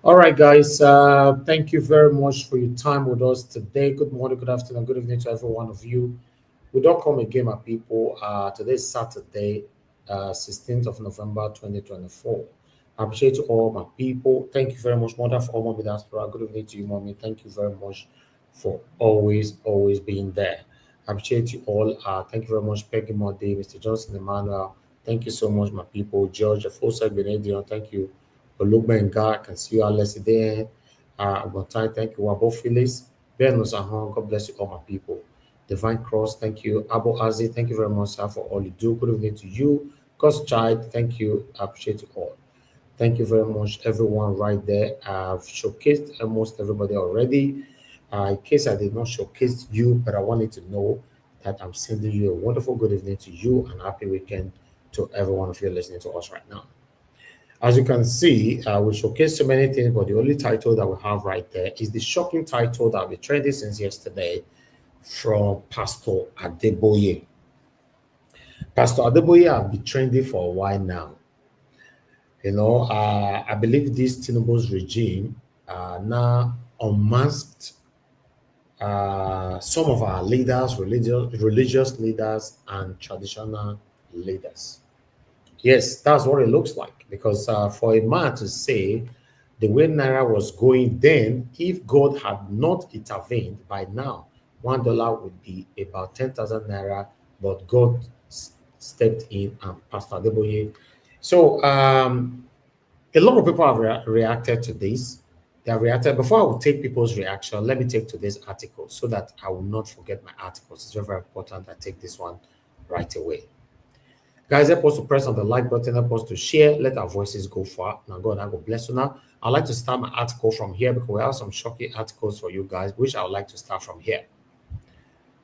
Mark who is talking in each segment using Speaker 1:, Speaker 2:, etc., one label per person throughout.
Speaker 1: All right, guys. Thank you very much for your time with us today. Good morning, good afternoon, good evening to every one of you. We don't come again, my people. Today is Saturday, 16th of November, 2024. I appreciate you all, my people. Thank you very much, Mother, for all Mommy Diaspora. Good evening to you, Mommy. Thank you very much for always being there. I appreciate you all. Thank you very much, Peggy Modi, Mr. Johnson Emmanuel. Thank you so much, my people. George, Afosa Benedion, thank you. Olugbenga, I can see you, Alice there. Agontai, thank you. Wabo Phyllis, Ben Nosahon, God bless you, all my people. Divine Cross, thank you. Abu Azi, thank you very much, sir, for all you do. Good evening to you. God's Child, thank you. I appreciate you all. Thank you very much, everyone right there. I've showcased almost everybody already. In case I did not showcase you, but I wanted to know that I'm sending you a wonderful good evening to you and happy weekend to every one of you listening to us right now. As you can see, we showcase so many things, but the only title that we have right there is the shocking title that we trending since yesterday from Pastor Adeboye. Pastor Adeboye has been trending for a while now. You know, I believe this Tinubu's regime now unmasked some of our leaders, religious leaders, and traditional leaders. Yes, that's what it looks like. Because for a man to say the way Naira was going then, if God had not intervened by now, $1 would be about 10,000 Naira, but God stepped in and Pastor Adeboye. So a lot of people have reacted to this. They have reacted. Before I will take people's reaction, let me take today's article so that I will not forget my articles. It's very, very important I take this one right away. Guys, help us to press on the like button, help us to share, let our voices go far. Now, God, I go bless you now. I'd like to start my article from here because we have some shocking articles for you guys, which I would like to start from here.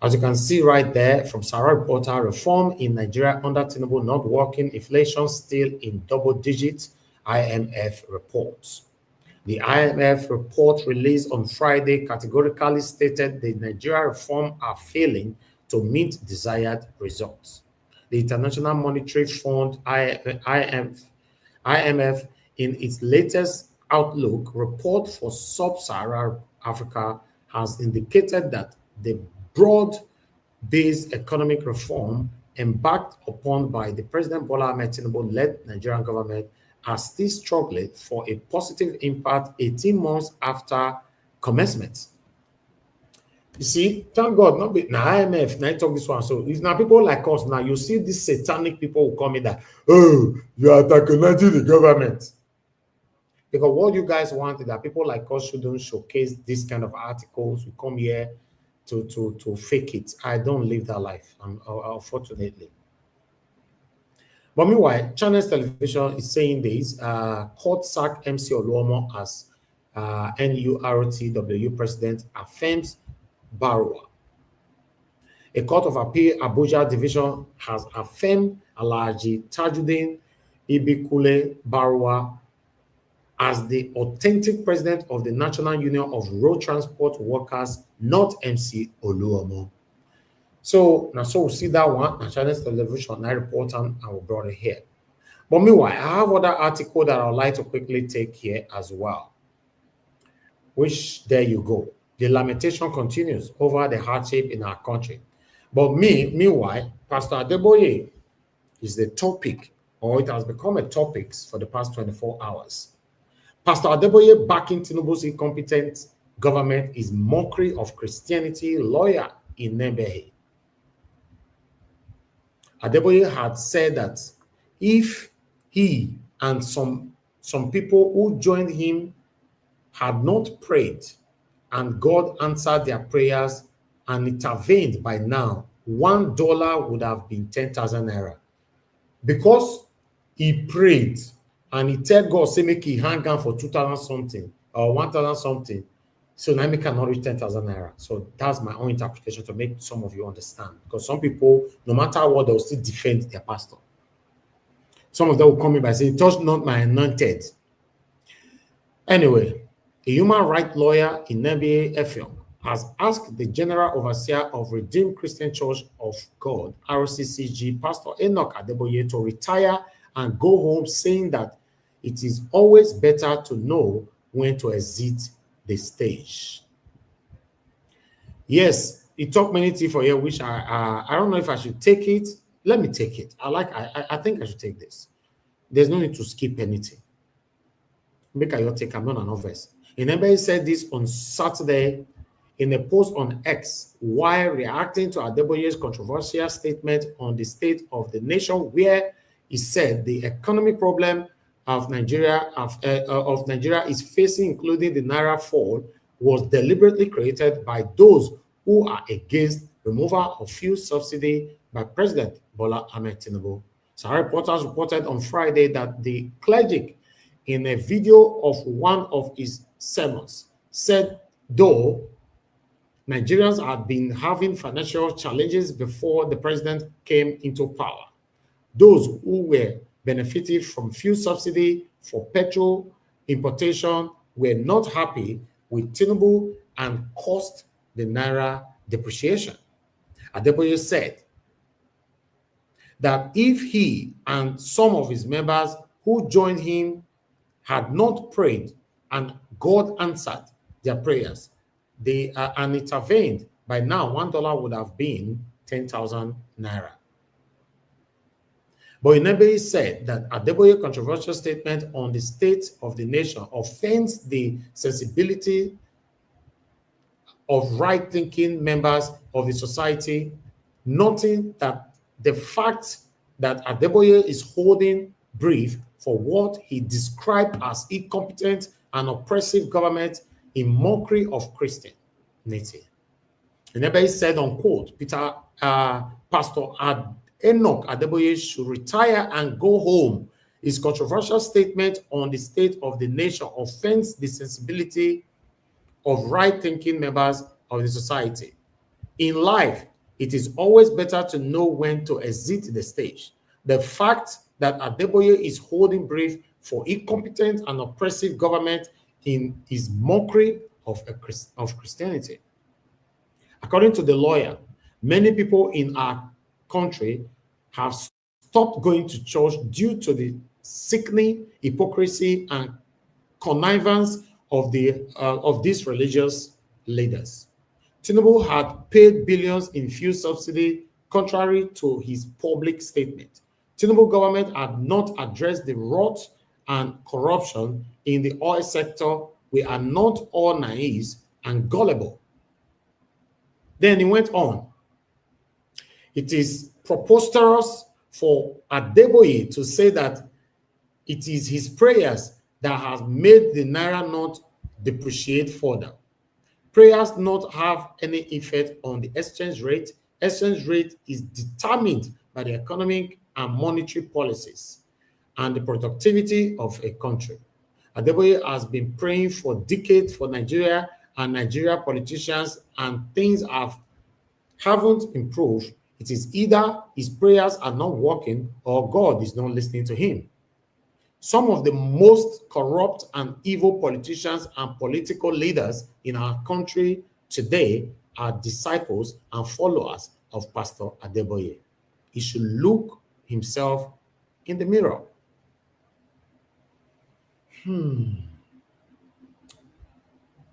Speaker 1: As you can see right there from Sarah Reporter, reform in Nigeria under Tinubu not working, inflation still in double digits, IMF reports. The IMF report released on Friday categorically stated the Nigeria reform are failing to meet desired results. The International Monetary Fund, IMF, in its latest Outlook report for sub-Saharan Africa, has indicated that the broad-based economic reform embarked upon by the President Bola Ahmed Tinubu-led Nigerian government are still struggling for a positive impact 18 months after commencement. You see, thank God, not be now IMF, now talk this one. So if now people like us now, you see these satanic people who come in that, oh, you are attacking the government. Because what you guys want is that people like us shouldn't showcase this kind of articles. We come here to fake it. I don't live that life, unfortunately. But meanwhile, Channels Television is saying this, court sack MC Oluomo as NURTW president affirms Barua. A court of appeal Abuja division has affirmed Alhaji Tajuddin Ibikule Barua as the authentic president of the National Union of Road Transport Workers, not MC Oluomo. So now, so we see that one on Channels Television. I report on and we brought it here. But meanwhile, I have other article that I would like to quickly take here as well. Which there you go. The lamentation continues over the hardship in our country. But meanwhile, Pastor Adeboye is the topic, or it has become a topic for the past 24 hours. Pastor Adeboye backing Tinubu's incompetent government is mockery of Christianity, lawyer in Nembehe. Adeboye had said that if he and some people who joined him had not prayed and God answered their prayers and intervened by now, $1 would have been 10,000 Naira. Because he prayed and he tell God, say, make he hang on for 2,000 something or 1,000 something. So now he cannot reach 10,000 Naira. So that's my own interpretation to make some of you understand. Because some people, no matter what, they'll still defend their pastor. Some of them will come in by saying, touch not my anointed. Anyway, a human rights lawyer in NBA Effiong has asked the General Overseer of Redeemed Christian Church of God, RCCG, Pastor Enoch Adeboye, to retire and go home, saying that it is always better to know when to exit the stage. Yes, he talked many things for here, which I don't know if I should take it. Let me take it. I think I should take this. There's no need to skip anything. Make a your take. I'm not a novice. Adeboye said this on Saturday in a post on X while reacting to Adeboye's controversial statement on the state of the nation, where he said the economic problem of Nigeria is facing, including the Naira fall, was deliberately created by those who are against removal of fuel subsidy by President Bola Ahmed Tinubu. Some reporters reported on Friday that the clergy, in a video of one of his sermons, said though Nigerians had been having financial challenges before the president came into power, those who were benefiting from fuel subsidy for petrol importation were not happy with Tinubu and caused the Naira depreciation. Adeboye said that if he and some of his members who joined him had not prayed and God answered their prayers, they and intervened, by now $1 would have been 10,000 naira. But Adeboye said that Adeboye's controversial statement on the state of the nation offends the sensibility of right-thinking members of the society, noting that the fact that Adeboye is holding brief for what he described as incompetent and oppressive government in mockery of Christianity. Adeboye said, unquote, Pastor Enoch Adeboye should retire and go home. His controversial statement on the state of the nation offends the sensibility of right-thinking members of the society. In life, it is always better to know when to exit the stage. The fact that Adeboye is holding brief for incompetent and oppressive government in his mockery of Christianity. According to the lawyer, many people in our country have stopped going to church due to the sickening hypocrisy and connivance of these religious leaders. Tinubu had paid billions in fuel subsidy, contrary to his public statement. Tinubu government had not addressed the rot and corruption in the oil sector. We are not all naive and gullible. Then he went on. It is preposterous for Adeboye to say that it is his prayers that has made the Naira not depreciate further. Prayers not have any effect on the exchange rate. Exchange rate is determined by the economic and monetary policies and the productivity of a country. Adeboye has been praying for decades for Nigeria and Nigeria politicians, and things haven't improved. It is either his prayers are not working or God is not listening to him. Some of the most corrupt and evil politicians and political leaders in our country today are disciples and followers of Pastor Adeboye. He should look himself in the mirror.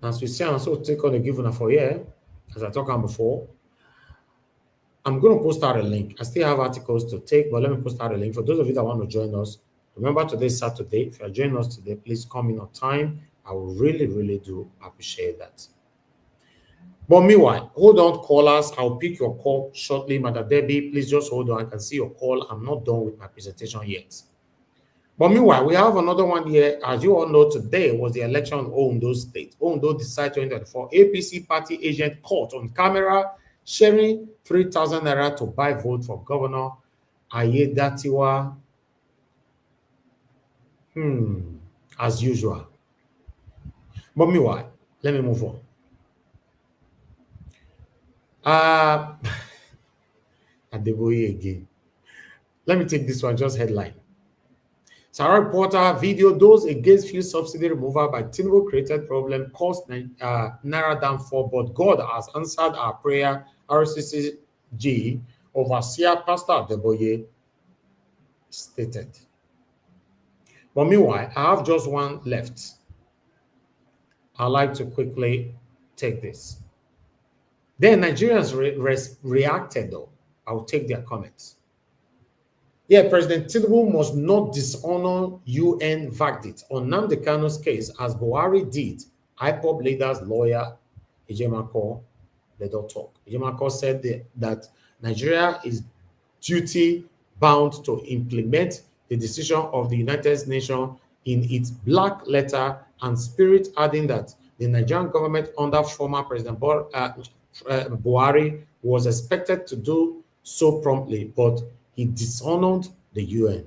Speaker 1: As we say, and so take on a given for here, as I talked about before, I'm going to post out a link. I still have articles to take, but let me post out a link. For those of you that want to join us, remember today's Saturday. If you're joining us today, please come in on time. I will really, really do appreciate that. But meanwhile, hold on, callers. I'll pick your call shortly. Mother Debbie, please just hold on. I can see your call. I'm not done with my presentation yet. But meanwhile, we have another one here. As you all know, today was the election in Ondo State. Ondo decided 2024. APC party agent caught on camera sharing 3,000 naira to buy vote for Governor Ayedatiwa. As usual. But meanwhile, let me move on. Adeboye again. Let me take this one, just headline. Sarah Reporter video, those against fuel subsidy removal by Tinubu created problem caused Naira downfall, but God has answered our prayer. RCCG overseer Pastor Adeboye stated. But meanwhile, I have just one left. I'd like to quickly take this. Then Nigerians reacted, though. I'll take their comments. Yeah, President Tinubu must not dishonor UN verdict on Nnamdi Kanu's case as Buhari did. IPOB leader's lawyer, Ejemako, they don't talk. Ejemako said that Nigeria is duty bound to implement the decision of the United Nations in its black letter and spirit, adding that the Nigerian government under former President Buhari was expected to do so promptly, but he dishonored the UN.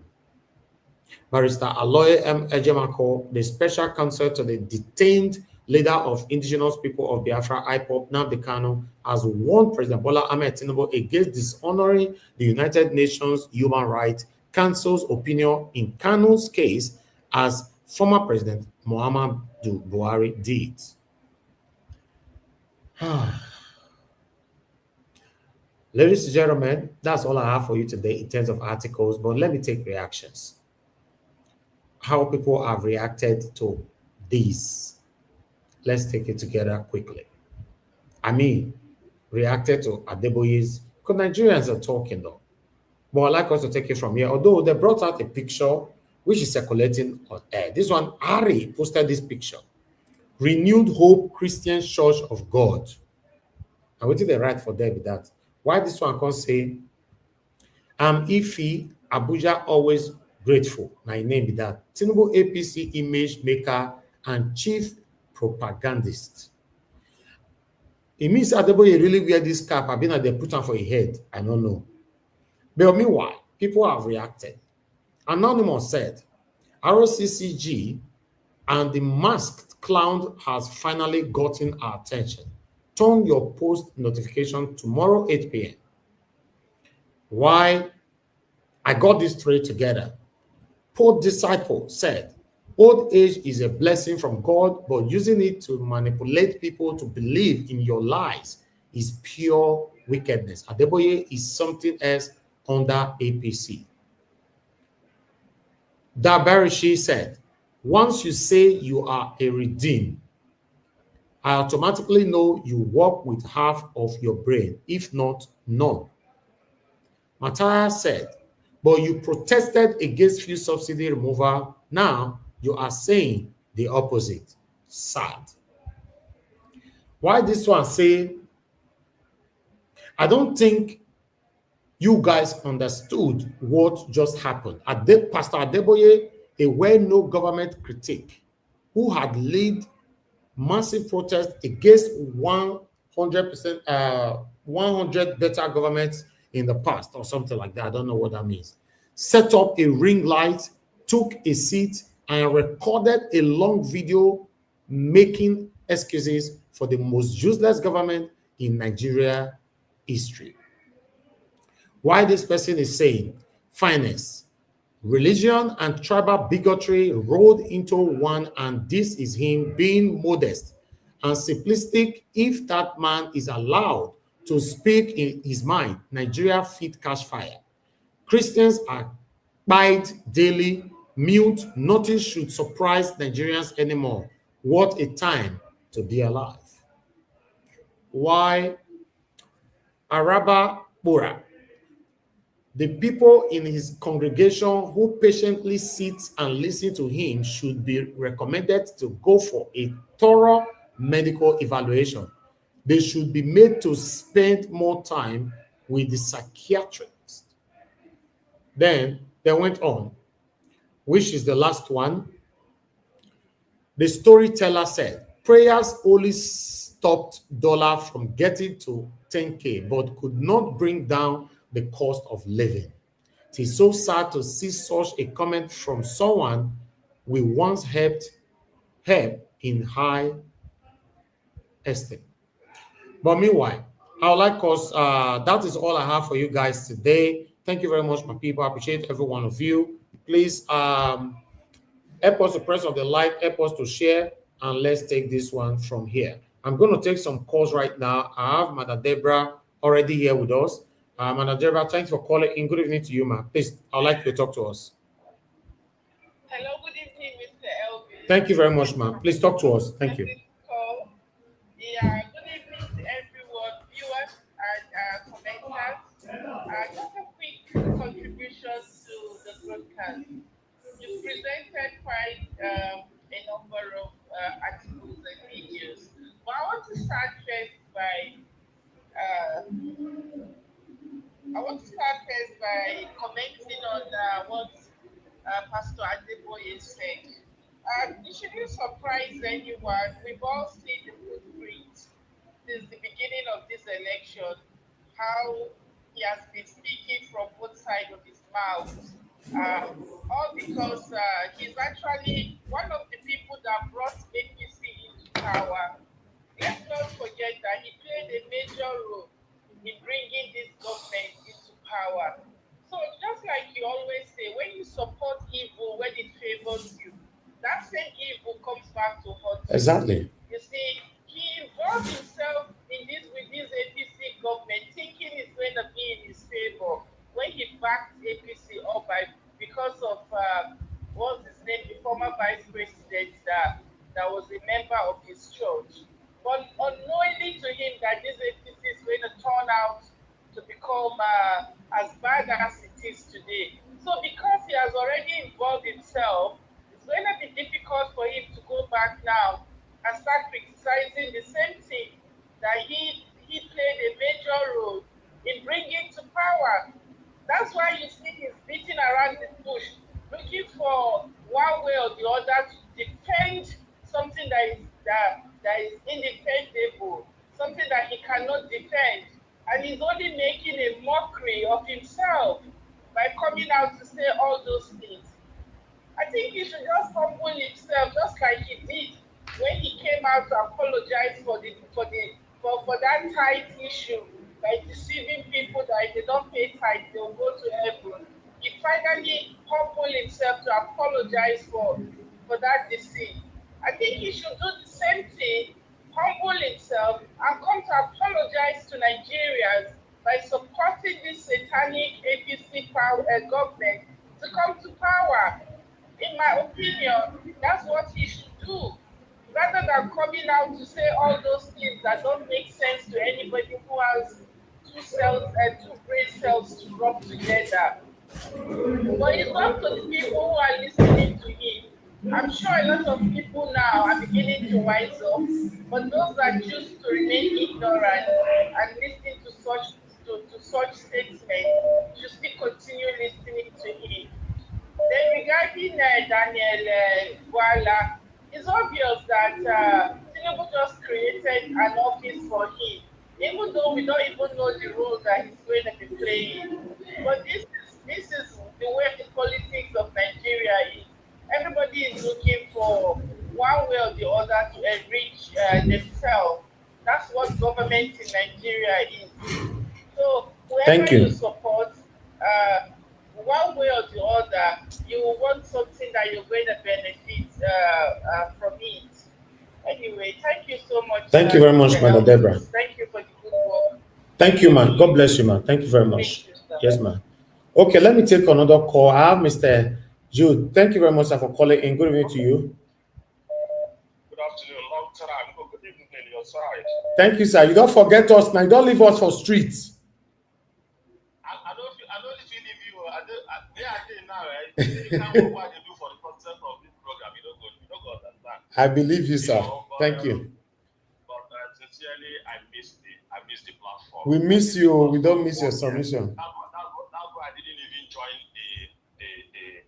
Speaker 1: Barrister Aloy M. Ejemako, the special counsel to the detained leader of indigenous people of Biafra, IPOB, Nnamdi Kanu, has warned President Bola Ahmed Tinubu against dishonoring the United Nations Human Rights Council's opinion in Kanu's case, as former President Muhammadu Buhari did. Ladies and gentlemen, that's all I have for you today in terms of articles, but let me take reactions. How people have reacted to these. Let's take it together quickly. I mean, reacted to Adeboye's, because Nigerians are talking though. But I'd like us to take it from here. Although they brought out a picture which is circulating on air. This one, Ari posted this picture. Renewed Hope Christian Church of God. And what did they write for them with that? Why this one can't say, Ifi, Abuja always grateful. My name is that. Tinubu APC image maker and chief propagandist. It means Adeboye really wear this cap. I've been at the put on for a head. I don't know. But meanwhile, people have reacted. Anonymous said, ROCCG and the masked clown has finally gotten our attention. Turn your post notification tomorrow 8 p.m. Why I got these three together. Poor Disciple said, old age is a blessing from God, but using it to manipulate people to believe in your lies is pure wickedness. Adeboye is something else under APC. Dabarishi said, once you say you are a redeemed, I automatically know you work with half of your brain, if not none. Matthias said, but you protested against fuel subsidy removal. Now you are saying the opposite. Sad. Why this one say, I don't think you guys understood what just happened. Pastor Adeboye, a well-known government critic who had led massive protest against 100%, 100 better governments in the past or something like that. I don't know what that means. Set up a ring light, took a seat, and recorded a long video making excuses for the most useless government in Nigeria history. Why this person is saying finance, religion, and tribal bigotry rolled into one, and this is him being modest and simplistic. If that man is allowed to speak in his mind, Nigeria fit cash fire. Christians are pied daily, mute. Nothing should surprise Nigerians anymore. What a time to be alive. Why Araba Bora? The people in his congregation who patiently sit and listen to him should be recommended to go for a thorough medical evaluation. They should be made to spend more time with the psychiatrist. Then they went on, which is the last one. The storyteller said, prayers only stopped dollar from getting to 10K, but could not bring down the cost of living. It is so sad to see such a comment from someone we once held in high esteem. But meanwhile, I would like us, that is all I have for you guys today. Thank you very much, my people. I appreciate every one of you. Please help us to press on the like, help us to share, and let's take this one from here. I'm going to take some calls right now. I have Madam Deborah already here with us. Madam Deborah, thanks for calling in. Good evening to you, ma'am. Please, I'd like you to talk to us.
Speaker 2: Hello, good evening, Mr. Elvin.
Speaker 1: Thank you very much, ma'am. Please talk to us. Thank you.
Speaker 2: It shouldn't surprise anyone. We've all seen the footprints since the beginning of this election, how he has been speaking from both sides of his mouth. Uh, all because he's actually one of the people that brought APC into power. Let's not forget that he played a major role in bringing this government into power. So just like you always say, when you support evil when it favors you, that same evil comes back to haunt you.
Speaker 1: Exactly.
Speaker 2: You see, he involved himself in this with this APC government, thinking it's going to be in his favor when he backed APC up by because of what's his name, the former vice president that was a member of his church. But unknowingly to him that this APC is going to turn out to become as bad as it is today. So because he has already involved himself, it's going to be difficult for him to go back now and start criticizing the same thing that he played a major role in bringing to power. That's why you see he's beating around the bush, looking for one way or the other to defend something that is indefendable, something that he cannot defend. And he's only making a mockery of himself by coming out to say all those things. I think he should just humble himself, just like he did when he came out to apologize for that tithe issue by deceiving people that if they don't pay tithe, they'll go to heaven. He finally humbled himself to apologize for that deceit. I think he should do the same thing, humble himself, and come to apologize to Nigerians by supporting this satanic APC government to come to power. In my opinion, that's what he should do. Rather than coming out to say all those things that don't make sense to anybody who has two cells and two brain cells to rub together. But it's up to the people who are listening to him. I'm sure a lot of people now are beginning to wise up, but those that choose to remain ignorant and listen to such statements should still continue listening to him. Then regarding Daniel Bwala, it's obvious that Tinubu just created an office for him, even though we don't even know the role that he's going to be playing. But this is the way the politics of Nigeria is. Everybody is looking for one way or the other to enrich themselves. That's what government in Nigeria is. So
Speaker 1: Thank
Speaker 2: whoever you
Speaker 1: you.
Speaker 2: support, one way or the other, you want something that you're going to benefit from it. Anyway, thank you so much,
Speaker 1: Thank you very
Speaker 2: Mr.
Speaker 1: much, Mother Deborah.
Speaker 2: Elvis. Thank you for the good work.
Speaker 1: Thank you, man. God bless you, man. Thank you very
Speaker 2: Thank
Speaker 1: much.
Speaker 2: you, sir.
Speaker 1: Yes, man. Okay, let me take another call. I have Mr. Jude. Thank you very much, sir, for calling in. Good evening to you.
Speaker 3: Good afternoon, long time. Good evening, your side.
Speaker 1: Thank you, sir. You don't forget us now. You don't leave us for streets.
Speaker 3: I don't feel leave you. Where I dey now, right? You can't work what they do for the concept of this program. You don't go understand.
Speaker 1: I believe you, sir.
Speaker 3: But,
Speaker 1: Thank you.
Speaker 3: But sincerely, I miss the platform.
Speaker 1: We miss you. We don't miss your
Speaker 3: Yes.
Speaker 1: submission.
Speaker 3: That's why I didn't even join the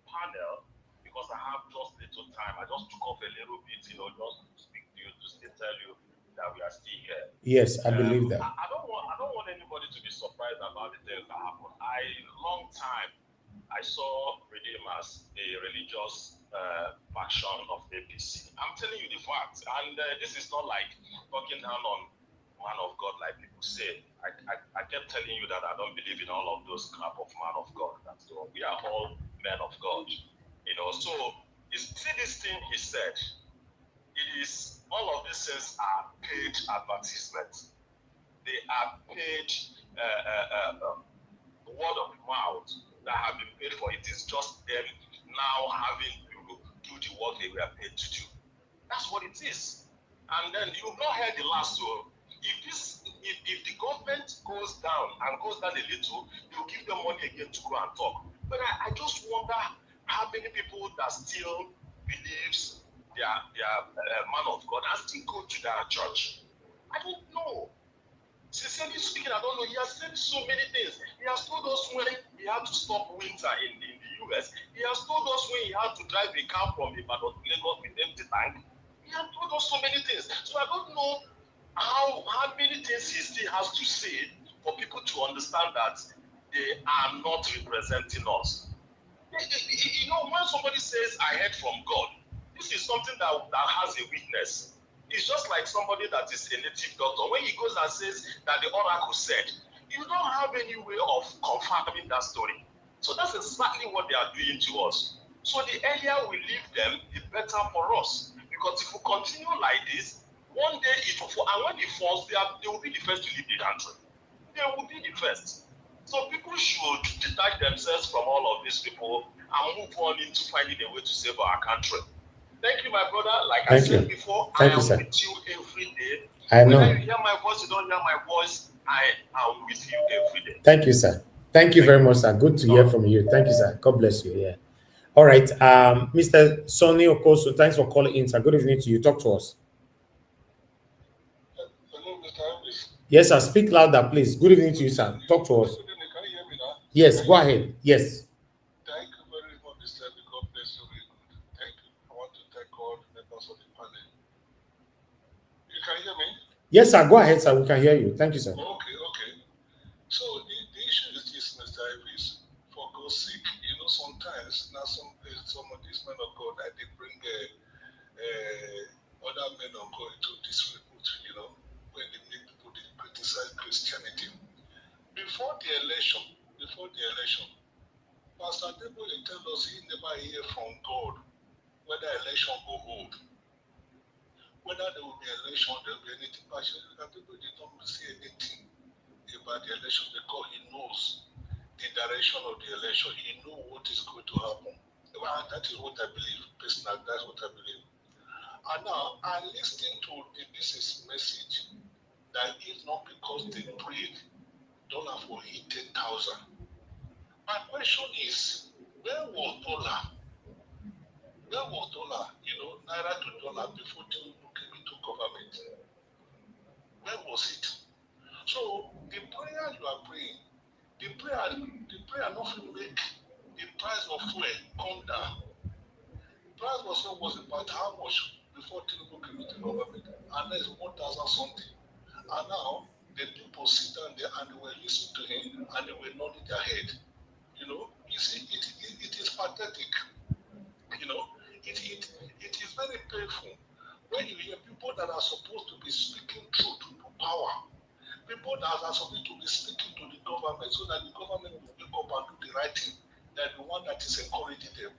Speaker 3: panel because I have just little time. I just took off a little bit, just to speak to you, just to tell you that we are still here.
Speaker 1: Yes, I believe that.
Speaker 3: I don't want anybody to be surprised about the things that happen. Long time I saw Redeemers, a religious faction of APC. I'm telling you the facts, and this is not like talking down on man of God like people say. I kept telling you that I don't believe in all of those crap of man of God. We are all men of God, So you see this thing he said. It is all of these things are paid advertisements. They are paid word of mouth that have been paid for. It is just them now having to do the work they were paid to do. That's what it is. And then you've not heard the last one. If the government goes down and goes down a little, you give them money again to go and talk. But I just wonder how many people that still believes they are man of God and still go to their church. I don't know. Sincerely speaking, I don't know. He has said so many things. He has told us when he had to stop winter in the US. He has told us when he had to drive a car from Ibadan to Lagos with bank. He has told us so many things. So I don't know how many things he still has to say for people to understand that they are not representing us. You know, when somebody says, I heard from God, this is something that has a witness. It's just like somebody that is a native doctor. When he goes and says that the oracle said, you don't have any way of confirming that story. So that's exactly what they are doing to us. So the earlier we leave them, the better for us. Because if we continue like this, one day it will fall. And when it falls, they will be the first to leave the country. They will be the first. So people should detach themselves from all of these people and move on into finding a way to save our country. Thank you, my brother. Like I said before, I am with you every day.
Speaker 1: I know.
Speaker 3: Whether you hear my voice, you don't hear my voice, I am with you every day.
Speaker 1: Thank you, sir. Thank you very much, sir. Good to hear from you. Thank you, sir. God bless you. Yeah. All right. Mr. Sonny Okoso, thanks for calling in, sir. Good evening to you. Talk to us.
Speaker 4: Hello, Mr. Elvis.
Speaker 1: Yes, sir. Speak louder, please. Good evening to you, sir. Talk to us.
Speaker 4: Can you hear me now?
Speaker 1: Yes, go ahead. Yes.
Speaker 4: Thank you very much, Mr. Elvis. God bless you very good. Thank you. I want to thank all the members of the panel. You can hear me?
Speaker 1: Yes, sir. Go ahead, sir. We can hear you. Thank you, sir.
Speaker 4: Okay. So the issue is this, Mr. Elvis. For God's sake, you know, sometimes now some of these men of God, they bring other men of God into disrepute, you know, when they make people criticize Christianity. Before the election, Pastor Adeboye tell us he never hear from God whether election will hold. Whether there will be election, there will be anything. Pastor Adeboye did not say anything about the election because he knows the direction of the election. He knows what is going to happen. Well, that is what I believe. Personally, that's what I believe. And now I listened to the business message that if not because they prayed dollar for 18,000. My question is, where was dollar? You know, Naira to dollar before Tinubu came into government. Where was it? So the prayer you are praying, the prayer not will make the price of fuel come down. The price was about how much before Tinubu came into government, and there's 1,000 something. And now the people sit down there and they were listening to him and they were nodding their head. You know, you see, it is pathetic. You know, it is very painful when you hear people that are supposed to be speaking truth to power, people that are supposed to be speaking to the government so that the government will wake up and do the right thing, that the one that is encouraging them.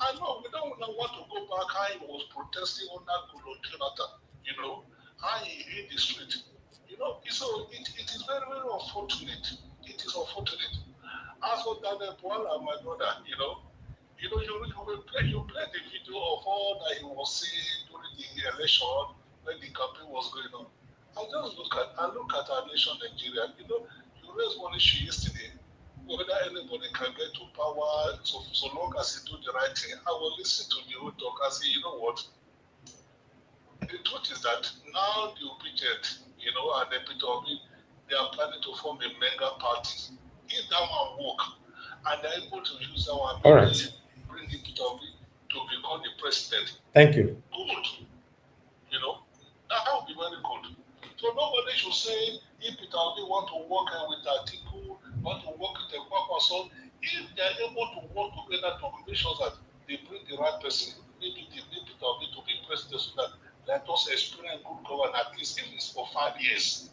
Speaker 4: I know we don't want to go back how he was protesting on that Goodluck Jonathan, you know, how he hit the street. You know, so it is very, very unfortunate. It is unfortunate. As for Daniel Puala, my brother, you play the video of all that he was saying during the election when the campaign was going on. I just look at our nation, Nigeria. You know, you raised one issue yesterday, whether anybody can get to power so long as he do the right thing. I will listen to the whole talk and say, you know what? The truth is that now the obedient, you know, and the Peter Obi, they are planning to form a mega party. If that one work, and they're able to use that one,
Speaker 1: all right,
Speaker 4: bring the Peter Obi to become the president.
Speaker 1: Thank you.
Speaker 4: Good. You know, that would be very good. So nobody should say if Peter Obi want to work with Atiku, want to work with the Kwakwaso, if they're able to work together to make sure that they bring the right person, maybe they need Peter Obi to be president so that let us experience good governance at least if it's for 5 years.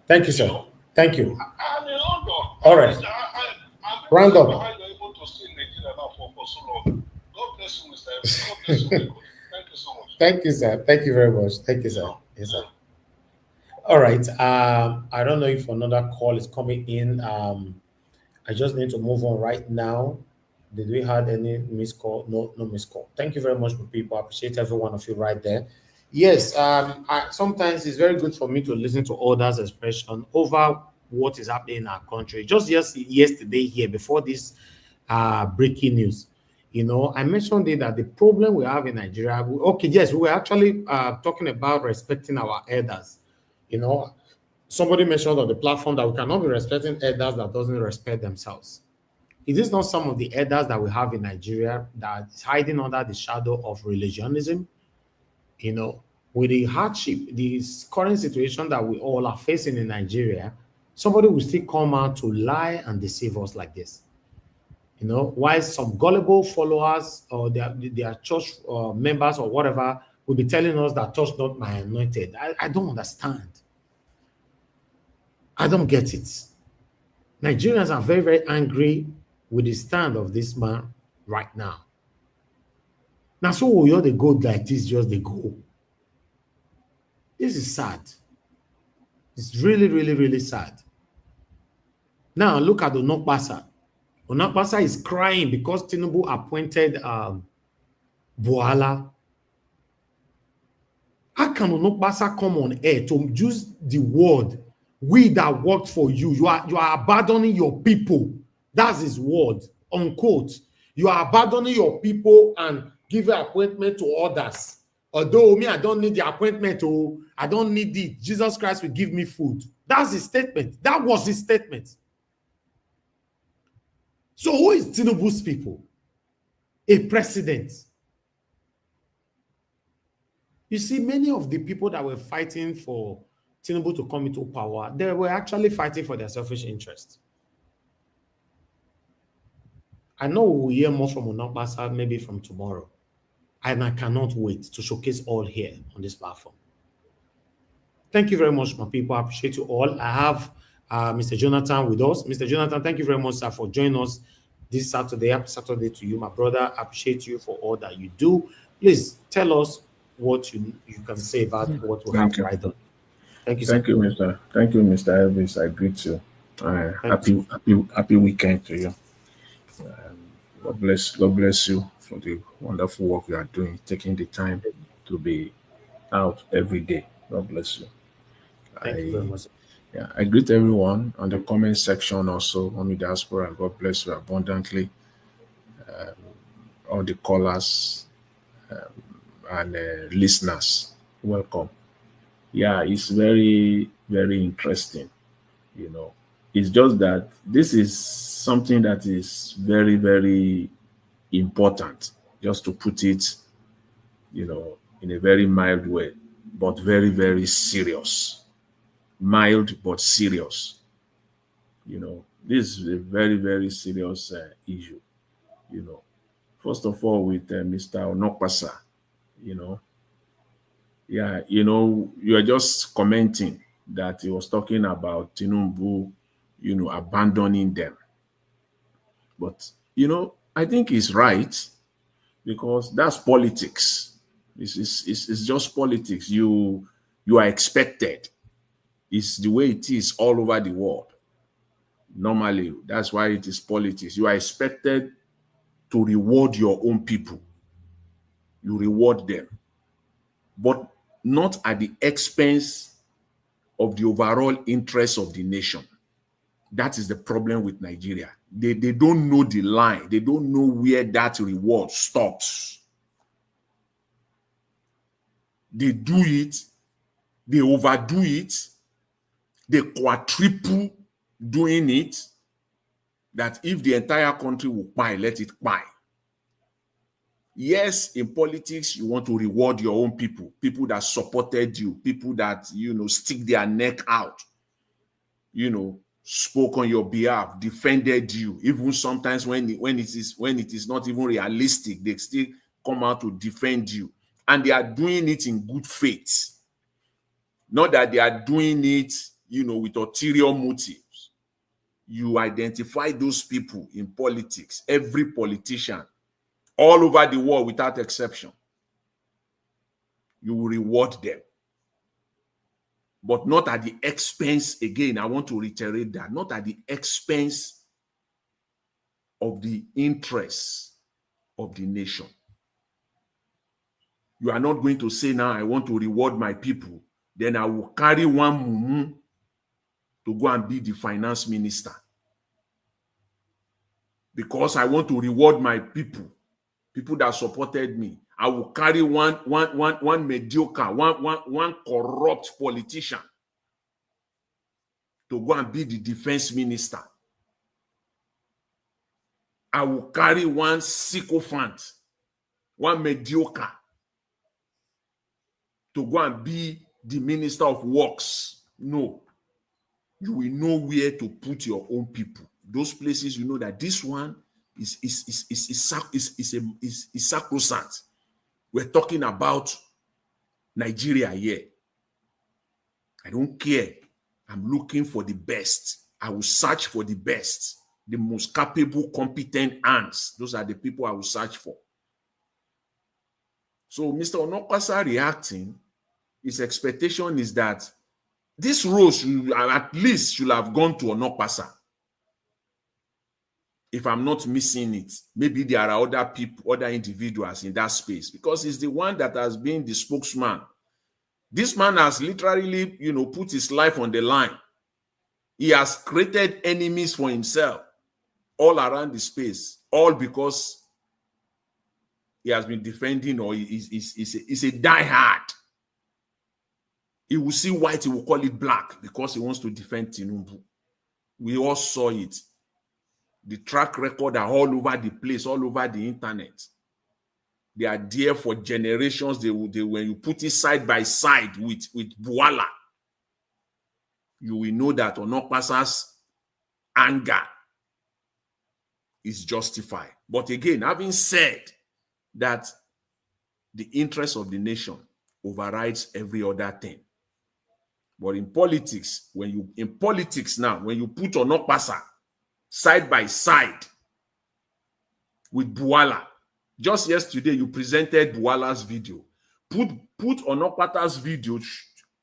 Speaker 1: Thank you, sir. You know? Thank you.
Speaker 4: I'm in London.
Speaker 1: All right.
Speaker 4: I'm
Speaker 1: round up.
Speaker 4: How you're able to stay in Nigeria now for so long. God bless you, Mr. Evans. God bless you. Thank you so much.
Speaker 1: Thank you, sir. Thank you very much. Thank you, sir. Yes, sir. All right. I don't know if another call is coming in. I just need to move on right now. Did we have any missed call? No missed call. Thank you very much, people. I appreciate every one of you right there. Yes, sometimes it's very good for me to listen to others' expression over what is happening in our country. Just yesterday here, before this breaking news, you know, I mentioned it that the problem we have in Nigeria, we were actually talking about respecting our elders. You know, somebody mentioned on the platform that we cannot be respecting elders that doesn't respect themselves. Is this not some of the elders that we have in Nigeria that is hiding under the shadow of religionism? You know, with the hardship, this current situation that we all are facing in Nigeria, somebody will still come out to lie and deceive us like this. You know, while some gullible followers or their church members or whatever will be telling us that touch not my anointed. I don't understand. I don't get it. Nigerians are very, very angry with the stand of this man right now. Now, so we all they go like this, just they go. This is sad. It's really, really, really sad. Now, look at Onokpasa. Onokpasa is crying because Tinubu appointed Buhala. How can Onokpasa come on air to use the word, we that worked for you? You are abandoning your people. That's his word, unquote. You are abandoning your people and give an appointment to others. Although me, I don't need the appointment. Oh, I don't need it. Jesus Christ will give me food. That's his statement. That was his statement. So who is Tinubu's people? A president. You see, many of the people that were fighting for Tinubu to come into power, they were actually fighting for their selfish interest. I know we will hear more from Onokpasa maybe from tomorrow. And I cannot wait to showcase all here on this platform. Thank you very much, my people. I appreciate you all. I have Mr. Jonathan with us. Mr. Jonathan, thank you very much, sir, for joining us this Saturday. Happy Saturday to you, my brother. I appreciate you for all that you do. Please tell us what you can say about what we have right on. Thank you, sir.
Speaker 5: Thank you, Mr. Thank you, Mr. Elvis. I greet you. Happy weekend to you. God bless you for the wonderful work you are doing, taking the time to be out every day. God bless you.
Speaker 1: Thank you very much.
Speaker 5: Yeah, I greet everyone on the comment section also, Mommy Diaspora. God bless you abundantly. All the callers and listeners, welcome. Yeah, it's very, very interesting. You know, it's just that this is something that is very, very important, just to put it, in a very mild way, but very, very serious. Mild, but serious. This is a very, very serious issue. First of all, with Mr. Onokpasa, you are just commenting that he was talking about Tinubu, abandoning them. But, I think he's right, because that's politics. It's just politics. You are expected. It's the way it is all over the world. Normally, that's why it is politics. You are expected to reward your own people. You reward them, but not at the expense of the overall interest of the nation. That is the problem with Nigeria. They don't know the line. They don't know where that reward stops. They do it. They overdo it. They quadruple doing it. That if the entire country will buy, let it buy. Yes, in politics, you want to reward your own people that supported you, people that, stick their neck out, spoke on your behalf, defended you. Even sometimes when it is not even realistic, they still come out to defend you. And they are doing it in good faith. Not that they are doing it, with ulterior motives. You identify those people in politics, every politician, all over the world without exception. You will reward them. But not at the expense, again, I want to reiterate that, not at the expense of the interests of the nation. You are not going to say, now I want to reward my people, then I will carry one mumu to go and be the finance minister. Because I want to reward my people that supported me. I will carry one mediocre, one corrupt politician to go and be the defense minister. I will carry one sycophant, one mediocre to go and be the minister of works. No. You will know where to put your own people. Those places you know that this one is sacrosanct. We're talking about Nigeria here. I don't care. I'm looking for the best. I will search for the best, the most capable, competent hands. Those are the people I will search for. So Mr. Onokpasa reacting, his expectation is that this role should, at least should have gone to Onokpasa. If I'm not missing it, maybe there are other people, other individuals in that space, because he's the one that has been the spokesman. This man has literally, put his life on the line. He has created enemies for himself all around the space, all because he has been defending, or he's a diehard. He will see white, he will call it black because he wants to defend Tinubu. We all saw it. The track record are all over the place, all over the internet. They are there for generations. They when you put it side by side with Buala, you will know that Onokpasa's anger is justified. But again, having said that, the interest of the nation overrides every other thing. But in politics, when you put Onokpasa side by side with Buala, just yesterday you presented Buala's video. Put Onokpata's video,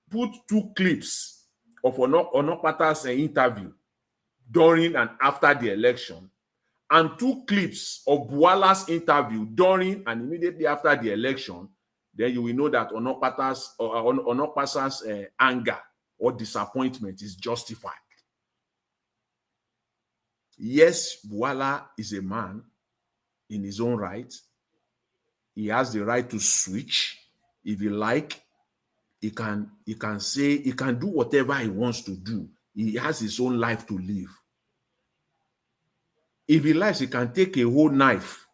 Speaker 5: put 2 clips of Onokpata's interview during and after the election, and 2 clips of Buala's interview during and immediately after the election, then you will know that Onokpasa's anger or disappointment is justified. Yes, Buala is a man in his own right. He has the right to switch. If he like, he can say, he can do whatever he wants to do. He has his own life to live. If he likes, he can take a whole knife,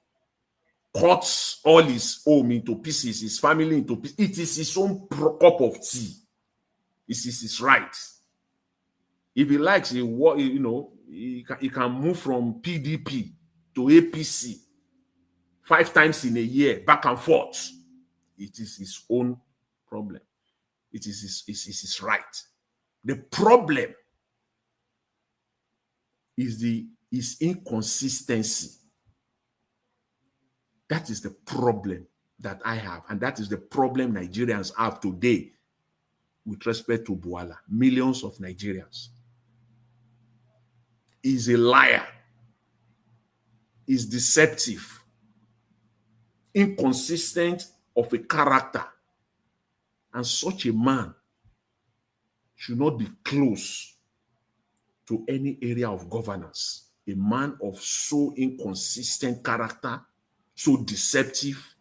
Speaker 5: cuts all his home into pieces, his family into pieces. It is his own cup of tea. It is his right. If he likes, he can move from PDP to APC 5 times in a year, back and forth. It is his own problem. It is his right. The problem is his inconsistency. That is the problem that I have, and that is the problem Nigerians have today with respect to Buala. Millions of Nigerians. He's a liar. He's deceptive. Inconsistent of a character. And such a man should not be close to any area of governance. A man of so inconsistent character, so deceptive,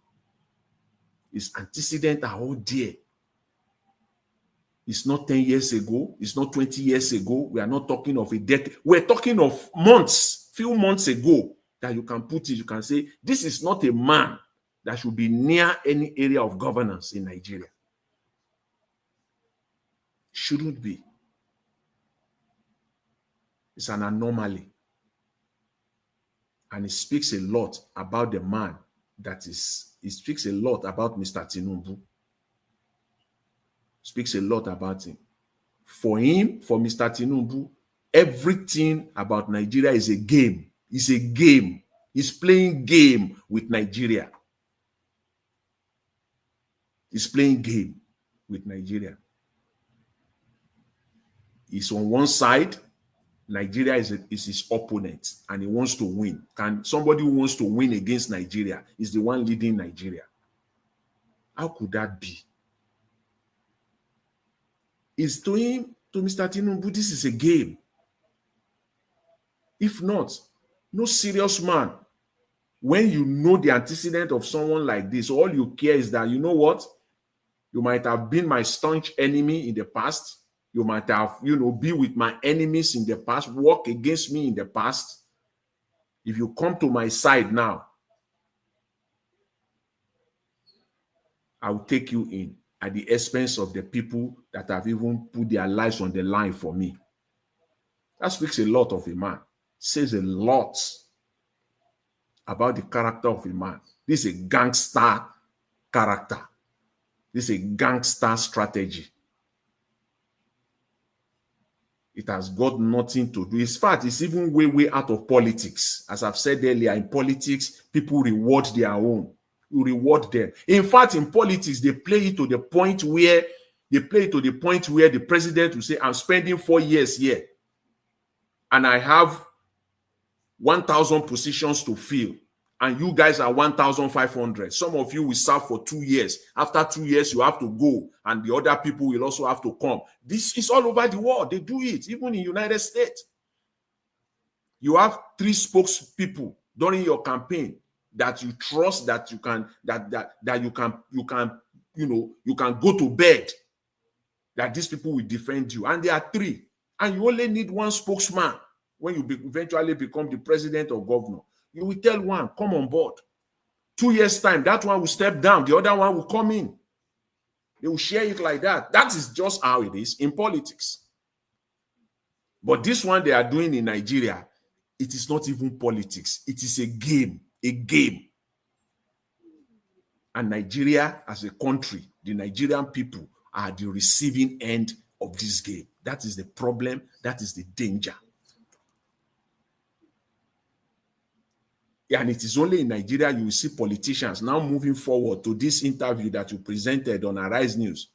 Speaker 5: his antecedents are all there. It's not 10 years ago. It's not 20 years ago. We are not talking of a decade. We're talking of months, few months ago, that you can put it. You can say, this is not a man that should be near any area of governance in Nigeria. Shouldn't be. It's an anomaly. And it speaks a lot about the man that is, it speaks a lot about Mr. Tinubu. Speaks a lot about him. For him, for Mr. Tinubu, everything about Nigeria is a game. It's a game. He's playing game with Nigeria. He's playing game with Nigeria. He's on one side. Nigeria is his opponent, and he wants to win. Can somebody who wants to win against Nigeria is the one leading Nigeria? How could that be? It's to him, to Mr. Tinubu, this is a game. If not, no serious man, when you know the antecedent of someone like this, all you care is that, you know what? You might have been my staunch enemy in the past. You might have, be with my enemies in the past, work against me in the past. If you come to my side now, I will take you in. at the expense of the people that have even put their lives on the line for me. That speaks a lot of a man, says a lot about the character of a man. This is a gangster character. This is a gangster strategy. It has got nothing to do. In fact, it's even way out of politics. As I've said earlier, in politics, people reward their own. You reward them. In fact, in politics, they play it to the point where the president will say, I'm spending 4 years here, and I have 1,000 positions to fill, and you guys are 1,500. Some of you will serve for 2 years. After 2 years, you have to go, and the other people will also have to come. This is all over the world. They do it, even in the United States. You have 3 spokespeople during your campaign that you trust, that you can go to bed, that these people will defend you. And there are 3, and you only need 1 spokesman. When you eventually become the president or governor, you will tell one, come on board. 2 years' time, that one will step down, the other one will come in. They will share it like that. That is just how it is in politics. But this one they are doing in Nigeria, it is not even politics. It is a game. And Nigeria as a country, the Nigerian people are the receiving end of this game. That is the problem. That is the danger. And it is only in Nigeria you will see politicians now moving forward to this interview that you presented on Arise News,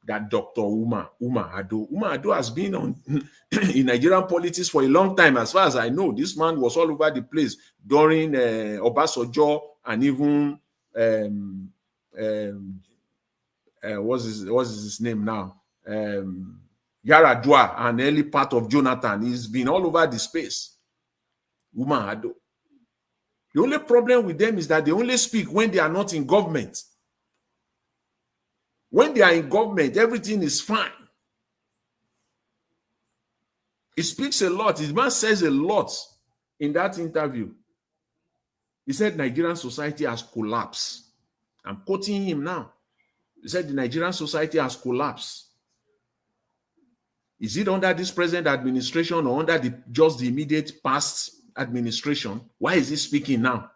Speaker 5: that Dr. Umar Ado has been on in Nigerian politics for a long time. As far as I know, this man was all over the place during Obasanjo and even what's his name now? Yaradua and early part of Jonathan. He's been all over the space. Umar Ado. The only problem with them is that they only speak when they are not in government. When they are in government, everything is fine. He speaks a lot. His man says a lot in that interview. He said Nigerian society has collapsed. I'm quoting him now. He said the Nigerian society has collapsed. Is it under this present administration or under just the immediate past administration? Why is he speaking now?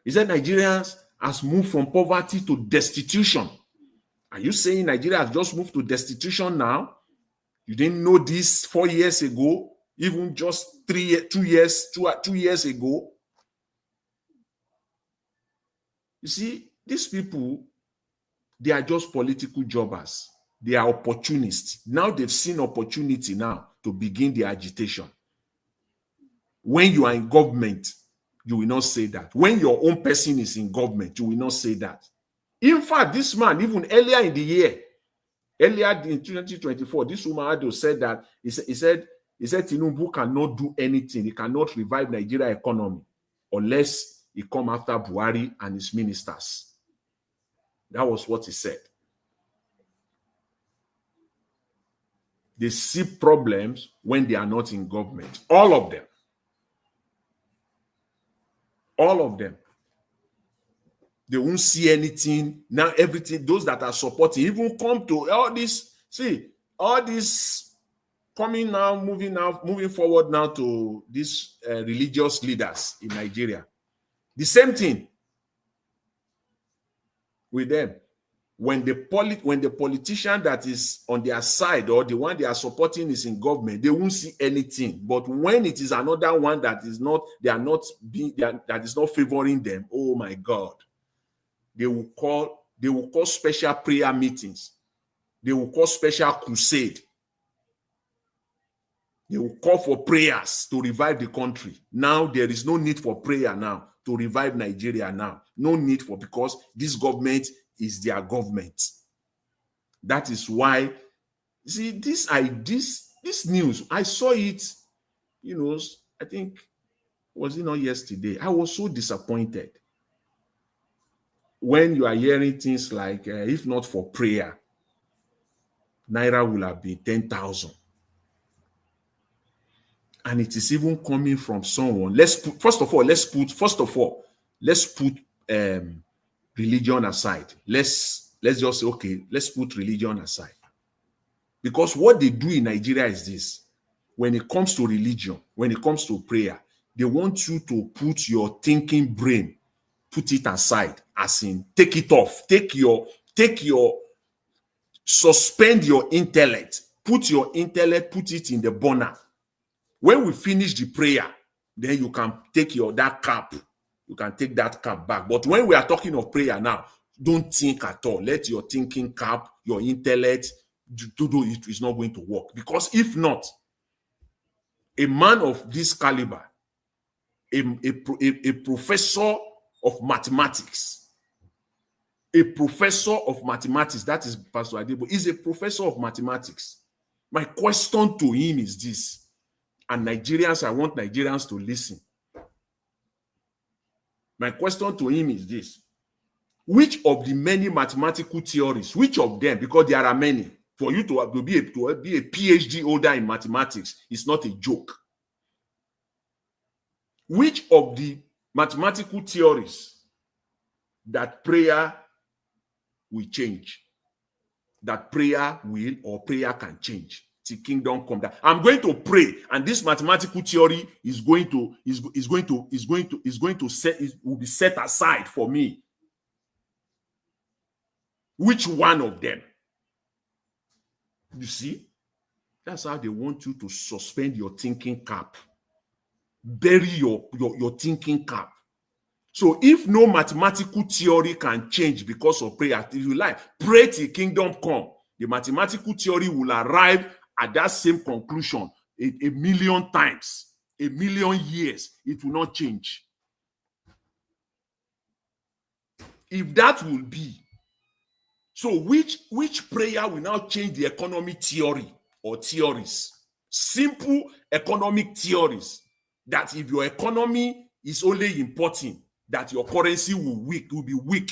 Speaker 5: He said Nigerians has moved from poverty to destitution. Are you saying Nigeria has just moved to destitution now? You didn't know this 4 years ago, even just 2 years ago? You see, these people, they are just political jobbers. They are opportunists. Now they've seen opportunity now to begin the agitation. When you are in government, you will not say that. When your own person is in government, you will not say that. In fact, this man, even earlier in the year, earlier in 2024, this woman said that he said Tinubu cannot do anything. He cannot revive Nigeria economy unless he come after Buhari and his ministers. That was what he said. They see problems when they are not in government. All of them. All of them. They won't see anything. Now everything, those that are supporting, even come to all this, see, all this coming now, moving forward now to these religious leaders in Nigeria. The same thing with them. When the politician that is on their side or the one they are supporting is in government, they won't see anything. But when it is another one that is not, that is not favoring them, oh my God, they will call special prayer meetings. They will call special crusade. They will call for prayers to revive the country. Now there is no need for prayer now to revive Nigeria now. No need for, because this government is their government. That is why, see, this news, I saw it, I think, was it not yesterday? I was so disappointed when you are hearing things like, if not for prayer, Naira will have been 10,000. And it is even coming from someone. Let's put religion aside. Let's just say, okay, let's put religion aside. Because what they do in Nigeria is this. When it comes to religion, when it comes to prayer, they want you to put your thinking brain, put it aside, as in take it off, suspend your intellect, put your intellect, put it in the burner. When we finish the prayer, then you can take that cap. You can take that cap back. But when we are talking of prayer now, don't think at all. Let your thinking cap, your intellect, do it is not going to work. Because if not, a man of this caliber, a professor of mathematics, that is Pastor Adeboye, is a professor of mathematics. My question to him is this, and Nigerians, I want Nigerians to listen. My question to him is this: which of the many mathematical theories, which of them, because there are many, for you to be a PhD holder in mathematics is not a joke. Which of the mathematical theories that prayer will change, that prayer will or prayer can change till kingdom come down? I'm going to pray, and this mathematical theory will be set aside for me. Which one of them? You see, that's how they want you to suspend your thinking cap, bury your thinking cap. So if no mathematical theory can change because of prayer, if you like, pray till kingdom come, the mathematical theory will arrive at that same conclusion a million times, a million years. It will not change. If that will be, so which prayer will now change the economic theory or theories? Simple economic theories that if your economy is only importing, that your currency will be weak.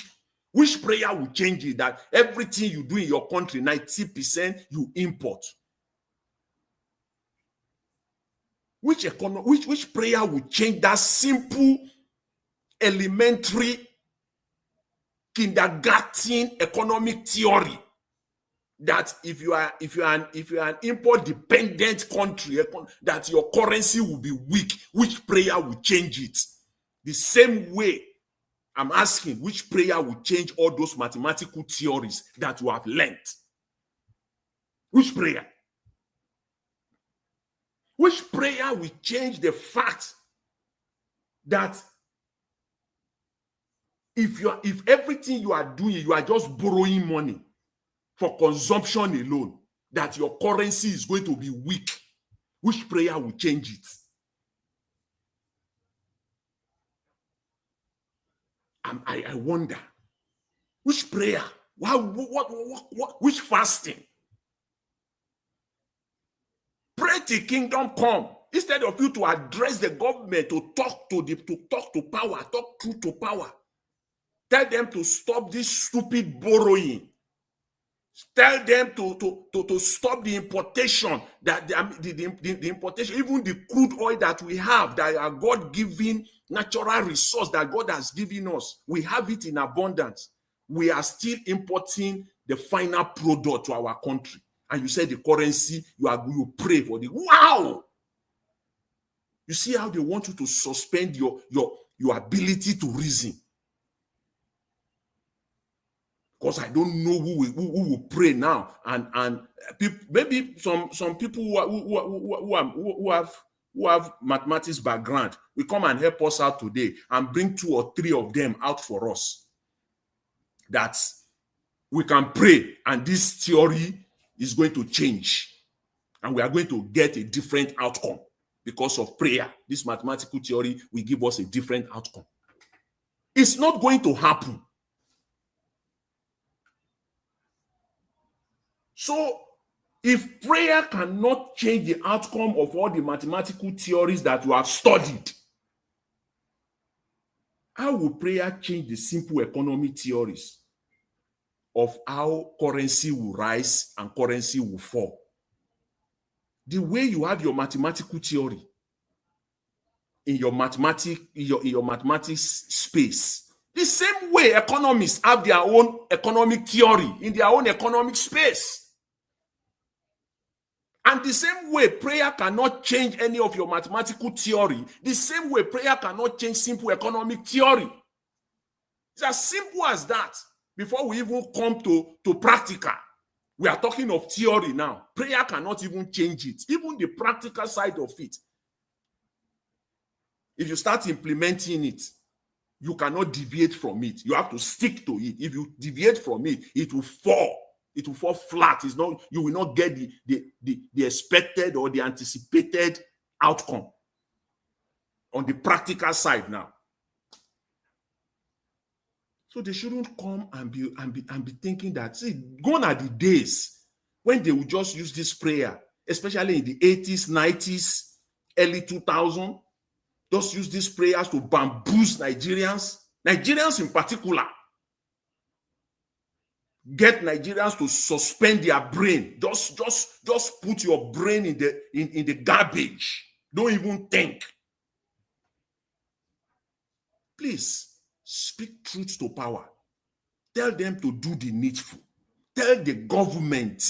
Speaker 5: Which prayer will change it? That everything you do in your country, 90% you import. Which prayer will change that simple, elementary, kindergarten economic theory? That if you are an import dependent country, that your currency will be weak. Which prayer will change it? The same way I'm asking, which prayer will change all those mathematical theories that you have learned? Which prayer? Which prayer will change the fact that if everything you are doing, you are just borrowing money for consumption alone, that your currency is going to be weak? Which prayer will change it? I wonder. Which prayer? Which fasting? Pray till kingdom come. Instead of you to address the government, to talk to power, talk truth to power. Tell them to stop this stupid borrowing. Tell them to stop the importation, that the importation, even the crude oil that we have, that are God-given natural resource that God has given us. We have it in abundance. We are still importing the final product to our country. And you say the currency, you pray for the wow. You see how they want you to suspend your ability to reason. Because I don't know who will pray now, and maybe some people who have mathematics background will come and help us out today and bring 2 or 3 of them out for us. That we can pray, and this theory is going to change, and we are going to get a different outcome because of prayer. This mathematical theory will give us a different outcome. It's not going to happen. So, if prayer cannot change the outcome of all the mathematical theories that you have studied, how will prayer change the simple economic theories of how currency will rise and currency will fall? The way you have your mathematical theory in your mathematics space, The same way economists have their own economic theory in their own economic space. And the same way prayer cannot change any of your mathematical theory, the same way prayer cannot change simple economic theory. It's as simple as that. Before we even come to practical, we are talking of theory now. Prayer cannot even change it, even the practical side of it. If you start implementing it, you cannot deviate from it. You have to stick to it. If you deviate from it, it will fall. It will fall flat. It's not, you will not get the expected or the anticipated outcome on the practical side now. So they shouldn't come and be thinking that, see, gone are the days when they will just use this prayer, especially in the 80s, 90s, early 2000s. Just use these prayers to bamboozle Nigerians in particular. Get Nigerians to suspend their brain. Just put your brain in the garbage. Don't even think. Please speak truth to power. Tell them to do the needful. Tell the government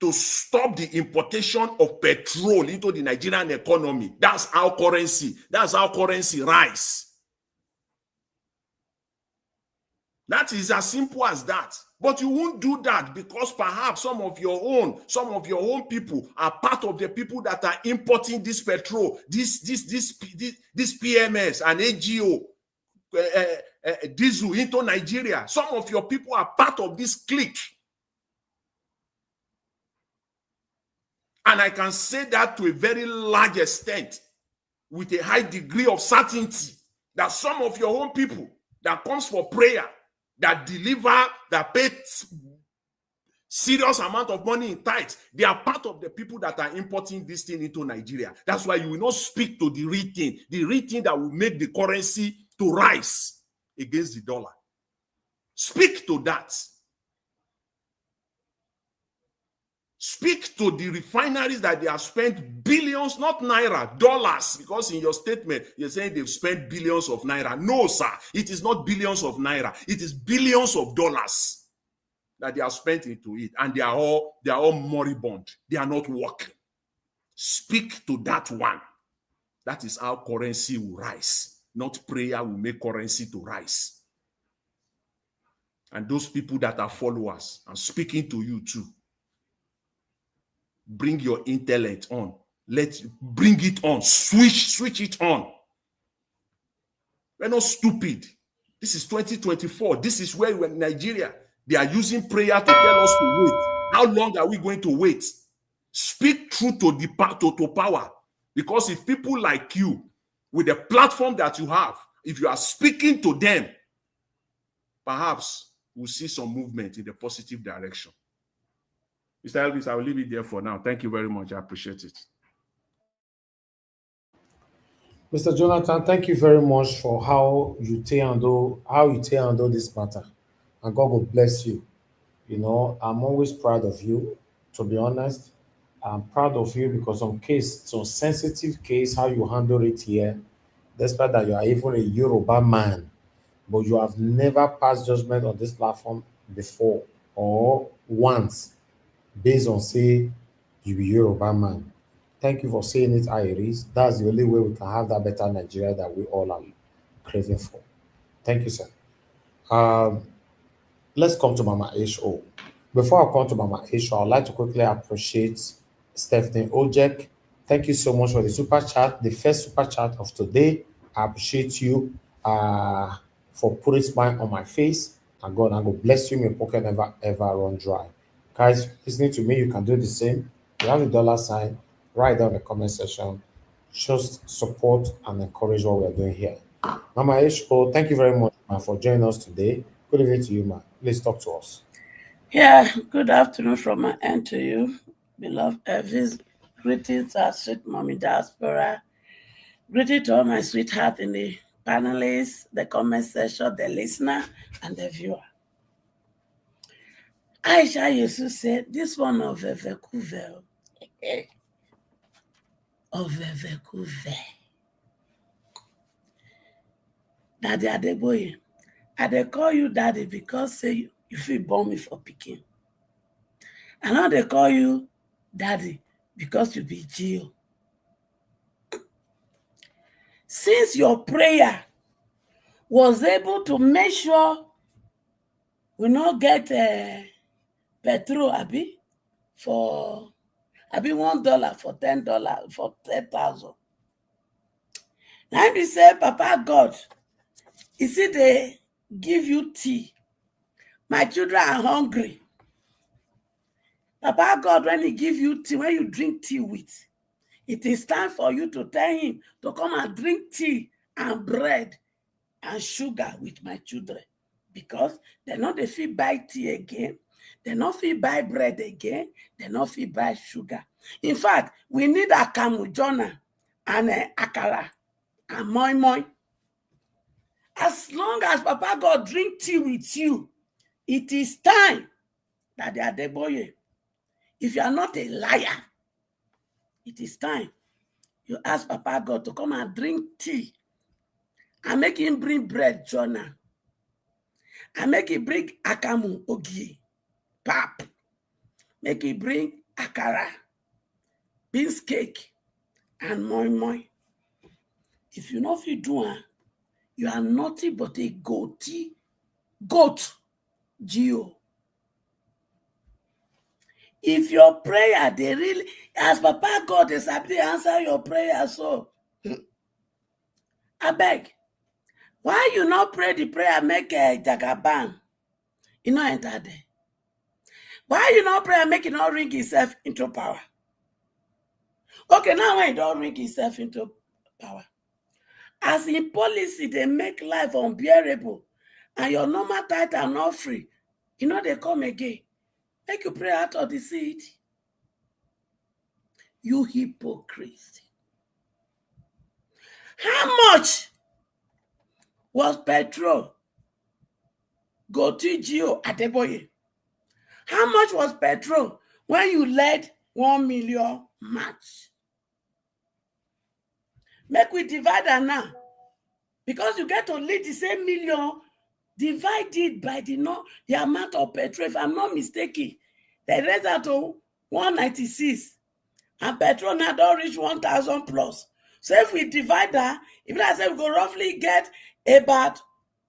Speaker 5: to stop the importation of petrol into the Nigerian economy. That's our currency rise. That is as simple as that. But you won't do that because perhaps some of your own people are part of the people that are importing this petrol, this PMS and AGO diesel into Nigeria. Some of your people are part of this clique. And I can say that to a very large extent with a high degree of certainty that some of your own people that comes for prayer, that deliver, that pay serious amount of money in tithes, they are part of the people that are importing this thing into Nigeria. That's why you will not speak to the real thing that will make the currency to rise against the dollar. Speak to that. Speak to the refineries that they have spent billions, not naira, dollars, because in your statement, you're saying they've spent billions of naira. No, sir, it is not billions of naira. It is billions of dollars that they have spent into it. And they are all moribund. They are not working. Speak to that one. That is how currency will rise. Not prayer will make currency to rise. And those people that are followers, I'm speaking to you too. Bring your intellect on. Bring it on. Switch it on. We're not stupid. This is 2024. This is where we're in Nigeria. They are using prayer to tell us to wait. How long are we going to wait? Speak truth to power. Because if people like you, with the platform that you have, if you are speaking to them, perhaps we'll see some movement in the positive direction. Mr. Elvis, I will leave it there for now. Thank you very much. I appreciate it.
Speaker 1: Mr. Jonathan, thank you very much for how you handle this matter. And God will bless you. You know, I'm always proud of you, to be honest. I'm proud of you because some sensitive case, how you handle it here, despite that you are even a Yoruba man, but you have never passed judgment on this platform before or once based on say you be Yoruba man. Thank you for saying it how it is. That's the only way we can have that better Nigeria that we all are craving for. Thank you, sir. Um, let's come to Mama H.O. Before I come to Mama H.O., I'd like to quickly appreciate Stephanie Ojek. Thank you so much for the super chat, the first super chat of today. I appreciate you for putting smile on my face. And God, I go bless you. My pocket never ever run dry. Guys, listening to me, you can do the same. You have a dollar sign, write down in the comment section. Just support and encourage what we're doing here. Mama H.O., thank you very much, ma, for joining us today. Good evening to you, ma. Please talk to us.
Speaker 6: Yeah, good afternoon from my end to you, beloved Elvis. Greetings, our sweet mommy diaspora. Greeting to all my sweetheart in the panelists, the comment section, the listener, and the viewer. Aisha Yusuf said, this one of Vevekuve. Of Vevekuve. Daddy Adeboye, I dey call you daddy because say you fit born me for pikin. I now dey call you daddy because you be Gio. Since your prayer was able to make sure we not get petrol, abi, for $1 for $10 for 10,000. Now be say, Papa God, you see they give you tea. My children are hungry. Papa God, when he give you tea, when you drink tea with, it is time for you to tell him to come and drink tea and bread and sugar with my children, because they not they fit buy tea again, they not fit buy bread again, they not fit buy sugar. In fact, we need akamu jona and akara and moi moi. As long as Papa God drink tea with you, it is time that they are Adeboye. If you are not a liar, it is time you ask Papa God to come and drink tea and make him bring bread, Jonah, and make him bring akamu ogi, pap, make him bring akara, beans cake, and moi moi. If you know if you do it, you are nothing but a goat, Gio. If your prayer, they really, as Papa God is happy to answer your prayer, so I beg, why you not pray the prayer, make a jagaban? You not enter there. Why you not pray and make it not ring himself into power? Okay, now when it don't ring himself into power, as in policy, they make life unbearable, and your normal tithe are not free. You know they come again. Make you pray out of the seed. You hypocrisy. How much was petrol go to Gio Adeboye? How much was petrol when you led 1 million march? Make we divide that now. Because you get to lead the same million, divide it by the amount of petrol. If I'm not mistaken, they raise that to 196. And petrol now don't reach 1,000 plus. So if we divide that, if I say we go roughly get about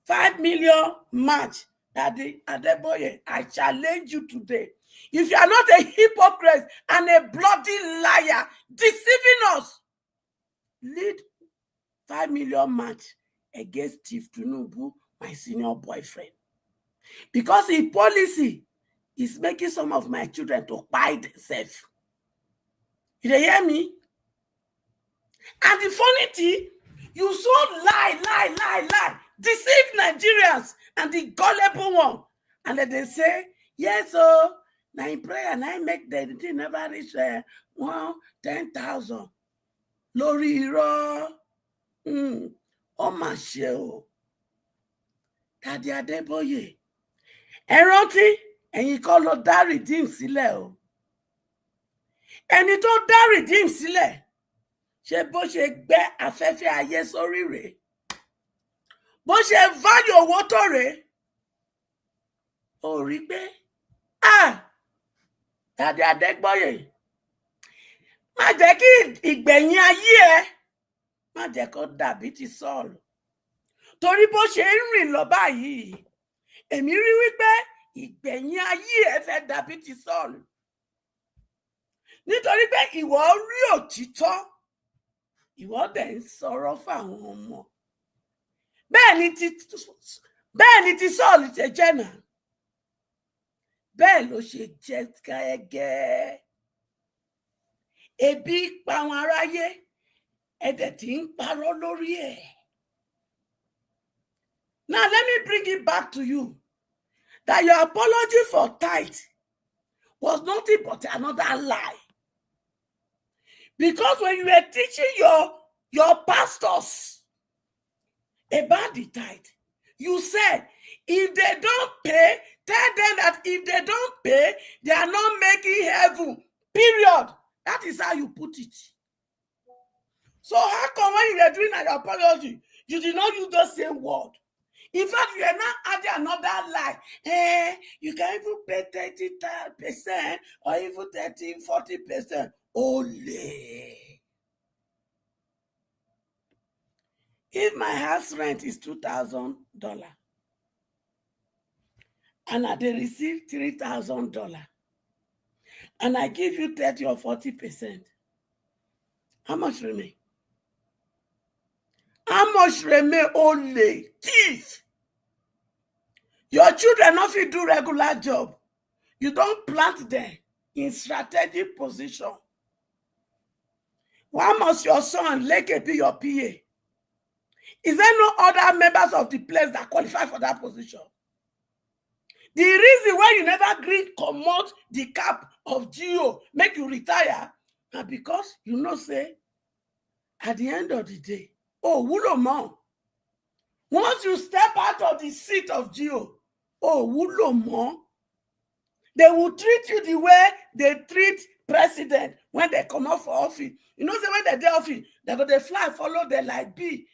Speaker 6: 5 million match, Daddy Adeboye, I challenge you today. If you are not a hypocrite and a bloody liar deceiving us, lead 5 million match against Chief Tinubu, my senior boyfriend. Because his policy is making some of my children to buy themselves. You hear me? And the funny thing, you so lie, deceive Nigerians and the gullible one. And then they say, yes, so now in prayer, and I make the thing never reach 10,000. Lori ro. Oh my show. Daddy Adeboye. Ẹ rántí, ẹ̀yin kọ́ ló dá redeem sílẹ̀ o. Ẹni tó dá redeem sílẹ̀, ṣe bó ṣe gbẹ́ afẹ́fẹ́ ayé sórí rẹ̀, bó ṣe value owó tó rẹ̀, ó rí pé Daddy Adeboye, má jẹ́ kí ìgbẹ̀yìn ayé ẹ má jẹ́ kó dàbí ti Sọ́ọ̀lù. Torí bó ṣe ń rìn lọ báyìí, èmi rí wípé ìgbẹ̀yìn ayé ẹ fẹ́ dàbí ti Sọ́ọ̀lù. Nítorí pé ìwọ rí òtítọ́, ìwọ dẹ̀ ń sọ̀rọ̀ fáwọn ọmọ. Bẹ́ẹ̀ ni ti Sọ́ọ̀lù ṣe jẹ́ náà. Bẹ́ẹ̀ ló ṣe jẹ́ gẹ́gẹ́. Ebi pa àwọn aráyé, ẹ̀dẹ̀ tí ń parọ́ lórí ẹ̀. Now let me bring it back to you that your apology for tithe was nothing but another lie. Because when you were teaching your pastors about the tithe, you said, if they don't pay, tell them that if they don't pay, they are not making heaven. Period. That is how you put it. So how come when you were doing your apology, You did not use the same word. In fact, you are now adding another lie. You can even pay 30% or even 40%. Only. If my house rent is $2,000 and I receive $3,000 and I give you 30 or 40%, how much remain? How much remain? Only thief. Your children not fit do regular job. You don't plant them in strategic position. Why must your son Leke be your PA? Is there no other members of the place that qualify for that position? The reason why you never agree comot the cap of GO, make you retire, na because you know say at the end of the day, wulo mo. Once you step out of the seat of GO, wulo mo. They will treat you the way they treat president when they come out for office. You know, say when they dey office, they go dey fly, follow them like bee,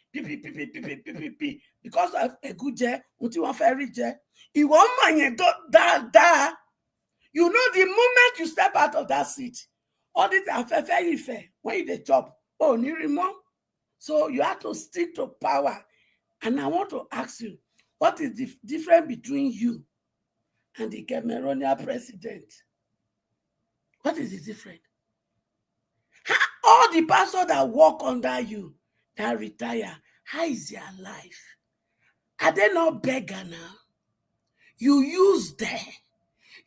Speaker 6: because of a good jet, until one ferry jet. You want money, da. You know, the moment you step out of that seat, all this very fair when you dey chop. You remember? So you have to stick to power. And I want to ask you, what is the difference between you and the Cameroonian president? What is the difference? All the pastors that work under you, that retire, how is their life? Are they not beggar now? You use them.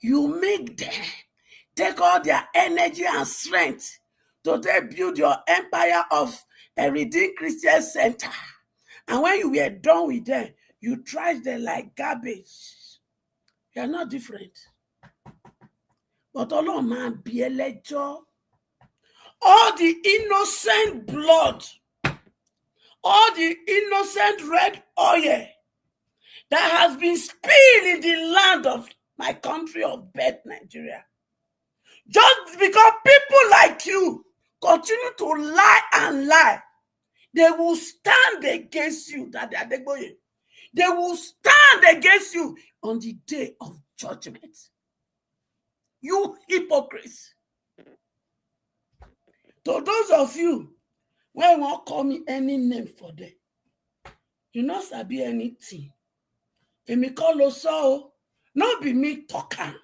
Speaker 6: You make them take all their energy and strength to build your empire of a Redeemed Christian Center. And when you were done with them, you trash them like garbage. You are not different. But all man be a ledger. All the innocent blood, all the innocent red oil that has been spilled in the land of my country of birth, Nigeria. Just because people like you continue to lie and lie, they will stand against you, that Adeboye. They will stand against you on the day of judgment. You hypocrites. To those of you, when won't call me any name for them, you not sabi anything. And me call so, not be me talking.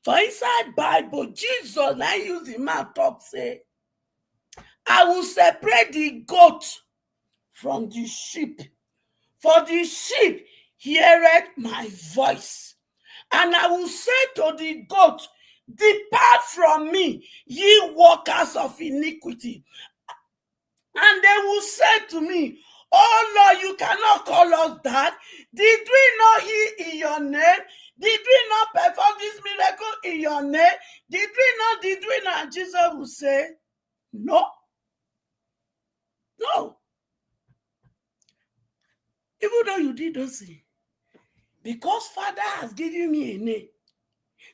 Speaker 6: For inside Bible, Jesus now use the mouth talk say, I will separate the goat from the sheep. For the sheep heareth my voice. And I will say to the goat, depart from me, ye workers of iniquity. And they will say to me, oh Lord, you cannot call us that. Did we not hear in your name? Did we not perform this miracle in your name? Did we not? And Jesus will say, no. No. Even though you did those things, because Father has given me a name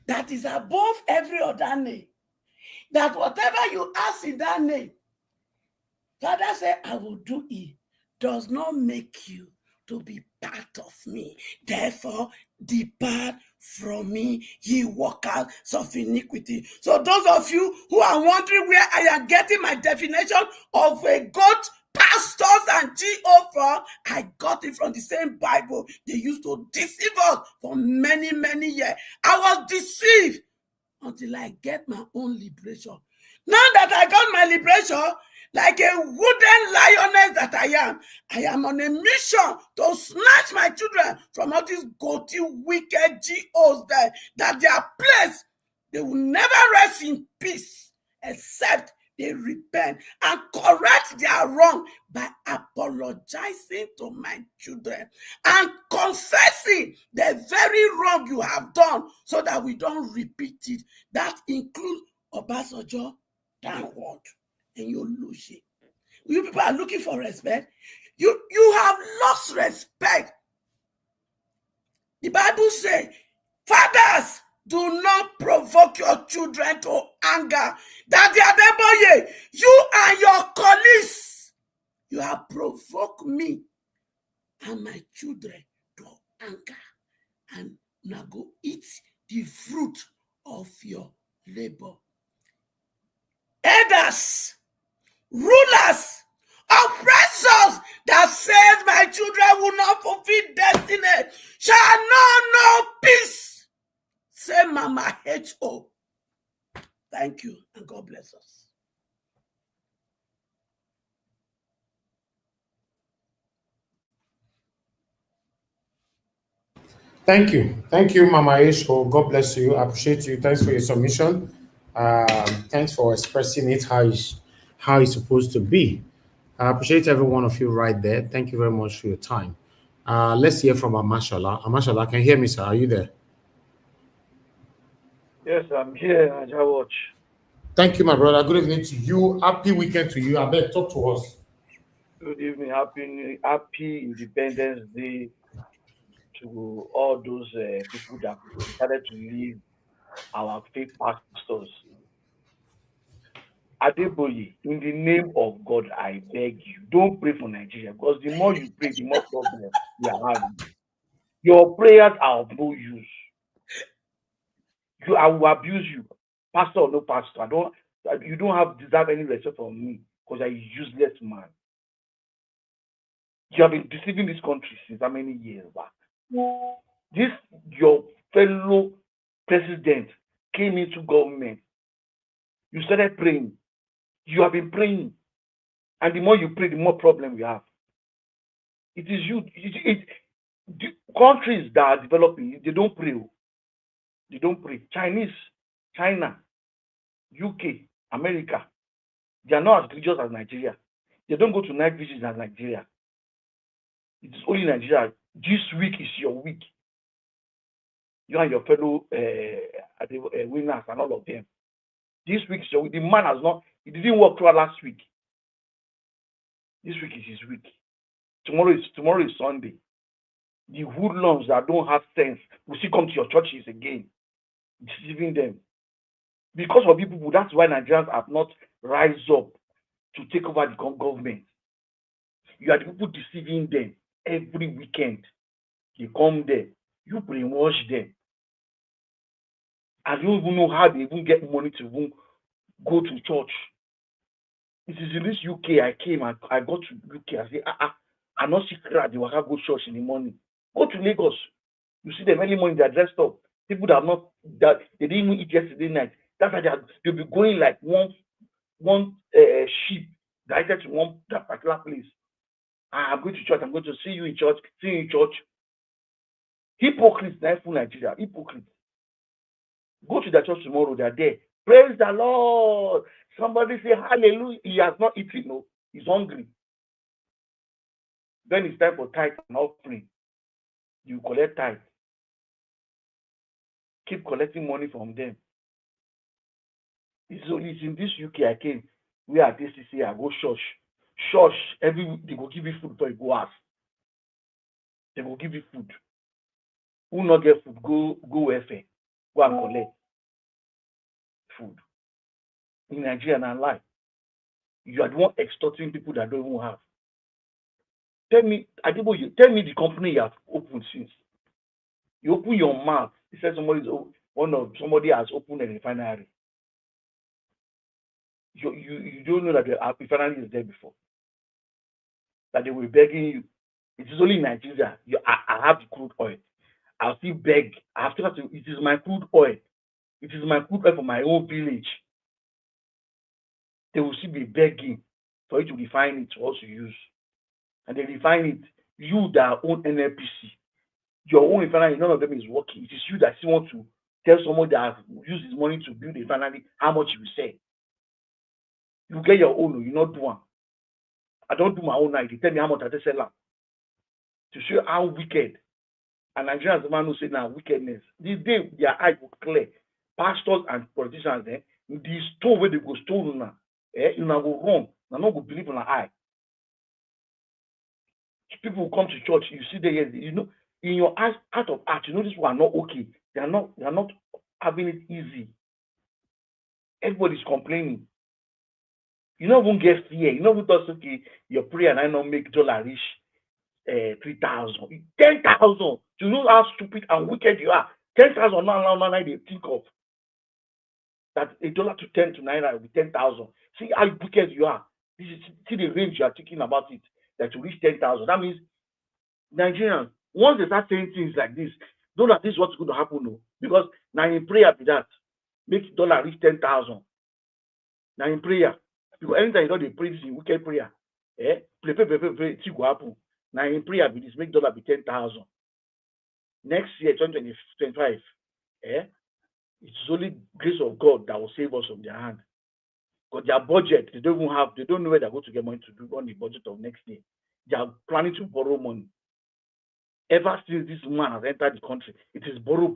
Speaker 6: that is above every other name, that whatever you ask in that name, Father said, I will do it, does not make you to be part of me. Therefore, depart from me, ye workers of iniquity. So those of you who are wondering where I am getting my definition of a goat, pastors and GO from, I got it from the same Bible they used to deceive us for many, many years. I was deceived until I get my own liberation. Now that I got my liberation, like a wooden lioness that I am on a mission to snatch my children from all these goatee, wicked GOs that their place, they will never rest in peace except they repent and correct their wrong by apologizing to my children and confessing the very wrong you have done so that we don't repeat it. That includes Obasanjo downward. And you lose it. You people are looking for respect. You have lost respect. The Bible says, fathers, do not provoke your children to anger. Daddy Adeboye, you and your colleagues, you have provoked me and my children to hunger, and now go eat the fruit of your labor. Elders, rulers, oppressors that says my children will not fulfill destiny shall know no peace. Say Mama H.O. Thank you, and God bless us.
Speaker 1: Thank you, Mama Isho. God bless you. I appreciate you. Thanks for your submission. Thanks for expressing it how it's supposed to be. I appreciate every one of you right there. Thank you very much for your time. Let's hear from Amashala. Amashala, can you hear me, sir? Are you there?
Speaker 7: Yes, I'm here, Naija Watch.
Speaker 1: Thank you, my brother. Good evening to you. Happy weekend to you. I beg, talk to us.
Speaker 7: Good evening, happy Independence Day to all those people that decided to leave our fake pastors. Adeboye, in the name of God, I beg you, don't pray for Nigeria, because the more you pray, the more problems we are having. Your prayers are of no use. I will abuse you, pastor or no pastor. You don't have deserve any respect from me because you're a useless man. You have been deceiving this country since how many years back? This your fellow president came into government. You started praying. You have been praying, and the more you pray, the more problem we have. It is you. The countries that are developing, they don't pray. They don't pray. Chinese, China, UK, America, they are not as religious as Nigeria. They don't go to night vigils as Nigeria. It is only Nigeria. This week is your week. You and your fellow winners and all of them. This week is your week. The man has not, he didn't work throughout last week. This week is his week. Tomorrow is Sunday. The hoodlums that don't have sense will still come to your churches again, deceiving them. Because of you people, that's why Nigerians have not rise up to take over the government. You are the people deceiving them every weekend. They come there, you brainwash them. I don't even know how they even get money to even go to church. It is in this UK I came and I got to UK. I say, I'm not secret. They will go church in the morning. Go to Lagos. You see them early morning, they're dressed up. People that have not, that they didn't even eat yesterday night. That's why they'll be going like one sheep directed to that particular place. I'm going to church. I'm going to see you in church. See you in church. Hypocrites, full Nigeria. Hypocrites. Go to the church tomorrow. They're there. Praise the Lord. Somebody say hallelujah. He has not eaten. No, he's hungry. Then it's time for tithe and offering. You collect tithe. Keep collecting money from them. It's in this UK I came. We are this I go church. Church, every week they go give you food for you go ask. They will give you food. Who not get food, go welfare. Go and collect food. In Nigeria and life, you are the one extorting people that don't even have. Tell me the company you have opened since. You open your mouth. You said somebody has opened a refinery. You don't know that the refinery is there before. That they were begging you. It is only in Nigeria. I have the crude oil. I'll still beg. It is my crude oil. It is my crude oil for my own village. They will still be begging for you to refine it to also use. And they refine it. You that own NLPC, your own refinery, none of them is working. It is you that still want to tell someone that has used his money to build a refinery how much you will sell. You get your own, you not do one. I don't do my own now. They tell me how much I sell them. To show how wicked. And Nigerians man who say now wickedness. This day their eye will clear. Pastors and politicians, the store where they go store now, you now go wrong. Now not go believe in an eye. People will come to church, you see there, you know, in your eyes, out of heart, you know these people are not okay. They are not having it easy. Everybody's complaining. You don't even get fear. You know who does okay, your prayer and I not make dollar rich. 3,000, 10,000. You know how stupid and wicked you are. 10,000 now they think of that $1 to 10 to Naira will be 10,000. See how wicked you are. This is see the range you are thinking about it that to reach 10,000. That means Nigerians, once they start saying things like this, know that this is what's going to happen. No, because now in prayer be that make dollar reach 10,000. Now in prayer, because anytime you know they pray this in wicked prayer, play, it will happen. Now in prayer be this make dollar be 10,000. Next year, 2025, it's only grace of God that will save us from their hand. Because their budget, they don't know where they're going to get money to do on the budget of next year. They are planning to borrow money. Ever since this man has entered the country, it is borrow.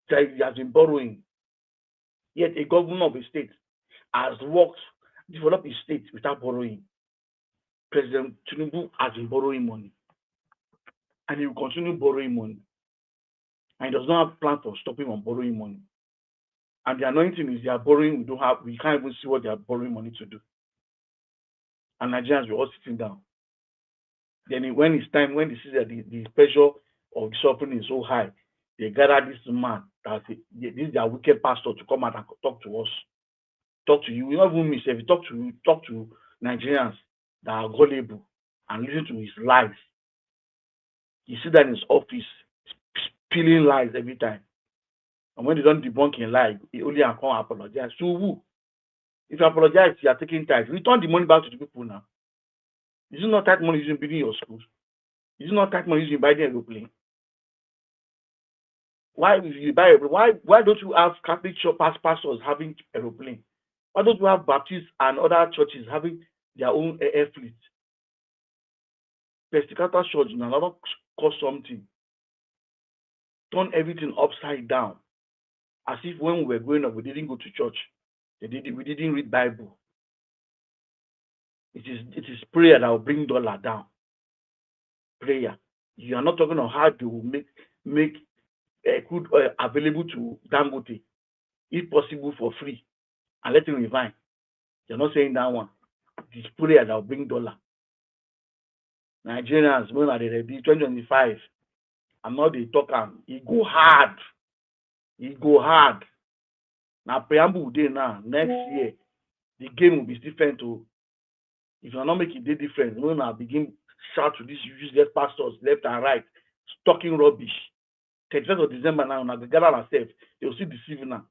Speaker 7: He has been borrowing. Yet a governor of a state has developed his state without borrowing. President Tinubu has been borrowing money. And he will continue borrowing money. And he does not have plan for stopping on borrowing money. And the anointing is they are borrowing, we can't even see what they are borrowing money to do. And Nigerians were all sitting down. Then when it's time, when they see that the pressure of the suffering is so high, they gather this man, this is their wicked pastor, to come out and talk to us. Talk to you. We not even miss if you talk to Nigerians that are gullible and listen to his lies. You see that in his office, spilling lies every time. And when they don't debunk in lie, he only can come apologize. To who? If you apologize, you are taking tithe. Return the money back to the people now. Is it not tithe money using building your schools? Is it not tithe money using buying aeroplane? Why if you buy aeroplane? Why don't you have Catholic pastors having aeroplane? Why don't you have Baptists and other churches having their own air fleet? Pentecostal church now cost something. Turn everything upside down. As if when we were growing up, we didn't go to church. We didn't read Bible. It is prayer that will bring dollar down. Prayer. You are not talking on how to make crude oil available to Dangote, if possible for free, and let him refine. You're not saying that one. It is prayer that will bring dollar. Nigerians, when are they ready? 2025. I'm not the talker. It go hard. Now preamble day now. Next year, the game will be different too. If you're not making it different, when I begin shout to these useless pastors left and right, talking rubbish. 31st of December now, they gather ourselves, they will see deceiving now.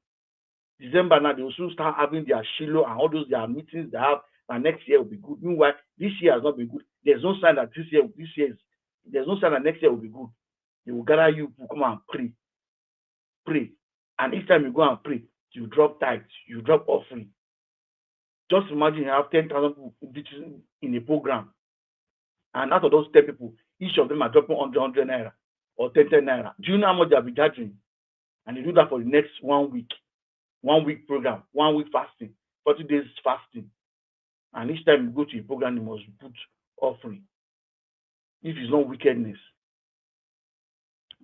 Speaker 7: December now, they will soon start having their Shiloh and all those their meetings they have, and next year will be good. Meanwhile, this year has not been good. There's no sign that there's no sign that next year will be good. They will gather you to come and pray. And each time you go and pray, you drop tithes, you drop offering. Just imagine you have 10,000 people in a program. And out of those 10 people, each of them are dropping 100 naira or 10 naira. Do you know how much they'll be gathering? And they do that for the next 1 week. 1 week program, 1 week fasting, 40 days fasting. And each time you go to a program, you must put offering. If it's not wickedness.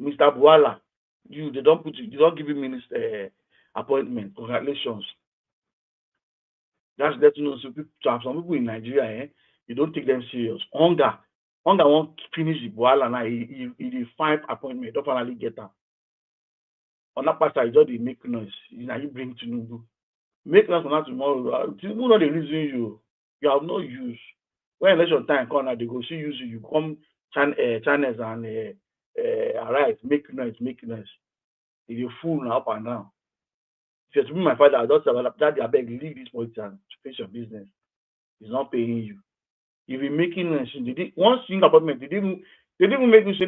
Speaker 7: Mr. Buala, they don't give you minister appointment. Congratulations. That's letting you know some people in Nigeria, you don't take them serious. Hunger won't finish the Buala now. He 5 appointment, don't finally get them. On that pastor, you just make noise. You bring to Tinubu. Make noise for now tomorrow. Tinubu not the reason you have no use. When election time come, they go see use you. You come channels and arise, make noise. If you fool now up and down. If you're to be my father, I'll just say, Daddy, I beg, leave this politics and face your business. He's not paying you. You'll be making noise. One single appointment, they didn't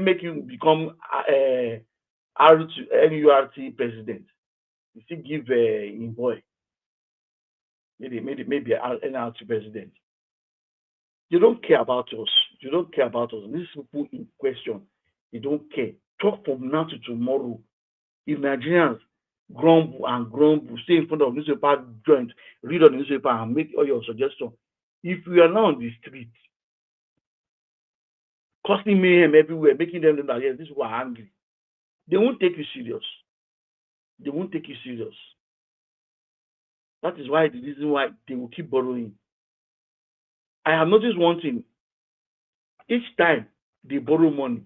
Speaker 7: make you become NURT president. You still give in boy. Maybe NURT president. You don't care about us. These people in question, they don't care. Talk from now to tomorrow. If Nigerians grumble, stay in front of newspaper joint, read on the newspaper and make all your suggestions. If we are now on the street, causing mayhem everywhere, making them know that yes, these people are angry, they won't take you serious. That is why the reason why they will keep borrowing. I have noticed one thing. each time they borrow money,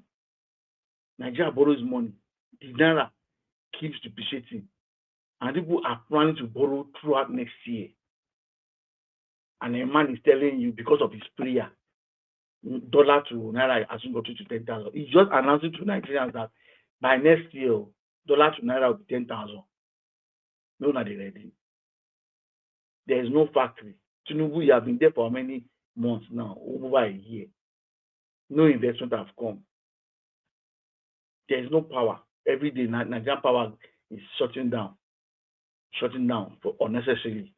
Speaker 7: Nigeria borrows money, the Naira keeps depreciating. And people are planning to borrow throughout next year. And a man is telling you because of his prayer, dollar to Naira has got to 10,000. He's just announcing to Nigerians that by next year, dollar to Naira will be 10,000. No, not ready. There is no factory. Tinubu, you have been there for many months now, over a year. No investment have come. There is no power. Every day, Nigerian power is shutting down for unnecessarily.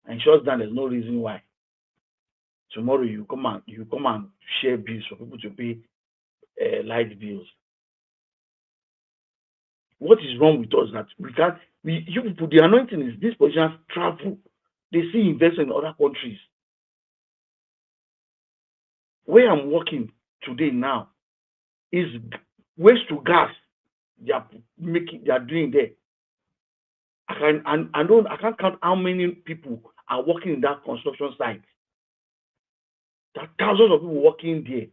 Speaker 7: And shuts down, there's no reason why. Tomorrow you come and share bills for people to pay light bills. What is wrong with us that you people, the anointing is these politicians travel. They see investment in other countries. Where I'm working today now is waste to gas they are doing there. I can't count how many people are working in that construction site. There are thousands of people working there.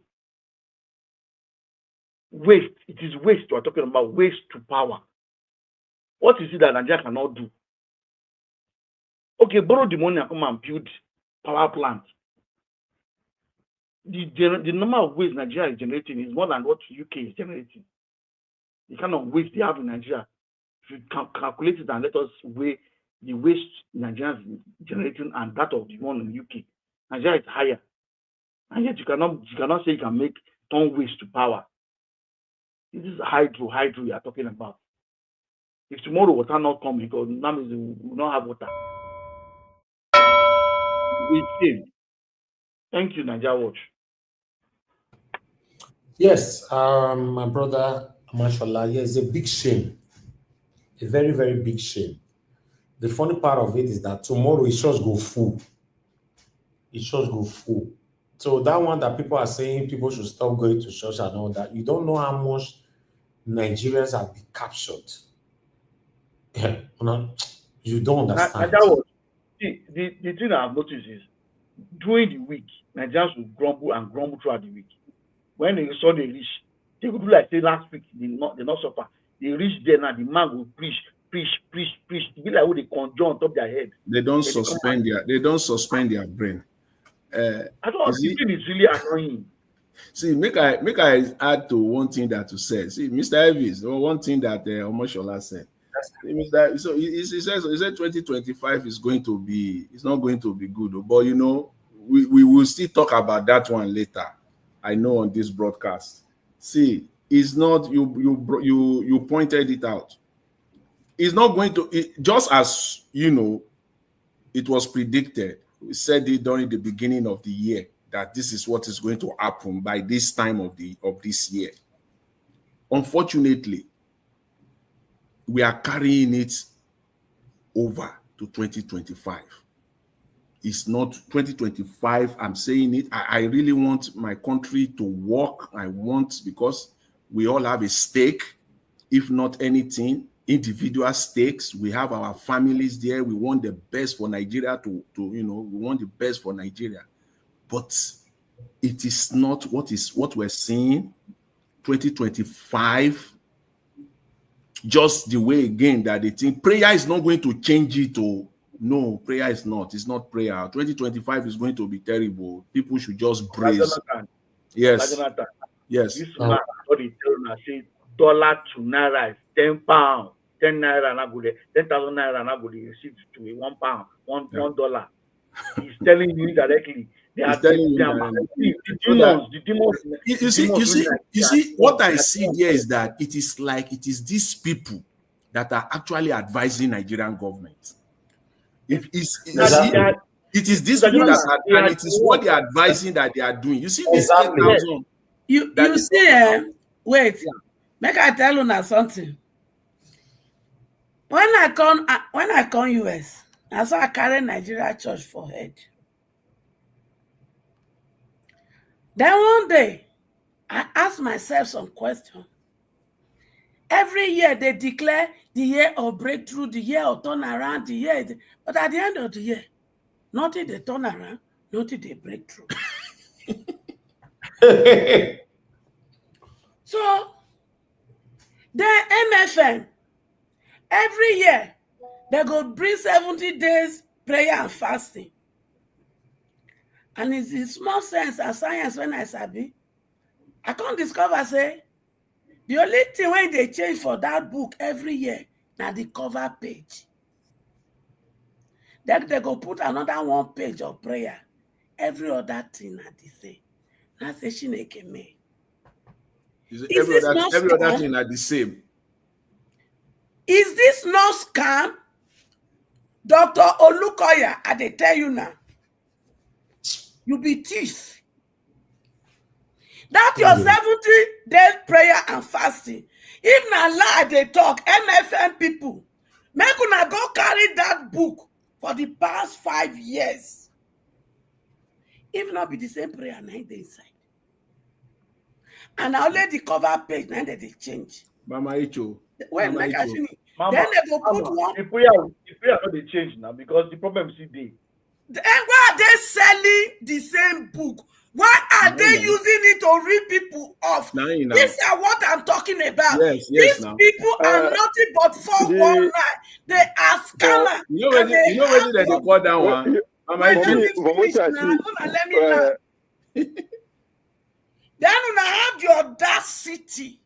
Speaker 7: Waste. It is waste we're talking about, waste to power. What is it that Nigeria cannot do? Okay, borrow the money and come and build power plant. The number of waste Nigeria is generating is more than what UK is generating. The kind of waste they have in Nigeria, if you calculate it and let us weigh the waste Nigeria is generating and that of the one in UK, Nigeria is higher. And yet you cannot say you can turn waste to power. This is hydro you are talking about. If tomorrow water not come because now we will not have water. It's shame. Thank you, Nigeria Watch.
Speaker 1: Yes, my brother, mashallah, yeah, it's a big shame. A very, very big shame. The funny part of it is that tomorrow it just go full. It just go full. So that one that people are saying people should stop going to church and all that, you don't know how much Nigerians have been captured. You don't understand.
Speaker 7: Nigeria Watch. See, the thing I've noticed is during the week, Nigerians will grumble throughout the week. When they saw they reach, they would do like say last week, they not suffer. They reach there now, the man will preach. It be like what they conjure on top of their head.
Speaker 5: They don't suspend their brain.
Speaker 7: I thought the thing is really annoying.
Speaker 5: See, make I add to one thing that you said. See, Mr. Elvis, one thing that Omoshola said. So he said 2025 is going to be, it's not going to be good. But you know, we will still talk about that one later. I know on this broadcast. See, it's not you pointed it out. It's not going to just as you know, it was predicted. We said it during the beginning of the year that this is what is going to happen by this time of this year. Unfortunately, we are carrying it over to 2025. It's not 2025. I'm saying it. I really want my country to work. I want, because we all have a stake, if not anything, individual stakes. We have our families there. We want the best for Nigeria we want the best for Nigeria. But it is not what we're seeing. 2025, just the way again that they think prayer is not going to change it. No, prayer is not. It's not prayer. 2025 is going to be terrible. People should just praise. Yes. Yes.
Speaker 7: This man, what he told me, I said, dollar to Naira is 10 pounds. 10 Naira and I go there. 10,000 Naira and I go there. Receipt to £1, $1. He's telling you indirectly. You
Speaker 5: see, what I see there is that it is these people that are actually advising Nigerian government. It is these people that are, and it is what they are advising that they are doing. You see this 10,000.
Speaker 6: You see, wait, make I tell you now something. When I come US, I saw I carry Nigeria church for head. Then one day, I asked myself some questions. Every year they declare the year of breakthrough, the year of turnaround, but at the end of the year, nothing they turn around, nothing they break through. So then MFM, every year, they go bring 70 days prayer and fasting. And it's in small sense and science when I sabi. I can't discover, say, the only thing when they change for that book every year, now the cover page. Then they go put another one page of prayer. Every other thing na the same. Now say Chineke me. Is this not
Speaker 5: every other
Speaker 6: scam?
Speaker 5: thing are the same.
Speaker 6: Is this not scam? Dr. Olukoya, I dey tell you now. You be thief. That your 70 days prayer and fasting. If na lie they talk, MFM people, make una go carry that book for the past 5 years. If not be the same prayer, na dey inside. And only the cover page, now they change.
Speaker 5: Mama Icho.
Speaker 6: When make I finish.
Speaker 7: Mama,
Speaker 6: Then they go put
Speaker 7: Mama,
Speaker 6: one.
Speaker 7: the prayer not they change now because the problem is there.
Speaker 6: Then why are they selling the same book? Why are they using it to rip people off? These are what I'm talking about.
Speaker 5: Yes,
Speaker 6: These
Speaker 5: now.
Speaker 6: people are nothing but 419. They are scammers.
Speaker 5: You know whether they call that one?
Speaker 6: Let me finish now. Let me laugh. Then una have the audacity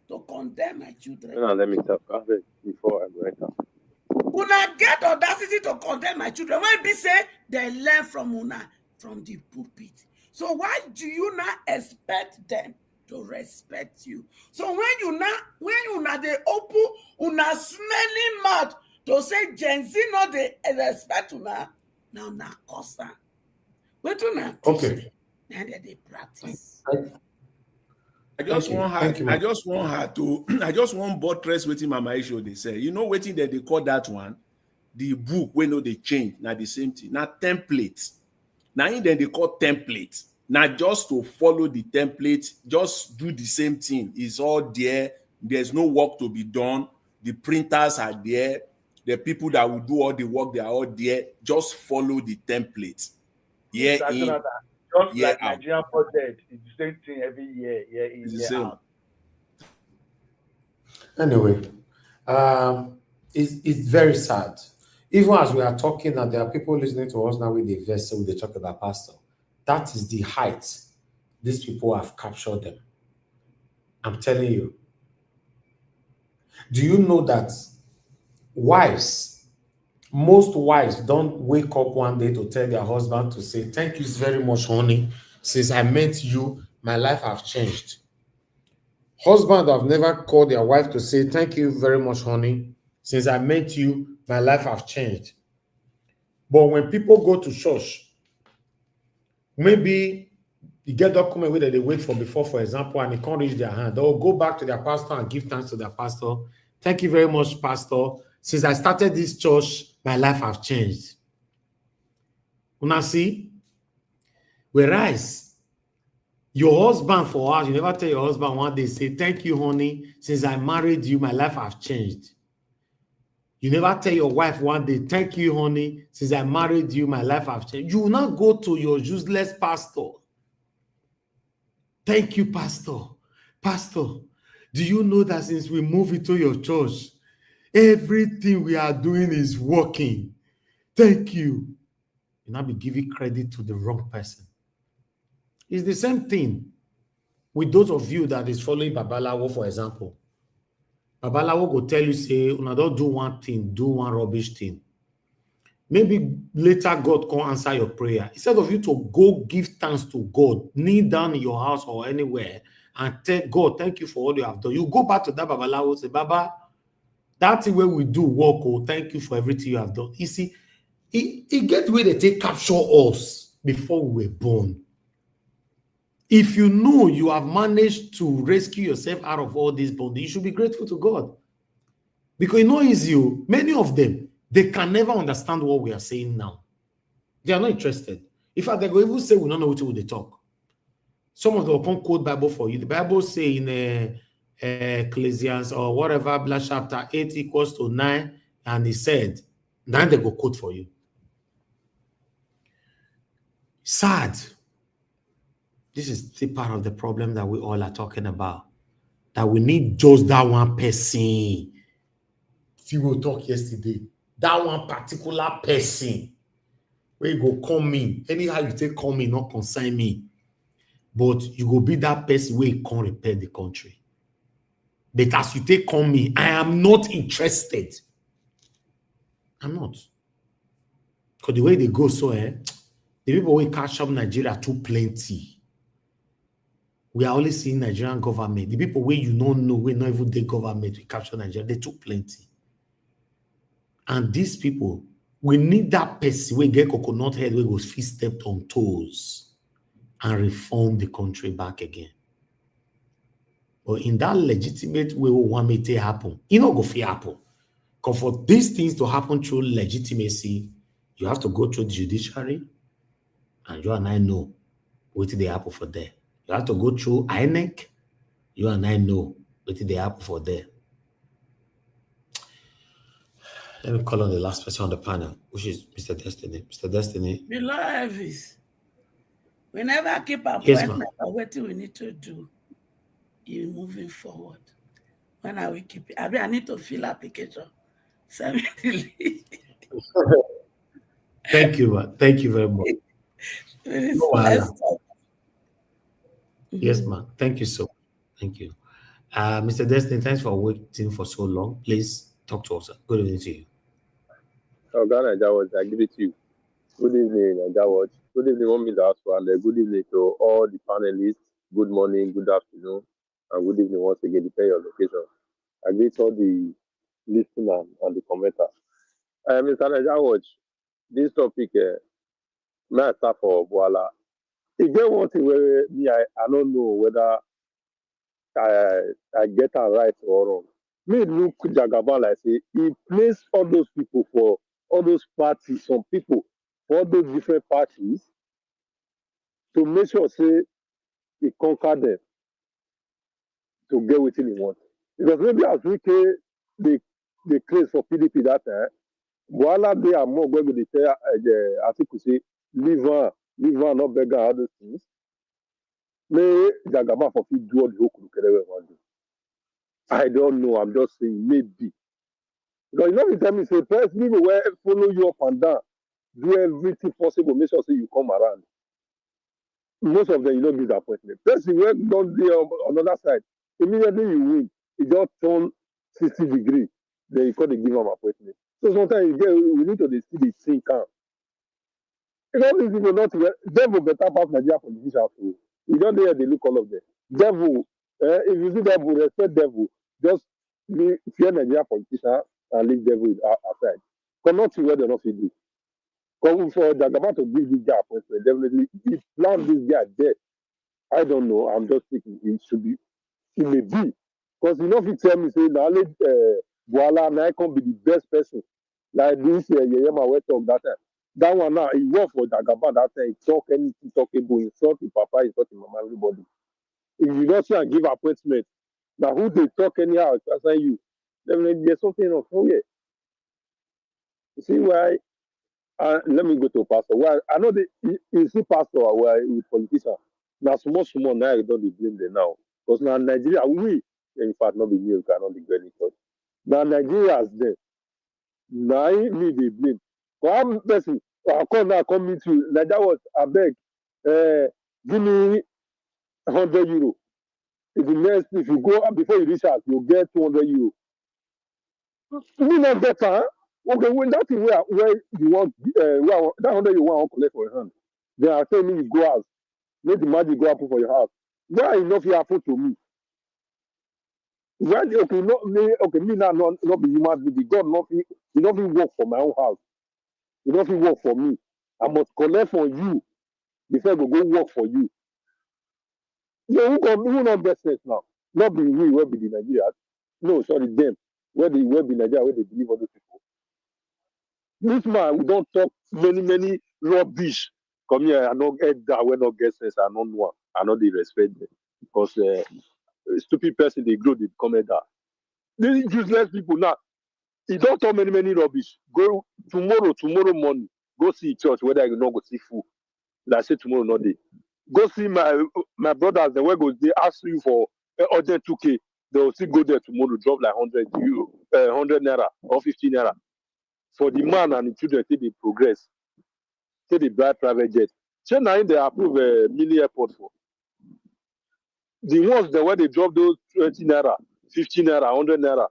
Speaker 6: to condemn my children.
Speaker 8: No, let me stop before I write out.
Speaker 6: Una get audacity to condemn my children. When be say they learn from una from the pulpit. So why do you not expect them to respect you? So when you they open una smelling mouth to say Gen Z not they respect una, now na costa. What una teach? Now they practice.
Speaker 5: I just want buttress waiting Mama Isho they say. You know waiting that they call that one the book when no they change. Now the same thing. Now template. Now in then they call template. Now just to follow the template, just do the same thing. It's all there. There's no work to be done. The printers are there. The people that will do all the work, they are all there. Just follow the template. Yeah,
Speaker 7: just like Nigerian budget, it's the same thing every year. Yeah, it's the same. Out.
Speaker 1: Anyway, it's very sad. Even as we are talking, and there are people listening to us now with the verse, when they talk about pastor. That is the height. These people have captured them. I'm telling you. Do you know that most wives don't wake up one day to tell their husband to say, thank you very much, honey. Since I met you, my life have changed. Husbands have never called their wife to say, thank you very much, honey. Since I met you, my life have changed. But when people go to church, maybe you get document where they wait for before, for example, and they can't reach their hand. They'll go back to their pastor and give thanks to their pastor. Thank you very much, pastor. Since I started this church, my life have changed. Una see? Whereas your husband for us, you never tell your husband one day, say, thank you, honey. Since I married you, my life have changed. You never tell your wife one day, thank you, honey. Since I married you, my life have changed. You will not go to your useless pastor. Thank you, pastor. Pastor, do you know that since we moved into your church, everything we are doing is working? Thank you. You now be giving credit to the wrong person. It's the same thing with those of you that is following Babalawo, for example. Babalawo go tell you, say, una don't do one thing, do one rubbish thing. Maybe later God can answer your prayer. Instead of you to go give thanks to God, kneel down in your house or anywhere and tell God, thank you for all you have done. You go back to that Babalawo, say, Baba, that's the way we do work. Oh, thank you for everything you have done. You see, it gets where they take capture us before we were born. If you know you have managed to rescue yourself out of all this bondage, you should be grateful to God. Because you know it's you. Many of them, they can never understand what we are saying now. They are not interested. In fact, they go even say we don't know what they talk. Some of them will come quote Bible for you. The Bible say in Ecclesiastes or whatever, chapter 8 equals to 9, and he said, then they go quote for you. Sad. This is still part of the problem that we all are talking about. That we need just that one person. See, we talk yesterday. That one particular person where you go come in. Anyhow you take come in, not concern me. But you go be that person where you can't repair the country. But as you take come in, I am not interested. I'm not. Because the way they go so, the people who catch up Nigeria too plenty. We are only seeing Nigerian government. The people where you don't know, we not even the government, we capture Nigeria, they too plenty. And these people, we need that person where get coconut head, where goes feet stepped on toes and reform the country back again. But in that legitimate way, we want it to happen. It not go fit happen. Because for these things to happen through legitimacy, you have to go through the judiciary, and you and I know what they happen for there. You have to go through INEC, you and I know what they happen for there. Let me call on the last person on the panel, which is Mr. Destiny. Mr. Destiny.
Speaker 6: Below Elvis, we never keep
Speaker 1: Yes,
Speaker 6: appointment
Speaker 1: ma'am.
Speaker 6: or what we need to do in moving forward. When are we keeping? I need to fill application. Send me the link.
Speaker 1: Thank you, man. Thank you very much. No
Speaker 6: Let's
Speaker 1: wahala.
Speaker 6: talk.
Speaker 1: Yes, ma'am. Thank you so much. Thank you. Mr. Destiny, thanks for waiting for so long. Please talk to us, sir. Good evening to you.
Speaker 8: Ghana Jawad, I give it to you. Good evening, Jawad. Good evening, Mom and good evening to all the panelists. Good morning, good afternoon, and good evening once again, depending on location. I greet all the listeners and the commenters. Mr. Jawad, this topic, may I start for Boala. Again, one thing where me, I don't know whether I get it right or wrong. Me look Jagaban like say he placed all those people for all those parties, some people for all those different parties to make sure say he conquer them to get what he want. Because maybe as we the case for PDP that time, Boala they are more going to tell Atiku say leave on, not beg her, all those things. May Jagaban for fit do all the whole Kurukere one day. I don't know. I'm just saying maybe. Because you know, you tell me, say, first people will follow you up and down, do everything possible, make sure say you come around. Most of them, you don't give the appointment. First, you work down there on the other side. Immediately you win, you just turn 60 degrees. Then you call the give them appointment. So sometimes we need to see the thing count. Because these people not well, devil better pass Nigeria politicians. You don't dare they look all of them. Devil, if you see devil, respect devil. Just fear Nigeria politicians and leave devil aside. Because nothing where they not fit do. Because for Jagaba to give this guy appointment, definitely, if plan this guy there, I don't know. I'm just thinking it should be, it may be. Because you know, if you tell me, say, now let Boala now can be the best person. Like this, Yeyema West talk that time. That one now, he work for Jagaba that time. He talk anything talkable, insult the papa, insult the mama, everybody. If you don't say and give appointment, now who they talk anyhow, assign you, definitely there's something else. Oh, yeah. You see why? Let me go to pastor. Well, I know you see pastor where with politicians. Now small now you don't blame them now. Because now Nigeria, we in fact not be new, cannot be any church. Now Nigeria is there. Now me they blame. One person I come meet you, like that was I beg, give me €100. If you go before you reach out, you'll get €200. We not better. Okay, when that is where you want where that 100 you want to collect for your hand. Then I tell me you go out, make the magic go happen for your house. Why enough you happen to me? Why okay, not me okay, me now not be human being. God not work for my own house. You not work for me. I must collect for you before I go work for you. So who not get sense now? Not be we where be the Nigerians. No, sorry, them. Where be Nigeria, where they believe other people. This man, we don't talk many rubbish. Come here, I know that we not get sense, I don't know, I know they respect them. Because stupid person, they grow, they come at that. These useless people now, he don't talk many rubbish. Go tomorrow morning, go see church, whether you not go see food. Like I say tomorrow, not day. Go see my brothers. The way go they ask you for urgent 2K. They will still go there tomorrow, drop like 100 euro, 100 naira or 50 naira for the man and the children till they progress, till they buy private jet. So now they approve a mini airport for the ones the way they drop those 20 naira, 15 naira, 100 naira.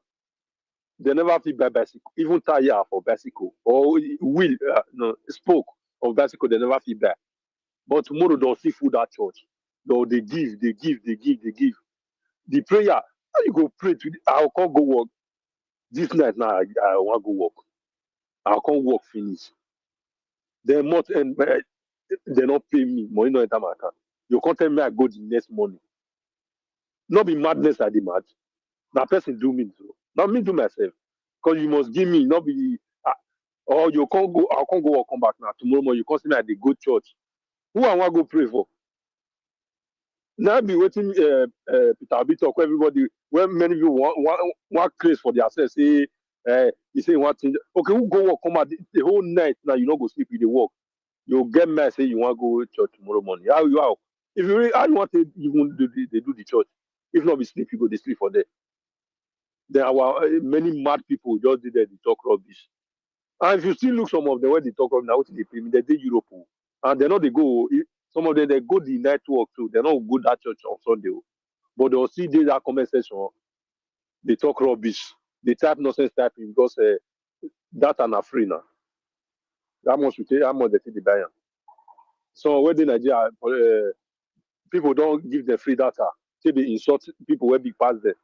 Speaker 8: They never fit buy bicycle, even tire for bicycle or wheel, no spoke of bicycle. They never fit buy. But tomorrow they'll see food at church. Though they give, they give, they give, they give. The prayer, how you go pray to? I can't go work this night now. I want to go work. I can't work finish. They month and they not pay me. Money no enter my account. You can't tell me I go the next morning. Not be madness I demand. Now person do me too. Not me do myself. Because you must give me, not be or you can't go, I can't go or come back now. Tomorrow morning you can't see me at the good church. Who I want to go pray for? Now be waiting Peter Obi talk everybody when many people want craze for themselves say he say one thing. Okay, who go work come out the whole night now you not go sleep with the work. You'll get mad say you want to go to church tomorrow morning. How if you really how you want to even they do the church? If not be sleep, you go to sleep for there. There are many mad people who just did that they talk rubbish. And if you still look some of them when they talk rubbish, now what they pay me, they did Europe. And they know they go some of them they go the night work too. They not go that church on Sunday. But they'll see that comment section, they talk rubbish. They type nonsense typing because data are free now. How much we take, how much they take the buyer. So when they Nigeria, people don't give them free data. Say they insult people where big pass them.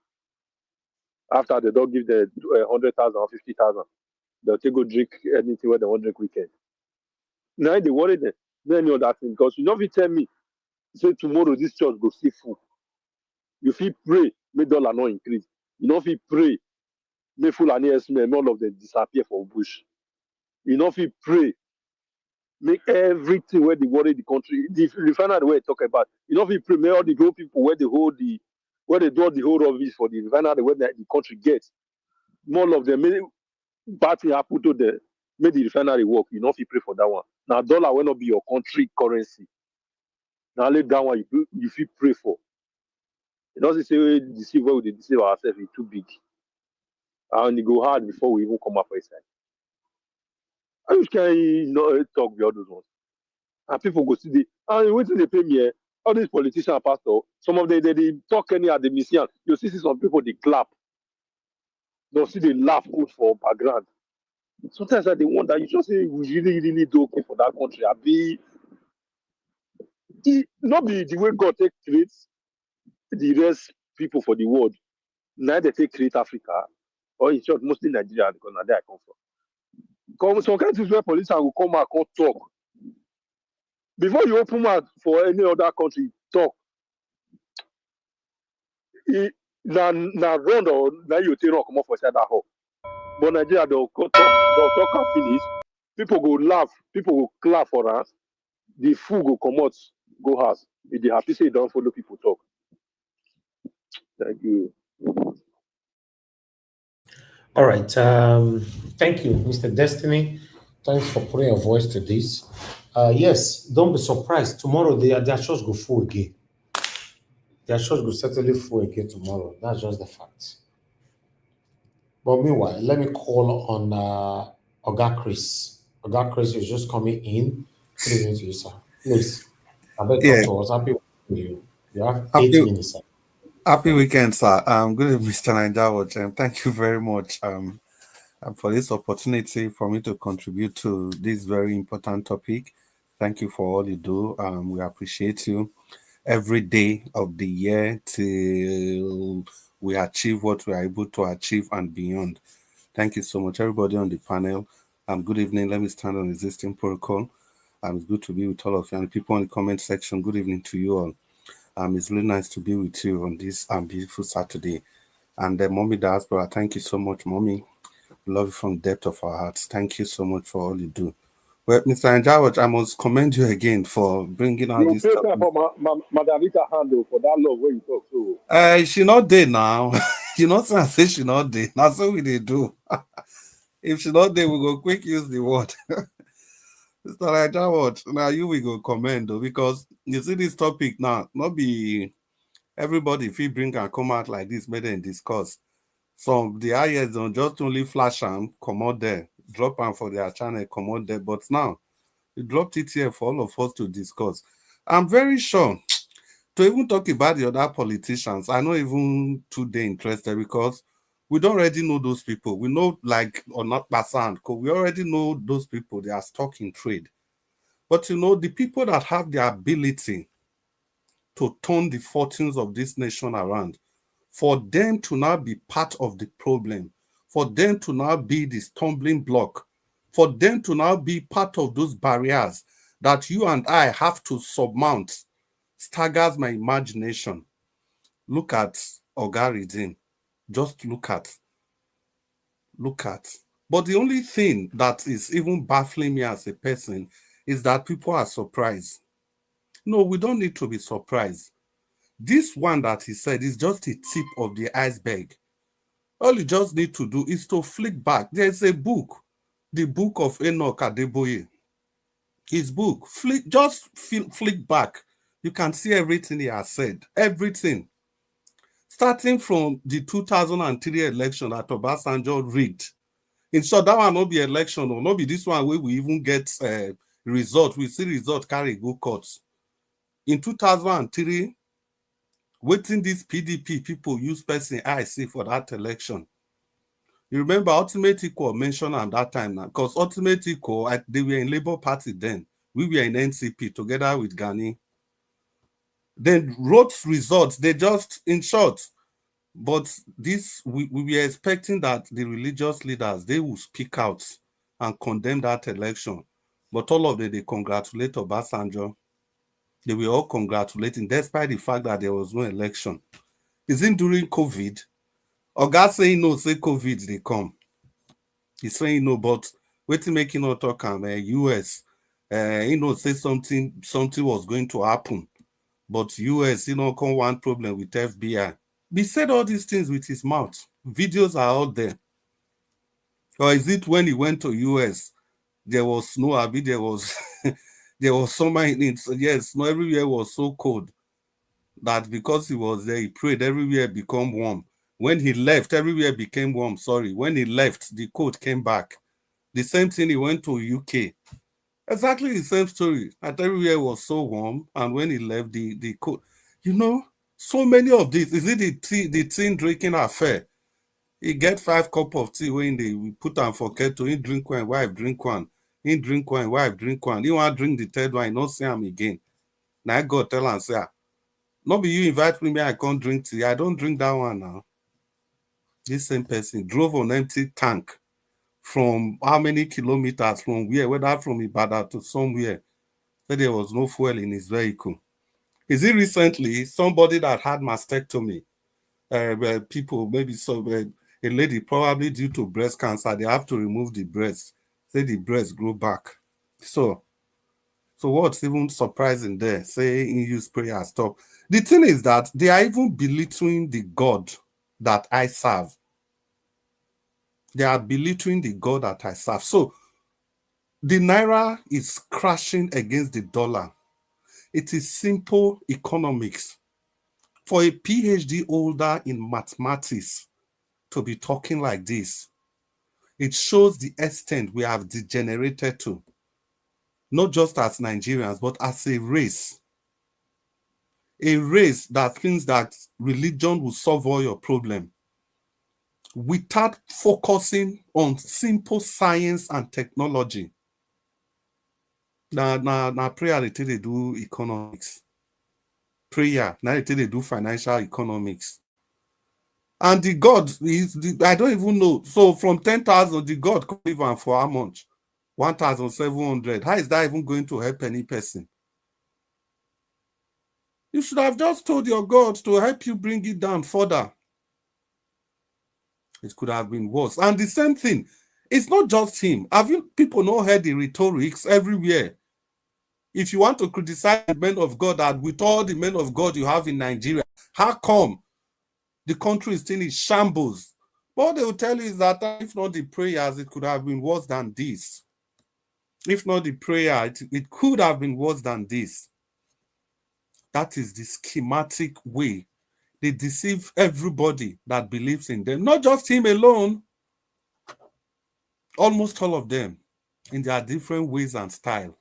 Speaker 8: After they don't give them 100,000 or 50,000, they'll take go drink anything where they want drink weekend. Now they worry them. Then you know that thing because you know if you tell me, say tomorrow this church go see full. You feel pray, make dollar not increase. You know if you pray, make full and and all of them disappear from bush. You know if you pray, make everything where they worry the country, the refinery where they talk about. You know if you pray, make all the whole people where they hold the where they do the whole rubbish for the refinery where the country gets. More of them make bad thing happen to them, make the refinery work. You know if you pray for that one. Now dollar will not be your country currency. Now let that one you feel pray for. It doesn't say deceive where we deceive ourselves, it's too big. And it go hard before we even come up for a side. How you can talk the others ones? And people go see the and waiting they pay me. All these politicians and pastor, some of them they talk any at the mission. You see some people they clap. They'll see they laugh good for background. Sometimes I they wonder, you just say we really, really do okay for that country. I be it not be the way God take creates the rest people for the world. Now they take create Africa, or in short, mostly Nigeria, because now there I come from. Because some countries where politicians will come out and talk. Before you open mouth for any other country, talk. Now run or now you take come up for side that hole. But Nigeria they'll talk and finish. People go laugh, people will clap for us. The fool go come out, go house. If they happy say don't follow people talk. Thank you.
Speaker 1: All right. Thank you, Mr. Destiny. Thanks for putting your voice to this. Yes, don't be surprised. Tomorrow, their church go full again. Their church go certainly full again tomorrow. That's just the fact. But meanwhile, let me call on Oga Chris. Oga Chris is just coming in. Good evening to you, sir. Please, I better talk
Speaker 9: Yeah,
Speaker 1: to us. Happy with you. You have
Speaker 9: happy
Speaker 1: 8 minutes, sir.
Speaker 9: happy weekend, sir. Good evening, Mr. Naija. Thank you very much for this opportunity for me to contribute to this very important topic. Thank you for all you do. We appreciate you every day of the year till we achieve what we are able to achieve and beyond. Thank you so much, everybody on the panel. Good evening. Let me stand on existing protocol. It's good to be with all of you and people in the comment section. Good evening to you all. It's really nice to be with you on this beautiful Saturday. And Mommy Diaspora, thank you so much, Mommy. Love you from the depth of our hearts. Thank you so much for all you do. Well, Mr. Njawaj, I must commend you again for bringing out
Speaker 8: You
Speaker 9: this
Speaker 8: pay
Speaker 9: topic.
Speaker 8: for Madam Rita handle for that love when you talk so.
Speaker 9: She not there now. You know, I say she not there. That's what we they do. If she not there, we go quick use the word. Mr. Raja, what? Now you will go comment though, because you see this topic now, not be everybody if you bring and come out like this, made and discuss. Some the IS don't just only flash and come out there, drop them for their channel, come out there. But now you dropped it here for all of us to discuss. I'm very sure to even talk about the other politicians, I'm not even today interested because we don't already know those people. We know, like, or not Basan, because we already know those people, they are stuck in trade. But you know, the people that have the ability to turn the fortunes of this nation around, for them to now be part of the problem, for them to now be the stumbling block, for them to now be part of those barriers that you and I have to surmount, staggers my imagination. Look at Ogaridin. Just look at. Look at. But the only thing that is even baffling me as a person is that people are surprised. No, we don't need to be surprised. This one that he said is just a tip of the iceberg. All you just need to do is to flick back. There's a book, the book of Enoch Adeboye. His book, flick back. You can see everything he has said. Everything. Starting from the 2003 election that Obasanjo rigged. In short, that one not be election, or not be this one where we even get result. We see result carry go courts. In 2003, waiting these PDP people use person I see for that election. You remember Ultimate Equal mentioned at that time now, because Ultimate Equal, they were in Labour Party then. We were in NCP together with Ghani. Then wrote results, they just, in short, but this, we were expecting that the religious leaders, they will speak out and condemn that election. But all of them, they congratulate Obasanjo. They were all congratulating, despite the fact that there was no election. Is it during COVID? Oga saying no, say COVID, they come. He's saying no, but waiting making no talk and US, say something was going to happen. But US, come one problem with FBI. He said all these things with his mouth. Videos are out there. Or is it when he went to US, there was snow, Abi, there was there was summer in it. So yes, no, everywhere was so cold that because he was there, he prayed, everywhere become warm. When he left, everywhere became warm. Sorry. When he left, the cold came back. The same thing, he went to UK. Exactly the same story. That everywhere was so warm, and when he left, the cold. So many of these. Is it the tea drinking affair? He get 5 cup of tea when they put on for kettle. He drink one, wife drink one. He drink one, wife drink one. He want drink the third one, he not see him again. Now I go tell and say, no be you invite me, I can't drink tea. I don't drink that one now. This same person drove on empty tank from how many kilometers from where, whether from Ibadan to somewhere, said there was no fuel in his vehicle. Is it recently somebody that had mastectomy? People, maybe a lady, probably due to breast cancer, they have to remove the breast. Say the breast grow back. So what's even surprising there? Say in use prayer stop. The thing is that they are even belittling the God that I serve. They are belittling the God that I serve. So the Naira is crashing against the dollar. It is simple economics. For a PhD holder in mathematics to be talking like this, it shows the extent we have degenerated to, not just as Nigerians, but as a race. A race that thinks that religion will solve all your problems without focusing on simple science and technology. Now prayer they do economics. Prayer, now they do financial economics. And the God I don't even know. So from 10,000, the God could even for how much? 1,700. How is that even going to help any person? You should have just told your God to help you bring it down further. It could have been worse. And the same thing, it's not just him. Have you people not heard the rhetorics everywhere? If you want to criticize the men of God, that with all the men of God you have in Nigeria, how come the country is still in shambles? What they will tell you is that if not the prayers, it could have been worse than this. If not the prayer, it could have been worse than this. That is the schematic way they deceive everybody that believes in them. Not just him alone, almost all of them in their different ways and style.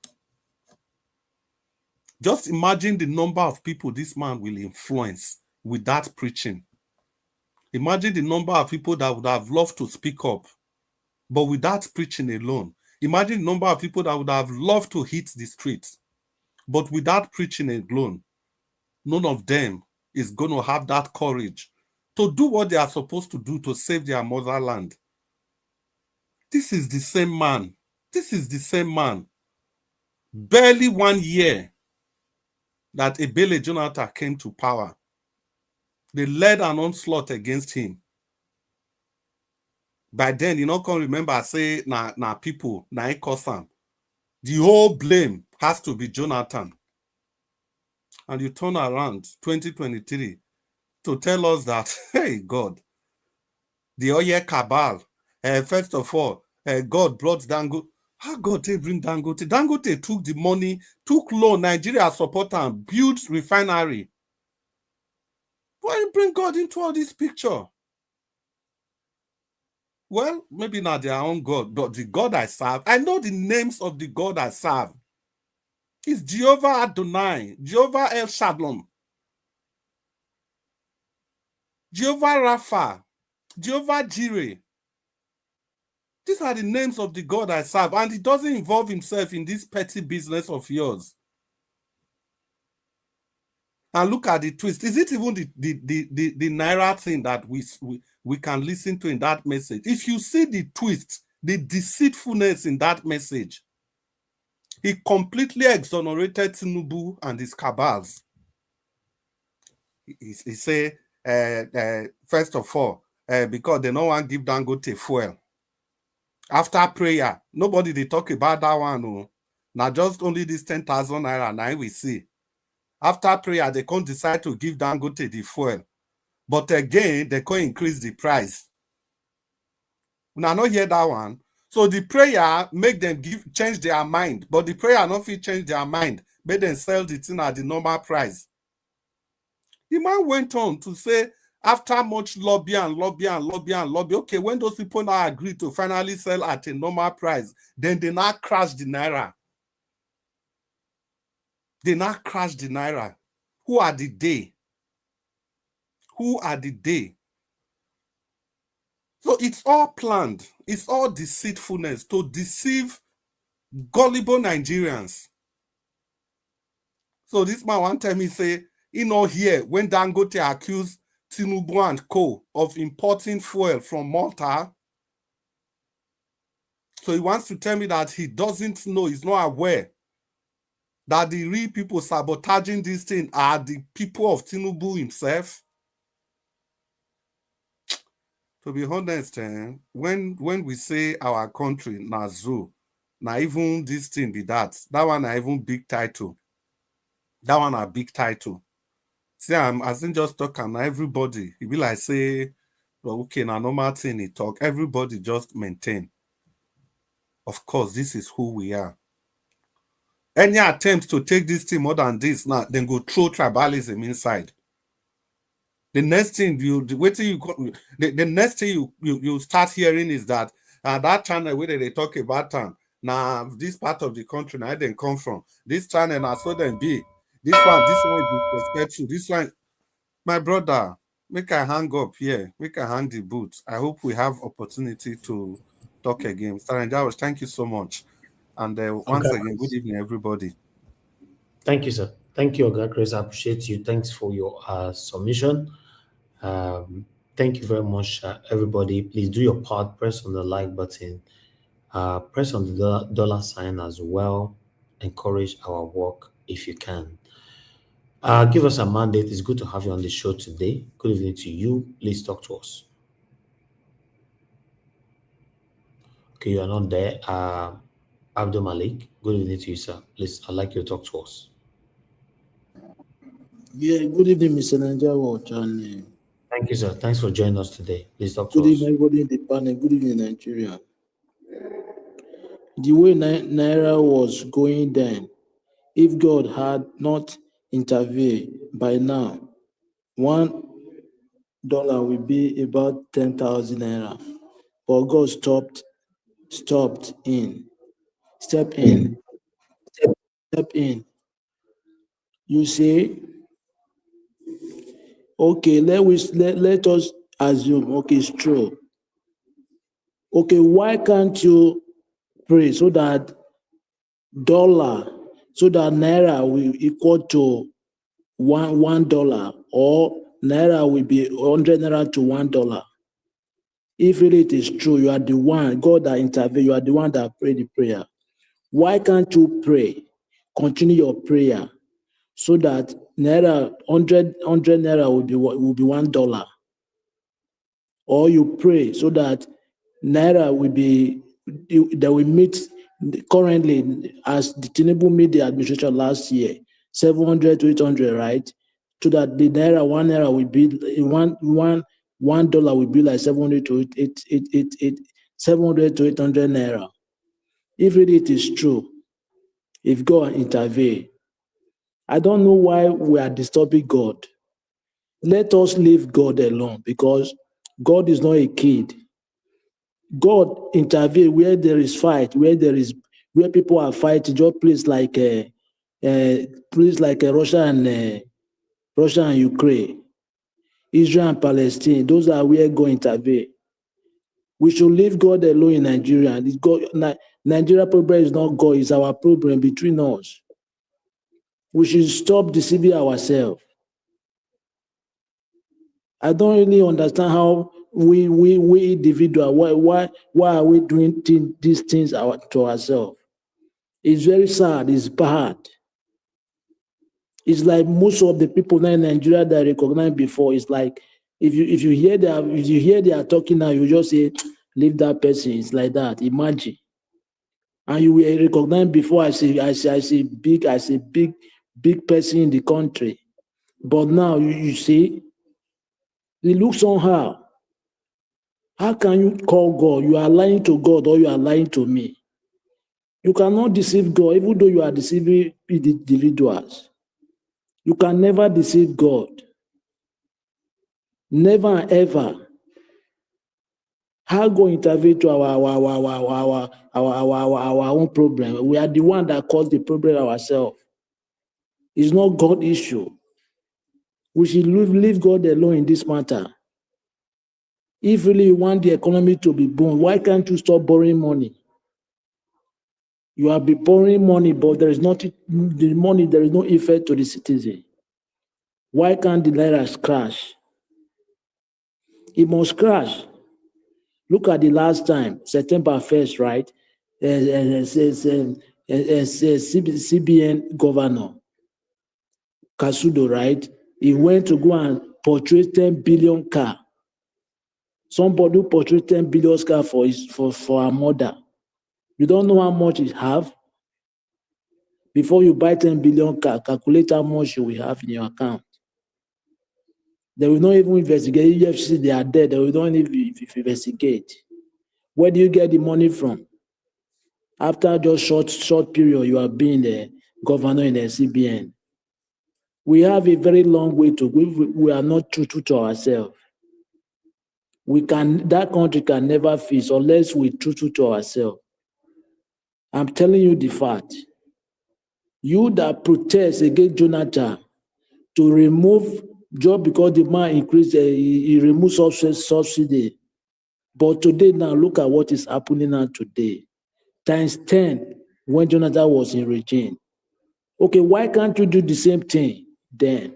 Speaker 9: Just imagine the number of people this man will influence with that preaching. Imagine the number of people that would have loved to speak up, but with that preaching alone. Imagine the number of people that would have loved to hit the streets, but with that preaching alone, none of them is going to have that courage to do what they are supposed to do to save their motherland. This is the same man. This is the same man. Barely 1 year that Ebele Jonathan came to power, they led an onslaught against him. By then, you know, can remember, say, na people, na Ekosam. The whole blame has to be Jonathan. And you turn around 2023 to tell us that, hey, God, the Oye cabal, first of all, God brought Dangote. How God they bring Dangote? Dangote took the money, took loan, Nigeria support and built refinery. Why you bring God into all this picture? Well, maybe not their own God, but the God I serve. I know the names of the God I serve. It's Jehovah Adonai, Jehovah El Shalom, Jehovah Rapha, Jehovah Jireh. These are the names of the God I serve, and he doesn't involve himself in this petty business of yours. And look at the twist. Is it even the Naira thing that we can listen to in that message? If you see the twist, the deceitfulness in that message, he completely exonerated Tinubu and his cabals. He say, first of all, because they no want give Dangote fuel. After prayer, nobody they talk about that one. No. Now just only this 10,000 naira now we see. After prayer, they can't decide to give Dangote the fuel. But again, they can't increase the price. Now not hear that one. So the prayer make them change their mind. But the prayer not fit change their mind. Make them sell the thing at the normal price. The man went on to say, after much lobby, okay, when those people now agree to finally sell at a normal price, then they now crash the Naira. They now crash the Naira. Who are the they? Who are the they? So it's all planned. It's all deceitfulness to deceive gullible Nigerians. So this man one time he say, you know, here when Dangote accused Tinubu and co of importing fuel from Malta. So he wants to tell me that he doesn't know, he's not aware that the real people sabotaging this thing are the people of Tinubu himself. To be honest, when we say our country na zoo, na even this thing be that one na even big title. That one a big title. See, I think just talk and everybody, it be like say, well, okay, na normal thing he talk. Everybody just maintain. Of course, this is who we are. Any attempt to take this thing more than this, now then go throw tribalism inside. The next thing the next thing you start hearing is that that channel where they talk about now this part of the country now they come from. This channel now so then be this one is disrespectful. This one, my brother, make I hang up here, make I hang the boots. I hope we have opportunity to talk again. Mr. Njawas, thank you so much. And once again, good evening, everybody.
Speaker 1: Thank you, sir. Thank you, Oga Chris. I appreciate you. Thanks for your submission. Thank you very much, everybody. Please do your part. Press on the like button. Press on the dollar sign as well. Encourage our work if you can. Give us a mandate. It's good to have you on the show today. Good evening to you. Please talk to us. Okay, you are not there. Abdul Malik, good evening to you, sir. Please, I'd like you to talk to us.
Speaker 10: Yeah, good evening, Mr. Niger Watch. And
Speaker 1: Thank you, sir. Thanks for joining us today. Please talk to
Speaker 10: good
Speaker 1: us.
Speaker 10: evening, everybody in the panel. Good evening, Nigeria. the way Naira was going then, if God had not intervened by now, $1 will be about 10,000 naira. But God stepped in, step in, step in. You say, okay, let us assume, okay, it's true. Okay, why can't you pray so that dollar, so that naira will equal to $1, or naira will be 100 naira to $1? If really it is true, you are the one, God that intervened, you are the one that prayed the prayer. Why can't you pray? Continue your prayer so that naira 100 naira will be $1. Or you pray so that naira will be, that will meet currently, as the Tinubu made the administration last year, 700 to 800, right? So that the naira, $1 will be $1 will be like 700 to 800 naira. If really it is true, if God intervene, I don't know why we are disturbing God. Let us leave God alone, because God is not a kid. God intervene where there is fight, where people are fighting. Just place like Russia and Ukraine, Israel and Palestine. Those are where God intervene. We should leave God alone in Nigeria. Nigeria problem is not God; it's our problem between us. We should stop deceiving ourselves. I don't really understand how we individual, why are we doing these things to ourselves? It's very sad. It's bad. It's like most of the people now in Nigeria that I recognized before. It's like if you hear they are talking now, you just say, leave that person. It's like that. Imagine. And you were recognized before. I say big person in the country. But now you see, it looks somehow. How can you call God? You are lying to God, or you are lying to me. You cannot deceive God, even though you are deceiving individuals. You can never deceive God. Never and ever. How God intervene to our own problem? We are the one that caused the problem ourselves. It's not God issue. We should leave God alone in this matter. If really you want the economy to be boom, why can't you stop borrowing money? You have been borrowing money, but there is nothing, the money, there is no effect to the citizen. Why can't the naira crash? It must crash. Look at the last time, September 1st, right? CBN governor, Kasudo, right? He went to go and purchase 10 billion car. Somebody who purchased 10 billion car for her mother. You don't know how much it have? Before you buy 10 billion car, calculate how much you will have in your account. They will not even investigate. EFCC, they are dead. They will not even investigate. Where do you get the money from? After just short period, you have been the governor in the CBN. We have a very long way to go. We are not true to ourselves. That country can never fix unless we true to ourselves. I'm telling you the fact. You that protest against Jonathan to remove just because the man increased, he removed subsidy. But today now, look at what is happening now today. Times 10 when Jonathan was in regime. Okay, why can't you do the same thing then?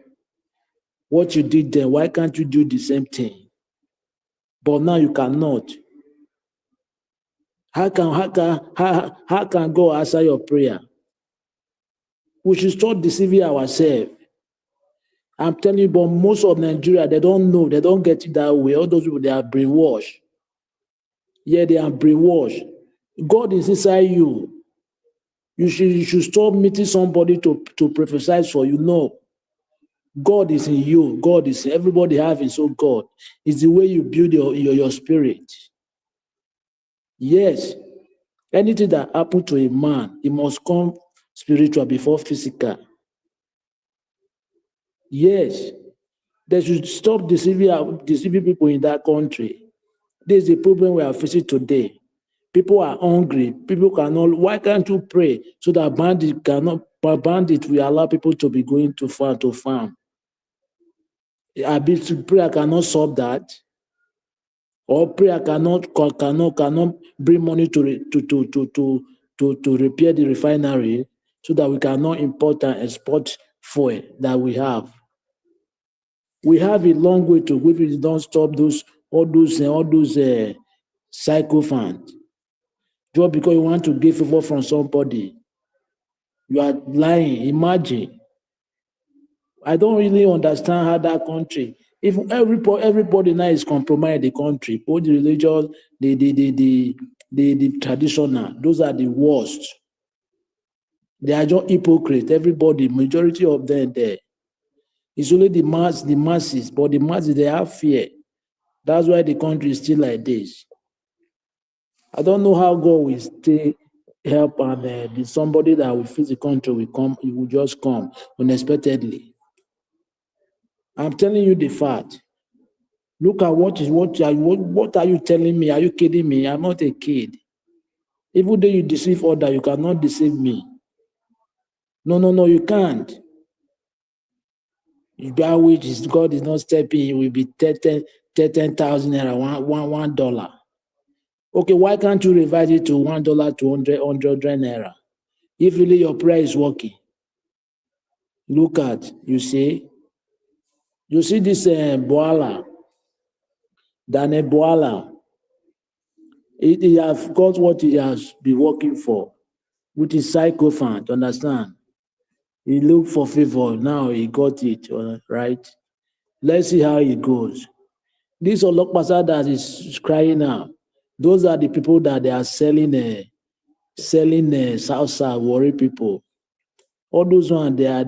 Speaker 10: What you did then, why can't you do the same thing? But now you cannot. How can God answer your prayer? We should stop deceiving ourselves. I'm telling you, but most of Nigeria, they don't know, they don't get it that way. All those people, they are brainwashed. Yeah, they are brainwashed. God is inside you. You should stop meeting somebody to prophesy for you. No. God is in you. God is in everybody have his own God. It's the way you build your spirit. Yes. Anything that happen to a man, it must come spiritual before physical. Yes, they should stop deceiving people in that country. This is the problem we are facing today. People are hungry. People cannot. Why can't you pray so that bandit will allow people to be going to farm? Prayer cannot solve that, or prayer cannot bring money to repair the refinery so that we cannot import and export fuel that we have. We have a long way to go if we don't stop all those sycophants. Just because you want to get favor from somebody, you are lying. Imagine. I don't really understand how that country. If everybody now is compromised, the country, both the religious, the traditional, those are the worst. They are just hypocrites. Everybody, majority of them there. It's only the masses, but the masses they have fear. That's why the country is still like this. I don't know how God will stay help and somebody that will fix the country will come. It will just come unexpectedly. I'm telling you the fact. Look at what are you telling me? Are you kidding me? I'm not a kid. Even though you deceive others, you cannot deceive me. No, you can't. That which is God is not stepping, it will be 10,000 naira, $1. Okay, why can't you revise it to $1 to 100 naira? If really your prayer is working, look at, you see this Boala, Daniel Boala, he has got what he has been working for, which is sycophant, understand? He looked for favor, now he got it, right? Let's see how it goes. This Olokpasa that is crying now, those are the people that they are selling South worry people. All those ones, they are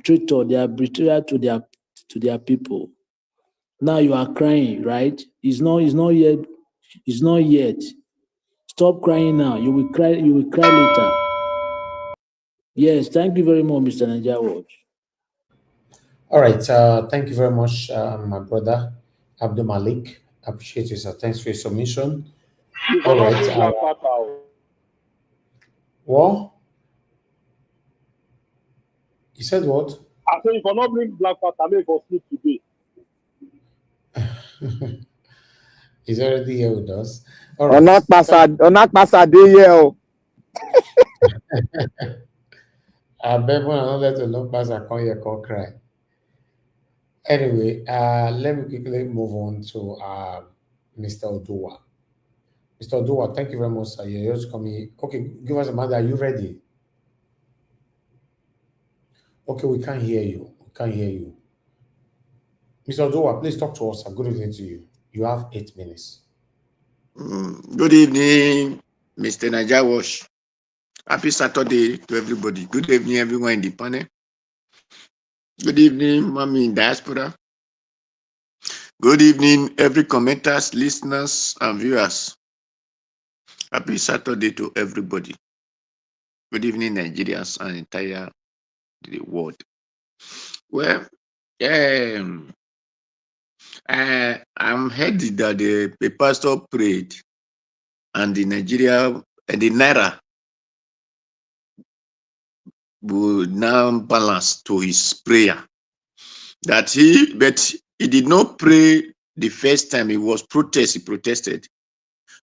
Speaker 10: traitor, they are betrayal to their people. Now you are crying, right? It's not yet. Stop crying now. You will cry later. Yes, thank you very much, Mr. Nigeria Watch.
Speaker 1: All right. Thank you very much, my brother Abdul Malik. Appreciate you, sir. Thanks for your submission.
Speaker 8: You
Speaker 1: All
Speaker 8: cannot
Speaker 1: right.
Speaker 8: bring black pepper. Oh.
Speaker 1: Well, you said what?
Speaker 8: I say you cannot bring black pepper. Make us sleep today.
Speaker 1: He's already here with us. All right.
Speaker 11: Onakpasa dey here o.
Speaker 1: I bet when I don't let the long pass, I come here, call cry. Anyway, let me quickly move on to Mr. Oduwa. Mr. Oduwa, thank you very much, sir. You're just coming. Okay, give us a minute. Are you ready? Okay, we can't hear you. We can't hear you. Mr. Oduwa, please talk to us. Good evening to you. You have 8 minutes.
Speaker 11: Good evening, Mr. Naija Wash. Happy Saturday to everybody. Good evening, everyone in the panel. Good evening, mommy in diaspora. Good evening, every commenters, listeners, and viewers. Happy Saturday to everybody. Good evening, Nigerians and entire the world. Well, I'm happy that the pastor prayed and the Naira will now balance to his prayer. But he did not pray the first time. He protested.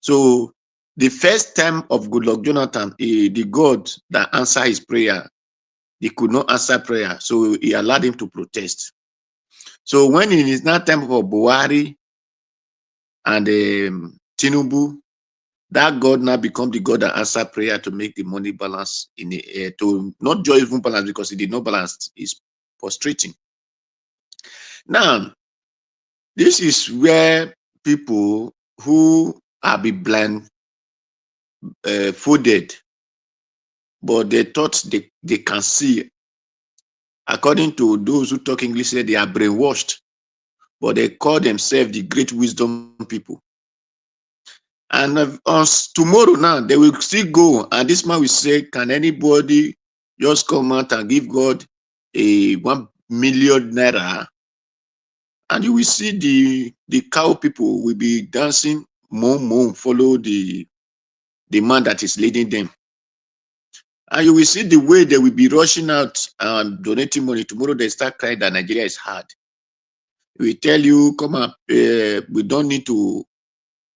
Speaker 11: So the first time of Goodluck Jonathan, the God that answered his prayer, he could not answer prayer. So he allowed him to protest. So when it is now time for Buhari and Tinubu, that God now become the God that answer prayer to make the money balance in the air, to not just even balance because he did not balance, is prostrating. Now, this is where people who are be blind folded, but they thought they can see. According to those who talk English, say they are brainwashed, but they call themselves the great wisdom people. And on tomorrow now, they will still go. And this man will say, can anybody just come out and give God a 1 million naira? And you will see the cow people will be dancing, follow the man that is leading them. And you will see the way they will be rushing out and donating money. Tomorrow they start crying that Nigeria is hard. We tell you, come up, we don't need to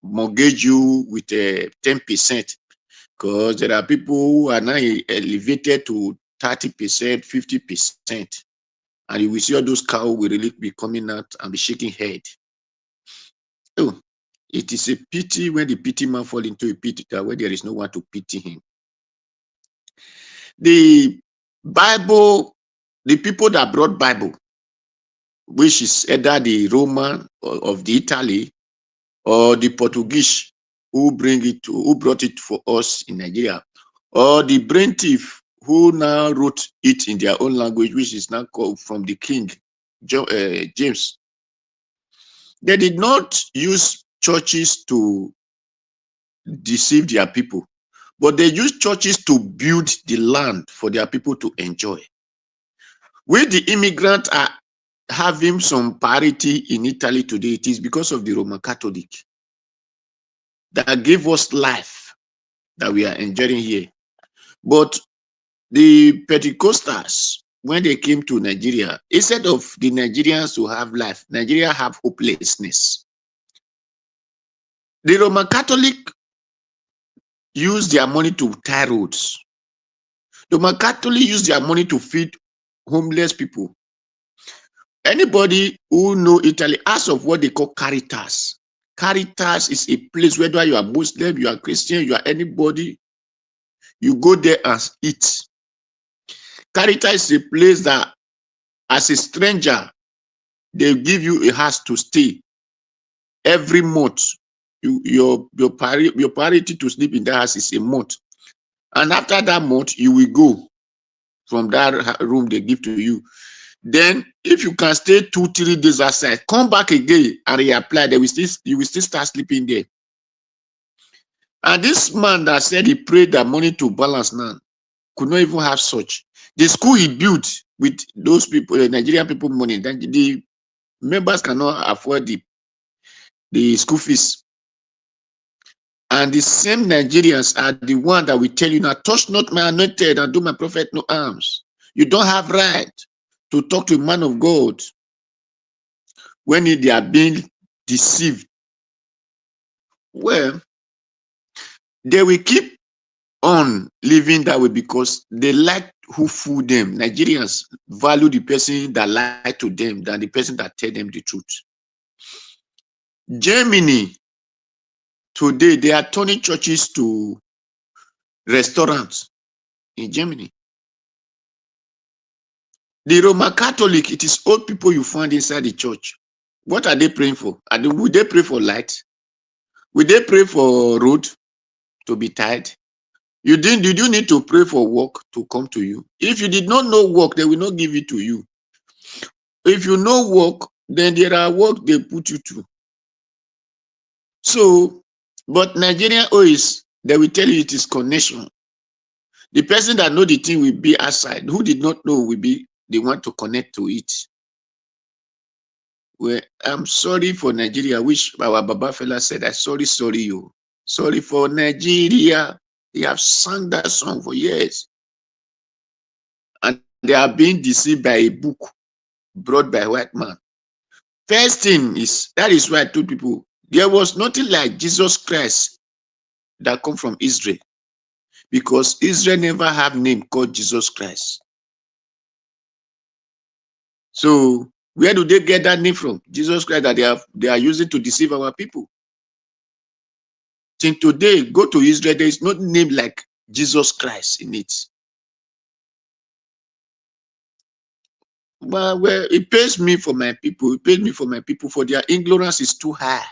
Speaker 11: mortgage you with 10%, because there are people who are now elevated to 30%, 50%. And you will see all those cows will really be coming out and be shaking head. Oh, it is a pity when the pity man fall into a pit where there is no one to pity him. The Bible, the people that brought Bible, which is either the Roman of the Italy or the Portuguese who brought it for us in Nigeria, or the brain thief who now wrote it in their own language, which is now called from the King James. They did not use churches to deceive their people, but they used churches to build the land for their people to enjoy. We, the immigrants, are having some parity in Italy today. It is because of the Roman Catholic that gave us life that we are enjoying here. But the Pentecostals, when they came to Nigeria, instead of the Nigerians to have life, Nigeria have hopelessness. The Roman Catholic use their money to tie roads. The Roman Catholic use their money to feed homeless people. Anybody who know Italy, ask of what they call Caritas. Caritas is a place, whether you are Muslim, you are Christian, you are anybody, you go there and eat. Caritas is a place that, as a stranger, they give you a house to stay every month. Your priority to sleep in that house is a month. And after that month, you will go from that room they give to you. Then, if you can stay 2-3 days outside, come back again and reapply. You will still start sleeping there. And this man that said he prayed that money to balance now could not even have such. The school he built with those people, the Nigerian people money, then the members cannot afford the school fees. And the same Nigerians are the one that will tell you now, touch not my anointed and do my prophet no harms. You don't have right to talk to a man of God when they are being deceived. Well, they will keep on living that way because they like who fool them. Nigerians value the person that lied to them than the person that tell them the truth. Germany, today, they are turning churches to restaurants in Germany. The Roman Catholic, it is old people you find inside the church. What are they praying for? Will they pray for light? Will they pray for road to be tied? Did you need to pray for work to come to you? If you did not know work, they will not give it to you. If you know work, then there are work they put you to. So, but Nigerian always, they will tell you it is connection. The person that know the thing will be outside. Who did not know will be the one to connect to it. Well, I'm sorry for Nigeria, which our Baba fella said, I'm sorry you. Sorry for Nigeria. They have sung that song for years. And they are being deceived by a book brought by a white man. First thing is, that is why I told people, there was nothing like Jesus Christ that come from Israel. Because Israel never have name called Jesus Christ. So where do they get that name from? Jesus Christ that they are using to deceive our people. Till today, go to Israel, there is no name like Jesus Christ in it. Well, it pays me for my people. It pays me for my people, for their ignorance is too high.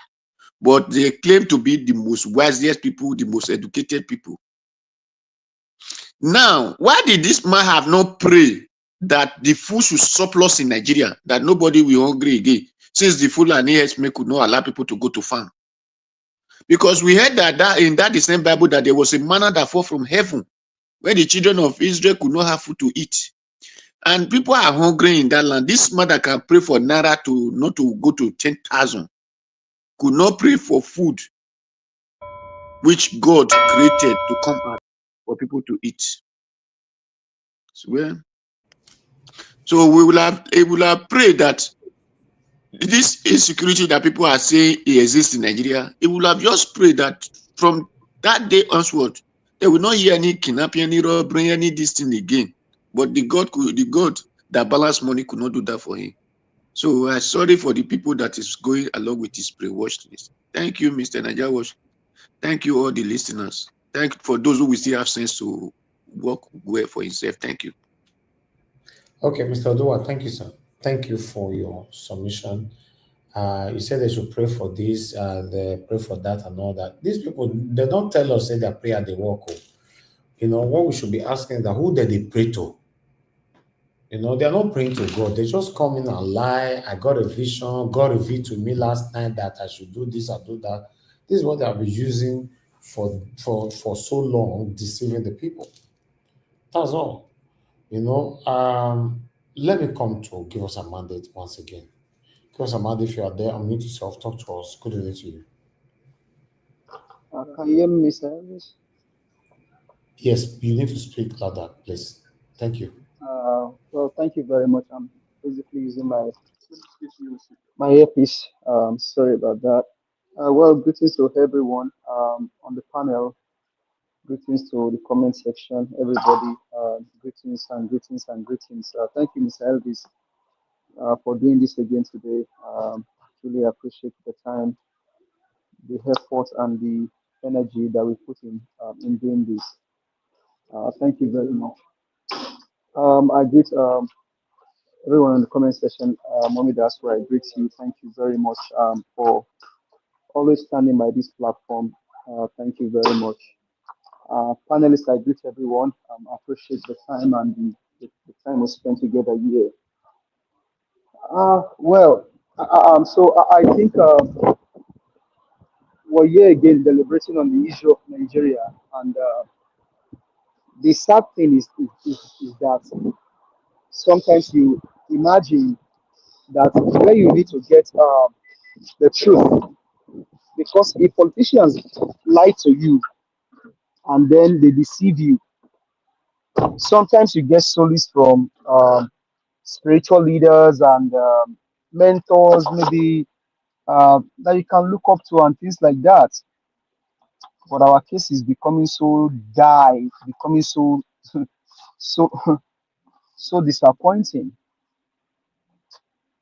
Speaker 11: But they claim to be the most wisest people, the most educated people. Now, why did this man have not prayed that the food should surplus in Nigeria, that nobody will hungry again, since the Fulani herdsmen could not allow people to go to farm? Because we heard that in that same Bible that there was a manna that fell from heaven where the children of Israel could not have food to eat. And people are hungry in that land. This mother can pray for Naira to not to go to 10,000. Could not pray for food which God created to come out for people to eat. So we will have prayed that this insecurity that people are saying exists in Nigeria, it will have just prayed that from that day onward, they will not hear any kidnapping, any robbery, any this thing again. But the God that balanced money could not do that for him. So I'm sorry for the people that is going along with this pre-watch list. Thank you, Mr. Naija Watch. Thank you, all the listeners. Thank you for those who will still have sense to work well for himself. Thank you.
Speaker 1: Okay, Mr. Odua, thank you, sir. Thank you for your submission. You said they should pray for this, they pray for that, and all that. These people, they don't tell us say their prayer they work. You know what we should be asking is that who did they pray to? You know, they're not praying to God. They just come in and lie. I got a vision. God revealed to me last night that I should do this, I do that. This is what they have been using for so long, deceiving the people. That's all. You know, let me come to give us a mandate once again. Give us a mandate if you are there. Unmute yourself. Talk to us. Good evening to you.
Speaker 12: Can you hear me, Mr. Elvis?
Speaker 1: Yes, you need to speak louder, please. Thank you.
Speaker 12: Well, thank you very much. I'm basically using my earpiece. Sorry about that. Well, greetings to everyone on the panel. Greetings to the comment section, everybody. Greetings and greetings and greetings. Thank you, Mr. Elvis, for doing this again today. Really appreciate the time, the effort, and the energy that we put in doing this. Thank you very much. I greet everyone in the comment section. Mommy, that's where I greet you. Thank you very much for always standing by this platform. Thank you very much. Panelists, I greet everyone. I appreciate the time and the time we spent together here. Well, I think we're here again deliberating on the issue of Nigeria, and the sad thing is that sometimes you imagine that where you need to get the truth, because if politicians lie to you and then they deceive you, sometimes you get solace from spiritual leaders and mentors, maybe that you can look up to and things like that. But our case is becoming so dire, becoming so so so disappointing.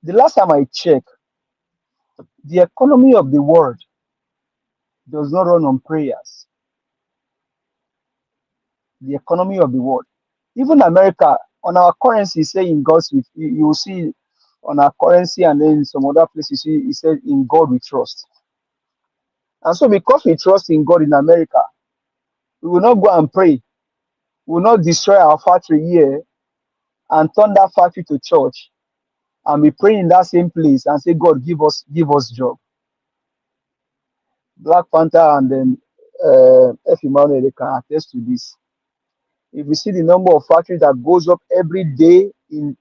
Speaker 12: The last time I checked, the economy of the world does not run on prayers. The economy of the world, even America, on our currency, say in God's with you will see on our currency, and then some other places he said in God we trust. And so because we trust in God in America, we will not go and pray. We will not destroy our factory here and turn that factory to church and be praying in that same place and say, God, give us job. Black Panther and then F. Emmanuel, they can attest to this. If you see the number of factories that goes up every day in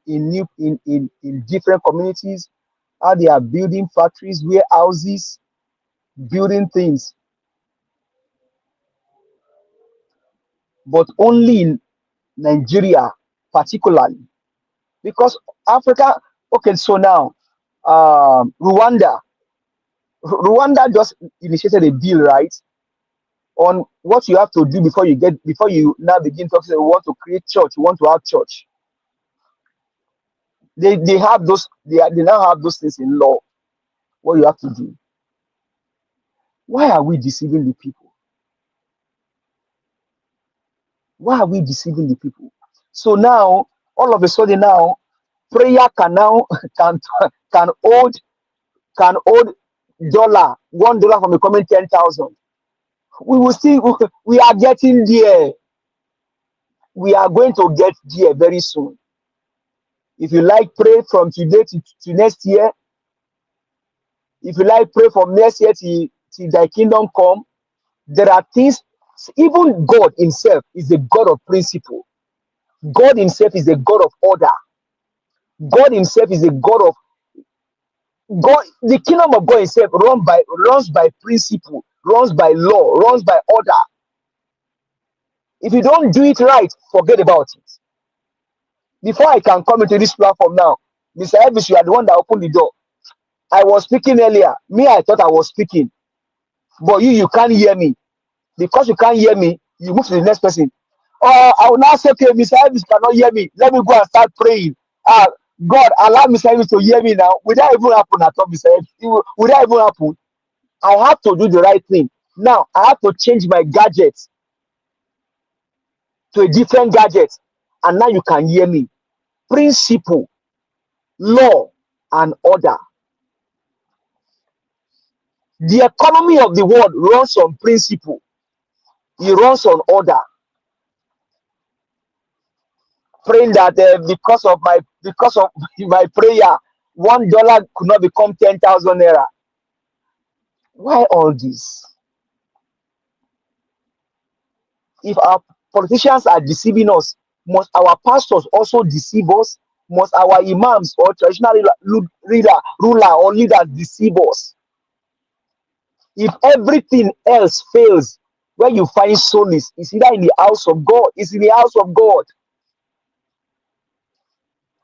Speaker 12: different communities, how they are building factories, warehouses, building things, but only in Nigeria, particularly, because Africa. Okay, so now Rwanda just initiated a bill, right, on what you have to do before you now begin talking. We want to create church. We want to have church. They have those. They now have those things in law. What you have to do. Why are we deceiving the people? Why are we deceiving the people? So now, all of a sudden now, prayer can now can hold $1 from becoming 10,000. We will still we are getting there. We are going to get there very soon. If you like, pray from today to next year. If you like, pray from next year
Speaker 13: till thy kingdom come. There are things, even God himself is a God of principle. God himself is a God of order. God himself is a God of God. The kingdom of God itself runs by principle, runs by law, runs by order. If you don't do it right, forget about it. Before I can come into this platform now, Mr. Elvis, you are the one that opened the door. I was speaking earlier. Me, I thought I was speaking, but you can't hear me. Because you can't hear me, you move to the next person. I will now say, okay, Mr. Elvis cannot hear me. Let me go and start praying. God, allow Mr. Elvis to hear me now. Will that even happen at all, Mr. Elvis? Will that even happen? I have to do the right thing. Now, I have to change my gadget to a different gadget. And now you can hear me. Principle, law, and order. The economy of the world runs on principle. It runs on order. Praying that because of my prayer, $1 could not become 10,000 naira. Why all this? If our politicians are deceiving us, must our pastors also deceive us? Must our imams or traditional ruler or leaders deceive us? If everything else fails, where you find solace is either in the house of God, it's in the house of God.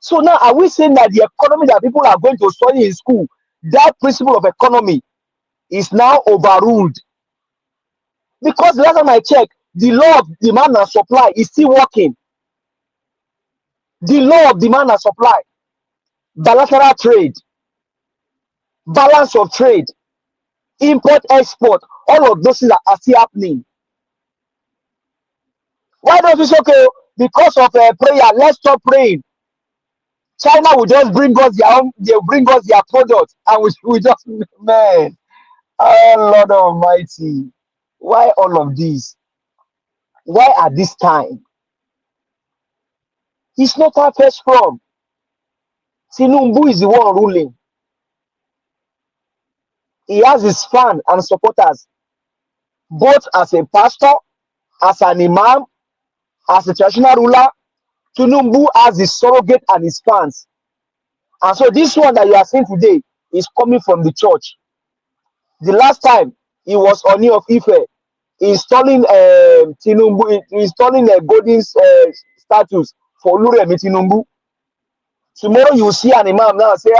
Speaker 13: So now, are we saying that the economy that people are going to study in school, that principle of economy is now overruled? Because the last time I checked, the law of demand and supply is still working. The law of demand and supply, bilateral trade, balance of trade, import, export, all of those things are still happening. Why don't we say, okay, because of prayer, let's stop praying? China will just bring us their own, they'll bring us their products, and we just, man, oh Lord Almighty, why all of this? Why at this time? It's not our first from. Tinubu is the one ruling. He has his fans and supporters, both as a pastor, as an imam, as a traditional ruler. Tinubu has his surrogate and his fans. And so this one that you are seeing today is coming from the church. The last time he was Oni of Ife, installing Tinubu, installing a golden statues for Oluremi Tinubu. Tomorrow you will see an imam now say,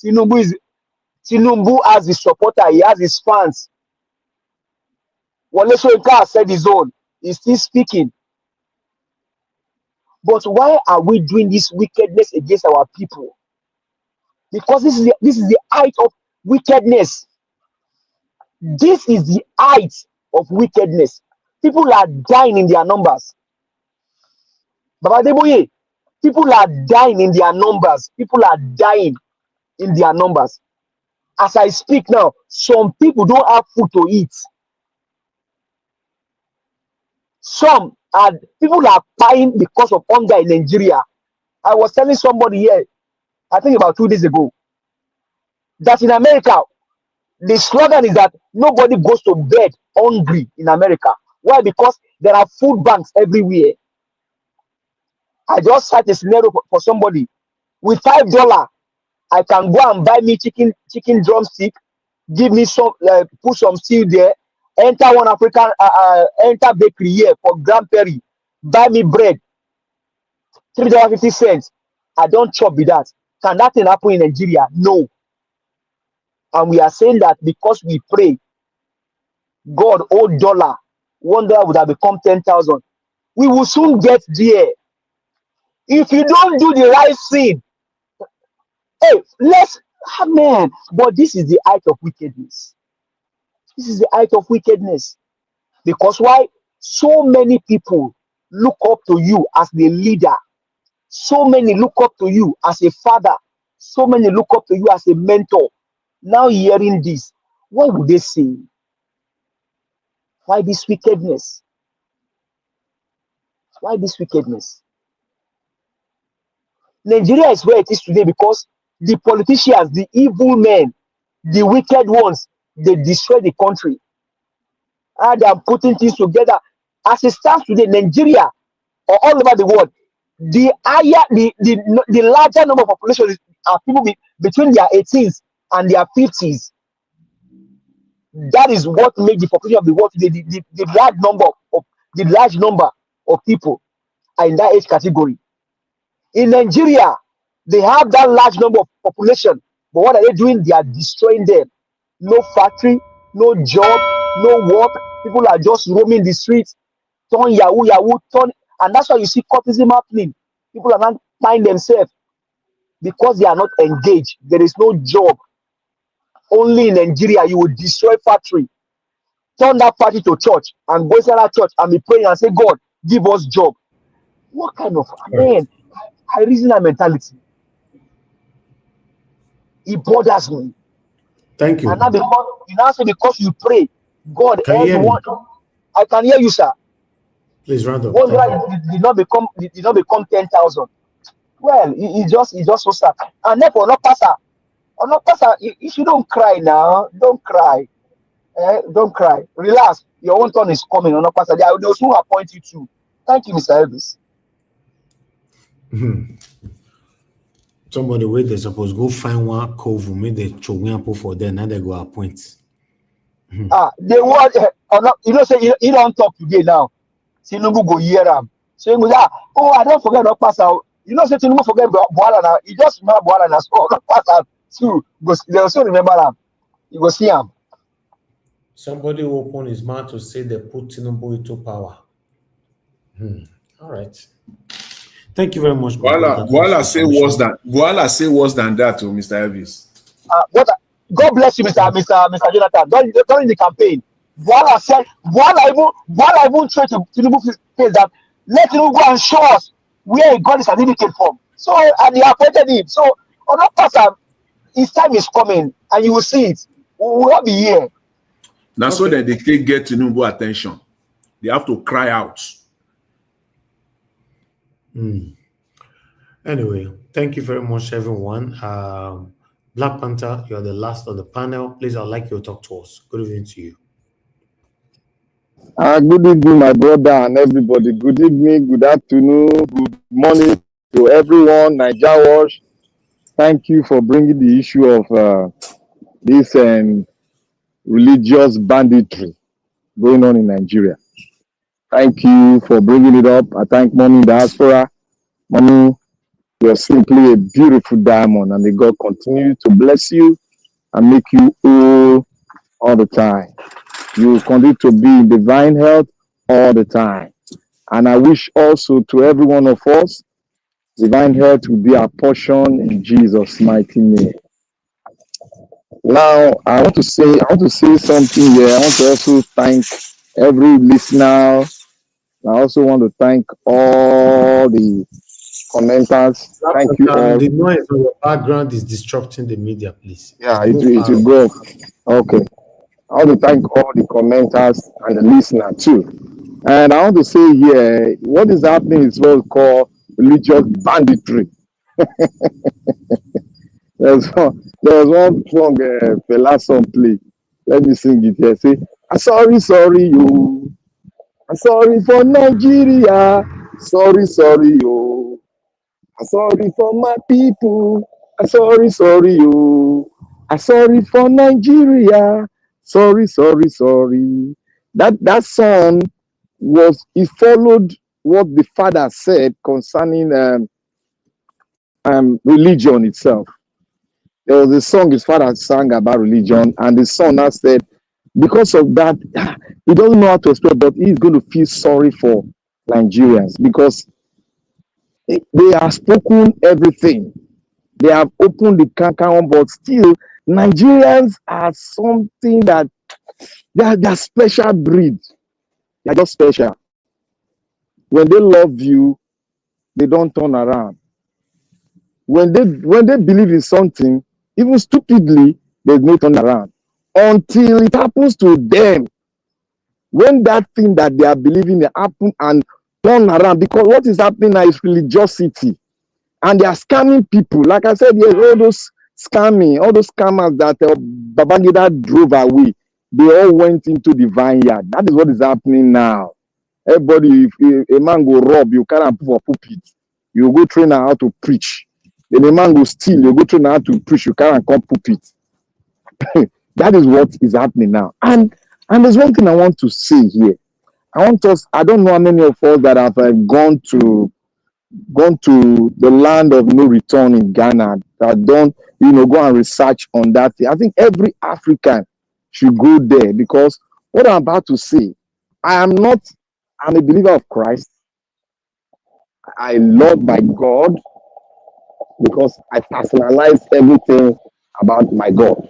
Speaker 13: Tinubu has his supporter, he has his fans. Wale Soyinka said his own. He's still speaking. But why are we doing this wickedness against our people? Because this is the height of wickedness. This is the height of wickedness. People are dying in their numbers. Baba Adeboye, people are dying in their numbers. People are dying in their numbers. As I speak now, some people don't have food to eat. People are dying because of hunger in Nigeria. I was telling somebody here, I think about 2 days ago, that in America, the slogan is that nobody goes to bed hungry in America. Why? Because there are food banks everywhere. I just cite a scenario for somebody. With $5, I can go and buy me chicken drumstick, give me some, put some steel there, enter one African, enter bakery here for Grand Prairie, buy me bread, $3.50. I don't chop with that. Can that thing happen in Nigeria? No. And we are saying that because we pray, God, $1 would have become 10,000. We will soon get there. If you don't do the right thing, hey, amen. But this is the height of wickedness. This is the height of wickedness. Because why? So many people look up to you as the leader. So many look up to you as a father. So many look up to you as a mentor. Now hearing this, what would they say? Why this wickedness? Why this wickedness? Nigeria is where it is today because the politicians, the evil men, the wicked ones, they destroy the country. And they are putting things together. As it stands today, Nigeria or all over the world, the higher, the larger number of population are people between their 18s and their 50s. That is what makes the population of the world today. The large number of people are in that age category. In Nigeria, they have that large number of population, but what are they doing? They are destroying them. No factory, no job, no work. People are just roaming the streets, turn yahoo, and that's why you see cultism happening. People are not finding themselves because they are not engaged. There is no job. Only in Nigeria, you will destroy factory, turn that party to church, and go inside that church and be praying and say, God, give us job. What kind of man? I reason that mentality. It bothers me.
Speaker 1: Thank you.
Speaker 13: And now because you pray, God
Speaker 1: Can you hear me?
Speaker 13: everyone. I can hear you, sir.
Speaker 1: Please round up.
Speaker 13: One
Speaker 1: Thank
Speaker 13: guy
Speaker 1: you.
Speaker 13: did not become 10,000. Well, he just so sad. And therefore, not pastor. Or not pastor, if you don't cry now, don't cry. Don't cry. Relax. Your own turn is coming. Or not pastor. Those who appoint you to. Thank you, Mr. Elvis.
Speaker 1: Somebody where they supposed go find one cove, make the chowin for them, now they go appoint.
Speaker 13: They want or not, say you don't talk today now. Tinubu go hear him. So you go, I don't forget not pass out. Say Tinubu forget Boala now. He just remember Boala now. So not pass out too. They also remember him. You go see him.
Speaker 1: Somebody will open his mouth to say they put Tinubu into power. All right. Thank you very much, my brother.
Speaker 5: Boala say worse than that, to Mr. Elvis.
Speaker 13: God bless you, Mr. Jonathan. During the campaign, Boala even tried to Tinubu face that let Tinubu go and show us where he got his certificate from. So and he appointed him. So on that person, his time is coming, and you will see it. We will not be here.
Speaker 5: Now, so that they can get Tinubu attention, they have to cry out.
Speaker 1: Anyway, thank you very much, everyone. Black Panther, you're the last of the panel. Please, I'd like you to talk to us. Good evening to you.
Speaker 14: Good evening, my brother and everybody. Good evening, good afternoon, good morning to everyone. Naija Wash, thank you for bringing the issue of this religious banditry going on in Nigeria. Thank you for bringing it up. I thank Mommy Diaspora. Mommy, you're simply a beautiful diamond, and may God continue to bless you and make you all the time. You will continue to be in divine health all the time. And I wish also to every one of us, divine health will be our portion in Jesus' mighty name. Now, I want to say something here. I want to also thank every listener. I also want to thank all the commenters. Thank you all.
Speaker 1: The noise in your background is disrupting the media, please.
Speaker 14: Yeah, it will go. Okay. I want to thank all the commenters and the listener too. And I want to say here, what is happening is what we call religious banditry. There was one song, Fela song play. Let me sing it here. Say, sorry, you. I'm sorry for Nigeria. Sorry, you. I'm sorry for my people. I'm sorry, you. I'm sorry for Nigeria. Sorry. That song it followed what the father said concerning religion itself. There was a song his father sang about religion, and the son now said, because of that, he doesn't know how to explain, but he's going to feel sorry for Nigerians because they have spoken everything. They have opened the cancan, but still, Nigerians are something that they're special breed. They're just special. When they love you, they don't turn around. When they believe in something, even stupidly, there's no turn around until it happens to them. When that thing that they are believing in happen and turn around, because what is happening now is religiosity, and they are scamming people. Like I said, yes, all those scamming, all those scammers that Babangida drove away, they all went into the vineyard. That is what is happening now. Everybody, if a man go rob, you can't put for pulpit. You go train her how to preach. Then a man go steal, you go train her how to preach. You can't come pulpit. That is what is happening now. And there's one thing I want to say here. I don't know how many of us that have gone to the land of no return in Ghana that don't, go and research on that thing. I think every African should go there, because what I'm about to say, I'm a believer of Christ. I love my God because I personalize everything about my God.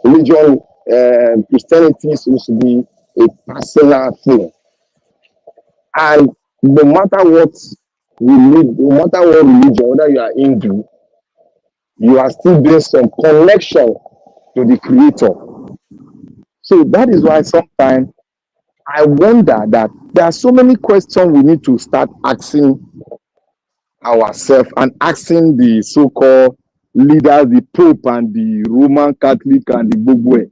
Speaker 14: Religion, Christianity seems to be a personal thing. And no matter what no matter what religion, whether you are Hindu, you are still based on connection to the Creator. So that is why sometimes I wonder that there are so many questions we need to start asking ourselves and asking the so-called leaders, the Pope and the Roman Catholic and the Bogwe.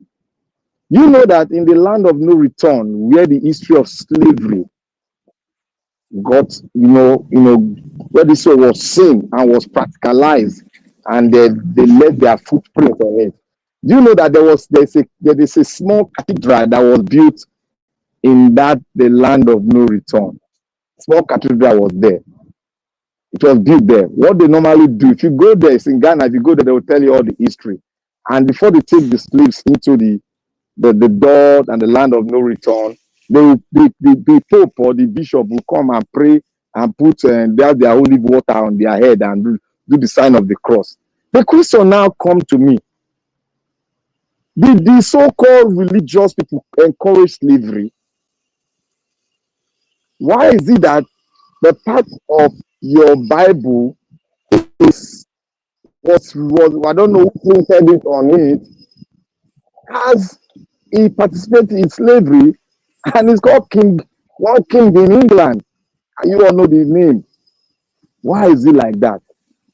Speaker 14: You know that in the land of no return, where the history of slavery got, where this was seen and was practicalized, and they left their footprint on it. Do you know that there is a small cathedral that was built in the land of no return? Small cathedral was there. It was built there. What they normally do, if you go there, it's in Ghana, if you go there, they will tell you all the history. And before they take the slaves into the door and the land of no return, the Pope or the Bishop will come and pray and put their holy water on their head and do the sign of the cross. The question now come to me. Did the so-called religious people encourage slavery? Why is it that the part of your Bible was I don't know who printed it on it, has he participated in slavery, and it's called one king in England, and you all know the name. Why is it like that?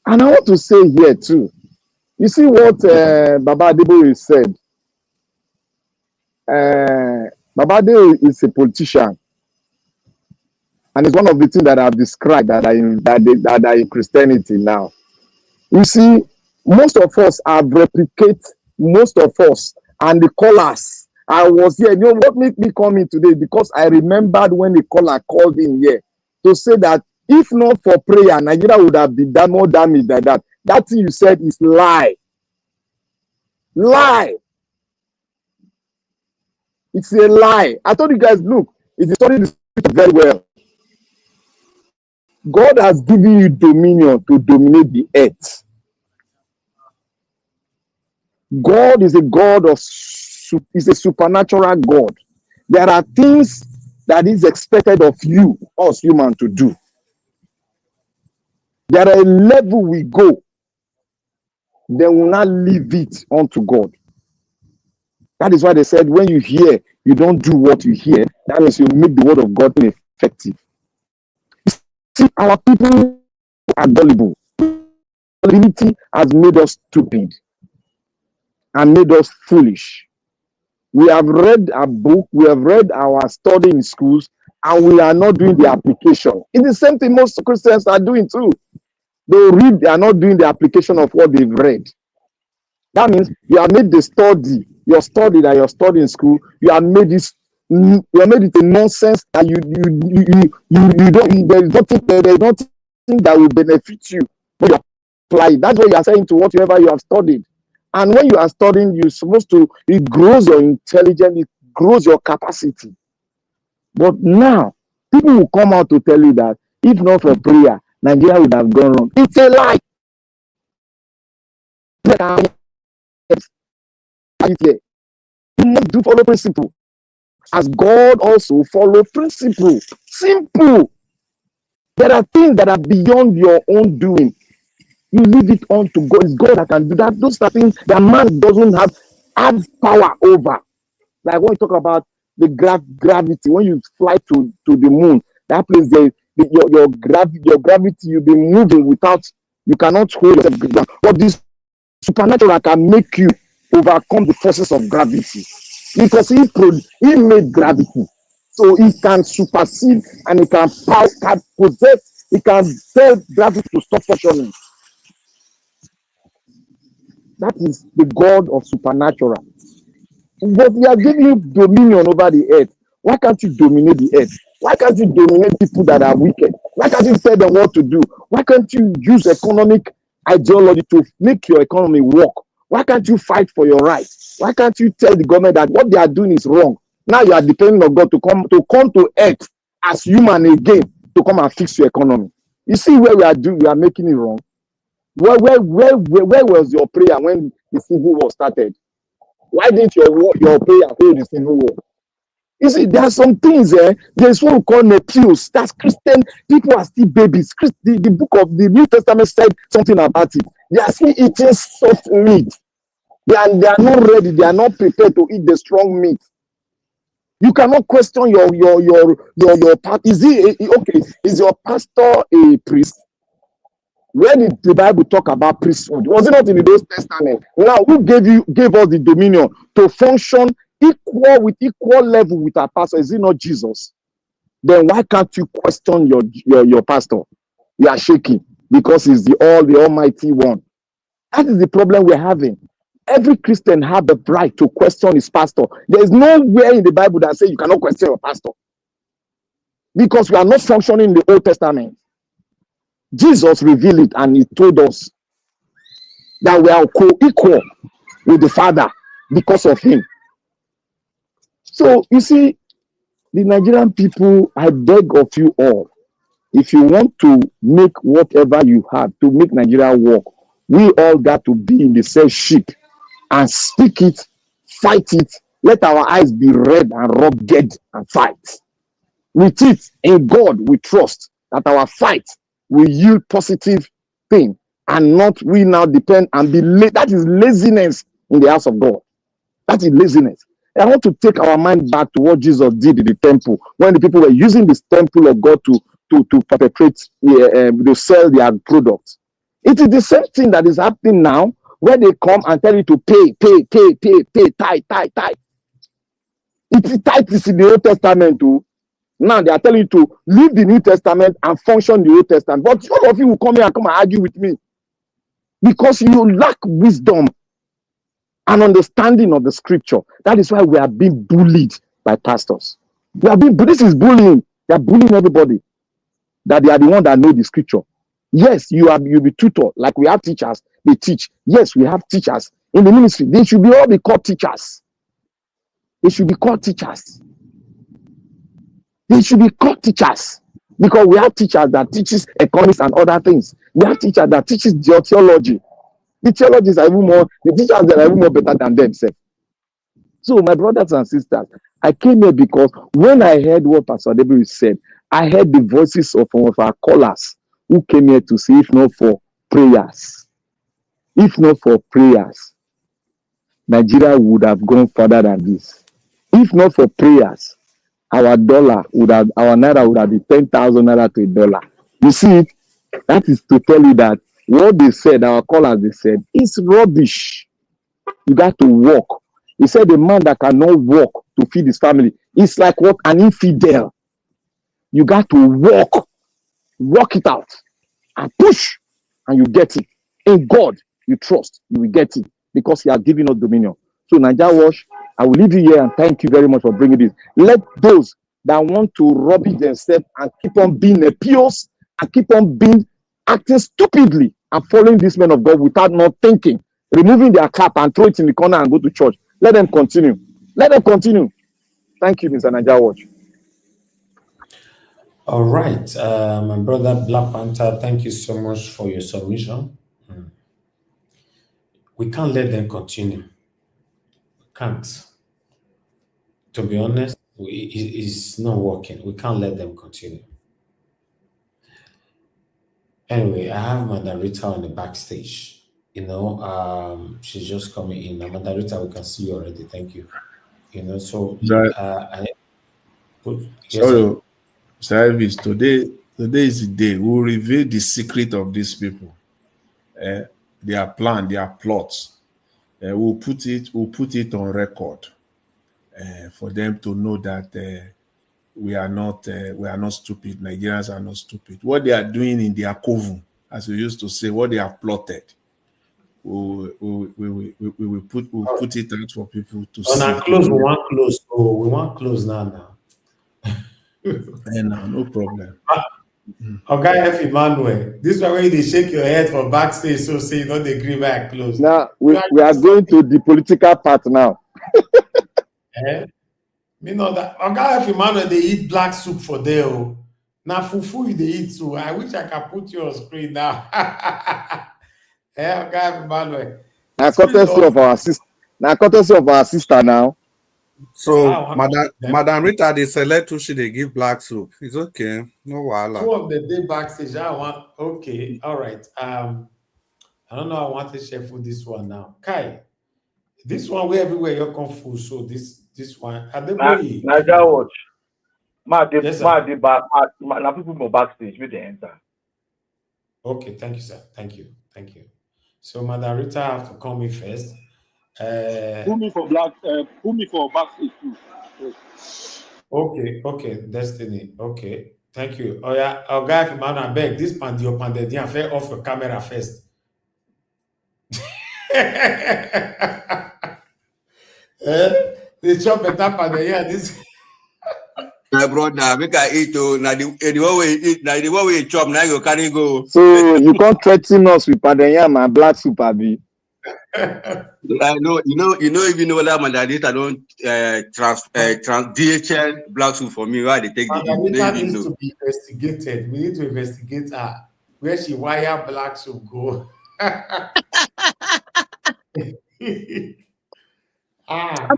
Speaker 14: And I want to say here too, you see what Baba Adeboye said. Baba Adeboye is a politician, and it's one of the things that I've described that are in Christianity now. You see, most of us have replicate most of us and the callers. I was here. You know what made me come in today? Because I remembered when the caller called in here to say that if not for prayer, Nigeria would have been done more damage than that. That thing you said is lie. Lie. It's a lie. I told you guys, look, if you study the scripture very well, God has given you dominion to dominate the earth. God is a God is a supernatural God. There are things that is expected of you, us human, to do. There are a level we go, then will not leave it unto God. That is why they said when you hear, you don't do what you hear, that means you make the word of God ineffective. See, our people are gullible. Gullibility has made us stupid and made us foolish. We have read a book, we have read our study in schools, and we are not doing the application. It's the same thing most Christians are doing too. They read, they are not doing the application of what they've read. That means you have made the study, your study that you're studying in school, you have made it a nonsense, and you don't, there's nothing that will benefit you when you apply it. That's what you are saying to whatever you have studied. And when you are studying, you're supposed to, it grows your intelligence, it grows your capacity. But now, people will come out to tell you that if not for prayer, Nigeria would have gone wrong. It's a lie. You must do follow principle. As God also follow principle. Simple. There are things that are beyond your own doing. You leave it on to God. It's God that can do that. Those are things that man doesn't have power over. Like when you talk about the gravity, when you fly to the moon, that place your gravity, you'll be moving without, you cannot hold yourself down. But this Supernatural can make you overcome the forces of gravity because he made gravity. So he can supersede and he can possess, he can tell gravity to stop functioning. That is the God of supernatural. But he has given you dominion over the earth. Why can't you dominate the earth? Why can't you dominate people that are wicked? Why can't you tell them what to do? Why can't you use economic ideology to make your economy work? Why can't you fight for your rights? Why can't you tell the government that what they are doing is wrong? Now you are depending on God to come to earth as human again to come and fix your economy. You see where we are making it wrong. Where was your prayer when the civil war started? Why didn't your prayer hold the civil war? You see, there are some things. There's what we call nepios. That's Christian. People are still babies. The book of the New Testament said something about it. They are still eating soft meat. They are not ready. They are not prepared to eat the strong meat. You cannot question your Is he okay? Is your pastor a priest? Where did the Bible talk about priesthood? Was it not in the Old Testament? Now, who gave us the dominion to function equal level with our pastor? Is it not Jesus? Then why can't you question your pastor? You are shaking because he's the Almighty One. That is the problem we're having. Every Christian has the right to question his pastor. There is nowhere in the Bible that says you cannot question your pastor because we are not functioning in the Old Testament. Jesus revealed it and he told us that we are co-equal with the Father because of him. So you see, the Nigerian people, I beg of you all, if you want to make whatever you have to make Nigeria work, we all got to be in the same ship and speak it, fight it, let our eyes be red and rugged and fight. With it, in God, we trust that our fight will yield positive thing and not we now depend and be that is laziness in the house of God. That is laziness. I want to take our mind back to what Jesus did in the temple when the people were using this temple of God to perpetrate, to sell their products. It is the same thing that is happening now where they come and tell you to pay, tithe. Tithe is in the Old Testament too. Now they are telling you to leave the New Testament and function the Old Testament. But all of you will come here and come and argue with me because you lack wisdom and understanding of the scripture. That is why we are being bullied by pastors. This is bullying. They are bullying everybody. That they are the one that know the scripture. Yes, you'll be tutor. Like we have teachers, they teach. Yes, we have teachers in the ministry. They should all be called teachers. They should be called teachers. They should be called teachers. Because we have teachers that teaches economics and other things. We have teachers that teaches theology. The theologians are even more, the teachers that are even more better than themselves. So, my brothers and sisters, I came here because when I heard what Pastor Adeboye said, I heard the voices of one of our callers who came here to say, if not for prayers, Nigeria would have gone further than this. If not for prayers, our Naira would have been 10,000 Naira to a dollar. You see, that is to tell you that what they said, our callers, they said, is rubbish. You got to work. He said the man that cannot work to feed his family is like what? An infidel. You got to work it out and push and you get it. In God, you trust, you will get it because he has given us dominion. So Naija Wash, I will leave you here and thank you very much for bringing this. Let those that want to rubbish themselves and keep on being pious and keep on being acting stupidly and following this man of God without not thinking, removing their cap and throw it in the corner and go to church. Let them continue. Let them continue. Thank you, Mr. Naija Watch.
Speaker 1: All right, my brother Black Panther, thank you so much for your submission. We can't let them continue. We can't. To be honest, it's not working. We can't let them continue. Anyway, I have Madam Rita on the backstage. She's just coming in. Now, Madam Rita, we can see you already. Thank you. So
Speaker 5: That,
Speaker 1: I put yes, sir.
Speaker 5: sorry, service today is the day we will reveal the secret of these people. their plan, their plots. We'll put it on record for them to know that we are not stupid. Nigerians are not stupid. What they are doing in their coven, as we used to say, what they have plotted, we will put it out for people to
Speaker 1: On
Speaker 5: see.
Speaker 1: our close, we want close. Oh, we want close now.
Speaker 5: And no problem.
Speaker 1: Okay, F. Emmanuel, this one where they shake your head for backstage, so say you don't agree back close.
Speaker 14: Now
Speaker 1: You
Speaker 14: we are going to the political part now.
Speaker 1: Me know that okay, F. Emmanuel they eat black soup for there. Oh. Now fufu they eat too. I wish I can put you on screen now. Okay, F. Emmanuel.
Speaker 14: Now
Speaker 1: Spirit
Speaker 14: courtesy
Speaker 1: of
Speaker 14: of our sister. Now courtesy of our sister now.
Speaker 9: So,
Speaker 1: wow,
Speaker 9: Madam Rita, they select who should they give black soup. It's okay. No
Speaker 1: two
Speaker 9: wala.
Speaker 1: of the day backstage. I want okay, all right. I don't know. I want to share food this one now. Kai, this one where everywhere you're confused. So this one, Adeboye.
Speaker 7: Naija watch.
Speaker 1: Yes, sir.
Speaker 7: Now people go backstage with the enter.
Speaker 1: Okay, thank you, sir. Thank you. So, Madam Rita have to call me first.
Speaker 8: Put me for backstage too. Yes.
Speaker 1: Okay, Destiny. Okay, thank you. Oh yeah, guy from man, I beg this your pandedian fair off your camera first. They chop better pandedian this.
Speaker 11: My brother, make I eat. Now the one we eat, now the one we chop, now you carry go.
Speaker 14: So you can't threaten us with padanyam and black soup, abi.
Speaker 11: I know, even know that Mandarita don't DHL black soup for me. Why they take the eat?
Speaker 1: Pandedian
Speaker 11: Maybe
Speaker 1: needs
Speaker 11: no.
Speaker 1: to be investigated. We need to investigate her where she wire black soup go.
Speaker 15: I'm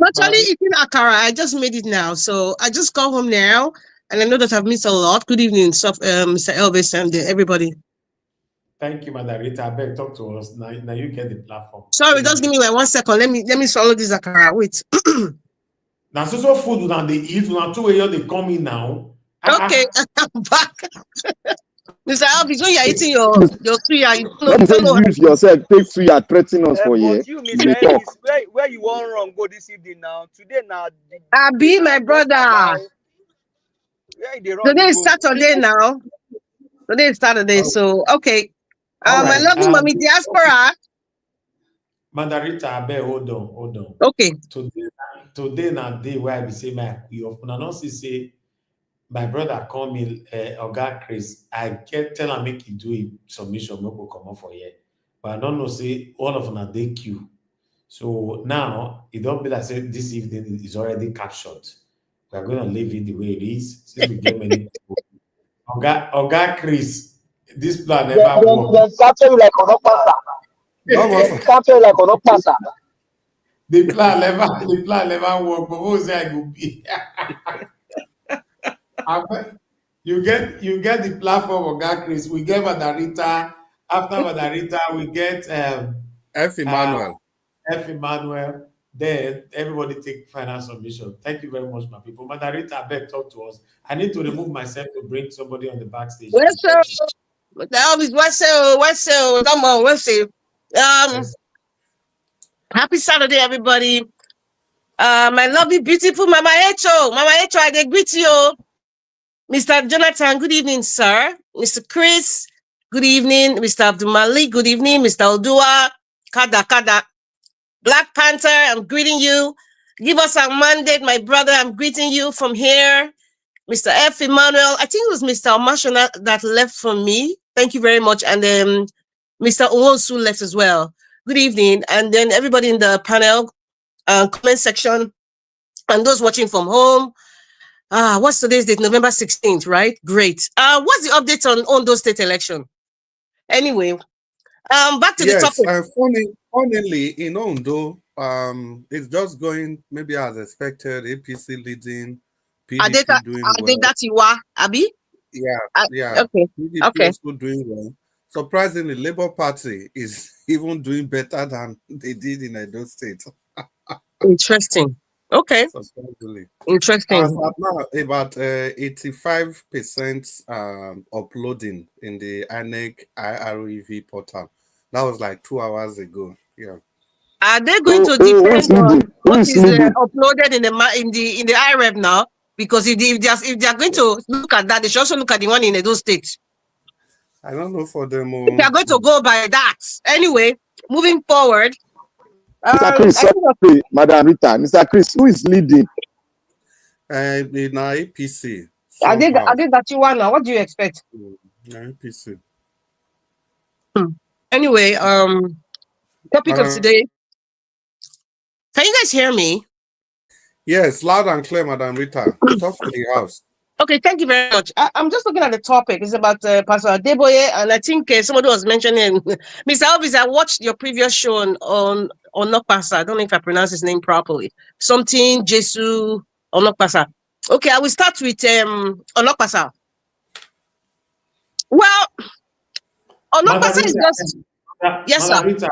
Speaker 15: actually eating akara. I just made it now. So I just got home now. And I know that I've missed a lot. Good evening, Mr. Elvis and everybody.
Speaker 1: Thank you, Madam Rita. I beg, talk to us. Now you get the platform.
Speaker 15: Sorry, just give me like 1 second. Let me swallow this akara. Wait.
Speaker 1: Now, so food now they eat. Now, 2 a.m. they come in now.
Speaker 15: Okay, I'm back. Mr. Elvis, when you're eating your suya, you
Speaker 14: When you say use yourself, take suya, threaten us for
Speaker 13: But
Speaker 14: here.
Speaker 13: you,
Speaker 14: You
Speaker 13: Mr.
Speaker 14: may talk.
Speaker 13: Elvis, where you want wrong go this evening now? Today now.
Speaker 15: Abi, my brother.
Speaker 13: Where they run
Speaker 15: Today
Speaker 13: you
Speaker 15: is
Speaker 13: go?
Speaker 15: Saturday now. Today is Saturday, so okay.
Speaker 1: All
Speaker 15: My
Speaker 1: right.
Speaker 15: lovely mommy diaspora.
Speaker 1: Madam Rita, I beg, hold on.
Speaker 15: Okay.
Speaker 1: Today now day where I be say my you open. I don't say my brother call me Oga Chris. I get tell him make he do a submission, make we come up for here. But I don't know, say all of them are they queue. So now it don't be like say this evening is already captured. We are going to leave it the way it is since we get many people. Oga Chris, this plan never work.
Speaker 13: Then capture you like on pasa. Capture you like on pasa.
Speaker 1: The plan never work. But what say I go be? You get the platform of God Chris. We get Madarita. After Madarita, we get
Speaker 9: F. Emmanuel.
Speaker 1: F. Emmanuel. Then everybody take final submission. Thank you very much, my people. Madarita, I beg talk to us. I need to remove myself to bring somebody on the backstage.
Speaker 15: What's up? Elvis, what's up? Come on, what's up?
Speaker 1: Yes.
Speaker 15: Happy Saturday, everybody. My lovely, beautiful Mama Echo. Mama Echo, I greet you. Mr. Jonathan, good evening, sir. Mr. Chris, good evening. Mr. Abdul Malik, good evening. Mr. Odua, Kada. Black Panther, I'm greeting you. Give us a mandate, my brother. I'm greeting you from here. Mr. F. Emmanuel, I think it was Mr. Omashona that left from me. Thank you very much. And then Mr. Uwonsu left as well. Good evening. And then everybody in the panel, comment section, and those watching from home. What's today's date? November 16th, right? Great. What's the update on Ondo State election? Anyway, back to the topic.
Speaker 9: Funnily, in Ondo, it's just going maybe as expected. APC leading, PDP doing well.
Speaker 15: Abi?
Speaker 9: Yeah.
Speaker 15: Okay.
Speaker 9: PDP also doing well. Surprisingly, Labour Party is even doing better than they did in Edo State.
Speaker 15: Interesting. Okay.
Speaker 9: Surprisingly.
Speaker 15: Interesting.
Speaker 9: Now, about 85% uploading in the INEC IREV portal. That was like 2 hours ago. Yeah.
Speaker 15: Are they going
Speaker 14: So
Speaker 15: to
Speaker 14: who is
Speaker 15: depend on
Speaker 14: leading? Who
Speaker 15: what
Speaker 14: is
Speaker 15: is
Speaker 14: leading?
Speaker 15: uploaded in the IREV now? Because if they are going to look at that, they should also look at the one in Edo State.
Speaker 9: I don't know for them.
Speaker 15: If they are going to go by that, anyway, moving forward,
Speaker 14: Mr. Chris,
Speaker 15: I think
Speaker 14: sorry, Madam Rita. Mr. Chris, who is leading?
Speaker 9: In our APC
Speaker 15: are
Speaker 9: somehow.
Speaker 15: they that you want now? What do you expect?
Speaker 9: APC.
Speaker 15: Anyway, topic of
Speaker 9: Madam,
Speaker 15: today. Can you guys hear me?
Speaker 9: yes, loud and clear, Madam Rita. Talk to the house.
Speaker 15: Okay, thank you very much. I'm just looking at the topic. It's about Pastor Adeboye, and I think somebody was mentioning Mr. Elvis. I watched your previous show on Onokpasa. I don't know if I pronounced his name properly. Something Jesu Onokpasa. Okay, I will start with Onokpasa. Well,
Speaker 1: Madam
Speaker 15: Onokpasa is
Speaker 1: Rita,
Speaker 15: just yes, sir.
Speaker 1: Madam Rita,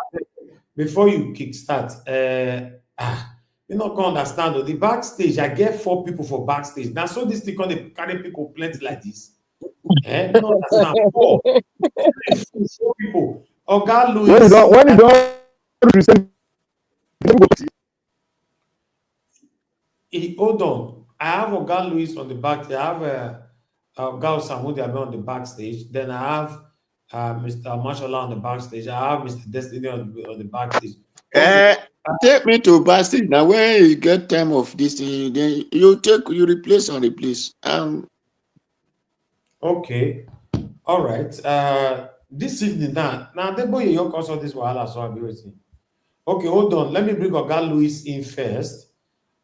Speaker 1: before you kickstart, you not gonna understand though. The backstage, I get 4 people for backstage. Now, so this thing they carry people plenty like this. You not understand. 4 people. Oga Louis.
Speaker 14: When you don't present,
Speaker 1: Hold on. I have Oga Louis on the back. I have Oga Samudi on the backstage. Then I have Mr. Mashallah on the backstage. I have Mr. Destiny on the backstage. Okay.
Speaker 11: Take me to backstage. Now, when you get time of this thing, then you replace and replace.
Speaker 1: Okay. All right. This evening now Adeboye, you also this wahala, so I'll be waiting. Okay, hold on. Let me bring Oga Louis in first.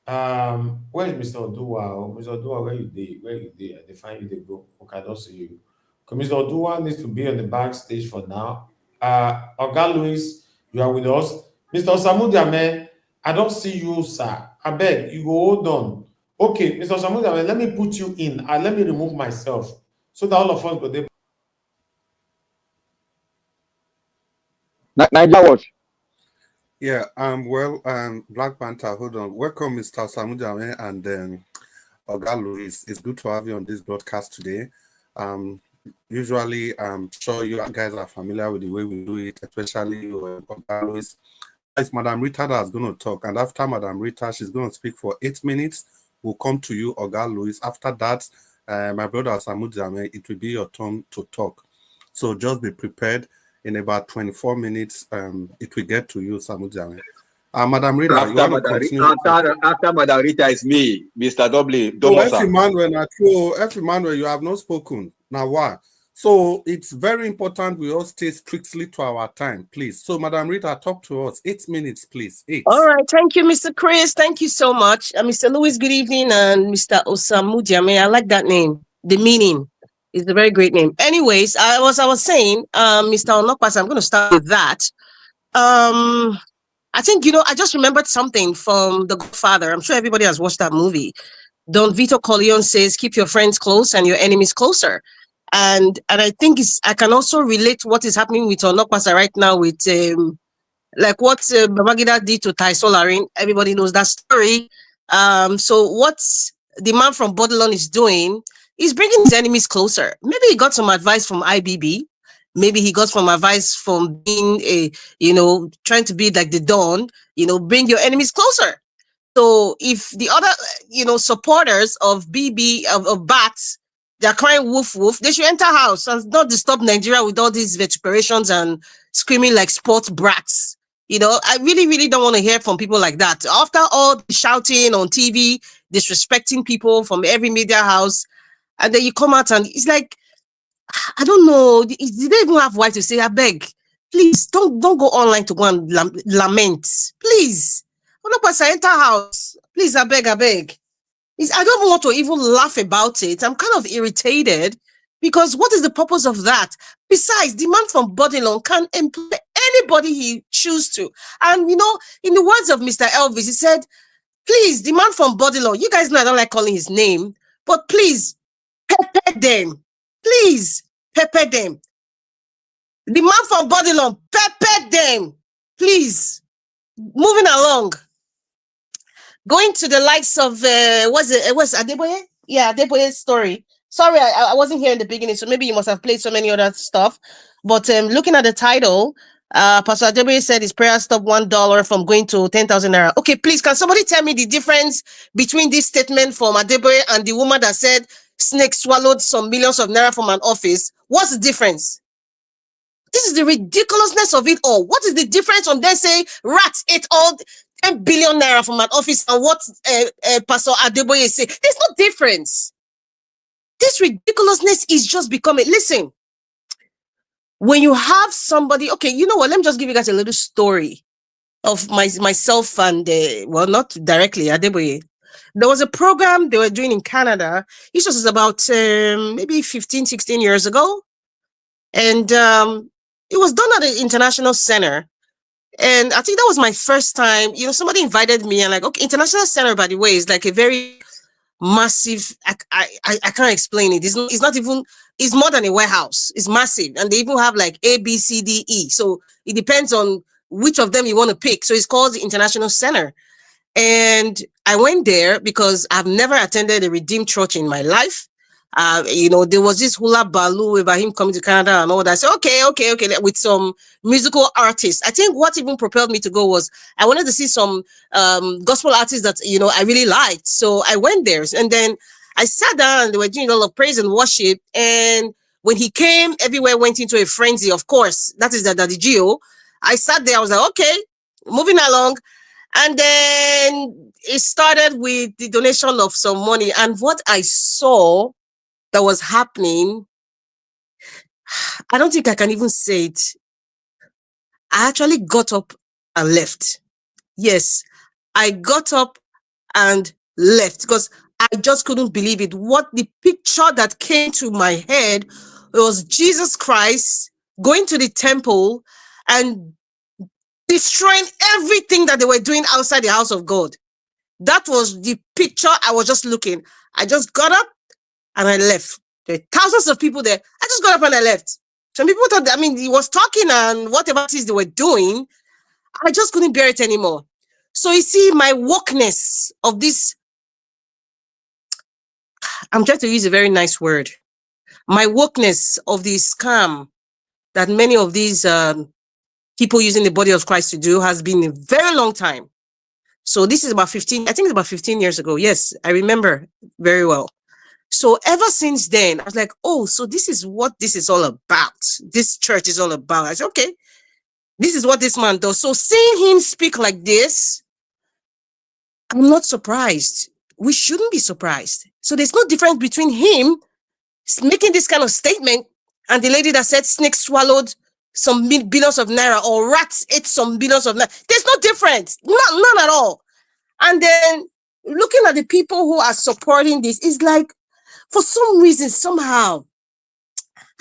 Speaker 1: Where is Mr. Oduwa? Oh, Mr. Oduwa, where you dey? Where you dey? I define you dey go. Okay, I don't see you. Okay, Mr. Oduwa needs to be on the backstage for now. Oga Louis, you are with us. Mr. Osamudiame, I don't see you, sir. I beg you go hold on. Okay, Mr. Osamudiame, let me put you in. Let me remove myself so that all of us go there.
Speaker 14: Naija watch.
Speaker 9: Yeah, well, Black Panther, hold on. Welcome, Mr. Samudame and Oga Louis. It's good to have you on this broadcast today. Usually, I'm sure you guys are familiar with the way we do it, especially Oga Louis. It's Madam Rita that's going to talk, and after Madam Rita, she's going to speak for 8 minutes. We'll come to you, Oga Louis. After that, my brother Samudame, it will be your turn to talk. So just be prepared. In about 24 minutes, it will get to you, Samudjame. Madam Rita, you want to continue?
Speaker 16: After Madam Rita is me, Mr. Dobley.
Speaker 9: So F. Emmanuel, you have not spoken. Now why? So it's very important we all stay strictly to our time, please. So Madam Rita, talk to us. 8 minutes, please. 8.
Speaker 15: All right. Thank you, Mr. Chris. Thank you so much. Mr. Louis, good evening. And Mr. Osamudiame, I like that name. The meaning. It's a very great name. Anyways, I was saying, Mr. Onokpas, I'm going to start with that. I think, I just remembered something from The Godfather. I'm sure everybody has watched that movie. Don Vito Corleone says, keep your friends close and your enemies closer. And I think I can also relate what is happening with Onokpasa right now with like what Babangida did to Tai Solarin. Everybody knows that story. So what the man from Bodilon is doing, he's bringing his enemies closer. Maybe he got some advice from IBB. Maybe he got some advice from being trying to be like the Don, bring your enemies closer. So if the other, supporters of BB, of Bats, they're crying woof woof, they should enter house and not disturb Nigeria with all these vituperations and screaming like sports brats. I really, really don't want to hear from people like that. After all the shouting on TV, disrespecting people from every media house, and then you come out and it's like, I don't know, did they even have right to say, I beg, please don't go online to go and lament. Please. Enter house. Please, I beg. I don't even want to even laugh about it. I'm kind of irritated because what is the purpose of that? Besides, the man from Bodilon can employ anybody he chooses to. And, in the words of Mr. Elvis, he said, please, the man from Bodilon, you guys know I don't like calling his name, but please, pepper them. Please, pepper them. The man from Bodilon, pepper them. Please. Moving along. Going to the likes of, was Adeboye? Yeah, Adeboye's story. Sorry, I wasn't here in the beginning, so maybe you must have played so many other stuff. But looking at the title, Pastor Adeboye said his prayer stopped $1 from going to 10,000 naira. Okay, please, can somebody tell me the difference between this statement from Adeboye and the woman that said snake swallowed some millions of naira from an office? What's the difference? This is the ridiculousness of it all. What is the difference from them saying rats ate all 10 billion naira from an office and what Pastor Adeboye say? There's no difference. This ridiculousness is just becoming, listen, when you have somebody, okay, you know what, let me just give you guys a little story of myself and, well, not directly, Adeboye. There was a program they were doing in Canada. This was about maybe 15, 16 years ago. And it was done at the International Center. And I think that was my first time, you know, somebody invited me and like, okay, International Center, by the way, is like a very massive, I can't explain it. It's not even, it's more than a warehouse. It's massive. And they even have like A, B, C, D, E. So it depends on which of them you want to pick. So it's called the International Center. And I went there because I've never attended a Redeemed church in my life. You know, there was this hula baloo about him coming to Canada and all that. I said, okay, with some musical artists. I think what even propelled me to go was I wanted to see some gospel artists that, you know, I really liked. So I went there and then I sat down and they were doing a lot of praise and worship. And when he came, everywhere went into a frenzy. Of course, that is the Daddy Gio. I sat there, I was like, okay, moving along. And then it started with the donation of some money. And what I saw that was happening, I don't think I can even say it. I actually got up and left. Yes, I got up and left because I just couldn't believe it. What the picture that came to my head was Jesus Christ going to the temple and destroying everything that they were doing outside the house of God. That was the picture I was just looking. I just got up and I left. There were thousands of people there. I just got up and I left. Some people thought, I mean, he was talking and whatever it is they were doing, I just couldn't bear it anymore. So you see, my wokeness of this, I'm trying to use a very nice word. My wokeness of the scam that many of these people using the body of Christ to do has been a very long time. So this is about 15, I think it's about 15 years ago. Yes, I remember very well. So ever since then, I was like, oh, so this is what this is all about. This church is all about. I said, okay, this is what this man does. So seeing him speak like this, I'm not surprised. We shouldn't be surprised. So there's no difference between him making this kind of statement and the lady that said snake swallowed some billions of naira or rats ate some billions of naira. There's no difference, none at all. And then looking at the people who are supporting this, is like, for some reason, somehow,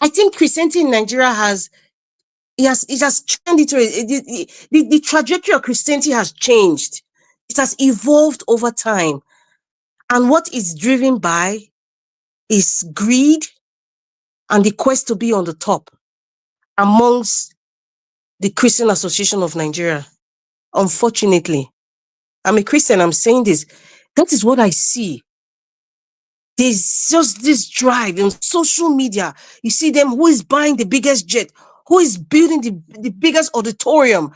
Speaker 15: I think Christianity in Nigeria has turned into the trajectory of Christianity has changed. It has evolved over time. And what is driven by is greed and the quest to be on the top amongst the Christian Association of Nigeria. Unfortunately, I'm a Christian, I'm saying this. That is what I see. There's just this drive on social media. You see them, who is buying the biggest jet, who is building the biggest auditorium,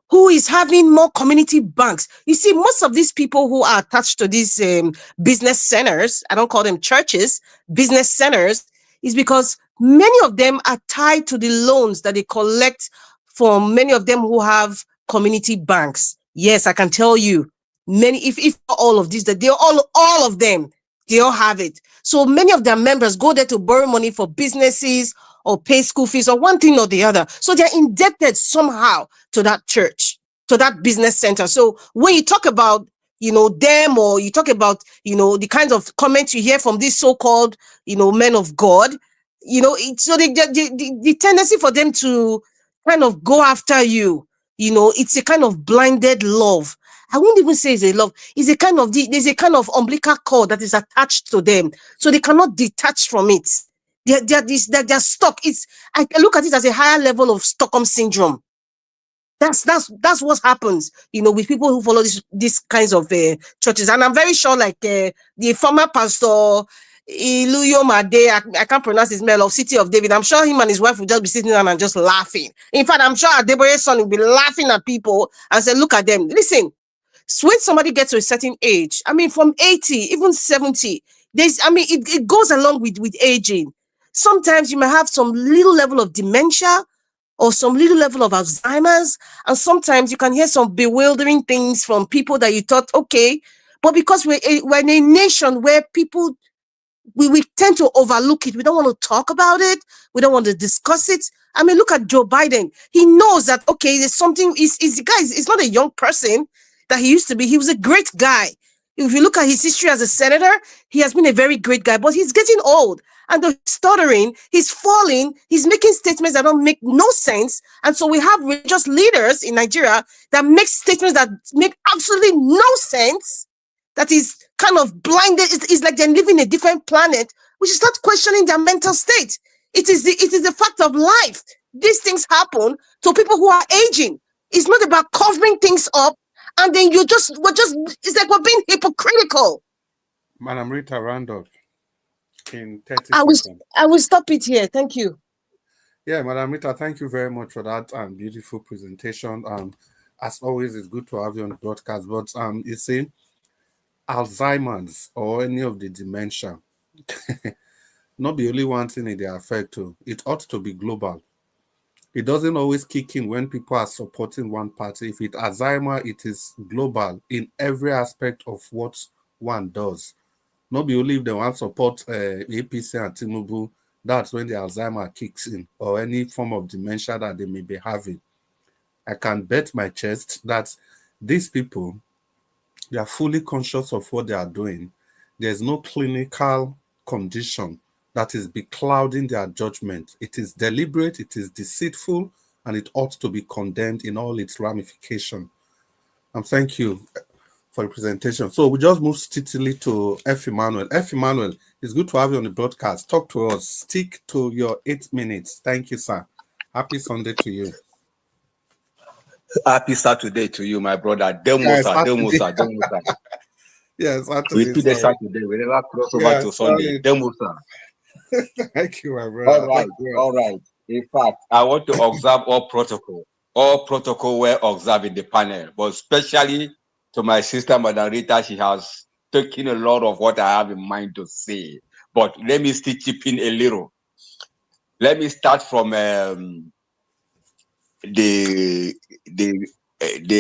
Speaker 15: who is having more community banks. You see, most of these people who are attached to these business centers, I don't call them churches, business centers, is because many of them are tied to the loans that they collect from many of them who have community banks. Yes, I can tell you, many, if all of these, that they all of them, they all have it. So many of their members go there to borrow money for businesses or pay school fees or one thing or the other. So they're indebted somehow to that church, to that business center. So when you talk about, you know, them, or you talk about, you know, the kinds of comments you hear from these so-called, you know, men of God, you know, so the tendency for them to kind of go after you, you know, it's a kind of blinded love. I won't even say it's a love. It's a kind of, there's a kind of umbilical cord that is attached to them. So they cannot detach from it. They're stuck. I look at it as a higher level of Stockholm syndrome. That's what happens, you know, with people who follow these kinds of churches. And I'm very sure, like the former pastor, Iluyomade, I can't pronounce his name, of City of David. I'm sure him and his wife will just be sitting down and just laughing. In fact, I'm sure Adeboye's son will be laughing at people and say, look at them. Listen, when somebody gets to a certain age, I mean, from 80, even 70, it goes along with aging. Sometimes you may have some little level of dementia or some little level of Alzheimer's. And sometimes you can hear some bewildering things from people that you thought, okay, but because we're in a nation where people, we tend to overlook it. We don't want to talk about it. We don't want to discuss it. I mean, look at Joe Biden. He knows that, okay, there's something, he's not a young person that he used to be. He was a great guy. If you look at his history as a senator, he has been a very great guy, but he's getting old. And he's stuttering, he's falling, he's making statements that don't make no sense. And so we have religious leaders in Nigeria that make statements that make absolutely no sense, that is kind of blinded. It's like they're living a different planet. We should start questioning their mental state. It is the fact of life. These things happen to people who are aging. It's not about covering things up, and then it's like we're being hypocritical.
Speaker 9: Madam Rita, round up in 30 seconds.
Speaker 15: I will stop it here. Thank you.
Speaker 9: Yeah, Madam Rita, thank you very much for that beautiful presentation. As always, it's good to have you on the broadcast. But you see, Alzheimer's or any of the dementia, not the only one thing in the affect too. It ought to be global. It doesn't always kick in when people are supporting one party. If it's Alzheimer, it is global in every aspect of what one does. Not be only if they want to support APC and Tinubu, that's when the Alzheimer kicks in, or any form of dementia that they may be having. I can bet my chest that these people, they are fully conscious of what they are doing. There's no clinical condition that is beclouding their judgment. It is deliberate, it is deceitful, and it ought to be condemned in all its ramifications. And thank you for the presentation. So we just move steadily to F. Emmanuel. F. Emmanuel, it's good to have you on the broadcast. Talk to us. Stick to your 8 minutes. Thank you, sir. Happy Sunday to you.
Speaker 16: Happy Saturday to you, my brother. Demosa.
Speaker 9: Yes,
Speaker 16: we do the Saturday. We never cross over to Sunday. Demosa.
Speaker 9: Thank you, my brother.
Speaker 16: All right. In fact, I want to observe all protocol. All protocol were observed in the panel, but especially to my sister, Madam Rita, she has taken a lot of what I have in mind to say. But let me still chip in a little. Let me start from the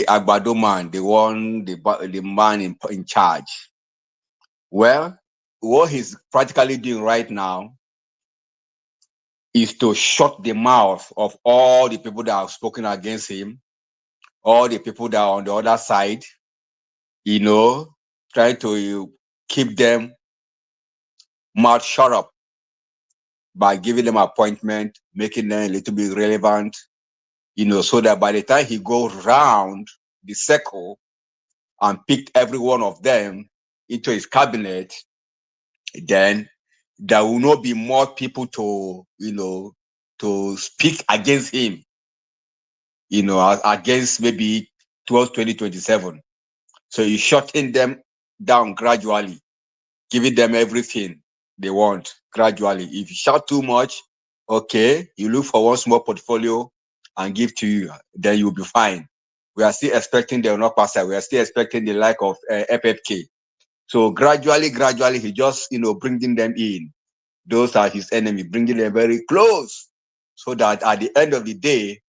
Speaker 16: Agbado man, the man in charge. Well, what he's practically doing right now is to shut the mouth of all the people that have spoken against him, all the people that are on the other side, trying to keep them mouth shut up by giving them appointment, making them a little bit relevant, so that by the time he goes round the circle and pick every one of them into his cabinet, then there will not be more people to speak against him, against maybe towards 2027. So he's shutting them down gradually, giving them everything they want gradually. If you shout too much, okay, you look for one small portfolio and give to you, then you'll be fine. We are still expecting the not pass. We are still expecting the like of FFK. So gradually, he just, bringing them in. Those are his enemy, bringing them very close, so that at the end of the day,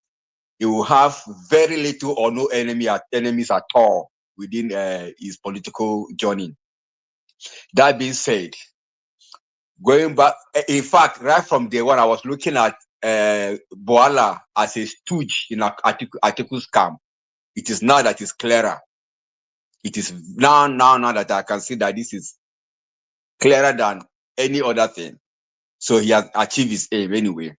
Speaker 16: he will have very little or no enemies at all within his political journey. That being said, going back, in fact, right from day one, I was looking at Boala as a stooge in Atiku's camp. It is now that it's clearer. It is now that I can see that this is clearer than any other thing. So he has achieved his aim anyway.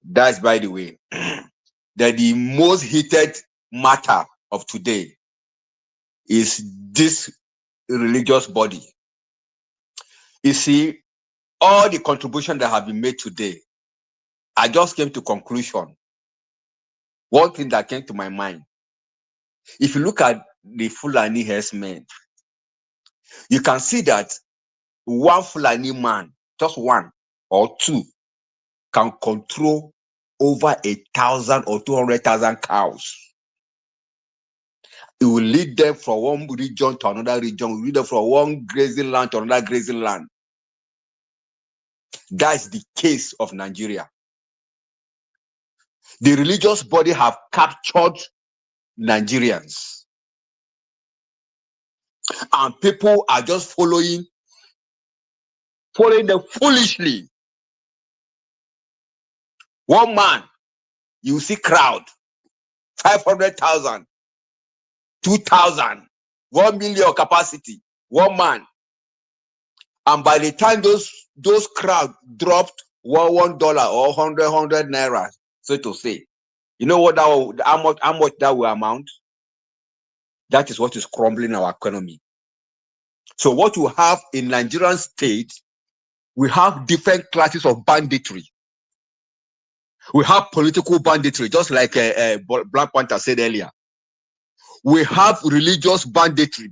Speaker 16: That's by the way. That the most heated matter of today is this religious body. You see, all the contributions that have been made today, I just came to conclusion. One thing that came to my mind, if you look at the Fulani herdsmen, you can see that one Fulani man, just one or two, can control over 1,000 or 200,000 cows. It will lead them from one region to another region, will lead them from one grazing land to another grazing land. That's the case of Nigeria. The religious body have captured Nigerians. And people are just following them foolishly. One man, you see crowd, 500,000, 2,000, 1 million capacity, one man. And by the time those crowd dropped $1 or 100 naira, so to say, you know what how much that will amount? That is what is crumbling our economy. So what you have in Nigerian state, we have different classes of banditry. We have political banditry, just like Black Panther said earlier. We have religious banditry.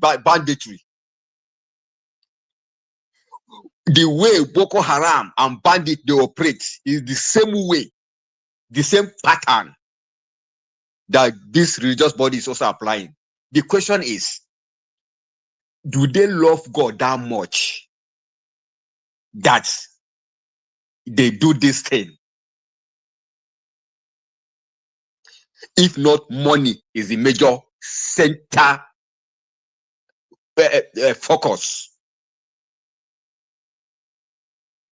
Speaker 16: The way Boko Haram and bandit they operate is the same way, the same pattern that this religious body is also applying. The question is, do they love God that much that they do this thing? If not, money is the major center focus.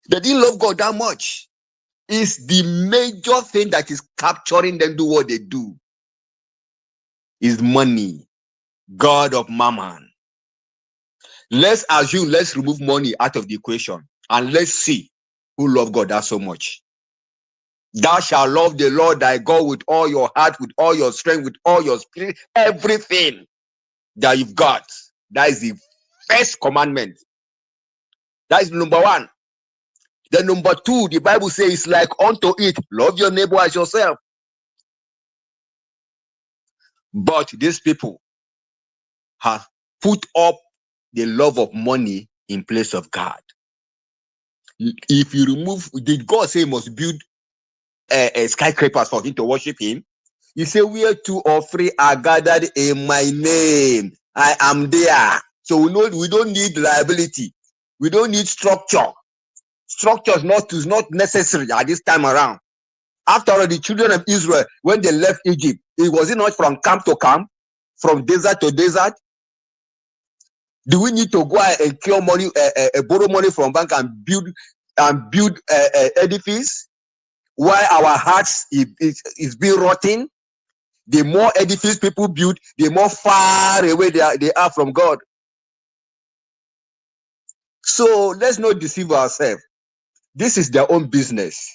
Speaker 16: They didn't love God that much. It's the major thing that is capturing them do what they do. Is money, God of mammon. Let's remove money out of the equation and let's see who love God that so much. Thou shalt love the Lord thy God with all your heart, with all your strength, with all your spirit, everything that you've got. That is the first commandment. That is number one. Then number two, the Bible says, like unto it, love your neighbor as yourself. But these people have put up the love of money in place of God. If you remove, did God say he must build skyscrapers for him to worship him? He said, where 2 or 3 are gathered in my name, I am there. So we don't need liability. We don't need structure. Structure is not necessary at this time around. After all, the children of Israel, when they left Egypt, it was not from camp to camp, from desert to desert. Do we need to go and cure money, borrow money from bank and build edifice? While our hearts is being rotten, the more edifice people build, the more far away they are from God. So let's not deceive ourselves. This is their own business.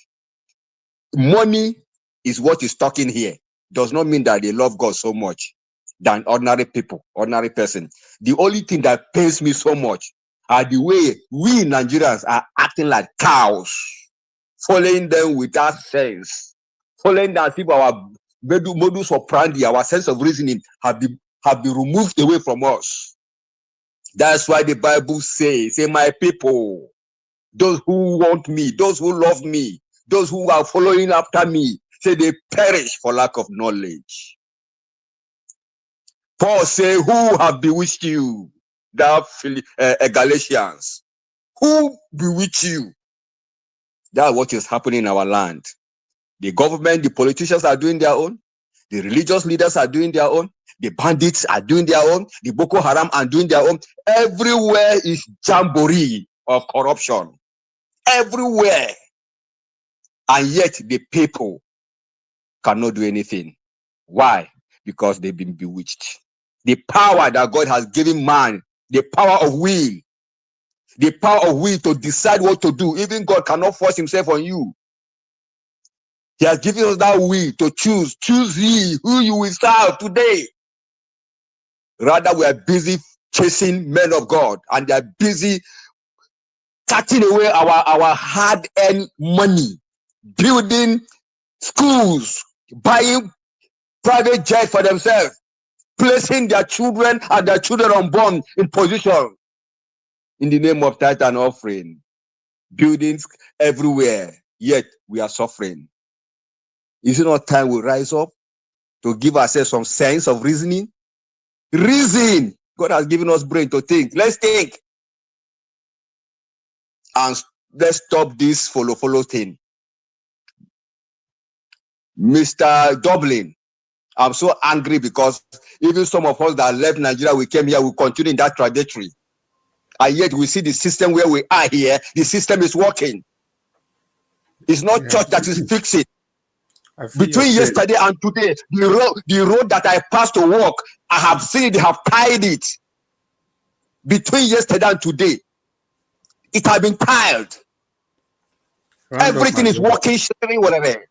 Speaker 16: Money is what is talking here. Does not mean that they love God so much than ordinary people, ordinary person. The only thing that pains me so much are the way we Nigerians are acting like cows, following them without sense, following them as if our modus operandi, our sense of reasoning have been removed away from us. That's why the Bible says, say, my people, those who want me, those who love me, those who are following after me, say they perish for lack of knowledge. Paul say, who have bewitched you? That Galatians. Who bewitched you? That's what is happening in our land. The government, the politicians are doing their own. The religious leaders are doing their own. The bandits are doing their own. The Boko Haram are doing their own. Everywhere is jamboree of corruption. Everywhere. And yet the people cannot do anything. Why? Because they've been bewitched. The power that God has given man, the power of will to decide what to do. Even God cannot force himself on you. He has given us that will to choose. Choose ye who you will serve today. Rather, we are busy chasing men of God, and they are busy cutting away our hard-earned money, building schools, buying private jets for themselves, placing their children and their children unborn in position. in the name of tithe and offering, buildings everywhere, yet we are suffering. Is it not time we rise up to give ourselves some sense of reasoning? Reason! God has given us brain to think. Let's think. And let's stop this follow thing. Mr. Dublin, I'm so angry because even some of us that left Nigeria, we came here, we continue in that trajectory. And yet we see the system where we are here, the system is working. It's not church that is fixing. Between yesterday and today, the road that I passed to work, I have seen it, they have tied it. Between yesterday and today, it has been tiled. Everything is working, sharing, whatever.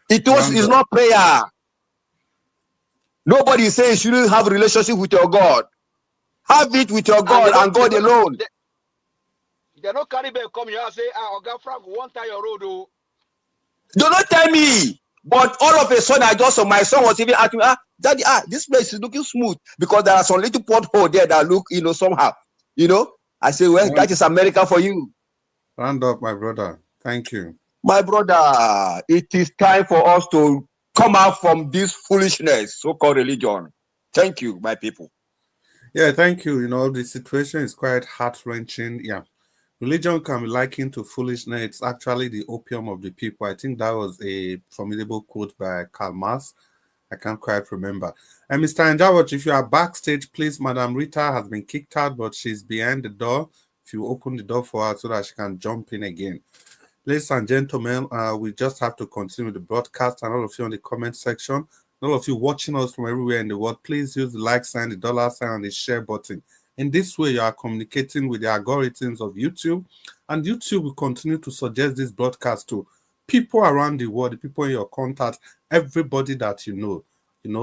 Speaker 16: It's not prayer. Nobody is saying you shouldn't have a relationship with your God. Have it with your God and God alone.
Speaker 17: They don't carry back come here and say, Oga Frank, one time your road. Oh.
Speaker 16: Do not tell me. But all of a sudden, I just saw my son was even asking me, Daddy, this place is looking smooth because there are some little pothole there that look, somehow. I say, well, that is America for you.
Speaker 9: Round up, my brother. Thank you.
Speaker 16: My brother, it is time for us to come out from this foolishness, so-called religion. Thank you, my people.
Speaker 9: Yeah, thank you. The situation is quite heart-wrenching. Yeah. Religion can be likened to foolishness. It's actually the opium of the people. I think that was a formidable quote by Karl Marx. I can't quite remember. And Mr. Njawach, if you are backstage, please, Madam Rita has been kicked out, but she's behind the door. If you open the door for her so that she can jump in again. Ladies and gentlemen, we just have to continue the broadcast, and all of you on the comment section, all of you watching us from everywhere in the world, please use the like sign, the dollar sign, and the share button. In this way, you are communicating with the algorithms of YouTube, and YouTube will continue to suggest this broadcast to people around the world, the people in your contact, everybody that you know.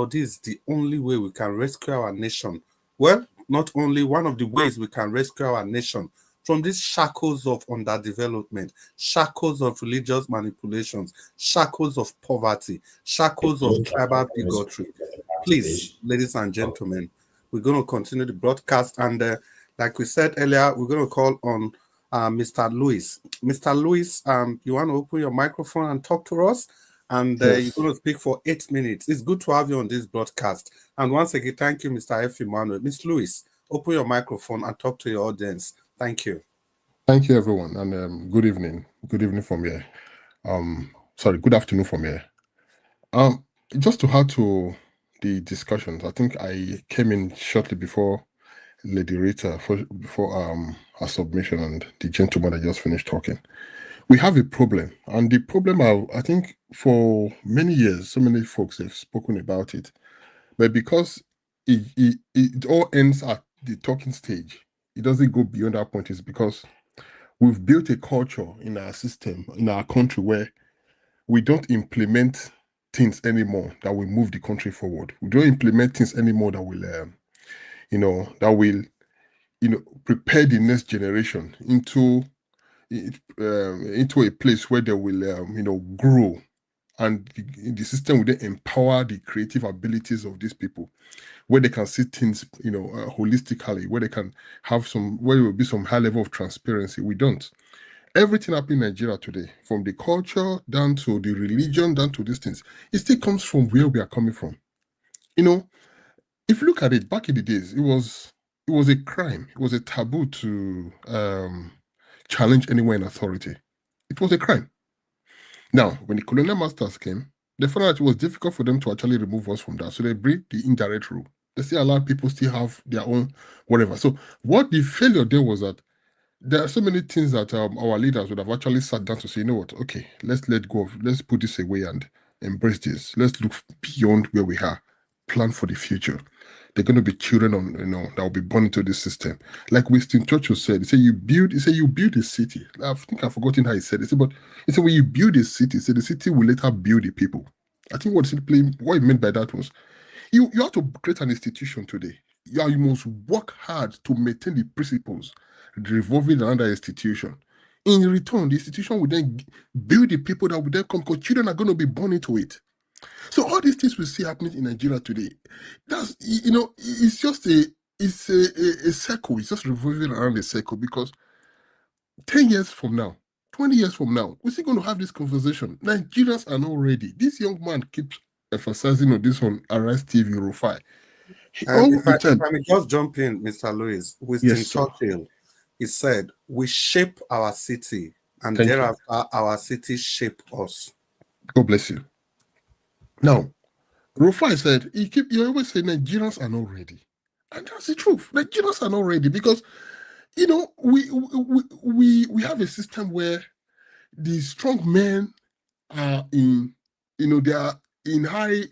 Speaker 9: This is the only way we can rescue our nation. Well, not only one of the ways we can rescue our nation from these shackles of underdevelopment, shackles of religious manipulations, shackles of poverty, shackles of tribal bigotry. Please, ladies and gentlemen, we're going to continue the broadcast. And like we said earlier, we're going to call on Mr. Lewis. Mr. Lewis, you want to open your microphone and talk to us? And
Speaker 18: Yes.
Speaker 9: you're going to speak for 8 minutes. It's good to have you on this broadcast. And once again, thank you, Mr. F. Emmanuel. Ms. Lewis, open your microphone and talk to your audience. Thank you.
Speaker 18: Thank you, everyone, and good evening. Good evening from here. Good afternoon from here. Just to add to the discussions, I think I came in shortly before Lady Rita before her submission and the gentleman that just finished talking. We have a problem, and the problem I think for many years, so many folks have spoken about it, but because it all ends at the talking stage, it doesn't go beyond that point. Is because we've built a culture in our system, in our country, where we don't implement things anymore that will move the country forward. We don't implement things anymore that will, prepare the next generation into a place where they will, grow, and the system will then empower the creative abilities of these people, where they can see things, holistically, where they can where there will be some high level of transparency. We don't. Everything happening in Nigeria today, from the culture down to the religion, down to these things, it still comes from where we are coming from. If you look at it, back in the days, it was a crime. It was a taboo to challenge anyone in authority. It was a crime. Now, when the colonial masters came, they found out it was difficult for them to actually remove us from that. So they bring the indirect rule. They still allow people still have their own whatever. So what the failure there was that there are so many things that our leaders would have actually sat down to say, you know what, okay, let's let go of, let's put this away and embrace this. Let's look beyond where we are, plan for the future. They're going to be children that will be born into this system. Like Winston Churchill said, he said you build a city. I think I've forgotten how he said it. But he said when you build a city, the city will later build the people. I think what he meant by that was you have to create an institution today. You must work hard to maintain the principles revolving around that institution. In return, the institution will then build the people that will then come, because children are going to be born into it. So all these things we see happening in Nigeria today, it's just it's a circle. It's just revolving around a circle because 10 years from now, 20 years from now, we're still going to have this conversation. Nigerians are not ready. This young man keeps emphasizing on this on Arise TV Rufai. All
Speaker 9: If
Speaker 18: the time.
Speaker 9: I may just jump in, Mr. Lewis, Winston
Speaker 18: Yes, sir.
Speaker 9: Churchill, he said, "We shape our city, and
Speaker 18: Thank you.
Speaker 9: thereafter our city shape us."
Speaker 18: God bless you. Now, Rufai said, you always say Nigerians are not ready. And that's the truth. Nigerians are not ready because, you know, we have a system where the strong men are in, you know, they are in high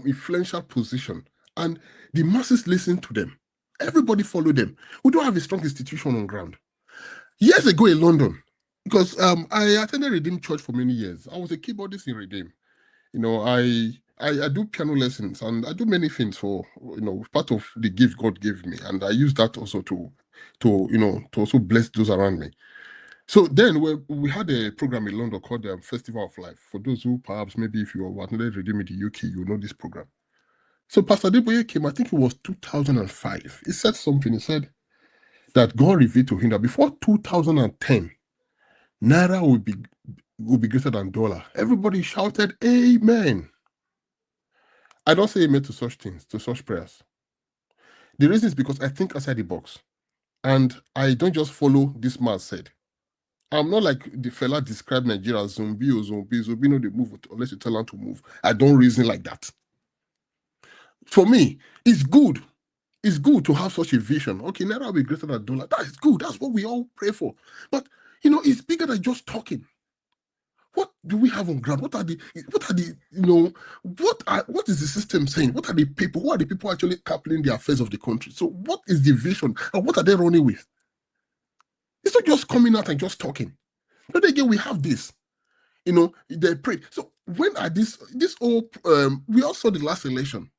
Speaker 18: influential position, and the masses listen to them. Everybody follow them. We don't have a strong institution on ground. Years ago in London, because I attended Redeem Church for many years. I was a keyboardist in Redeem. You know, I do piano lessons and I do many things for, you know, part of the gift God gave me, and I use that also to you know, to also bless those around me. So then we had a program in London called the Festival of Life. For those who perhaps maybe if you attended Redeem in the UK, you know this program. So Pastor Adeboye came, I think it was 2005. He said something. He said that God revealed to him that before 2010, Naira will be greater than dollar. Everybody shouted, Amen. I don't say amen to such things, to such prayers. The reason is because I think outside the box. And I don't just follow this man said. I'm not like the fella described Nigeria as zombie or zombie. Zombie know they move unless you tell them to move. I don't reason like that. For me, it's good. It's good to have such a vision. Okay, Naira will be greater than dollar. That is good. That's what we all pray for. But, you know, it's bigger than just talking. What do we have on ground? What are the, you know, what is the system saying? What are the people? Who are the people actually coupling the affairs of the country? So what is the vision and what are they running with? It's not just coming out and just talking. But again, we have this, you know, they pray. So when are this all, we all saw the last election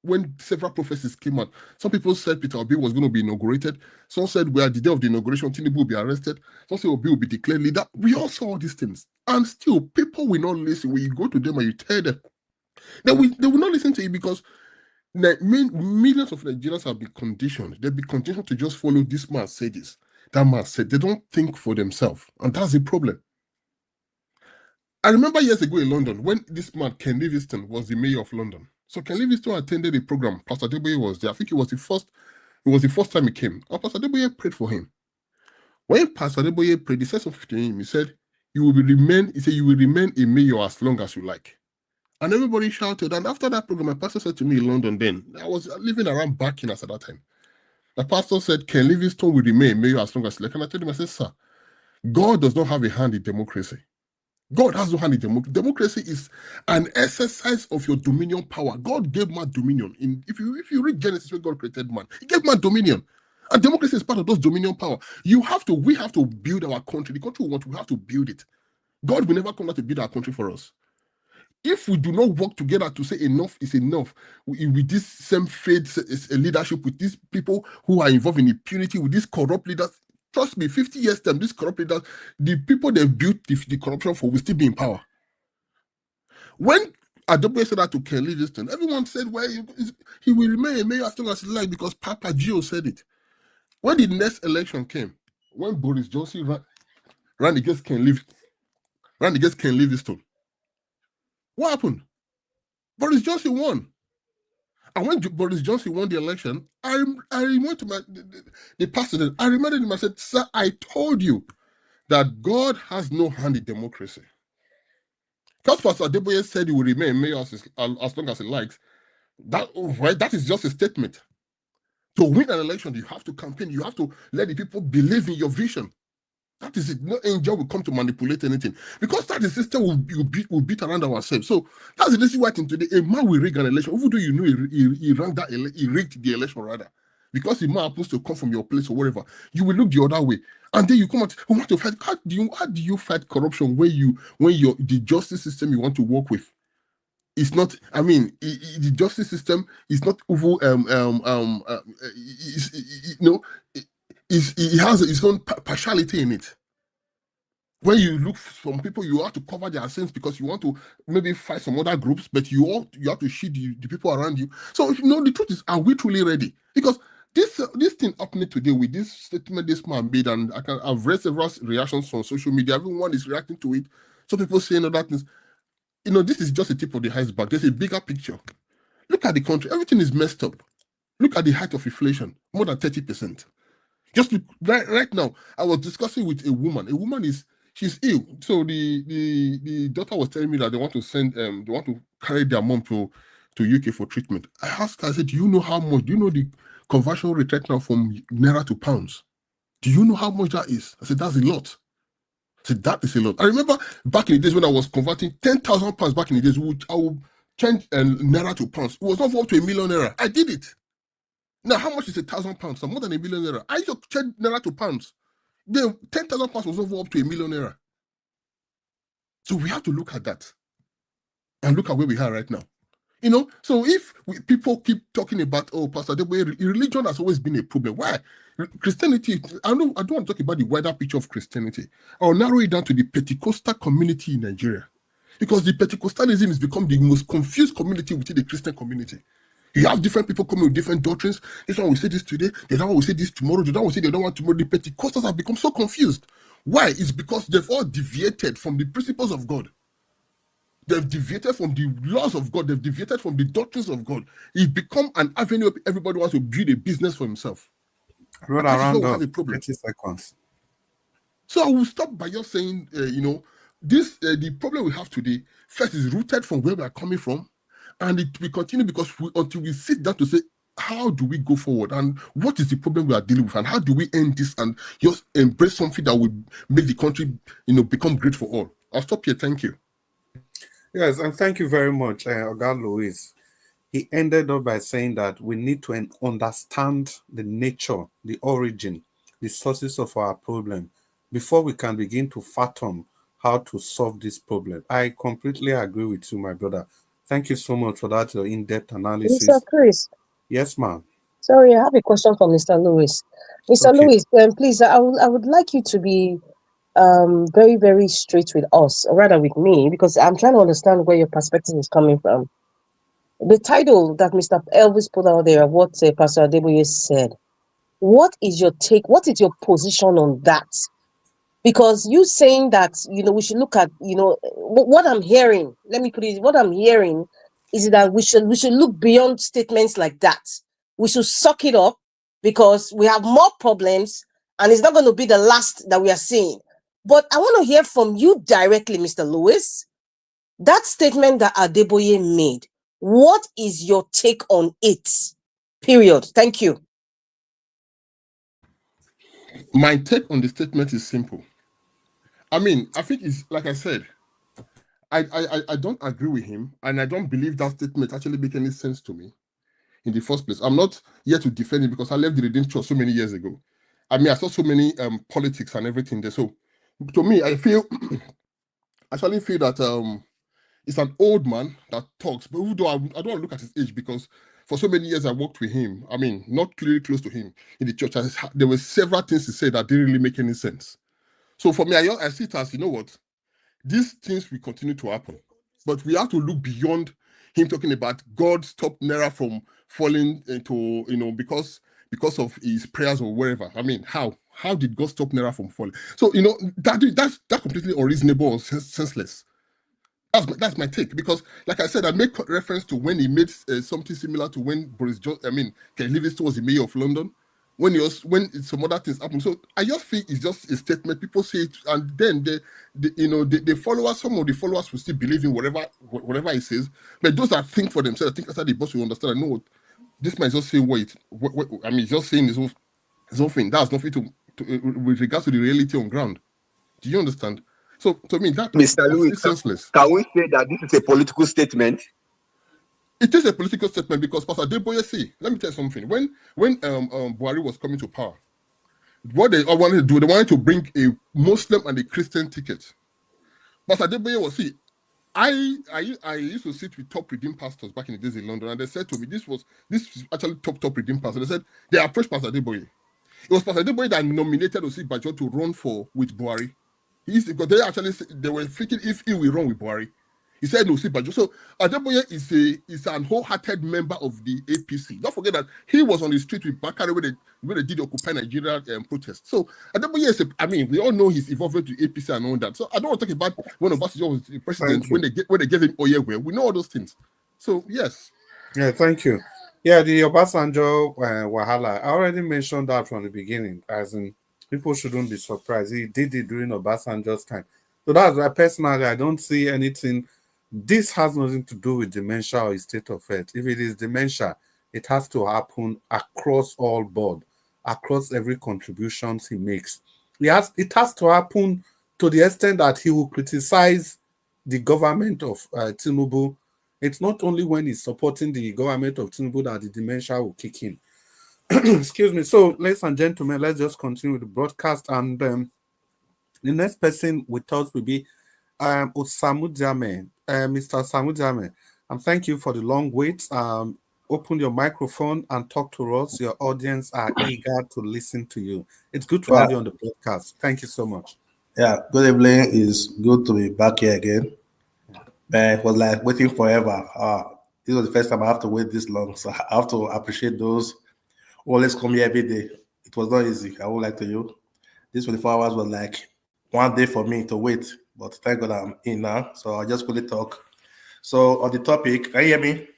Speaker 18: when several prophecies came out. Some people said Peter Obi was going to be inaugurated. Some said we are the day of the inauguration, Tinubu will be arrested. Some said Obi will be declared leader. We all saw all these things. And still, people will not listen. When you go to them and you tell them, they will not listen to you because millions of Nigerians have been conditioned. They've been conditioned to just follow this man said this, that man said. They don't think for themselves. And that's the problem. I remember years ago in London when this man, Ken Livingstone, was the mayor of London. So Ken Livingstone attended a program. Pastor Adeboye was there. I think it was the first time he came. And Pastor Adeboye prayed for him. When Pastor Adeboye prayed, he said something to him. He said, you will remain a mayor as long as you like. And everybody shouted. And after that program, my pastor said to me in London then, I was living around Buckingham at that time. The pastor said, Ken Livingstone will remain mayor as long as you like. And I told him, I said, sir, God does not have a hand in democracy. God has no hand in democracy. Democracy is an exercise of your dominion power. God gave man dominion. If you read Genesis, when God created man, He gave man dominion. And democracy is part of those dominion power. We have to build our country. The country we have to build it. God will never come out to build our country for us. If we do not work together to say enough is enough, with this same faith leadership, with these people who are involved in impunity, with these corrupt leaders, trust me, 50 years time, these corrupt leaders, the people they built the corruption for will still be in power. When Adeboye said that to Ken Livingstone, everyone said, well, he will remain a mayor as long as he likes because Papa Gio said it. When the next election came, when Boris Johnson ran against Ken Livingstone, what happened? Boris Johnson won. And when Boris Johnson won the election, I went to the pastor. I reminded him, I said, sir, I told you that God has no hand in democracy. Because Pastor Adeboye said he will remain mayor as long as he likes, that is just a statement. To win an election, you have to campaign. You have to let the people believe in your vision. That is it. No angel will come to manipulate anything. Because that is the system will beat around ourselves. So that's the reason why today a man will rig an election. Even though you know he rigged the election rather. Because the man happens to come from your place or wherever, you will look the other way. And then you come out, you want to fight. How do you fight corruption when the justice system you want to work with? It's not. I mean, the justice system is not evil. It has its own partiality in it. When you look from people, you have to cover their sins because you want to maybe fight some other groups, but you have to shield the people around you. So the truth is, are we truly ready? Because This thing happening today with this statement this man made, and I've read several reactions on social media. Everyone is reacting to it. Some people saying other things. This is just a tip of the iceberg. There's a bigger picture. Look at the country. Everything is messed up. Look at the height of inflation, more than 30%. Just right now, I was discussing with a woman. A woman she's ill. So the daughter was telling me that they want to carry their mom to UK for treatment. I asked her, I said, do you know how much? Do you know the conversion rate right now from Naira to pounds? Do you know how much that is? I said, that's a lot. I said, that is a lot. I remember back in the days when I was converting 10,000 pounds back in the days, I would change Naira to pounds. It was not up to 1 million Naira. I did it. Now, how much is 1,000 pounds? So more than 1 million Naira. I used to change Naira to pounds. Then 10,000 pounds was over up to 1 million Naira. So we have to look at that and look at where we are right now. So if people keep talking about, Pastor Adeboye, religion has always been a problem. Why? Christianity, I don't want to talk about the wider picture of Christianity. I'll narrow it down to the Pentecostal community in Nigeria. Because the Pentecostalism has become the most confused community within the Christian community. You have different people coming with different doctrines. This one will say this today, the other one will say this tomorrow, the other one will say the other one tomorrow. The Pentecostals have become so confused. Why? It's because they've all deviated from the principles of God. They've deviated from the laws of God. They've deviated from the doctrines of God. It's become an avenue everybody wants to build a business for himself.
Speaker 9: Run
Speaker 18: That is where
Speaker 9: around
Speaker 18: we have a problem.
Speaker 9: 30 seconds.
Speaker 18: So I will stop by just saying, the problem we have today, first, is rooted from where we are coming from. And it will continue because until we sit down to say, how do we go forward? And what is the problem we are dealing with? And how do we end this and just embrace something that would make the country, become great for all? I'll stop here. Thank you.
Speaker 9: Yes, and thank you very much, Oga Louis. He ended up by saying that we need to understand the nature, the origin, the sources of our problem before we can begin to fathom how to solve this problem. I completely agree with you, my brother. Thank you so much for that in-depth analysis.
Speaker 15: Mr. Chris.
Speaker 9: Yes, ma'am.
Speaker 15: Sorry, I have a question for Mr. Lewis. Mr.
Speaker 9: Okay.
Speaker 15: Lewis, please, I would like you to be very, very straight with us, or rather with me, because I'm trying to understand where your perspective is coming from. The title that Mr. Elvis put out there, what Pastor Adeboye said, what is your take? What is your position on that? Because you saying that, we should look at, what I'm hearing, let me put it, what I'm hearing is that we should look beyond statements like that. We should suck it up because we have more problems and it's not going to be the last that we are seeing. But I want to hear from you directly, Mr. Lewis. That statement that Adeboye made, what is your take on it? Period. Thank you.
Speaker 18: My take on the statement is simple. I think it's like I said, I don't agree with him, and I don't believe that statement actually make any sense to me in the first place. I'm not here to defend it because I left the Redeemed Church so many years ago. I saw so many politics and everything there. So to me, I actually feel that it's an old man that talks, but even though I don't want to look at his age because for so many years I worked with him, not clearly close to him in the church. There were several things he said that didn't really make any sense. So for me, I see it as, what? These things will continue to happen. But we have to look beyond him talking about God stopped Naira from falling into, because of his prayers or wherever. How did God stop Naira from falling? So, that's completely unreasonable or senseless. That's my take, because like I said, I make reference to when he made something similar to when Ken Livingstone was the mayor of London, when some other things happen. So I just feel it's just a statement. People say it, and then the followers, some of the followers will still believe in whatever he says. But those that think for themselves, I think after the boss will understand. I know this man is just saying he's just saying his own thing. That's nothing to with regards to the reality on ground. Do you understand? So to me, that's senseless.
Speaker 16: Can we say that this is a political statement?
Speaker 18: It is a political statement because Pastor Adeboye, let me tell you something. When Buhari was coming to power, what they all wanted to do, they wanted to bring a Muslim and a Christian ticket. Pastor Adeboye was, I used to sit with top redeemed pastors back in the days in London, and they said to me, this was actually top redeemed pastors. They said they approached Pastor Adeboye. It was Pastor Adeboye that nominated Osibajo to run with Buhari. Because they were thinking if he will run with Buhari, He said no, see, but so Adeboye is an wholehearted member of the APC. Don't forget that he was on the street with Bakare when they did the Occupy Nigeria protest. So Adeboye is, we all know he's involved to APC and all that. So I don't want to talk about when Obasanjo was the president, when they gave him Oyewe. We know all those things. So yes.
Speaker 9: Yeah, thank you. Yeah, the Obasanjo Wahala, I already mentioned that from the beginning, as in people shouldn't be surprised. He did it during Obasanjo's time. So that's why personally I don't see anything. This has nothing to do with dementia or his state of health. If it is dementia, it has to happen across all board, across every contribution he makes. It has to happen to the extent that he will criticize the government of Tinubu. It's not only when he's supporting the government of Tinubu that the dementia will kick in. Excuse me. So, ladies and gentlemen, let's just continue with the broadcast. And the next person with us will be Osamu Jame. Mr. Osamu Jame, and thank you for the long wait. Open your microphone and talk to us. Your audience are eager to listen to you. It's good to have you on the podcast. Thank you so much.
Speaker 19: Yeah, good evening. It's good to be back here again. Man, it was like waiting forever. This was the first time I have to wait this long, so I have to appreciate those who always come here every day. It was not easy. I would like to you. This 24 hours was like one day for me to wait, but thank God I'm in now. So I'll just quickly talk. So on the topic, can you hear me?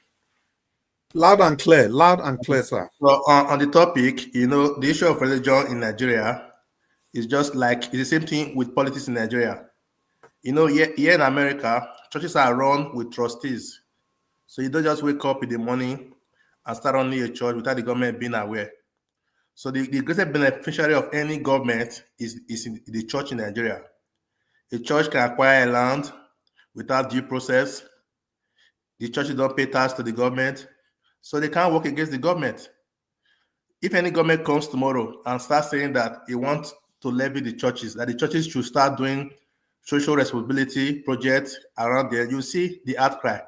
Speaker 9: Loud and clear, sir.
Speaker 19: So on the topic, the issue of religion in Nigeria is just like it's the same thing with politics in Nigeria. Here in America, churches are run with trustees. So you don't just wake up in the morning and start running a church without the government being aware. So the greatest beneficiary of any government is in the church in Nigeria. A church can acquire a land without due process. The churches don't pay tax to the government, so they can't work against the government. If any government comes tomorrow and starts saying that it wants to levy the churches, that the churches should start doing social responsibility projects around there, you see the outcry.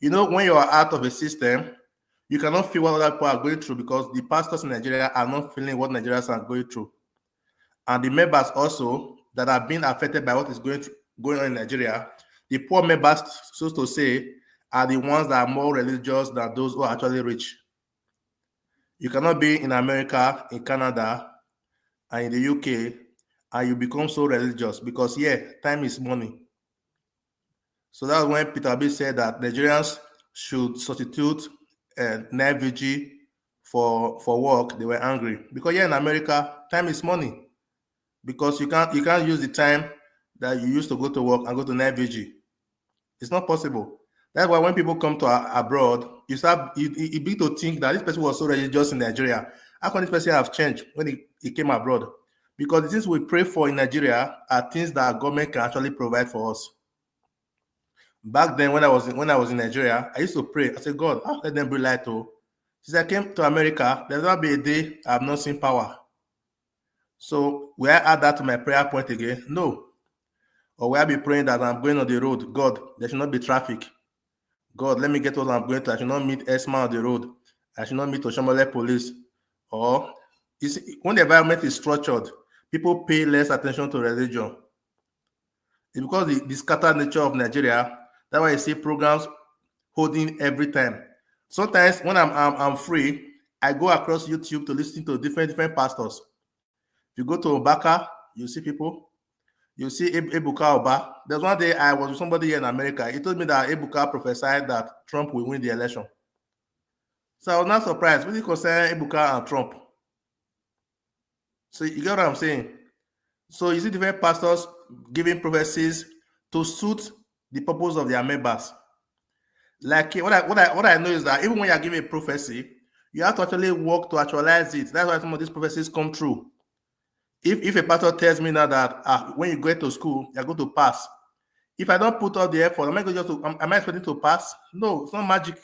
Speaker 19: When you are out of a system, you cannot feel what other people are going through because the pastors in Nigeria are not feeling what Nigerians are going through. And the members also that are being affected by what is going on in Nigeria, the poor members, so to say, are the ones that are more religious than those who are actually rich. You cannot be in America, in Canada, and in the UK, and you become so religious because, time is money. So that's when Peter Obi said that Nigerians should substitute night vigil for work. They were angry because in America, time is money. Because you can't use the time that you used to go to work and go to night vigil. It's not possible. That's why when people come to abroad, you begin to think that this person was so religious in Nigeria. How can this person have changed when he came abroad? Because the things we pray for in Nigeria are things that government can actually provide for us. Back then, when I was in Nigeria, I used to pray. I said, God, let them bring light. Since I came to America, there's not be a day I have not seen power. So will I add that to my prayer point again? No. Or will I be praying that I'm going on the road? God, there should not be traffic. God, let me get what I'm going to. I should not meet ESMA on the road. I should not meet Oshomole police. Or when the environment is structured, people pay less attention to religion. It's because the scattered nature of Nigeria. That's why I see programs holding every time. Sometimes when I'm free, I go across YouTube to listen to different pastors. If you go to Obaka, you see people. You see Ebuka Oba. There's one day I was with somebody here in America. He told me that Ebuka prophesied that Trump will win the election. So I was not surprised. When it concerns Ebuka and Trump. So you get what I'm saying? So you see different pastors giving prophecies to suit the purpose of their members. Like what I know is that even when you're giving a prophecy, you have to actually work to actualize it. That's why some of these prophecies come true. If a pastor tells me now that when you go to school, you're going to pass. If I don't put out the effort, am I expecting to pass? No, it's not magic.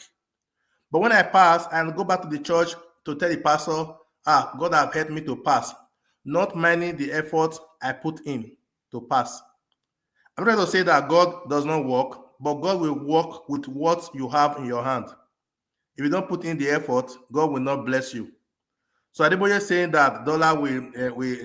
Speaker 19: But when I pass and go back to the church to tell the pastor, God have helped me to pass, not minding the effort I put in to pass. I'm trying to say that God does not work, but God will work with what you have in your hand. If you don't put in the effort, God will not bless you. So Adeboye saying that dollar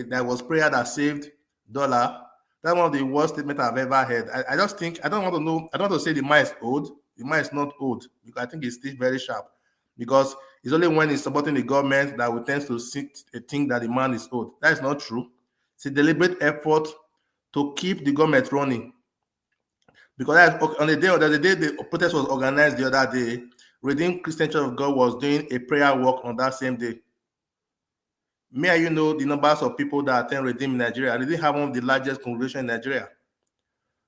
Speaker 19: there was prayer that saved dollar. That's one of the worst statements I've ever heard. I just think I don't want to know. I don't want to say the man is old. The man is not old because I think he's still very sharp. Because it's only when he's supporting the government that we tend to think that the man is old. That is not true. It's a deliberate effort to keep the government running. Because on the day the protest was organized the other day, Redeemed Christian Church of God was doing a prayer walk on that same day. Me and you know the numbers of people that attend Redeem in Nigeria. They didn't have one of the largest congregations in Nigeria.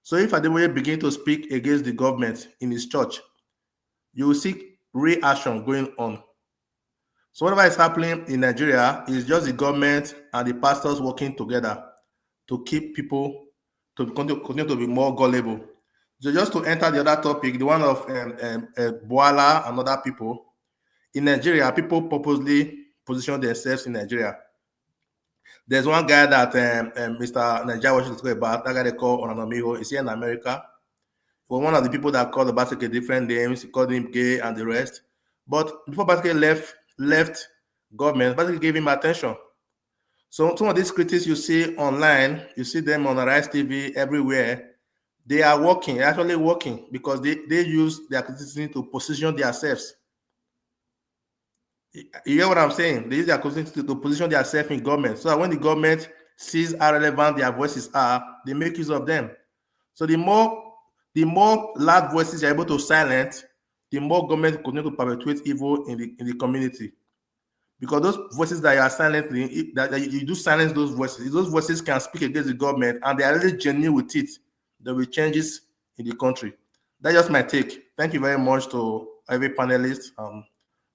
Speaker 19: So if Adeboye begin to speak against the government in his church, you will see reaction going on. So whatever is happening in Nigeria is just the government and the pastors working together to keep people to continue to be more gullible. So just to enter the other topic, the one of Boala and other people, in Nigeria, people purposely position themselves in Nigeria. There's one guy that Mr. Naija was talking about, that guy they call Onanomiho. Is here in America? Was one of the people that called Obaseki different names, called him gay and the rest. But before Obaseki left government, Obaseki gave him attention. So some of these critics you see online, you see them on Rise TV everywhere. They are working, actually working, because they use their criticism to position themselves. You hear what I'm saying? They use their criticism to position themselves in government, so that when the government sees how relevant their voices are, they make use of them. So the more loud voices you're able to silence, the more government continue to perpetuate evil in the community. Because those voices that you are silencing, that you do silence those voices can speak against the government, and they are really genuine with it. There will be changes in the country. That's just my take. Thank you very much to every panelist, to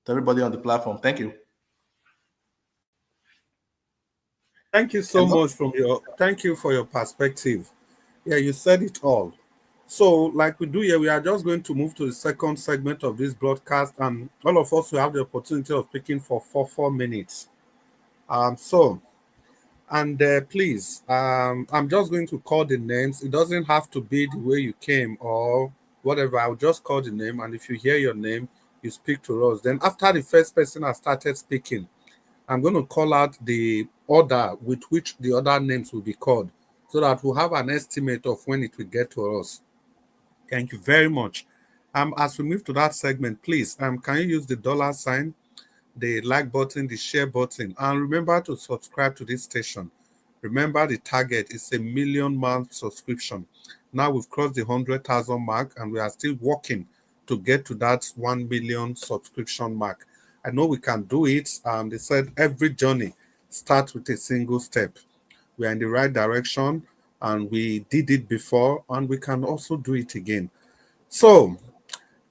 Speaker 19: everybody on the platform. Thank you.
Speaker 9: Thank you so much thank you for your perspective. Yeah, you said it all. So, like we do here, we are just going to move to the second segment of this broadcast, and all of us will have the opportunity of speaking for 4 minutes. Please, I'm just going to call the names. It doesn't have to be the way you came or whatever. I'll just call the name, and if you hear your name, you speak to us. Then, after the first person has started speaking, I'm going to call out the order with which the other names will be called, so that we'll have an estimate of when it will get to us. Thank you very much. As we move to that segment, please, can you use the $sign, the like button, the share button, and remember to subscribe to this station. Remember, the target is 1 million month subscription. Now we've crossed the 100,000 mark, and we are still working to get to that 1 million subscription mark. I know we can do it. They said every journey starts with a single step. We are in the right direction, and we did it before, and we can also do it again. So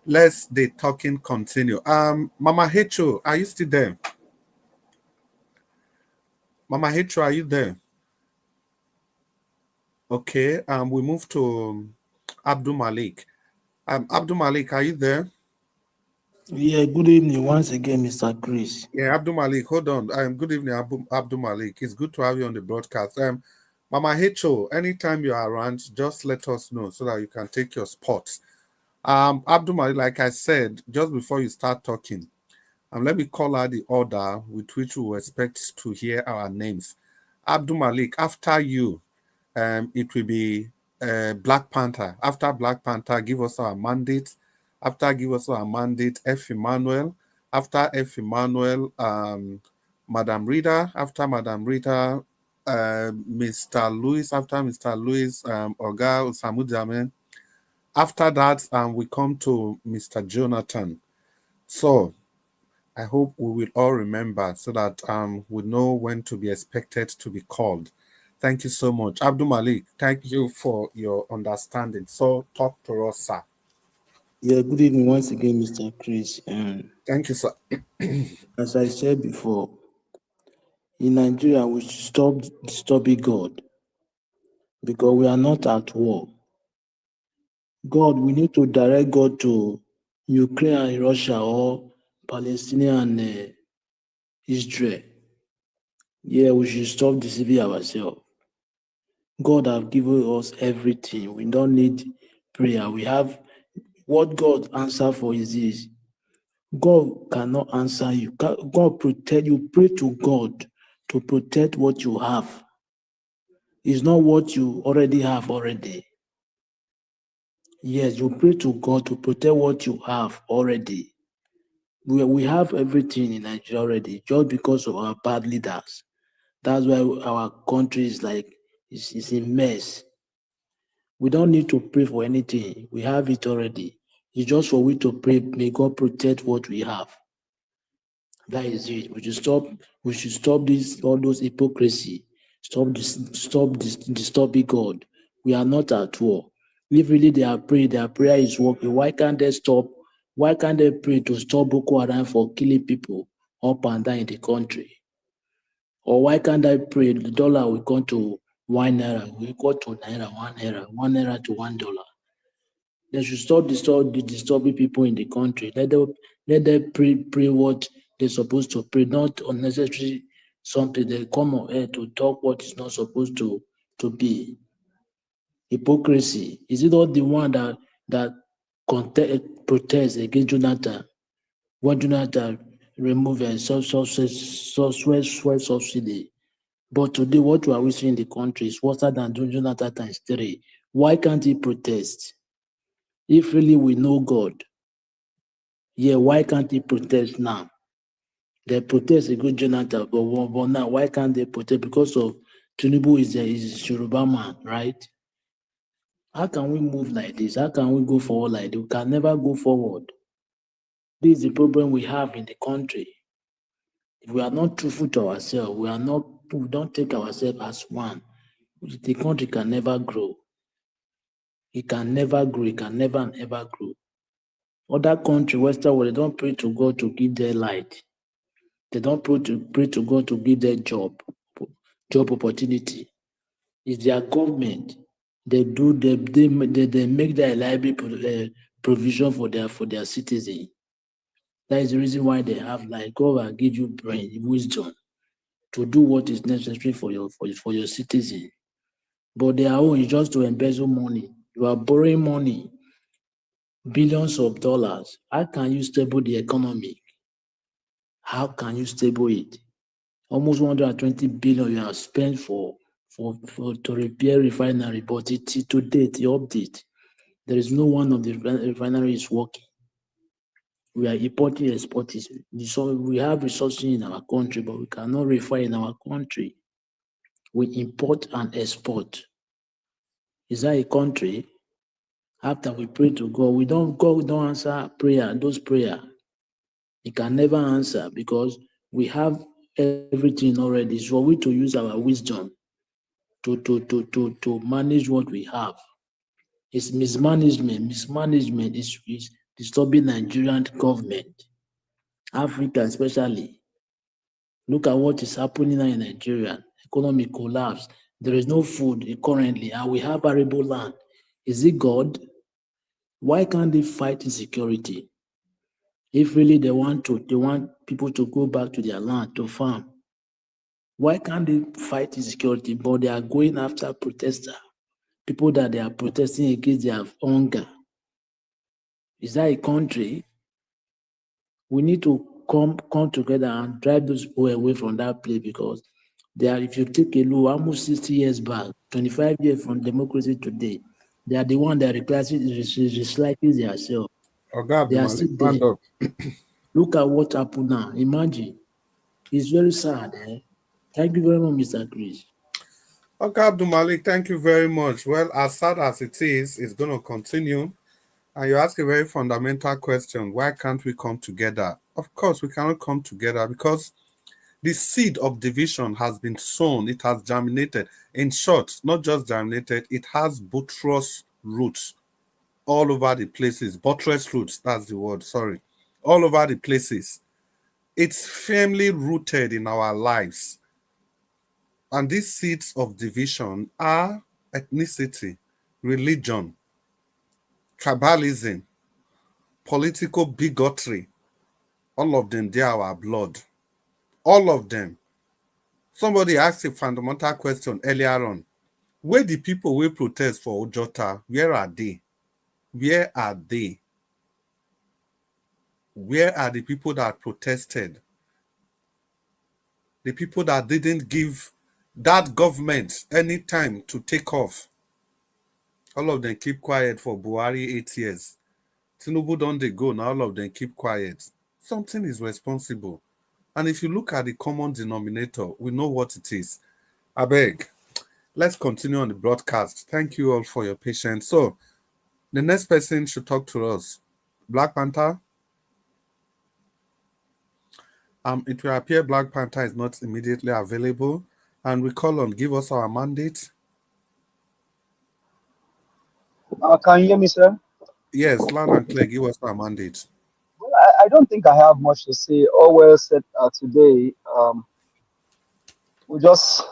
Speaker 9: let's the talking continue. Mama Hecho, are you still there? Mama Hecho, are you there? Okay, we move to Abdul Malik. Abdul Malik, are you there?
Speaker 10: Yeah, good evening once again, Mr. Chris.
Speaker 9: Yeah, Abdul Malik, hold on. Good evening, Abdul Malik. It's good to have you on the broadcast. Mama Hecho, anytime you are around, just let us know so that you can take your spot. Abdul Malik, like I said, just before you start talking, let me call out the order with which we expect to hear our names. Abdul Malik, after you, it will be Black Panther. After Black Panther, give us our mandate. After give us our mandate, F. Emmanuel. After F. Emmanuel, Madam Rita. After Madam Rita, Mr. Louis. After Mr. Louis, Oga Usamujamen. After that, we come to Mr. Jonathan. So I hope we will all remember so that we know when to be expected to be called. Thank you so much. Abdul Malik, thank you for your understanding. So talk to us, sir.
Speaker 10: Yeah, good evening once again, Mr. Chris.
Speaker 9: Thank you, sir.
Speaker 10: As I said before, in Nigeria, we should stop disturbing God because we are not at war. God, we need to direct God to Ukraine and Russia or Palestinian and Israel. Yeah, we should stop deceiving ourselves. God have given us everything. We don't need prayer. We have what God answer for is this. God cannot answer you. God protect you. Pray to God to protect what you have. It's not what you already have already. Yes, you pray to God to protect what you have already. We have everything in Nigeria already, just because of our bad leaders. That's why our country is like is a mess. We don't need to pray for anything. We have it already. It's just for we to pray. May God protect what we have. That is it. We should stop this all those hypocrisy. Stop this disturbing God. We are not at war. If really they are praying, their prayer is working. Why can't they stop? Why can't they pray to stop Boko Haram for killing people up and down in the country? Or why can't I pray the dollar will come to $1? We go to Naira, $1 to $1. They should stop disturbing people in the country. Let them pray what they're supposed to pray, not unnecessary something they come on air to talk what is not supposed to be. Hypocrisy. Is it not the one that protests against Jonathan when Jonathan removed a fuel subsidy? But today, what we are seeing in the country is worse than Jonathan times 3. Why can't he protest? If really we know God, yeah, why can't he protest now? They protest against Jonathan, but now why can't they protest? Because of Tinubu is a Yoruba man, right? How can we move like this? How can we go forward like this? We can never go forward. This is the problem we have in the country. If we are not truthful to ourselves, we don't take ourselves as one, the country can never grow. It can never grow. It can never and ever grow. Other country, Western world, they don't pray to God to give their light. They don't pray to God to give their job opportunity. It's their government. They make their library provision for their citizens. That is the reason why they have like God will give you brain, wisdom to do what is necessary for your citizen. But their own is just to embezzle money. You are borrowing money, billions of dollars. How can you stable the economy? How can you stable it? Almost 120 billion you have spent for to repair refinery, but to date, the update, there is no one of the refinery is working. We are importing, exporting. So we have resources in our country, but we cannot refine in our country. We import and export. Is that a country? After we pray to God, God don't answer prayer, those prayer. He can never answer because we have everything already. So we to use our wisdom to manage what we have. It's mismanagement. Mismanagement is disturbing Nigerian government, Africa especially. Look at what is happening now in Nigeria. Economic collapse. There is no food currently, and we have arable land. Is it God? Why can't they fight insecurity? If really they want people to go back to their land to farm. Why can't they fight insecurity? But they are going after protesters, people that they are protesting against their hunger. Is that a country? We need to come together and drive those people away from that place because they are, if you take a look, almost 60 years back, 25 years from democracy today, they are the one that recycling themselves.
Speaker 9: Oh God,
Speaker 10: They are still there.
Speaker 9: stand up.
Speaker 10: Look at what happened now. Imagine. It's very sad. Eh? Thank you very much, Mr. Chris.
Speaker 9: Okay, Abdul Malik, thank you very much. Well, as sad as it is, it's going to continue. And you ask a very fundamental question. Why can't we come together? Of course, we cannot come together because the seed of division has been sown. It has germinated. In short, not just germinated, it has buttress roots all over the places. Buttress roots, that's the word, sorry. All over the places. It's firmly rooted in our lives. And these seeds of division are ethnicity, religion, tribalism, political bigotry. All of them, they are our blood. All of them. Somebody asked a fundamental question earlier on. Where the people will protest for Ojota, where are they? Where are they? Where are the people that protested? The people that didn't give That government, anytime to take off, all of them keep quiet for Buhari 8 years. Tinubu don't they go now, all of them keep quiet. Something is responsible. And if you look at the common denominator, we know what it is. I beg, let's continue on the broadcast. Thank you all for your patience. So, the next person should talk to us. Black Panther. It will appear Black Panther is not immediately available. And we call on, give us our mandate.
Speaker 12: Can you hear me, sir?
Speaker 9: Yes, loud and clear, give us our mandate.
Speaker 12: Well, I don't think I have much to say. All well said today. We just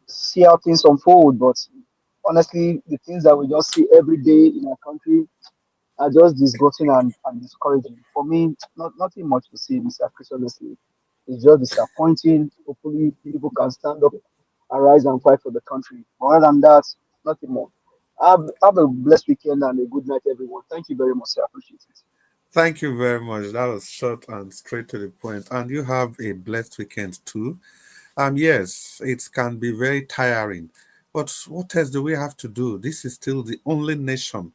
Speaker 12: see how things unfold, but honestly, the things that we just see every day in our country are just disgusting and discouraging. For me, nothing much to say, Mr. Chris, honestly. It's just disappointing. Hopefully, people can stand up, arise, and fight for the country. Other than that, nothing more. Have a blessed weekend and a good night, everyone. Thank you very much, sir. I appreciate it.
Speaker 9: Thank you very much. That was short and straight to the point. And you have a blessed weekend too. Yes, it can be very tiring. But what else do we have to do? This is still the only nation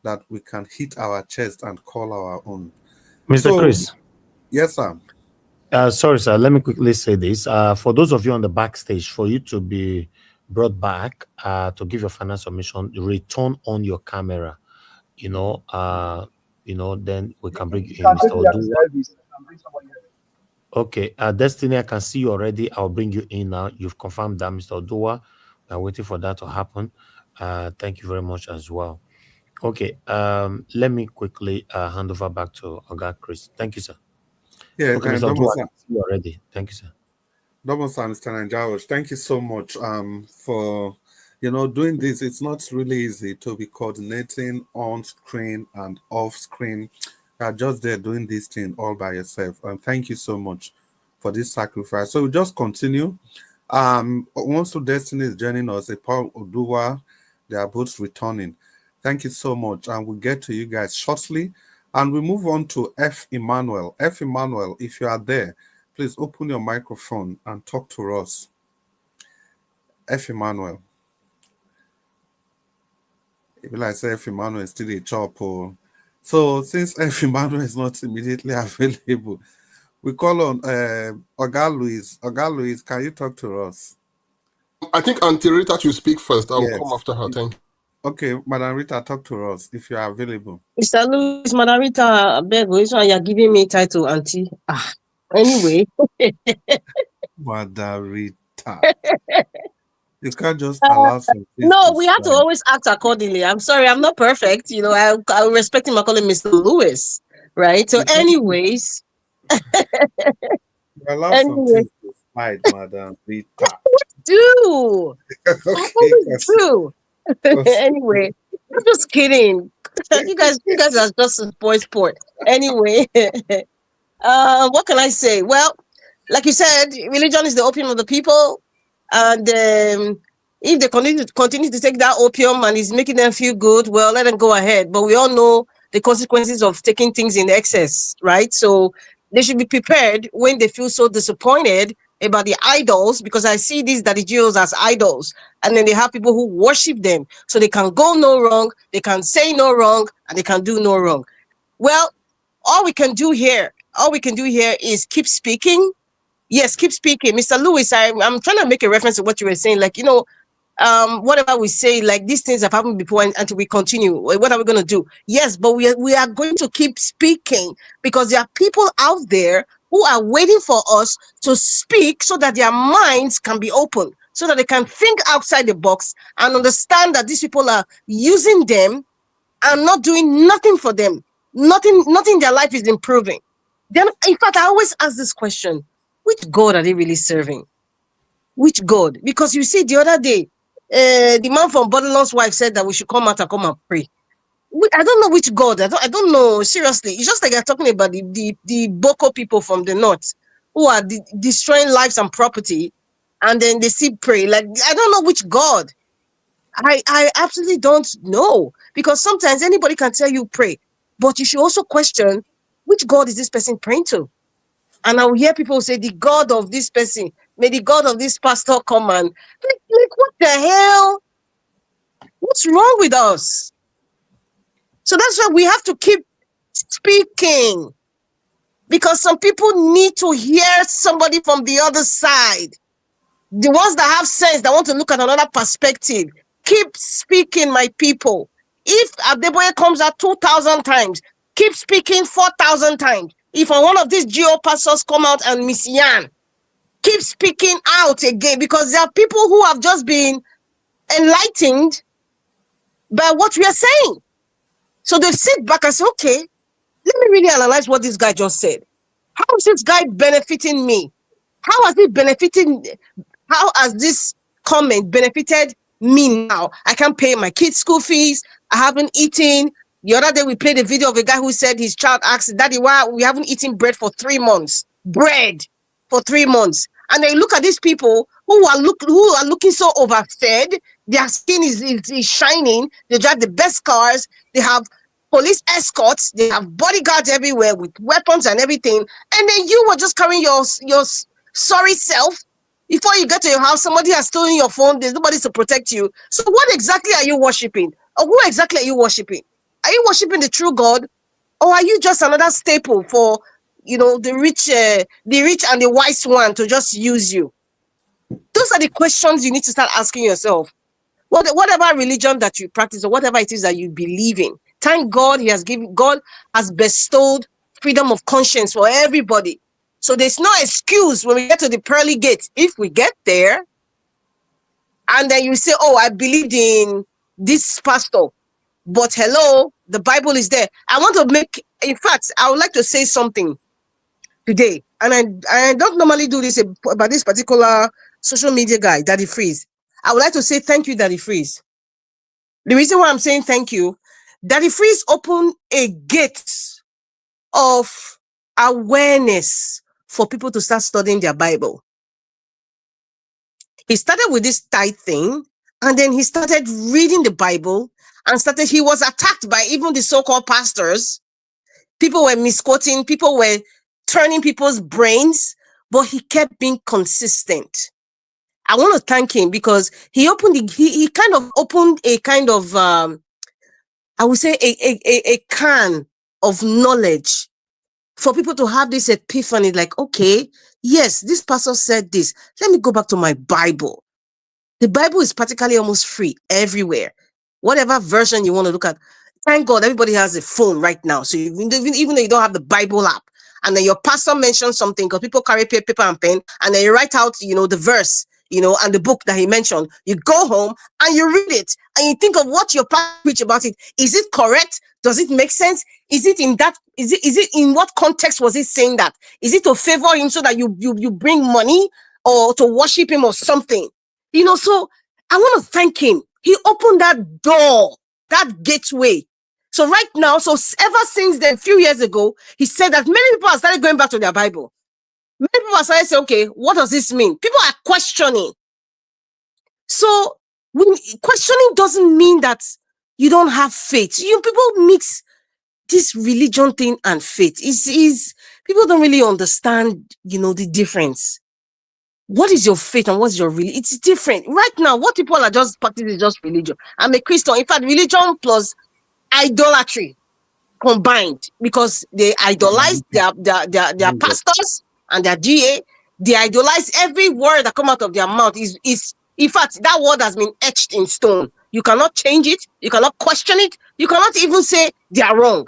Speaker 9: that we can hit our chest and call our own.
Speaker 1: Mr. Chris.
Speaker 9: Yes, sir.
Speaker 1: Sorry, sir. Let me quickly say this. For those of you on the backstage, for you to be brought back to give your final submission, return on your camera. Then we can bring in Mr. Oduwa. Okay, Destiny, I can see you already. I'll bring you in now. You've confirmed that, Mr. Oduwa. I'm waiting for that to happen. Thank you very much as well. Okay, let me quickly hand over back to Oga Chris. Thank you, sir.
Speaker 9: Yeah,
Speaker 1: okay, Mr. Oduwa, I can see you already. Thank you, sir.
Speaker 9: Mr. Nanjawosh, thank you so much for doing this. It's not really easy to be coordinating on screen and off screen. You're just there doing this thing all by yourself. And thank you so much for this sacrifice. So we just continue. Once Destiny is joining us, Paul Oduwa, they are both returning. Thank you so much. And we'll get to you guys shortly. And we move on to F. Emmanuel. F. Emmanuel, if you are there, please open your microphone and talk to us. F. Emmanuel. If I say F. Emmanuel is still a chop. So since F. Emmanuel is not immediately available, we call on Oga Luis. Oga Luis, can you talk to us?
Speaker 18: I think Auntie Rita should speak first. I will come after her. Thank you.
Speaker 9: Okay, Madam Rita, talk to us if you are available.
Speaker 15: Mr. Louis, Madam Rita, I beg, which one you're giving me title, Auntie? Anyway.
Speaker 9: Madam Rita. You can't just allow some things.
Speaker 15: No, we have to always act accordingly. I'm sorry, I'm not perfect. I respect him. I call him Mr. Lewis, right? So, anyways.
Speaker 9: Allow some things to slide, Madam Rita.
Speaker 15: Do. Do. Anyway, I'm just kidding. You guys are just a boy sport. Anyway, what can I say? Well, like you said, religion is the opium of the people, and if they continue to take that opium and it's making them feel good, well, let them go ahead. But we all know the consequences of taking things in excess, right? So they should be prepared when they feel so disappointed about the idols, because I see these daddy Jews as idols, and then they have people who worship them, so they can go no wrong, they can say no wrong, and they can do no wrong. Well, all we can do here is keep speaking. Yes, keep speaking. Mr. Lewis, I'm trying to make a reference to what you were saying, like, whatever we say, like, these things have happened before, until we continue. What are we going to do? Yes, but we are going to keep speaking, because there are people out there who are waiting for us to speak, so that their minds can be open, so that they can think outside the box and understand that these people are using them and not doing nothing for them. Nothing in their life is improving. Then, in fact, I always ask this question: which God are they really serving? Which God? Because you see, the other day, the man from Babylon's wife said that we should come out and come and pray. I don't know which God. I don't know. Seriously, it's just like you're talking about the Boko people from the north who are destroying lives and property, and then they still pray. Like, I don't know which God. I absolutely don't know, because sometimes anybody can tell you pray, but you should also question which God is this person praying to. And I will hear people say the God of this person May the God of this pastor come and like what the hell? What's wrong with us? So that's why we have to keep speaking, because some people need to hear somebody from the other side. The ones that have sense, that want to look at another perspective. Keep speaking, my people. If Adeboye comes out 2,000 times, keep speaking 4,000 times. If one of these geo pastors come out and Miss Yan, keep speaking out again, because there are people who have just been enlightened by what we are saying. So they sit back and say, okay, let me really analyze what this guy just said. How is this guy benefiting me? How has it benefiting? How has this comment benefited me now? I can't pay my kids' school fees. I haven't eaten. The other day we played a video of a guy who said his child asked, Daddy, why we haven't eaten bread for 3 months? Bread for 3 months. And then look at these people who are looking so overfed. Their skin is shining. They drive the best cars. They have police escorts. They have bodyguards everywhere with weapons and everything. And then you were just carrying your sorry self. Before you get to your house, somebody has stolen your phone. There's nobody to protect you. So what exactly are you worshiping? Or who exactly are you worshiping? Are you worshiping the true God? Or are you just another staple for, the rich and the wise one to just use you? Those are the questions you need to start asking yourself. Whatever religion that you practice or whatever it is that you believe in, thank God God has bestowed freedom of conscience for everybody. So there's no excuse when we get to the pearly gates. If we get there and then you say, oh, I believed in this pastor, but hello, the Bible is there. I want to in fact, I would like to say something today. And I don't normally do this about this particular social media guy, Daddy Freeze. I would like to say thank you, Daddy Freeze. The reason why I'm saying thank you, Daddy Freeze opened a gate of awareness for people to start studying their Bible. He started with this tithe thing, and then he started reading the Bible, and he was attacked by even the so-called pastors. People were misquoting, people were turning people's brains, but he kept being consistent. I want to thank him because he kind of opened a kind of I would say a can of knowledge for people to have this epiphany, like, okay, yes, this pastor said this. Let me go back to my Bible. The Bible is practically almost free everywhere. Whatever version you want to look at. Thank God everybody has a phone right now. So even though you don't have the Bible app, and then your pastor mentions something, because people carry paper and pen, and then you write out, the verse, and the book that he mentioned. You go home and you read it, and you think of what your pastor preached about it. Is it correct? Does it make sense? Is it in what context was he saying that? Is it to favor him so that you bring money, or to worship him or something? So I want to thank him. He opened that door, that gateway. So right now, ever since then, a few years ago, he said that many people have started going back to their Bible. Many people have started saying, okay, what does this mean? People are questioning. So questioning doesn't mean that you don't have faith. People mix this religion thing and faith. People don't really understand, the difference. What is your faith and what's your religion? It's different. Right now, what people are just practicing is just religion. I'm a Christian. In fact, religion plus idolatry combined, because they idolize their pastors and their GA. They idolize every word that come out of their mouth. Is in fact, that word has been etched in stone. You cannot change it. You cannot question it. You cannot even say they are wrong.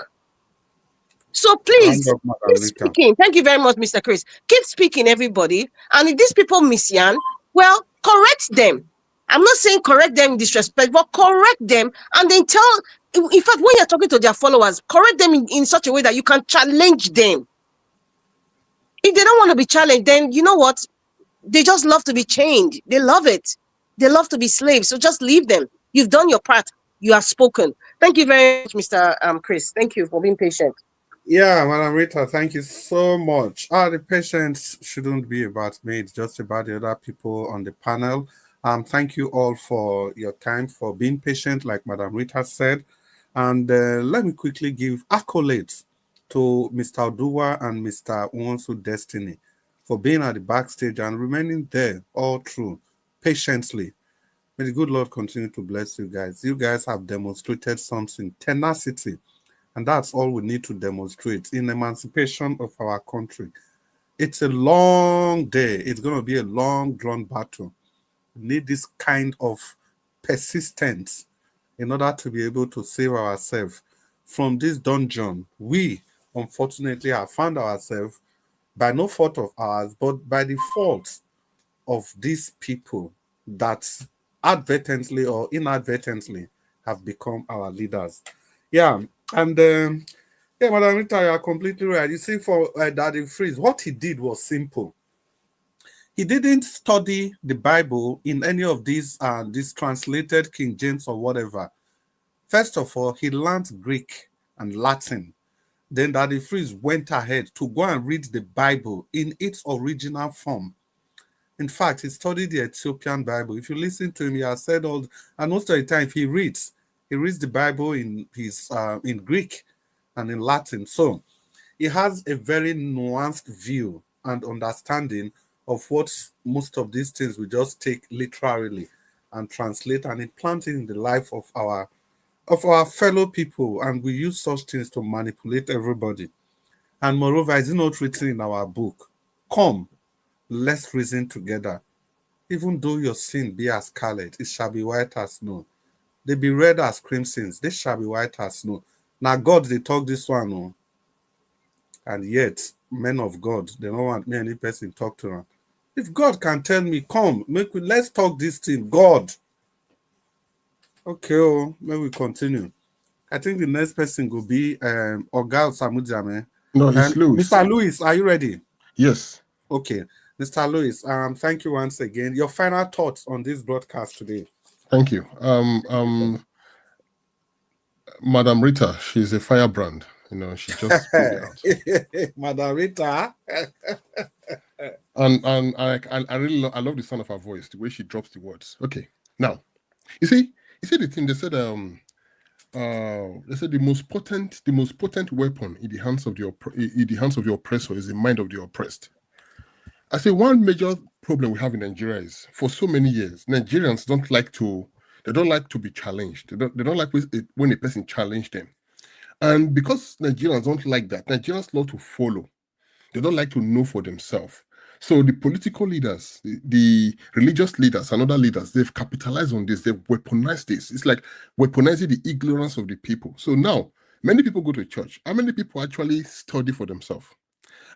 Speaker 15: So please, keep speaking. Thank you very much, Mr. Chris. Keep speaking, everybody. And if these people miss Yan, well, correct them. I'm not saying correct them in disrespect, but correct them and then in fact, when you're talking to their followers, correct them in such a way that you can challenge them. If they don't want to be challenged, then you know what? They just love to be chained. They love it. They love to be slaves. So just leave them. You've done your part. You have spoken. Thank you very much, Mr. Chris. Thank you for being patient.
Speaker 9: Yeah, Madam Rita, thank you so much. The patience shouldn't be about me, it's just about the other people on the panel. Thank you all for your time, for being patient, like Madam Rita said. And let me quickly give accolades to Mr. Oduwa and Mr. Uwansu Destiny for being at the backstage and remaining there all through, patiently. May the good Lord continue to bless you guys. You guys have demonstrated something, tenacity, and that's all we need to demonstrate in emancipation of our country. It's a long day. It's going to be a long, drawn battle. We need this kind of persistence in order to be able to save ourselves from this dungeon. We, unfortunately, have found ourselves by no fault of ours, but by the fault of these people that advertently or inadvertently have become our leaders. Yeah, and yeah, Madam Rita, you are completely right. You see, for Daddy Freeze, what he did was simple. He didn't study the Bible in any of these translated King James or whatever. First of all, he learned Greek and Latin. Then Daddy Freeze went ahead to go and read the Bible in its original form. In fact, he studied the Ethiopian Bible. If you listen to him, he has said all, and most of the time he reads the Bible in Greek and in Latin. So he has a very nuanced view and understanding of what most of these things we just take literally and translate and implant it in the life of our fellow people, and we use such things to manipulate everybody. And moreover, is it not written in our book? Come, let's reason together. Even though your sin be as scarlet, it shall be white as snow. They be red as crimsons, they shall be white as snow. Now God, they talk this one, oh. And yet, men of God, they don't want me any person talk to them. If God can tell me, come, let's talk this thing, God. Okay, oh, may we continue. I think the next person will be Ogal Samujame.
Speaker 18: No, it's Louis.
Speaker 9: Mr. Louis, are you ready?
Speaker 18: Yes.
Speaker 9: Okay. Mr. Louis, thank you once again. Your final thoughts on this broadcast today.
Speaker 18: Thank you. Madam Rita, she's a firebrand. You know, she just spoke out.
Speaker 9: Madam Rita.
Speaker 18: and I really love the sound of her voice, the way she drops the words. Okay. Now, you see the thing they said the most potent weapon in the hands of the oppressor is the mind of the oppressed. I say one major problem we have in Nigeria is, for so many years, Nigerians don't like to be challenged. They don't like when a person challenges them. And because Nigerians don't like that, Nigerians love to follow. They don't like to know for themselves. So the political leaders, the religious leaders and other leaders, they've capitalized on this. They've weaponized this. It's like weaponizing the ignorance of the people. So now, many people go to church. How many people actually study for themselves?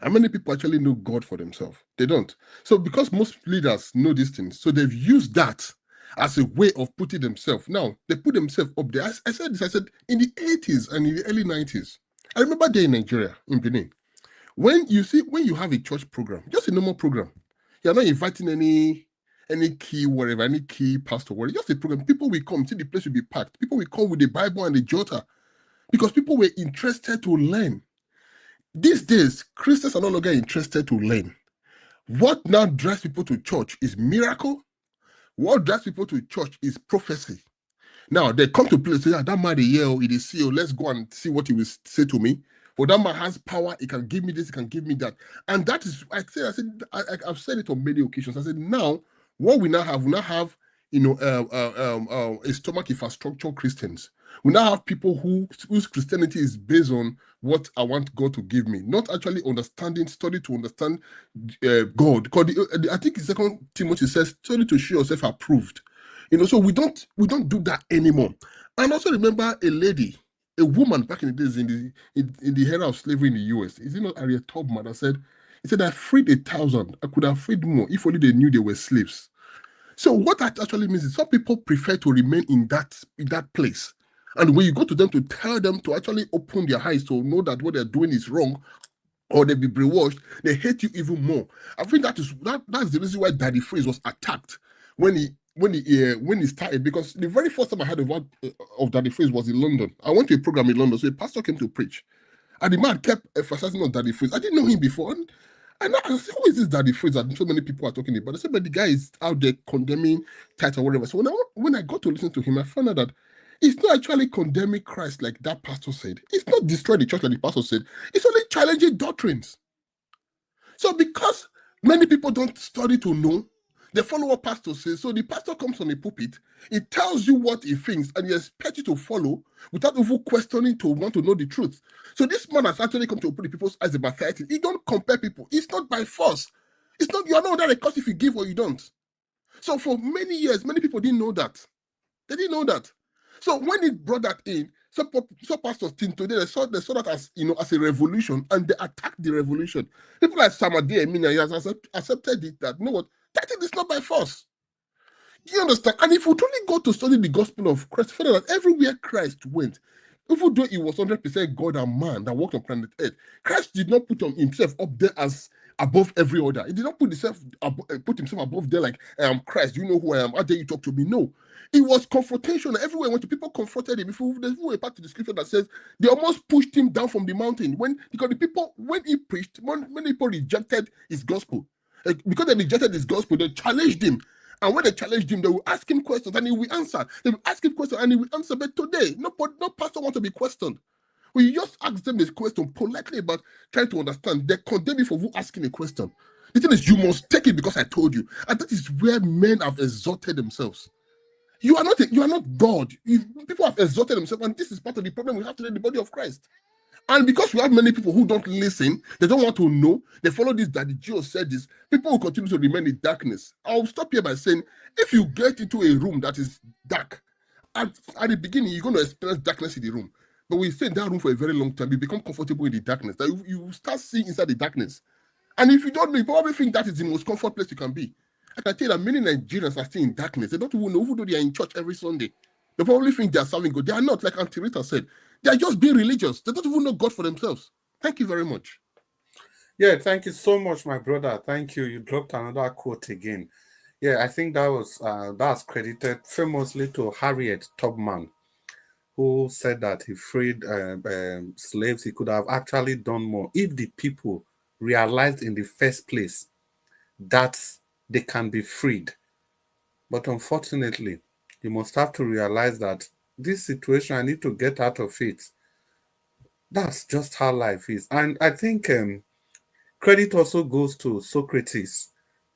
Speaker 18: How many people actually know God for themselves? They don't. So because most leaders know these things, so they've used that as a way of putting themselves. Now, they put themselves up there. I said in the 80s and in the early 90s. I remember there in Nigeria, in Benin, when you have a church program, just a normal program, you're not inviting any key whatever, any key pastor, whatever, just a program. People will come, see the place will be packed. People will come with the Bible and the jota because people were interested to learn. These days, Christians are no longer interested to learn. What now drives people to church is miracle. What drives people to church is prophecy. Now, they come to place, say, that man it is CEO, let's go and see what he will say to me. For that man has power, he can give me this, he can give me that. And that is, I've said it on many occasions. I said, now, what we now have, a stomach infrastructure Christians. We now have people whose Christianity is based on what I want God to give me, not actually study to understand God. Because I think in 2 Timothy says, study to show yourself approved. So we don't do that anymore. And also remember a woman back in the days in the era of slavery in the US. Is it not Harriet Tubman that said, I freed 1,000. I could have freed more if only they knew they were slaves. So what that actually means is some people prefer to remain in that place. And when you go to them to tell them to actually open their eyes to know that what they're doing is wrong, or they be brainwashed, they hate you even more. I think that's the reason why Daddy Freeze was attacked when he started, because the very first time I heard of Daddy Freeze was in London. I went to a program in London, so a pastor came to preach, and the man kept emphasizing on Daddy Freeze. I didn't know him before, and I said, who is this Daddy Freeze that so many people are talking about? I said, but the guy is out there condemning tithe or whatever. So when I got to listen to him, I found out that it's not actually condemning Christ like that pastor said. It's not destroying the church like the pastor said. It's only challenging doctrines. So because Many people don't study to know. They follow what pastor says. So the pastor comes on the pulpit, he tells you what he thinks, and he expects you to follow without even questioning to want to know the truth. So this man has actually come to open the people's eyes about society. He don't compare people. It's not by force. It's not, you are not that a cost if you give or you don't. So for many years, many people didn't know that. They didn't know that. So when he brought that in, some pastors think today they saw that as as a revolution, and they attacked the revolution. People like Samadi Emina has accepted it that that thing is not by force. Do you understand? And if we truly go to study the gospel of Christ, find that everywhere Christ went, even though he was 100% God and man that walked on planet Earth, Christ did not put himself up there as above every other. He did not put himself above there like, I am Christ. You know who I am. How dare you talk to me? No. It was confrontation. Everywhere went to, people confronted him. There's a part of the scripture that says they almost pushed him down from the mountain because the people, when he preached, when people rejected his gospel, because they rejected his gospel, they challenged him. And when they challenged him, they will ask him questions and he will answer. They will ask him questions and he will answer. But today, no pastor wants to be questioned. When you just ask them this question politely about trying to understand, they condemn you for who asking a question. The thing is, you must take it because I told you. And that is where men have exalted themselves. You are not God. People have exalted themselves, and this is part of the problem we have today in the body of Christ. And because we have many people who don't listen, they don't want to know, they follow this, that the Jews said this, people will continue to remain in darkness. I'll stop here by saying, if you get into a room that is dark, at the beginning, you're going to experience darkness in the room. But when you stay in that room for a very long time, you become comfortable in the darkness. That you start seeing inside the darkness. And if you don't know, you probably think that is the most comfort place you can be. I can tell you that many Nigerians are still in darkness. They don't even know, even though they are in church every Sunday. They probably think they are serving God. They are not, like Auntie Rita said. They are just being religious. They don't even know God for themselves. Thank you very much.
Speaker 9: Yeah, thank you so much, my brother. Thank you. You dropped another quote again. Yeah, I think that's credited famously to Harriet Tubman, who said that he freed slaves. He could have actually done more if the people realized in the first place that they can be freed. But unfortunately, you must have to realize that this situation, I need to get out of it. That's just how life is. And I think credit also goes to Socrates,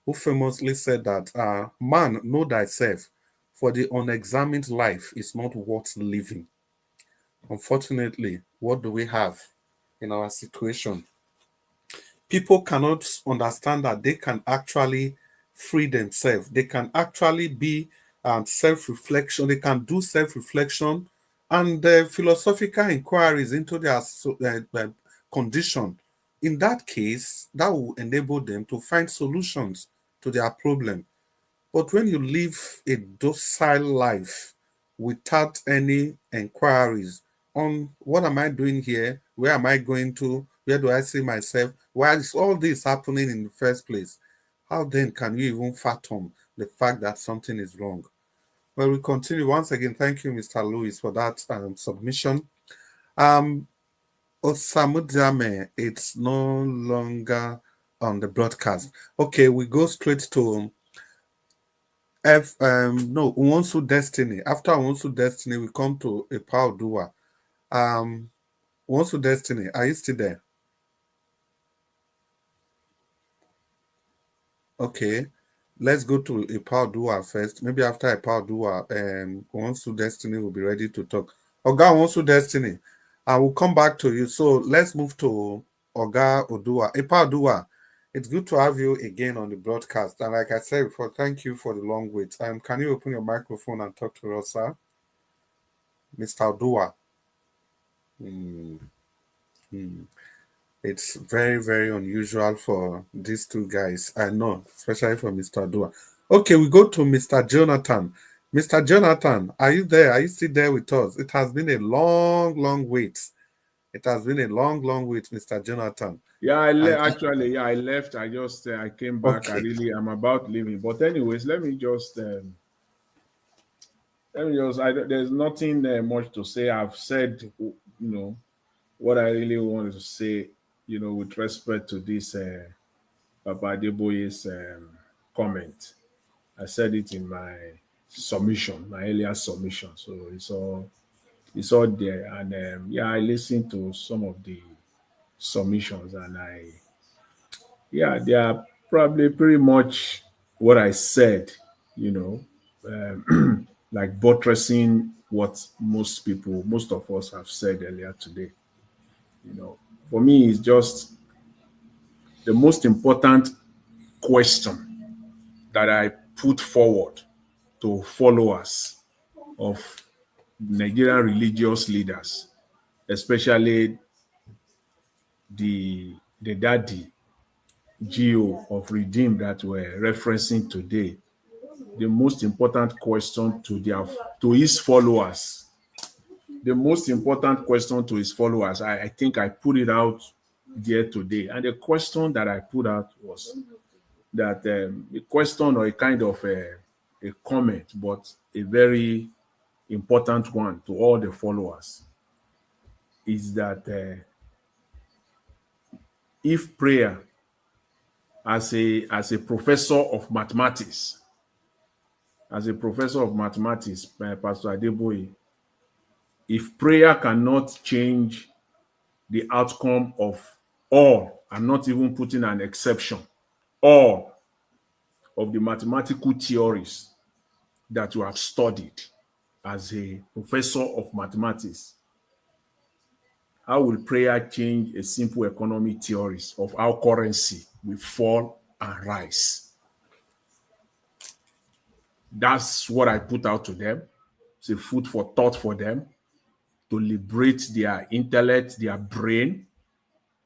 Speaker 9: who famously said that man, know thyself, for the unexamined life is not worth living. Unfortunately, what do we have in our situation? People cannot understand that they can actually free themselves. They can actually be self-reflection. They can do self-reflection and philosophical inquiries into their condition. In that case, that will enable them to find solutions to their problem. But when you live a docile life without any inquiries on what am I doing here, where am I going to, where do I see myself, why is all this happening in the first place? How then can you even fathom the fact that something is wrong? Well, we continue. Once again, thank you, Mr. Lewis, for that submission. Osamudame, it's no longer on the broadcast. Okay, we go straight to Uwonsu Destiny. After Uwonsu Destiny, we come to a Dua. Uwonsu Destiny, are you still there? Okay, let's go to a Dua first. Maybe after a Dua, Uwonsu Destiny will be ready to talk. Oga Uwonsu Destiny, I will come back to you. So let's move to Oga Odua. A Dua, it's good to have you again on the broadcast. And like I said before, thank you for the long wait. Can you open your microphone and talk to us, sir? Mr. Odua. It's very, very unusual for these two guys. I know, especially for Mr. Odua. Okay, we go to Mr. Jonathan. Mr. Jonathan, are you there? Are you still there with us? It has been a long, long wait. It has been a long, long wait, Mr. Jonathan.
Speaker 5: Yeah, I left. I just I came back.
Speaker 9: Okay.
Speaker 5: I'm about leaving. But anyways, let me just there's nothing much to say. I've said, what I really wanted to say, with respect to this Papa Adeboye's comment. I said it in my submission, my earlier submission. So it's all there. And I listened to some of the submissions, and they are Probably pretty much what I said, you know, like buttressing what most of us have said earlier today. You know, for me, it's just the most important question that I put forward to followers of Nigerian religious leaders, especially the daddy GO of Redeem that we're referencing today. The most important question to his followers. The most important question to his followers. I think I put it out there today, and the question that I put out was that a question or a kind of a comment, but a very important one to all the followers is that if prayer as a professor of mathematics, Pastor Adeboye, if prayer cannot change the outcome of all, I'm not even putting an exception, all of the mathematical theories that you have studied as a professor of mathematics, how will prayer change a simple economic theories of how currency will fall and rise? That's what I put out to them. It's a food for thought for them to liberate their intellect, their brain,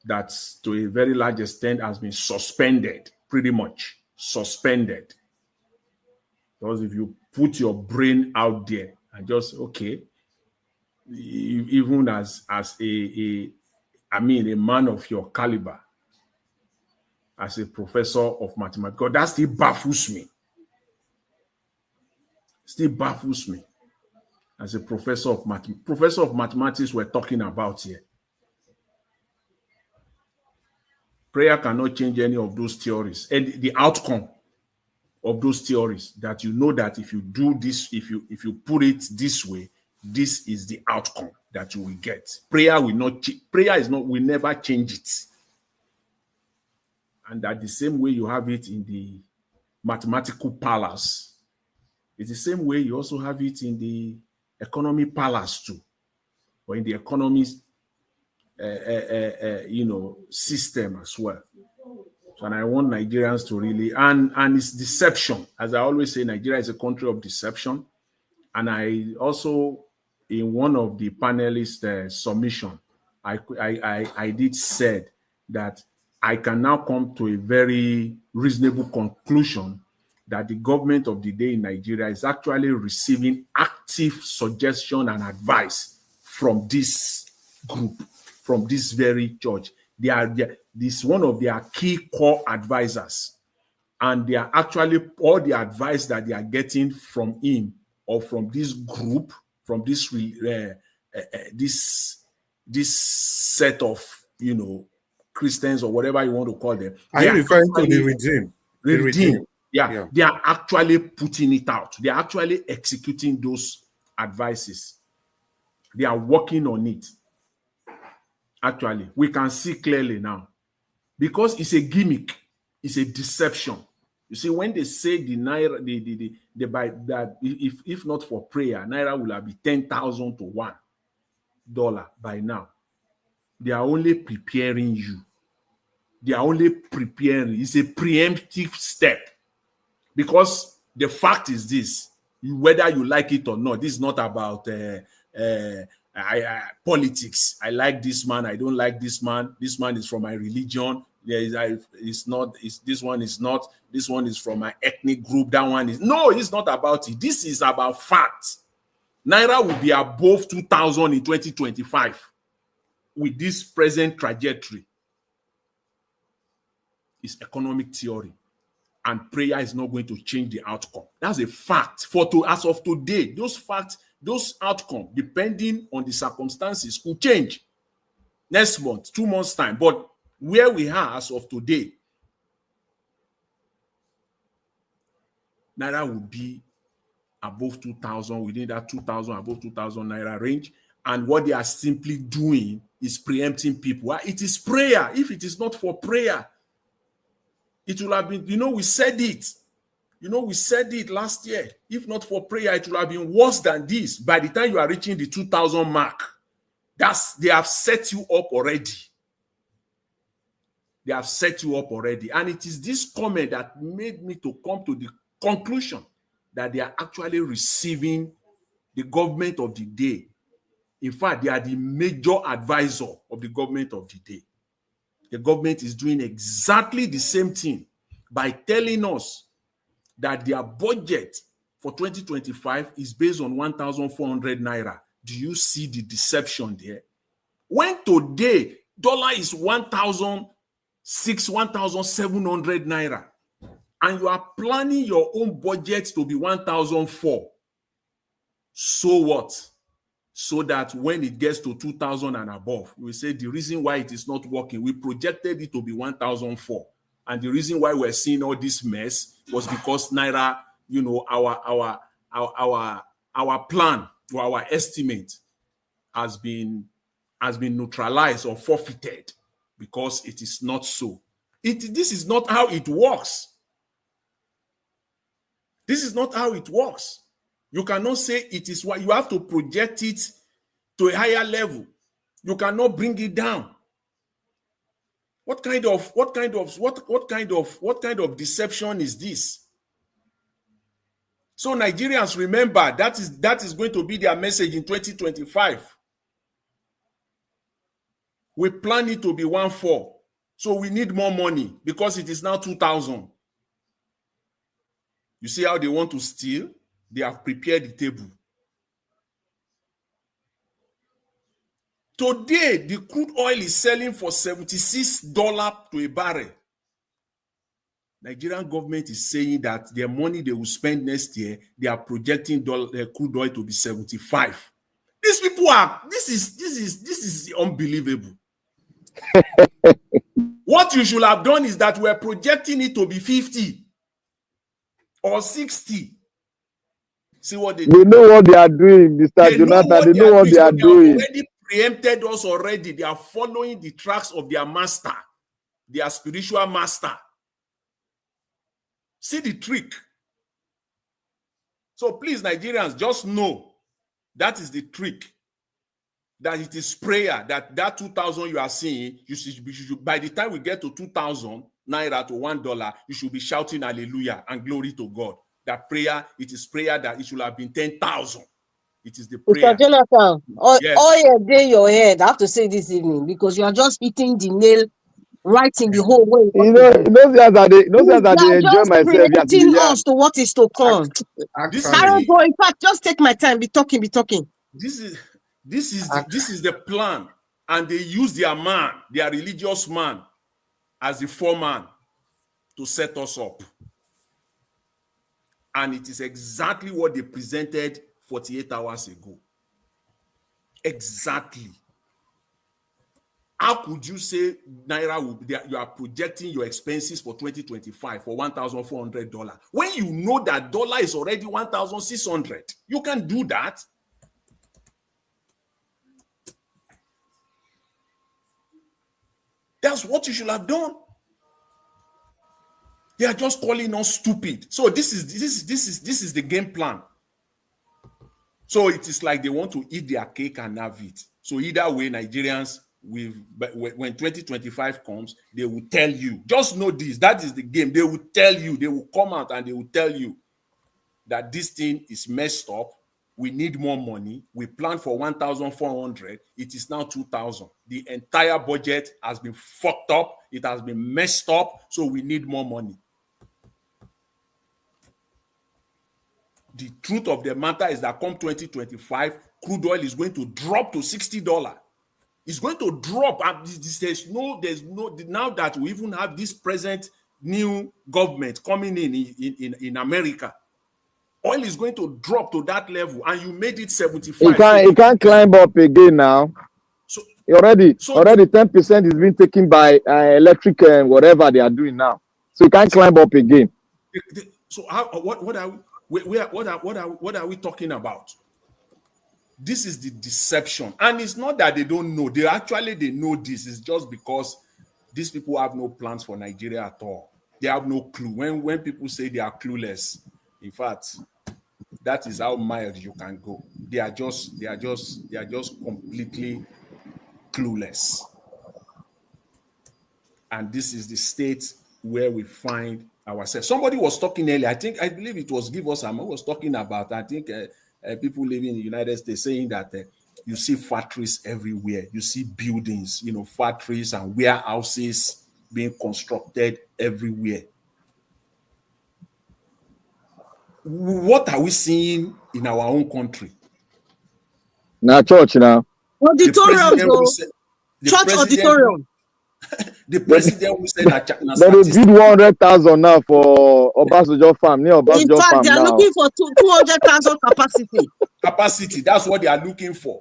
Speaker 5: that to a very large extent has been suspended, pretty much suspended. Because if you put your brain out there and just, okay, even as a man of your caliber, as a professor of mathematics, because that still baffles me. As a professor of mathematics we're talking about here. Prayer cannot change any of those theories. And the outcome of those theories, that you know that if you do this, if you put it this way, this is the outcome that you will get. Prayer will never change it. And that the same way you have it in the mathematical palace, it's the same way you also have it in the economy palace too, or in the economy system as well. So, and I want Nigerians to really, and it's deception. As I always say, Nigeria is a country of deception. And I also, in one of the panelists' submission, I did said that I can now come to a very reasonable conclusion that the government of the day in Nigeria is actually receiving active suggestion and advice from this group, from this very church. This is one of their key core advisors, and they are actually all the advice that they are getting from him or from this group, from this this set of Christians or whatever you want to call them.
Speaker 9: Are you referring to the Redeem? The
Speaker 5: Redeem. Yeah, they are actually putting it out. They are actually executing those advices. They are working on it. Actually, we can see clearly now, because it's a gimmick, it's a deception. You see, when they say the Naira, that if not for prayer, Naira will have been 10,000 to $1 by now. They are only preparing you. They are only preparing. It's a preemptive step, because the fact is this: whether you like it or not, this is not about politics. I like this man. I don't like this man. This man is from my religion. This one is not. This one is from my ethnic group. That one is no. It's not about it. This is about fact. Naira will be above 2,000 in 2025 with this present trajectory. It's economic theory, and prayer is not going to change the outcome. That's a fact. As of today, those facts, those outcomes, depending on the circumstances, could change next month, 2 months' time. But where we are as of today, Naira will be above 2,000, within that 2,000, above 2,000 Naira range. And what they are simply doing is preempting people. It is prayer. If it is not for prayer, it will have been, we said it. We said it last year. If not for prayer, it would have been worse than this. By the time you are reaching the 2,000 mark, they have set you up already. They have set you up already. And it is this comment that made me to come to the conclusion that they are actually receiving the government of the day. In fact, they are the major advisor of the government of the day. The government is doing exactly the same thing by telling us that their budget for 2025 is based on 1,400 naira. Do you see the deception there? When today, dollar is 1,700 naira, and you are planning your own budget to be 1,004, so what? So that when it gets to 2,000 and above, we say the reason why it is not working, we projected it to be 1,004. And the reason why we're seeing all this mess was because Naira, our plan or our estimate has been neutralized or forfeited because it is not so. This is not how it works. This is not how it works. You cannot say it is what you have to project it to a higher level. You cannot bring it down. What kind of deception is this? So Nigerians, remember, that is going to be their message in 2025. We plan it to be 1,400. So we need more money because it is now 2,000. You see how they want to steal? They have prepared the table. Today, the crude oil is selling for $76 to a barrel. Nigerian government is saying that their money they will spend next year, they are projecting crude oil to be 75. These people this is unbelievable. What you should have done is that we're projecting it to be 50 or 60. See what they do.
Speaker 14: They know what they are doing, Mr. Jonathan. They know what they are doing.
Speaker 5: They already preempted us already. They are following the tracks of their master, their spiritual master. See the trick. So please, Nigerians, just know that is the trick. That it is prayer. That 2,000 you are seeing, you should, by the time we get to 2,000 naira to $1, you should be shouting hallelujah and glory to God. That prayer, it is prayer that it should have been 10,000. It is the prayer.
Speaker 15: Mr. Jonathan,
Speaker 5: Yes.
Speaker 15: all day your head, I have to say this evening, because you are just hitting the nail right in the whole way.
Speaker 14: Those guys that they enjoy myself.
Speaker 15: Preempting us to what is to come. In fact, just take my time, be talking.
Speaker 5: This is the plan, and they use their man, their religious man, as the foreman to set us up. And it is exactly what they presented 48 hours ago. Exactly. How could you say Naira will be there? You are projecting your expenses for 2025 for $1,400 when you know that dollar is already 1,600? You can do that. That's what you should have done. They are just calling us stupid. So this is the game plan. So it is like they want to eat their cake and have it. So either way, Nigerians, when 2025 comes, they will tell you. Just know this. That is the game. They will tell you. They will come out and they will tell you that this thing is messed up. We need more money. We planned for 1,400. It is now 2,000. The entire budget has been fucked up. It has been messed up. So we need more money. The truth of the matter is that come 2025, crude oil is going to drop to $60. It's going to drop. And there's no, now that we even have this present new government coming in America, oil is going to drop to that level, and you made it 75.
Speaker 14: It can't climb up again now. So already 10% is being taken by electric and whatever they are doing now. So it can't climb up again.
Speaker 5: So what are we talking about? This is the deception, and it's not that they don't know. They know this. It's just because these people have no plans for Nigeria at all. They have no clue. When people say they are clueless, in fact, that is how mild you can go. They are just completely clueless. And this is the state where we find ourselves. Somebody was talking earlier. I believe it was Give Us Am was talking about. I think people living in the United States saying that you see factories everywhere. You see buildings, factories and warehouses being constructed everywhere. What are we seeing in our own country?
Speaker 14: Now, church now.
Speaker 15: Auditorium, church auditorium.
Speaker 5: The president will say that
Speaker 14: they bid 100,000 now for Obasanjo farm. Near Obasanjo
Speaker 15: in fact,
Speaker 14: farm
Speaker 15: they are
Speaker 14: now.
Speaker 15: looking for 200,000 capacity.
Speaker 5: Capacity, that's what they are looking for.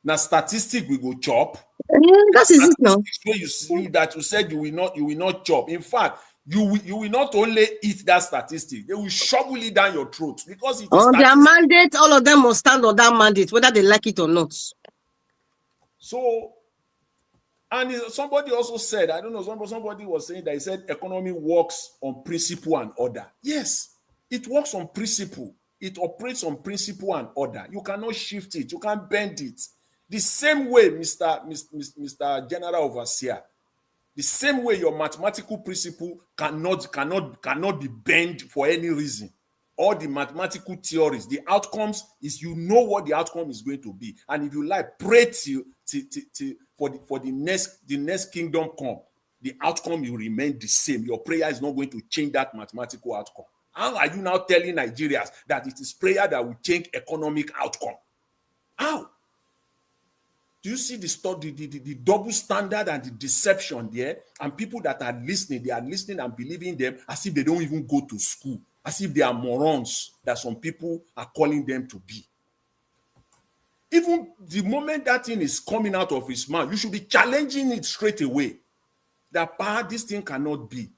Speaker 5: Now, statistic we go chop.
Speaker 15: That is it now.
Speaker 5: Where you see that you said you will not chop. In fact, you will not only eat that statistic, they will shovel it down your throat because it is
Speaker 15: on their mandate. All of them must stand on that mandate, whether they like it or not.
Speaker 5: So, and somebody also said, I don't know, somebody was saying that he said economy works on principle and order. Yes, it works on principle. It operates on principle and order. You cannot shift it. You can't bend it. The same way, Mr. General Overseer, the same way your mathematical principle cannot be bent for any reason. All the mathematical theories, the outcomes is what the outcome is going to be. And if you like, pray till for the next kingdom come, the outcome will remain the same. Your prayer is not going to change that mathematical outcome. How are you now telling Nigerians that it is prayer that will change economic outcome? How? Do you see the double standard and the deception there? And people that are listening, they are listening and believing them as if they don't even go to school, as if they are morons that some people are calling them to be. Even the moment that thing is coming out of his mouth, you should be challenging it straight away. That this thing cannot be.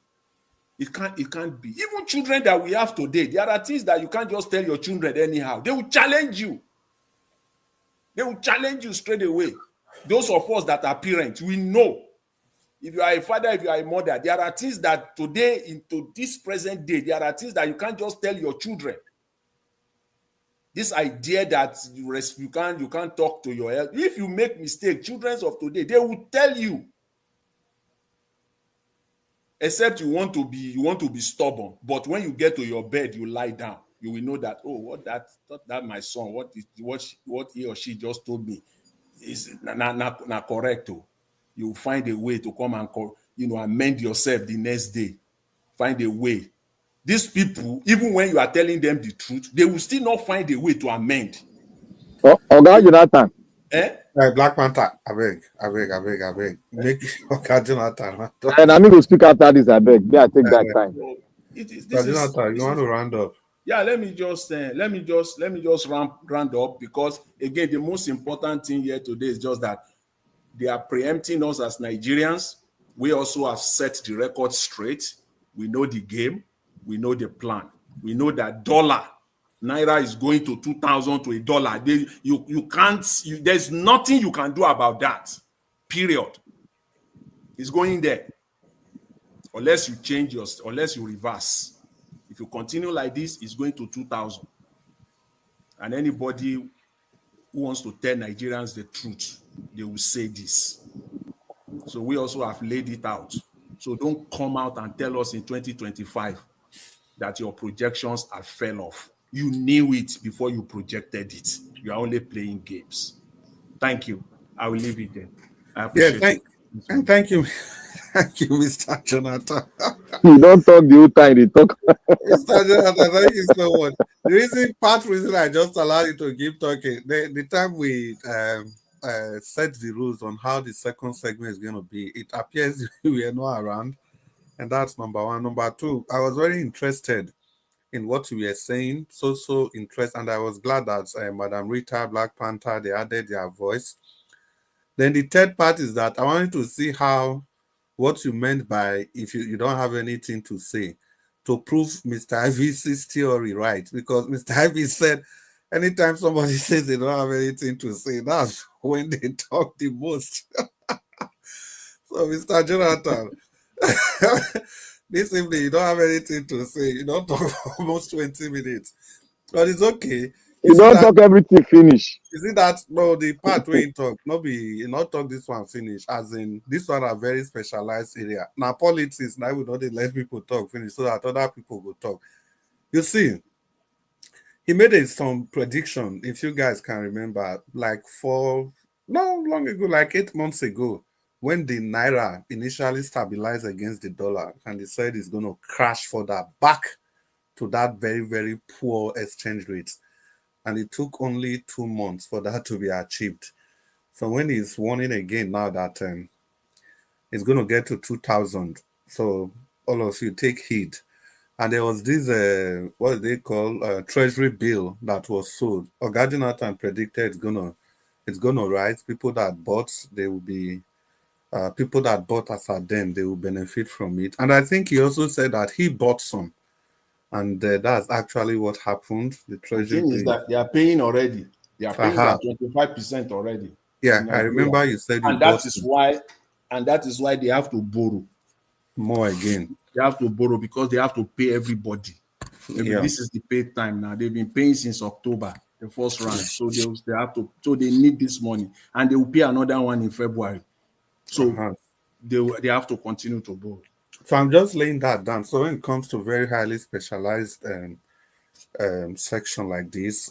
Speaker 5: It can't be. Even children that we have today, there are things that you can't just tell your children anyhow. They will challenge you. They will challenge you straight away. Those of us that are parents, we know. If you are a father, if you are a mother, there are things that today, into this present day, there are things that you can't just tell your children. This idea that you can't talk to your health. If you make mistake, children of today, they will tell you. Except you want to be stubborn. But when you get to your bed, you lie down. You will know that, what that my son, what he or she just told me is not correct. You will find a way to come and amend yourself the next day. Find a way. These people, even when you are telling them the truth, they will still not find a way to amend.
Speaker 14: Oga Jonathan.
Speaker 9: Black Panther, I beg. Make Oga Jonathan.
Speaker 14: And I'm going to speak after this, I beg. Yeah, take that time.
Speaker 9: Jonathan, you want to round up?
Speaker 5: Yeah, let me just round up, because again, the most important thing here today is just that they are preempting us as Nigerians. We also have set the record straight. We know the game. We know the plan. We know that Naira is going to 2,000 to $1. You can't. There's nothing you can do about that. Period. It's going there, unless you change unless you reverse. If you continue like this, it's going to 2,000. And anybody who wants to tell Nigerians the truth, they will say this. So we also have laid it out. So don't come out and tell us in 2025 that your projections are fell off. You knew it before you projected it. You are only playing games. Thank you. I will leave it there. I appreciate it.
Speaker 9: And thank you. Thank you, Mr. Jonathan.
Speaker 14: You don't talk the whole time, they talk.
Speaker 9: Mr. Jonathan, thank you so much. Part reason I just allowed you to keep talking, the time we set the rules on how the second segment is going to be, it appears we are not around. And that's number one. Number two, I was very interested in what you were saying. So interested. And I was glad that Madam Rita, Black Panther, they added their voice. Then the third part is that I wanted to see what you meant by if you don't have anything to say, to prove Mr. Ivy's theory right. Because Mr. Ivy said anytime somebody says they don't have anything to say, that's when they talk the most. So Mr. Jonathan, This evening, you don't have anything to say. You don't talk for almost 20 minutes. But it's okay. You
Speaker 14: You
Speaker 9: see
Speaker 14: don't
Speaker 9: that?
Speaker 14: talk everything finish.
Speaker 9: You see that? No, the part where you talk, no be, you not talk this one finish. As in, this one a very specialized area. Now, politics, now we don't dey let people talk finish so that other people will talk. You see, he made some prediction, if you guys can remember, like no long ago, like 8 months ago, when the Naira initially stabilized against the dollar, and he said it's going to crash further back to that very, very poor exchange rate. And it took only 2 months for that to be achieved. So when he's warning again now that it's going to get to 2000, so all of you take heed. And there was this, what they call treasury bill that was sold. Oga Jonathan predicted it's gonna rise. People that bought, they will be people that bought as at then, they will benefit from it. And I think he also said that he bought some, and that's actually what happened. The
Speaker 5: The
Speaker 9: treasury
Speaker 5: thing is
Speaker 9: bill.
Speaker 5: that they are paying already. They are paying
Speaker 9: Aha.
Speaker 5: their 25% already
Speaker 9: Yeah,
Speaker 5: in
Speaker 9: I
Speaker 5: Nigeria.
Speaker 9: remember you said you
Speaker 5: And
Speaker 9: bought
Speaker 5: that is
Speaker 9: some
Speaker 5: why they have to borrow.
Speaker 9: more again.
Speaker 5: They have to borrow because they have to pay everybody. Maybe
Speaker 9: Yeah.
Speaker 5: this is the pay time now. They've been paying since October, the first round. So they have to, so they need this money, and they will pay another one in February. So
Speaker 9: Uh-huh.
Speaker 5: they have to continue to borrow.
Speaker 9: So I'm just laying that down. So when it comes to very highly specialized section like this,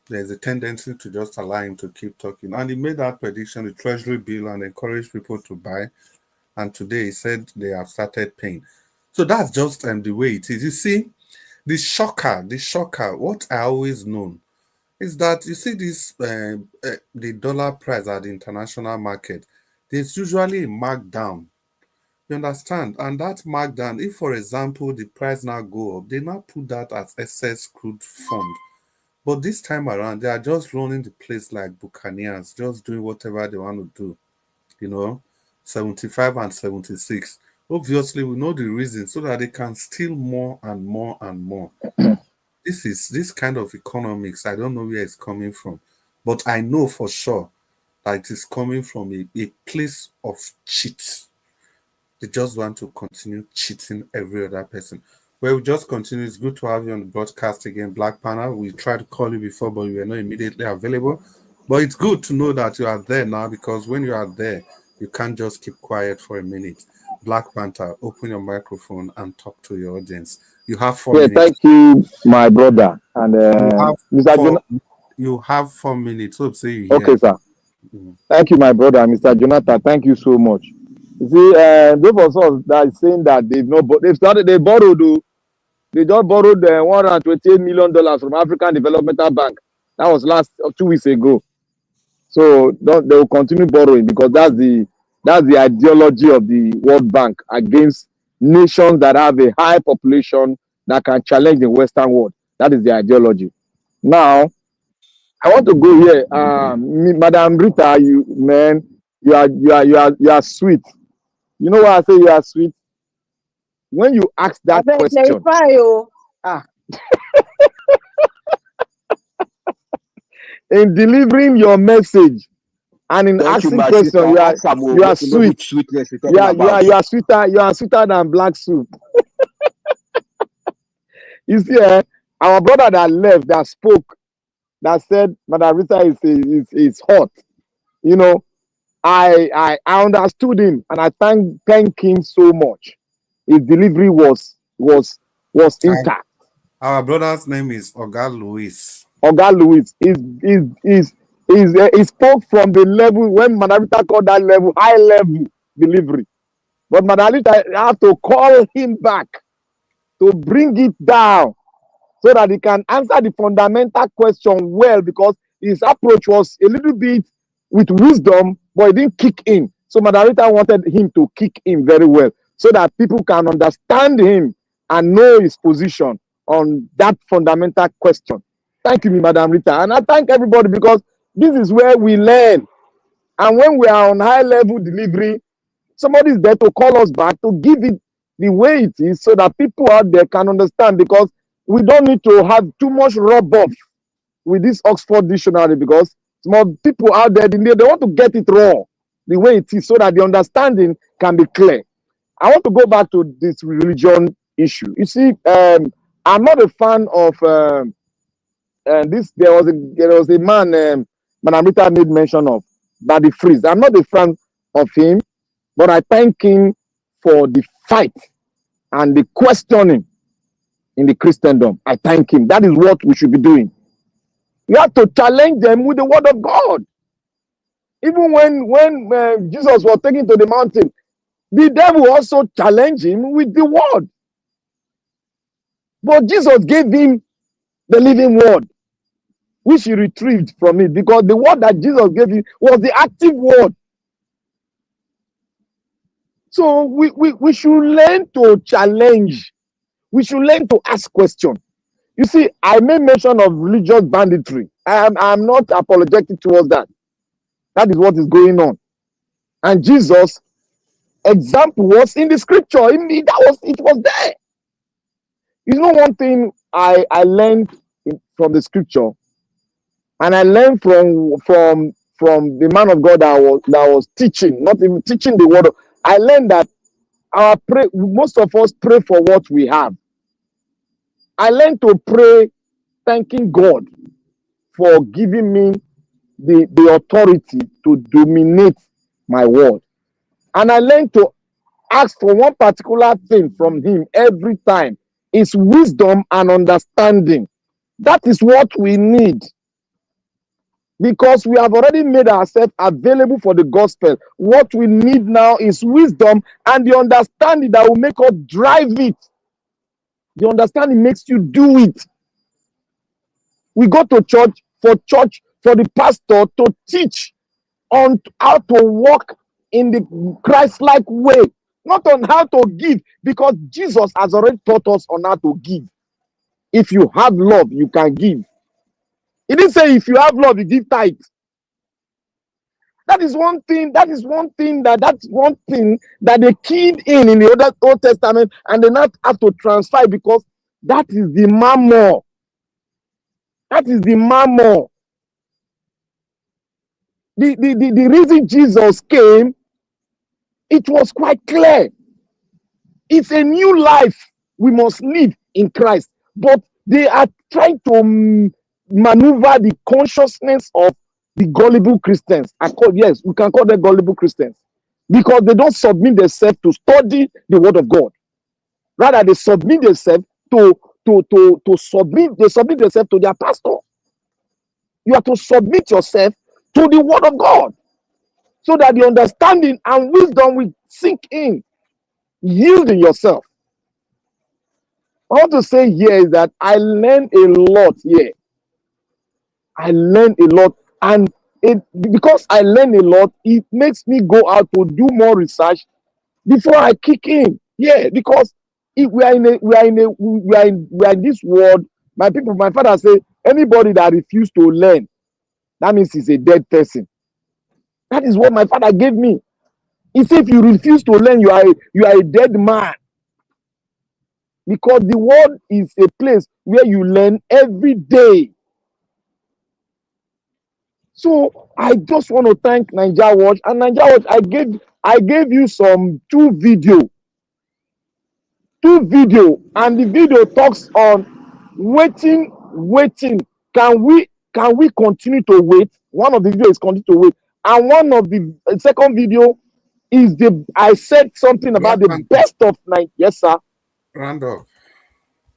Speaker 9: there's a tendency to just allow him to keep talking. And he made that prediction, the treasury bill, and encouraged people to buy. And today he said they have started paying. So that's just the way it is. You see, the shocker, what I always known is that you see this the dollar price at the international market, there's usually a markdown. You understand? And that markdown, if for example the price now go up, they now put that as excess crude fund. But this time around, they are just running the place like buccaneers, just doing whatever they want to do. You know, 75 and 76. Obviously, we know the reason so that they can steal more and more and more. This kind of economics. I don't know where it's coming from, but I know for sure that it is coming from a place of cheat. They just want to continue cheating every other person. Well, we just continue. It's good to have you on the broadcast again, Black Panel. We tried to call you before, but you were not immediately available. But it's good to know that you are there now, because when you are there, you can't just keep quiet for a minute. Black Panther, open your microphone and talk to your audience. You have 4 minutes.
Speaker 14: Thank you, my brother. And
Speaker 9: You have
Speaker 14: Mr.
Speaker 9: you have 4 minutes. Hope say you
Speaker 14: Okay,
Speaker 9: hear.
Speaker 14: sir.
Speaker 9: Mm.
Speaker 14: Thank you, my brother, Mr. Jonathan. Thank you so much. You see, those of us that is saying that they borrowed, they just borrowed $128 million from African Developmental Bank. That was 2 weeks ago. So they will continue borrowing because that's the ideology of the World Bank against nations that have a high population that can challenge the Western world. That is the ideology. Now, I want to go here. Madam Rita, you are sweet. You know why I say you are sweet? When you ask that question, ah, in delivering your message and in
Speaker 16: Thank you,
Speaker 14: asking
Speaker 16: my
Speaker 14: question,
Speaker 16: sister.
Speaker 14: you are
Speaker 16: Ask am o.
Speaker 14: you are
Speaker 16: Make we know
Speaker 14: sweet.
Speaker 16: which sweetness you're
Speaker 14: You
Speaker 16: talking
Speaker 14: are you
Speaker 16: about.
Speaker 14: are you are sweeter than black soup. You see, our brother that left, that spoke, that said Madam Rita is hot. You know, I understood him and I thank him so much. His delivery was intact.
Speaker 9: Our brother's name is Oga Louis.
Speaker 14: Oga Louis he spoke from the level when Madam Rita called that level high level delivery. But Madam Rita have to call him back to bring it down so that he can answer the fundamental question well, because his approach was a little bit with wisdom, but he didn't kick in. So Madam Rita wanted him to kick in very well so that people can understand him and know his position on that fundamental question. Thank you, Madam Rita. And I thank everybody because this is where we learn. And when we are on high level delivery, somebody is there to call us back to give it the way it is so that people out there can understand, because we don't need to have too much rub off with this Oxford dictionary, because some people out there, they want to get it raw the way it is so that the understanding can be clear. I want to go back to this religion issue. You see, I'm not a fan of this. There was a man, Madam Rita made mention of, Buddy Freeze. I'm not a fan of him, but I thank him for the fight and the questioning in the Christendom. I thank him. That is what we should be doing. You have to challenge them with the word of God. Even when Jesus was taken to the mountain, the devil also challenged him with the word. But Jesus gave him the living word, which he retrieved from it, because the word that Jesus gave him was the active word. So we should learn to challenge. We should learn to ask questions. You see, I made mention of religious banditry. I'm not apologetic towards that. That is what is going on. And Jesus' example was in the scripture. It was there. You know, one thing I learned from the scripture, and I learned from the man of God that was teaching, not even teaching the word. I learned that most of us pray for what we have. I learned to pray thanking God for giving me the authority to dominate my world. And I learned to ask for one particular thing from him every time. It's wisdom and understanding. That is what we need. Because we have already made ourselves available for the gospel. What we need now is wisdom and the understanding that will make us drive it. The understanding makes you do it. We go to church for the pastor to teach on how to walk in the Christ-like way, not on how to give, because Jesus has already taught us on how to give. If you have love, you can give. He didn't say if you have love, you give tithe. That's one thing that they keyed in the Old Testament, and they not have to transfer, because that is the mammon. That is the mammon. The reason Jesus came, it was quite clear. It's a new life we must live in Christ. But they are trying to maneuver the consciousness of the gullible Christians. Yes, we can call them gullible Christians, because they don't submit themselves to study the word of God. Rather, they submit themselves to submit themselves to their pastor. You have to submit yourself to the word of God, so that the understanding and wisdom will sink in. Yielding yourself. I want to say here is that I learned a lot here. I learned a lot, and because I learned a lot, it makes me go out to do more research before I kick in. Yeah, because if we are in this world. My father say, anybody that refuses to learn, that means he's a dead person. That is what my father gave me. He said, if you refuse to learn, you are a dead man. Because the world is a place where you learn every day. So I just want to thank Naija Watch. And Naija Watch, I gave you some two video, and the video talks on waiting. Can we continue to wait? One of the videos is continue to wait, and one of the second video is I said something about the best of Nigeria. Yes, sir.
Speaker 9: Round up.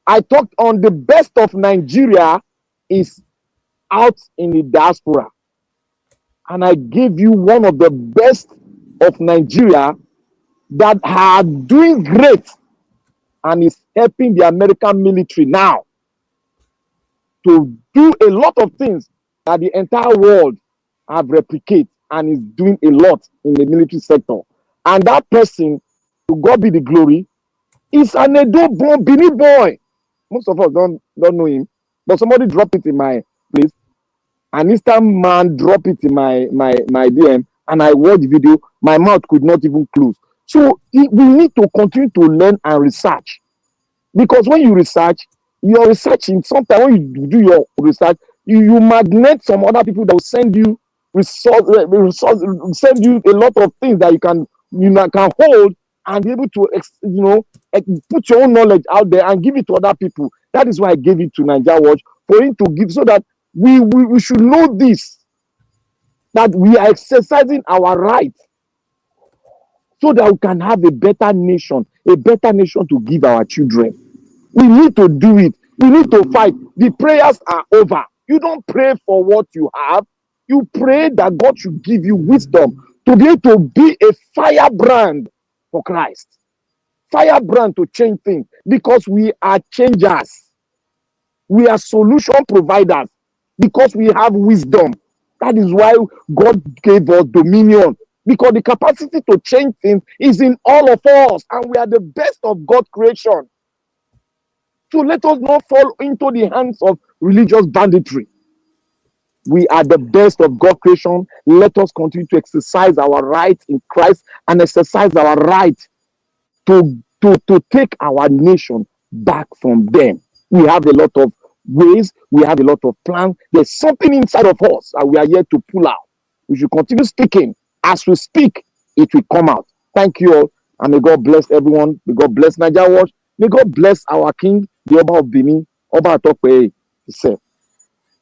Speaker 14: I talked on the best of Nigeria is out in the diaspora. And I gave you one of the best of Nigeria that are doing great and is helping the American military now to do a lot of things that the entire world have replicated, and is doing a lot in the military sector. And that person, to God be the glory, is an Edo-born Benin boy. Most of us don't know him, but somebody dropped it in my place. An Eastern man dropped it in my DM, and I watched the video. My mouth could not even close. So we need to continue to learn and research, because when you research, you're researching. Sometimes when you do your research, you magnet some other people that will send you send you a lot of things that you can hold and be able to, put your own knowledge out there and give it to other people. That is why I gave it to Niger Watch, for him to give, so that we should know this, that we are exercising our right, so that we can have a better nation to give our children. We need to do it. We need to fight. The prayers are over. You don't pray for what you have. You pray that God should give you wisdom to be able to be a firebrand for Christ. Firebrand to change things, because we are changers. We are solution providers because we have wisdom. That is why God gave us dominion, because the capacity to change things is in all of us, and we are the best of God's creation. So let us not fall into the hands of religious banditry. We are the best of God's creation. Let us continue to exercise our right in Christ and exercise our right to take our nation back from them. We have a lot of ways, we have a lot of plans. There's something inside of us that we are yet to pull out. We should continue speaking. As we speak, it will come out. Thank you all, and may God bless everyone. May God bless Niger Watch. May God bless our King, the Oba of Benin, Oba Atokwe himself.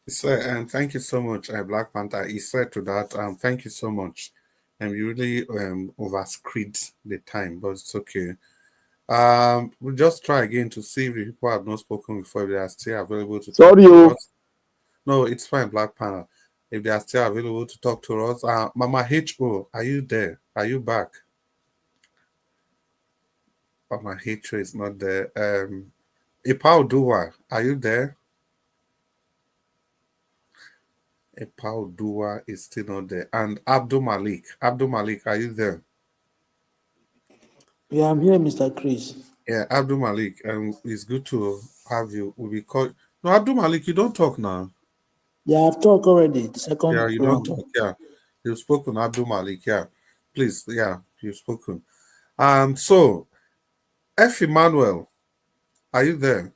Speaker 9: Sir, and thank you so much, Black Panther. He said to that, thank you so much. And you really overscreed the time, but it's okay. We'll just try again to see if the people have not spoken before, if they are still available to talk to us. No, it's fine, Black Panther. If they are still available to talk to us. Mama H.O., are you there? Are you back? Mama H.O. is not there. Ipao Dua, are you there? Ipao Dua is still not there. And Abdul Malik. Abdul Malik, are you there?
Speaker 10: Yeah, I'm here, Mr. Chris.
Speaker 9: Yeah, Abdul Malik. It's good to have you. We'll be called. No, Abdul Malik, you don't talk now.
Speaker 10: Yeah, I've talked already. Second
Speaker 9: Yeah, you
Speaker 10: round.
Speaker 9: don't talk. Yeah, you've spoken, Abdul Malik. Yeah, please. Yeah, you've spoken. So F. Emmanuel, are you there?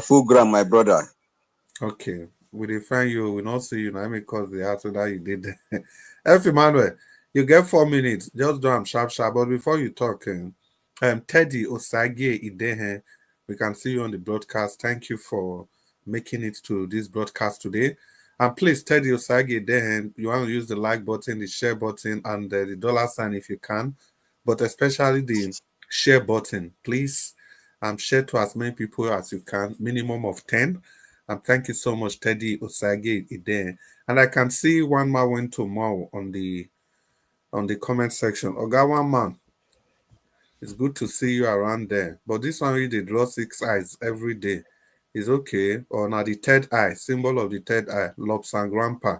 Speaker 16: Full gram, my brother.
Speaker 9: Okay, we define you. We not see you now because the answer that you did. F. Emmanuel, you get 4 minutes. Just do them sharp. But before you talk, Teddy Osage Idehe, we can see you on the broadcast. Thank you for making it to this broadcast today. And please, Teddy Osage Idehe, you want to use the like button, the share button, and the dollar sign if you can, but especially the share button, please. Share to as many people as you can, minimum of 10. Thank you so much, Teddy Osage Ide. And I can see one man went to Mo on the comment section. Ogawa man, it's good to see you around there. But this one really draw 6 eyes every day. Is okay. Or now the third eye, symbol of the third eye, Lops and Grandpa.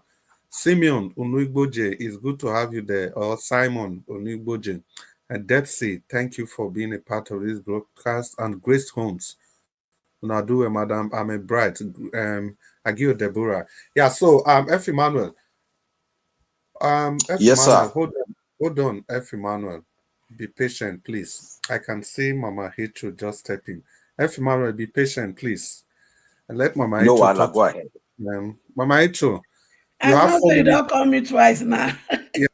Speaker 9: Simeon Unugboje, it's good to have you there. Or Simon Unugboje. And Depsy, thank you for being a part of this broadcast. And Grace Holmes. Unadue, madam, I'm a bride. Agio Deborah. Yeah, so F. Emmanuel. F.
Speaker 16: Yes,
Speaker 9: Emmanuel,
Speaker 16: sir.
Speaker 9: hold on, F. Emmanuel. Be patient, please. I can see Mama Hichu just stepping. F. Emmanuel, be patient, please. And let Mama Hichu talk.
Speaker 16: Go ahead.
Speaker 9: Mama Hichu,
Speaker 6: I know so you don't call me twice now.
Speaker 9: Yeah,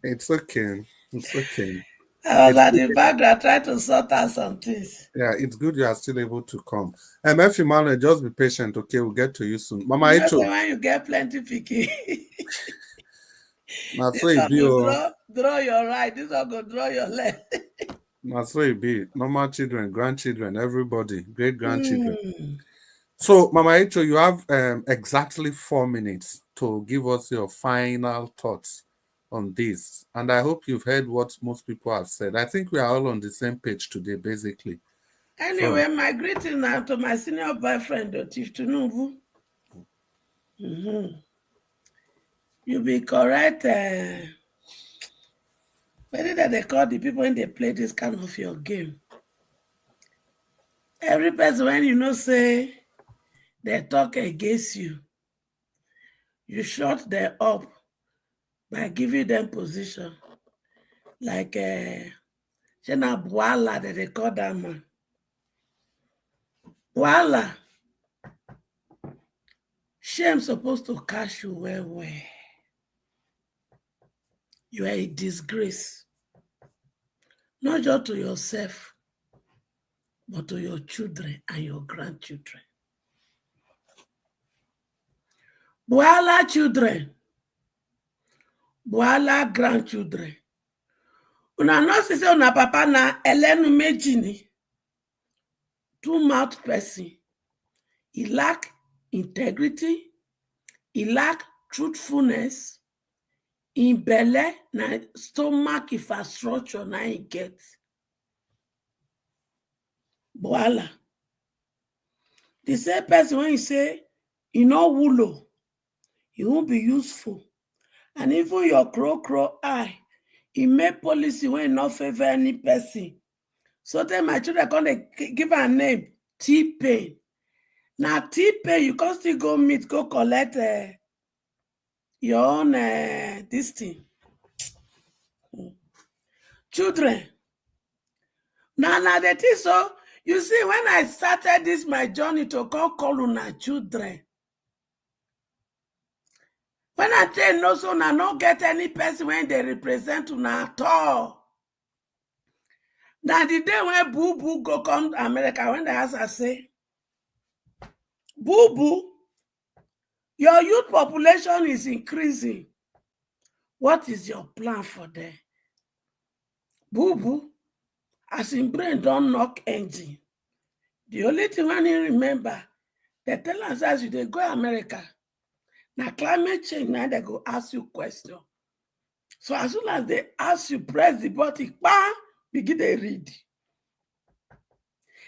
Speaker 9: it's okay. It's okay.
Speaker 6: I was at the background trying to sort out some things.
Speaker 9: Yeah, it's good you are still able to come. F. Emmanuel, just be patient, okay? We'll get to you soon. Mama Hichu.
Speaker 6: When you get plenty picky.
Speaker 9: That's so it be.
Speaker 6: Draw your right. This one go draw your left.
Speaker 9: That's so it be. Normal children, grandchildren, everybody, great grandchildren. So, Mama Echo, you have exactly 4 minutes to give us your final thoughts on this. And I hope you've heard what most people have said. I think we are all on the same page today, basically.
Speaker 6: Anyway, my greeting now to my senior boyfriend, Chief Tunubu. You be correct. Whether that they call the people when they play this kind of your game. Every person when you know say they talk against you, you shut them up by giving them position. Like Shena Bwala that they call that man. Bwala. Shame supposed to catch you well. You are a disgrace. not just to yourself, but to your children and your grandchildren. Boala children, boala grandchildren. Una no see say una papa na elenu meji ni. Two-mouth person. He lack integrity. He lack truthfulness. In belly, na stomach infrastructure na he get. Boala. The same person when he say, he no wulo, he won't be useful. And even your crow eye, he make policy when not favor any person. So then my children gonna give a name, T-Pain. Now T-Pain, you can still go meet, go collect your own this thing. Children. Now the thing so, you see, when I started this, my journey to call una children, when I tell no so I not get any person when they represent una at all. Now the day when Boo Boo go come to America, when they ask I say, Boo Boo, your youth population is increasing. What is your plan for them? Boo Boo, as in brain don't knock engine. The only thing when you remember, they tell us as you they go America. Now climate change, now they go ask you question. So as soon as they ask you, press the button, bam, begin to read.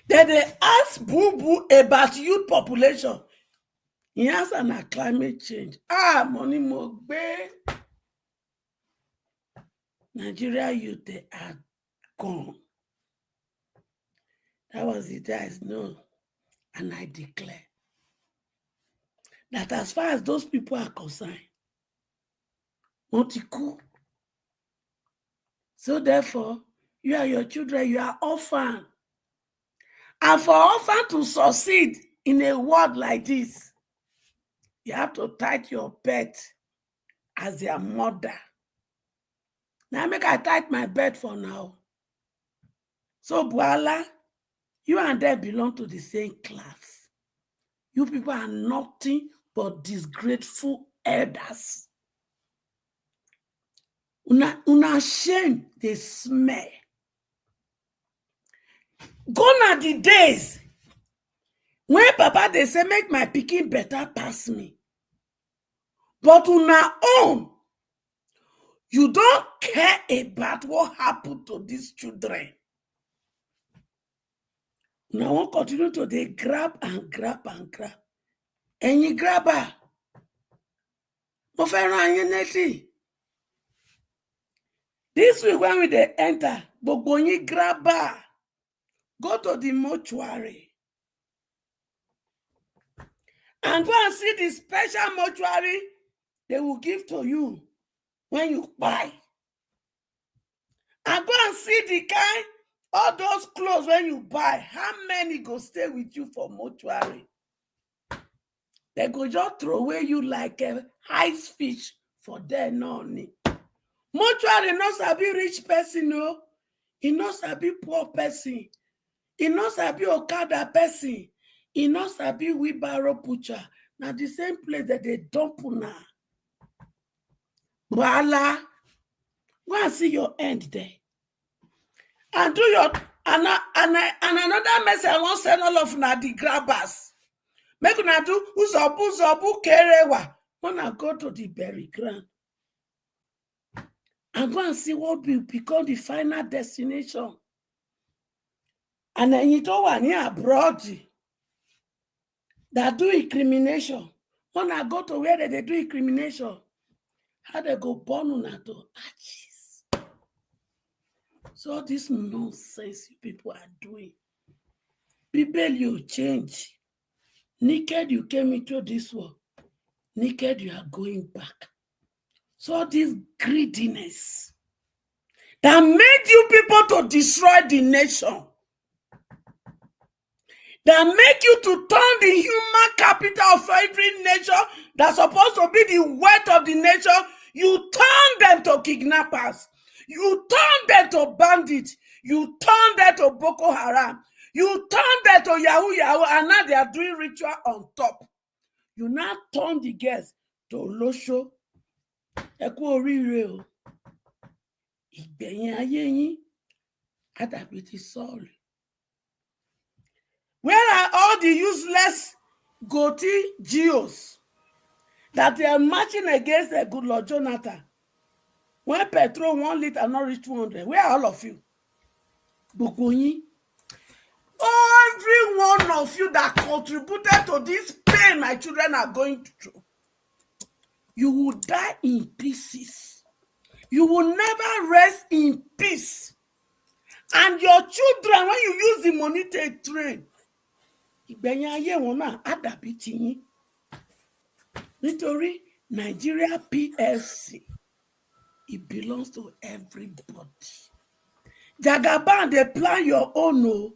Speaker 6: Then they ask Boo Boo about youth population. He answer na climate change. Money mo gbe. Nigeria youth, they are gone. That was the day I know, and I declare that as far as those people are concerned, Montiku. So therefore, you and your children, you are orphan. And for orphan to succeed in a world like this, you have to tithe your pet as their mother. Now make I tithe my bed for now. So Boala, you and them belong to the same class. You people are nothing but disgraceful elders. Una shame, they smell. Gone are the days when Papa they say make my pikin better pass me. But una own, you don't care about what happened to these children. Now won't continue to they grab and grab and grab. And you grab her. This week when we they enter, but go you grab her. Go to the mortuary. And go and see the special mortuary they will give to you when you buy. And go and see the kind, all those clothes when you buy, how many go stay with you for mortuary? They go just throw away you like a ice fish for their money. Mortuary not sabi rich person, no. He not sabi poor person. He not sabi Okada person. He not sabi wheelbarrow butcher. Now the same place that they dump now. Voila. Go and see your end there. And do your and another message I want send all of the grabbers. Make una do uzobu kerewa. Wanna go to the bury ground and go and see what will become the final destination. And then you don't want here abroad that do incrimination. Wanna go to where they do incrimination. How they go burn una to ashes. So this nonsense you people are doing. People you change. Naked you came into this world. Naked you are going back. So this greediness that made you people to destroy the nation, that make you to turn the human capital of every nation that's supposed to be the wealth of the nation, you turn them to kidnappers. You turn them to bandits, you turn them to Boko Haram, you turn them to Yahoo Yahoo, and now they are doing ritual on top. You now turn the girls to Losho. Ẹ kú oríire o. Ìgbẹ̀yìn ayé yín á dàbí ti Sọ́ọ̀lù. Where are all the useless goatee geos that they are marching against the good Lord Jonathan? When petrol 1 liter not reach 200, where are all of you? Gbogbo yín. Every one of you that contributed to this pain my children are going through, you will die in pieces. You will never rest in peace. And your children, when you use the money to train, ìgbẹ̀yìn ayé wọn náà á dàbí tiyín. Nítorí Nigeria PLC, it belongs to everybody. Jagaban, they plan your own, no.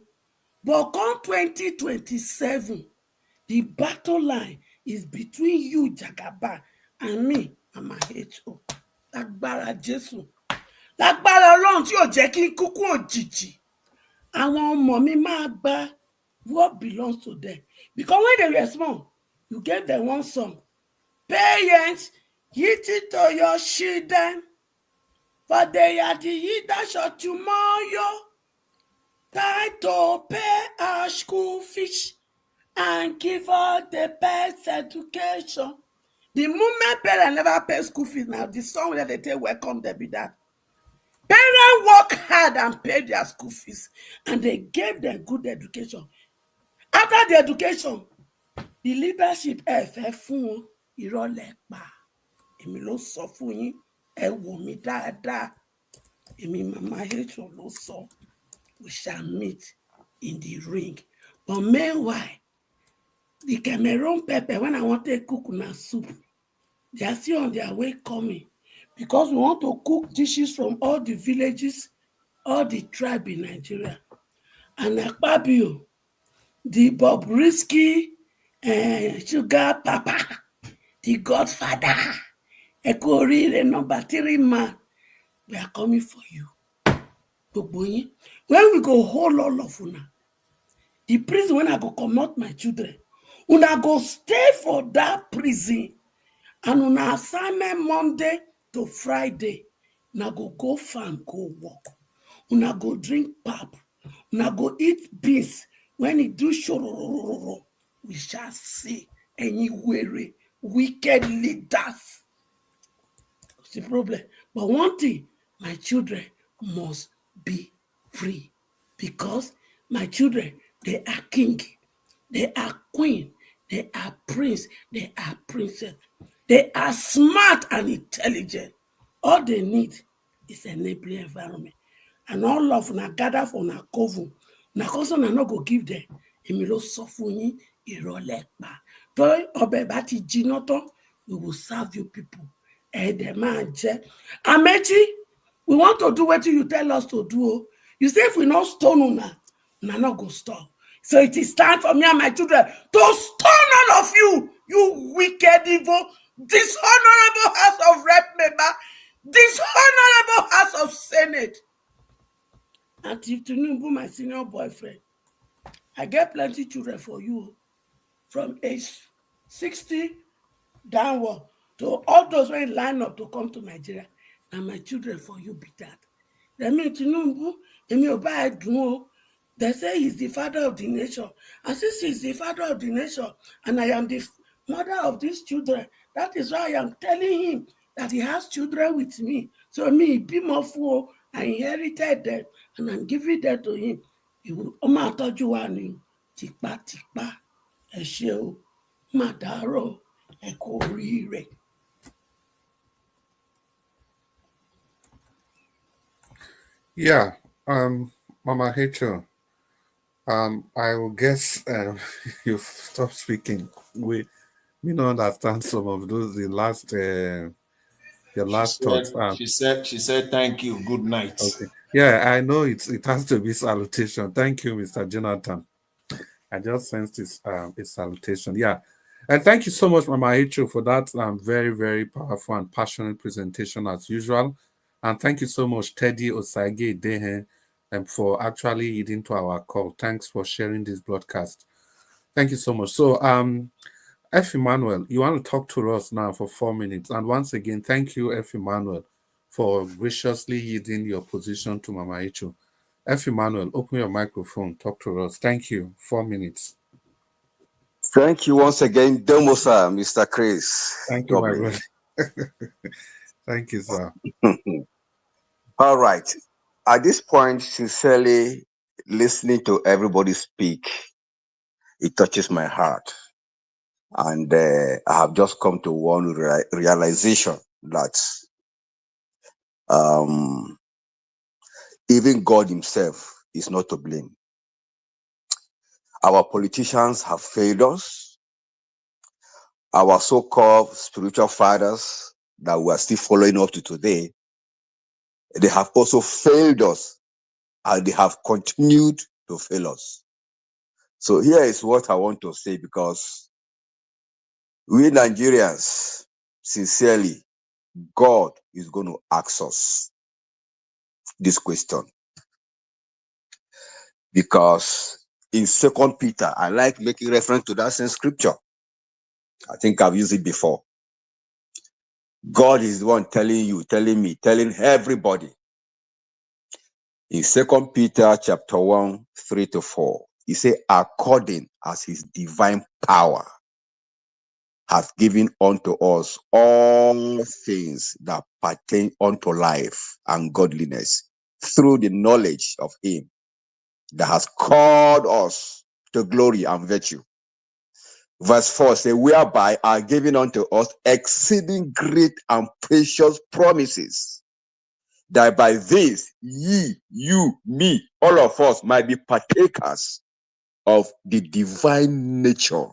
Speaker 6: But come 2027, the battle line is between you, Jagaban, and me, Mama H.O. Lágbára Jésù. Lágbára Ọlọ́run tí ò jẹ́ kí n kúkú òjijì. Àwọn ọmọ mi máa gba what belongs to them. Because when they were small, you gave them one song. Parents, hit it to your children, for they are the leaders of tomorrow. Time to pay our school fees and give us the best education. The moment parents never pay school fees now, the song that they take welcome them be that. Parents work hard and pay their school fees, and they gave them good education. After the education, the leadership fẹ́ fún wọn ìrọ̀lẹ́ pa. Èmi ló sọ fún yín, ẹ wò mí dáadáa. Èmi Mama H.O. ló sọ. We shall meet in the ring. But meanwhile, the Cameroon pepper, when I want to cook na soup, they are still on their way coming. Because we want to cook dishes from all the villages, all the tribe in Nigeria. And Akpabio, the Bobrisky, Sugar Papa, the Godfather, Ekori, the number 3 man, we are coming for you. When we go hold all of una, the prison when I go comot my children, una go stay for that prison, and una assignment Monday to Friday, una go farm, go work, una go drink pap, una go eat beans. When it do shorororo, we shall see any weary, wicked leaders. That's the problem. But one thing, my children must be free, because my children, they are king, they are queen, they are prince, they are princess, they are smart and intelligent. All they need is an enabling environment. And all of na gather for na coven. Na cause na no go give them. Èmi ló sọ fún yín ìrọ̀lẹ́ pa. Tó ọbẹ̀ bá ti jiná tán, we will serve you people. Ẹ̀dẹ̀ máa jẹ́. Amechi, we want to do what you tell us to do. You say if we not stone una not go stop. So it is time for me and my children to stone all of you, you wicked, evil, dishonorable House of Rep member, dishonorable House of Senate. And if Tinubu, my senior boyfriend, I get plenty children for you from age 60 downward to all those who line up to come to Nigeria. And my children for you be that. That means Tinubu, they say he's the father of the nation. And since he's the father of the nation, and I am the mother of these children, that is why I am telling him that he has children with me. So me, be more fool, I inherited them, and I'm giving them to him. He will tipa tipa, esheo, madaro, ekorire.
Speaker 9: Yeah, Mama H.O., I will guess you've stopped speaking. We don't understand some of those the last thoughts.
Speaker 5: She said thank you. Good night.
Speaker 9: Okay. Yeah, I know it has to be salutation. Thank you, Mr. Jonathan. I just sensed a salutation. Yeah. And thank you so much, Mama H.O., for that very, very powerful and passionate presentation as usual. And thank you so much, Teddy Osage Dehe, for actually leading to our call. Thanks for sharing this broadcast. Thank you so much. So, F. Emmanuel, you want to talk to us now for 4 minutes. And once again, thank you, F. Emmanuel, for graciously yielding your position to Mama Echo. F. Emmanuel, open your microphone, talk to us. Thank you. 4 minutes.
Speaker 16: Thank you once again, Demosa, Mr. Chris.
Speaker 9: Thank you,
Speaker 16: God
Speaker 9: my
Speaker 16: bless.
Speaker 9: brother. Thank you, sir.
Speaker 16: All right. At this point, sincerely listening to everybody speak, it touches my heart. And I have just come to one realization that even God himself is not to blame. Our politicians have failed us. Our so-called spiritual fathers that we are still following up to today, they have also failed us, and they have continued to fail us. So here is what I want to say, because we Nigerians, sincerely, God is going to ask us this question. Because in 2 Peter, I like making reference to that same scripture. I think I've used it before. God is the one telling you, telling me, telling everybody. In 2 Peter chapter 1, 3-4, he said, according as his divine power hath given unto us all things that pertain unto life and godliness, through the knowledge of him that has called us to glory and virtue. Verse 4 says, whereby are given unto us exceeding great and precious promises, that by this ye, you, me, all of us might be partakers of the divine nature,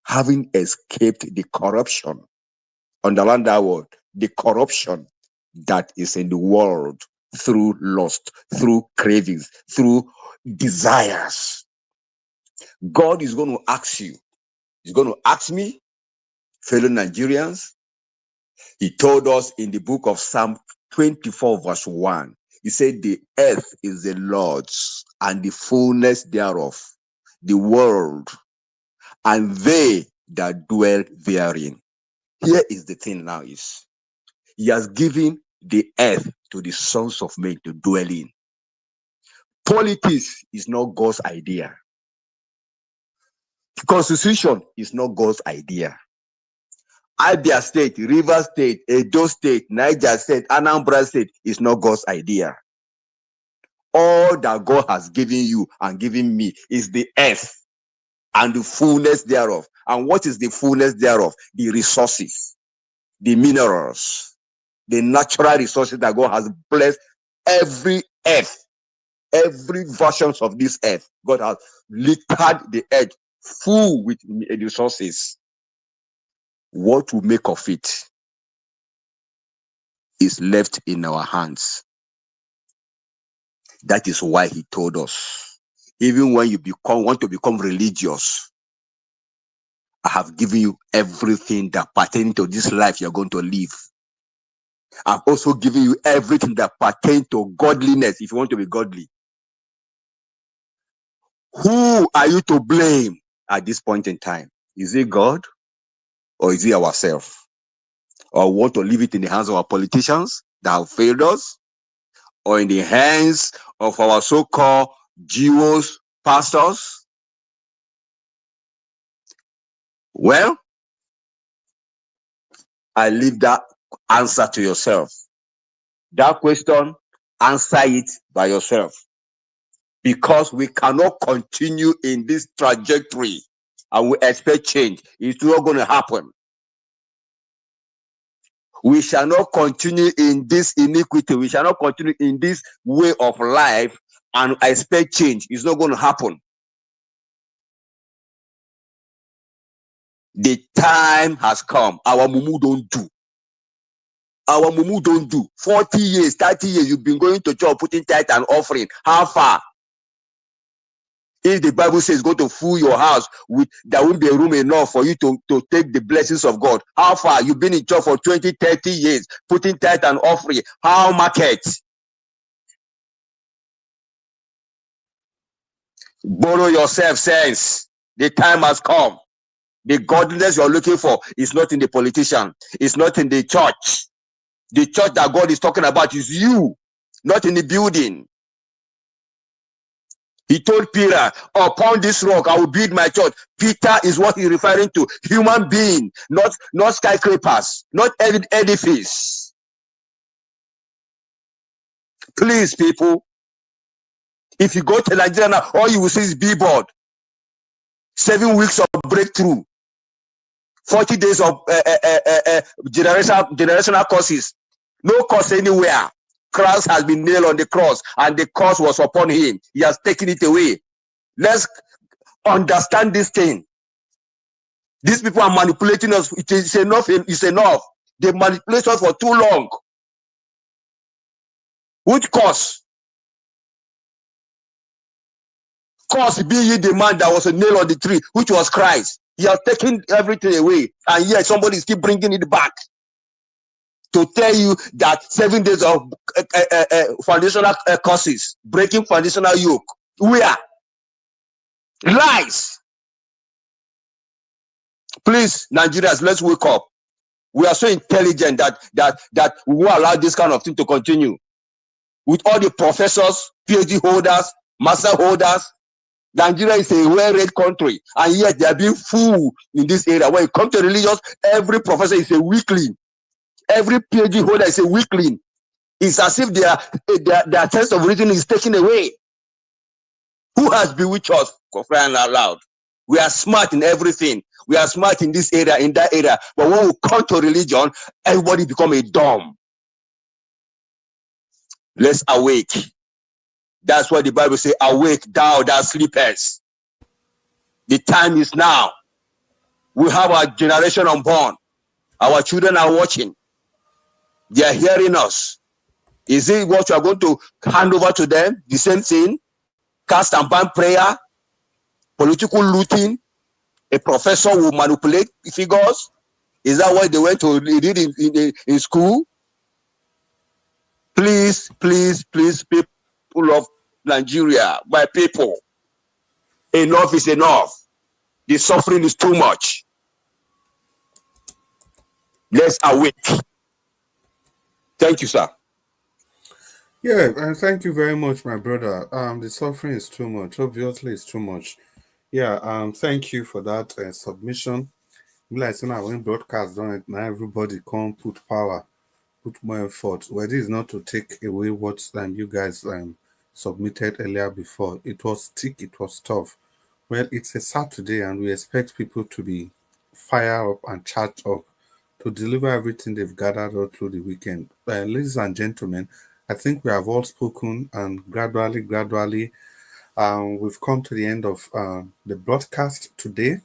Speaker 16: having escaped the corruption. Underline that word, the corruption that is in the world through lust, through cravings, through desires. God is going to ask you, he's going to ask me, fellow Nigerians. He told us in the book of Psalm 24 verse 1, he said, the earth is the Lord's and the fullness thereof, the world, and they that dwell therein. Here is the thing now is, he has given the earth to the sons of men to dwell in. Politics is not God's idea. Constitution is not God's idea. Abia State, Rivers State, Edo State, Niger State, Anambra State is not God's idea. All that God has given you and given me is the earth and the fullness thereof. And what is the fullness thereof? The resources, the minerals, the natural resources that God has blessed every earth, every version of this earth. God has littered the earth full with resources. What we make of it is left in our hands. That is why he told us, even when you want to become religious, I have given you everything that pertains to this life you're going to live. I've also given you everything that pertains to godliness if you want to be godly. Who are you to blame at this point in time? Is it God or is it ourselves? Or want to leave it in the hands of our politicians that have failed us? Or in the hands of our so-called GOs, pastors? Well, I leave that answer to yourself. That question, answer it by yourself. Because we cannot continue in this trajectory and we expect change. It's not going to happen. We shall not continue in this iniquity. We shall not continue in this way of life and expect change. It's not going to happen. The time has come. Our mumu don't do. Our mumu don't do. 40 years, 30 years, you've been going to church, putting tithe and offering. How far? If the Bible says it's going to fill your house with, there won't be a room enough for you to take the blessings of God. How far? You've been in church for 20, 30 years, putting tithe and offering. How market? Borrow yourself sense. The time has come. The godliness you're looking for is not in the politician. It's not in the church. The church that God is talking about is you, not in the building. He told Peter, upon this rock I will build my church. Peter is what he's referring to. Human being, not skyscrapers, not edifice. Please, people, if you go to Nigeria now, all you will see is billboard. 7 weeks of breakthrough. 40 days of generational courses. No course anywhere. Christ has been nailed on the cross, and the cross was upon him. He has taken it away. Let's understand this thing. These people are manipulating us. It's enough. It's enough. They manipulate us for too long. Which cause? Cause be ye the man that was a nail on the tree, which was Christ. He has taken everything away, and yet somebody is still bringing it back to tell you that 7 days of foundational courses, breaking foundational yoke. Where? Lies. Please, Nigerians, let's wake up. We are so intelligent that we will allow this kind of thing to continue. With all the professors, PhD holders, master holders, Nigeria is a well-read country, and yet they are being fooled in this area. When it comes to religious, every professor is a weakling. Every PhD holder is a weakling. It's as if their test of reasoning is taken away. Who has bewitched us, for crying out loud? We are smart in everything. We are smart in this area, in that area. But when we come to religion, everybody become a dumb. Let's awake. That's what the Bible says, awake thou that sleepest. The time is now. We have our generation unborn. Our children are watching. They are hearing us. Is it what you are going to hand over to them? The same thing? Cast and ban prayer? Political looting? A professor will manipulate figures? Is that what they went to read in school? Please, please, please, people of Nigeria, my people, enough is enough. The suffering is too much. Let's awake. Thank you, sir.
Speaker 9: Yeah, and thank you very much, my brother. The suffering is too much. Obviously, it's too much. Yeah. Thank you for that submission. Like saying, when broadcast done it, now everybody come put power, put more effort. Well, this is not to take away what you guys submitted earlier before. It was thick. It was tough. Well, it's a Saturday, and we expect people to be fired up and charged up to deliver everything they've gathered all through the weekend. Ladies and gentlemen, I think we have all spoken, and gradually, we've come to the end of the broadcast today.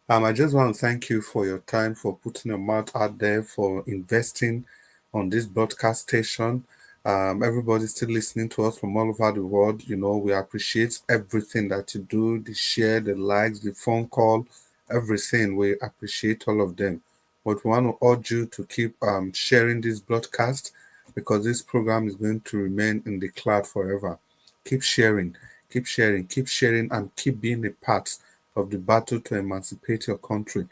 Speaker 9: I just want to thank you for your time, for putting your mouth out there, for investing on this broadcast station. Everybody's still listening to us from all over the world. You know, we appreciate everything that you do, the share, the likes, the phone call, everything. We appreciate all of them. But we want to urge you to keep sharing this broadcast, because this program is going to remain in the cloud forever. Keep sharing, keep sharing, keep sharing, and keep being a part of the battle to emancipate your country.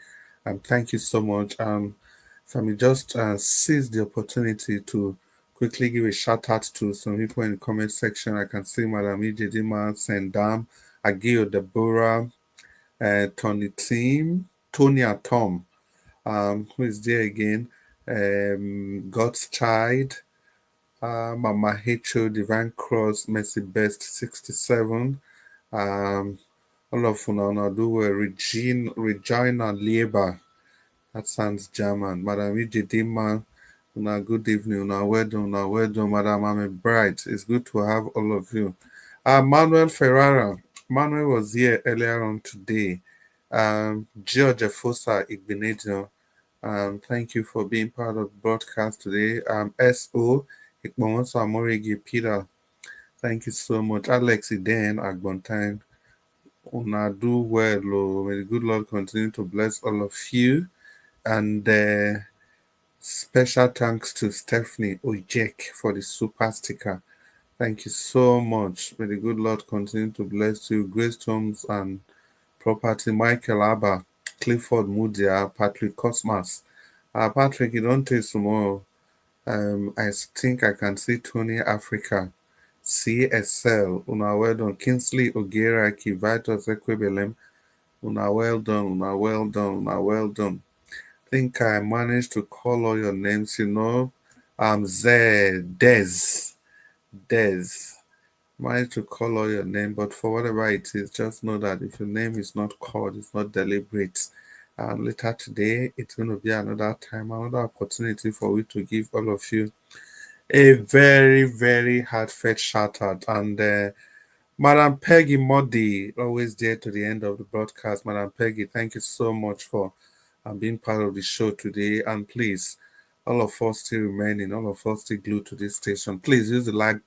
Speaker 9: Thank you so much. If I may just seize the opportunity to quickly give a shout out to some people in the comment section. I can see Madam Ijedima, Sendam, Agio Deborah, Tony Team, Tonya Tom, who is there again? God's Child, Mama Hecho, Divine Cross, Mercy Best 67, all of Funana do Regina Lieba. That sounds German. Madam Ijedima, good evening. Well done, Madam Ame Bright. It's good to have all of you. Manuel Ferrara. Manuel was here earlier on today. George Fosa Igbenedion. Thank you for being part of the broadcast today. S.O. Ikmonso Amorigi Peter. Thank you so much. Alex Iden Agbontine. Una do well. Oh. May the good Lord continue to bless all of you. And special thanks to Stephanie Ojek for the super sticker. Thank you so much. May the good Lord continue to bless you. Grace Thoms and Property, Michael Abba, Clifford Mudia, Patrick Cosmas. Patrick, you don't take tomorrow. I think I can see Tony Africa, CSL, Una well done. Kingsley Ogera, Kivitus Equibelem, Una well done, Una well done, Una well done. I think I managed to call all your names, Des. Managed to call all your name, but for whatever it is, just know that if your name is not called, it's not deliberate. And later today, it's going to be another time, another opportunity for we to give all of you a very, very heartfelt shout out. And Madam Peggy Modi, always there to the end of the broadcast. Madam Peggy, thank you so much for being part of the show today. And please, all of us still remaining, all of us still glued to this station. Please use the like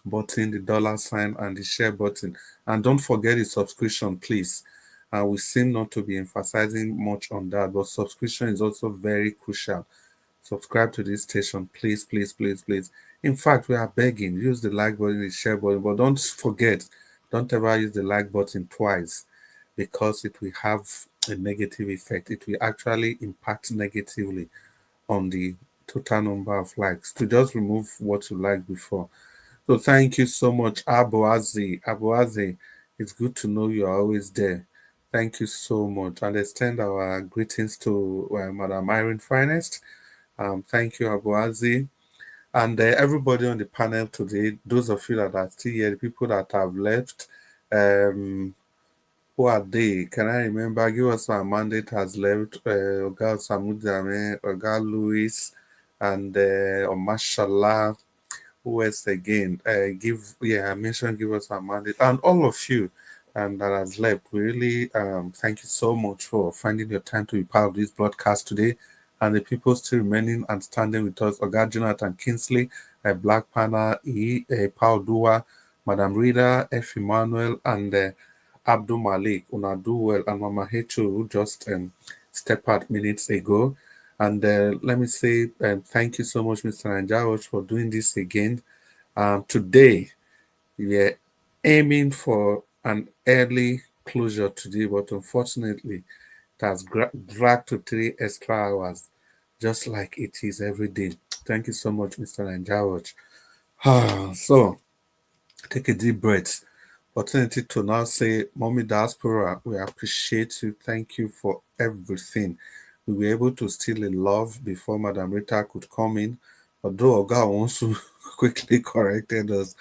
Speaker 9: button, the dollar sign, and the share button. And don't forget the subscription, please. We seem not to be emphasizing much on that, but subscription is also very crucial. Subscribe to this station, please, please, please, please. In fact, we are begging, use the like button, the share button, but don't forget, don't ever use the like button twice because it will have a negative effect. It will actually impact negatively on the total number of likes. To just remove what you liked before. So thank you so much, Aboazi. Aboazi, it's good to know you are always there. Thank you so much. And extend our greetings to Madam Irene Finest. Thank you, Aboazi. And everybody on the panel today, those of you that are still here, the people that have left, who are they? Can I remember? Give us our mandate has left. Oga Samudame, Oga Louis, and Mashallah. Who else again? I mentioned give us our mandate, and all of you that has left. We really thank you so much for finding your time to be part of this broadcast today. And the people still remaining and standing with us, Oga Jonathan Kingsley, Black Pana, Paul Dua, Madam Rida, F. Emmanuel, and Abdul Malik, Una do well, and Mama Hecho, who just stepped out minutes ago. And let me say thank you so much, Mr. Nanjawaj, for doing this again. Today, we are aiming for an early closure today, but unfortunately, it has dragged to 3 extra hours, just like it is every day. Thank you so much, Mr. Nanjawaj. So, take a deep breath. Opportunity to now say, Mommy Diaspora, we appreciate you. Thank you for everything. We were able to steal a love before Madam Rita could come in, although Oga also quickly corrected us.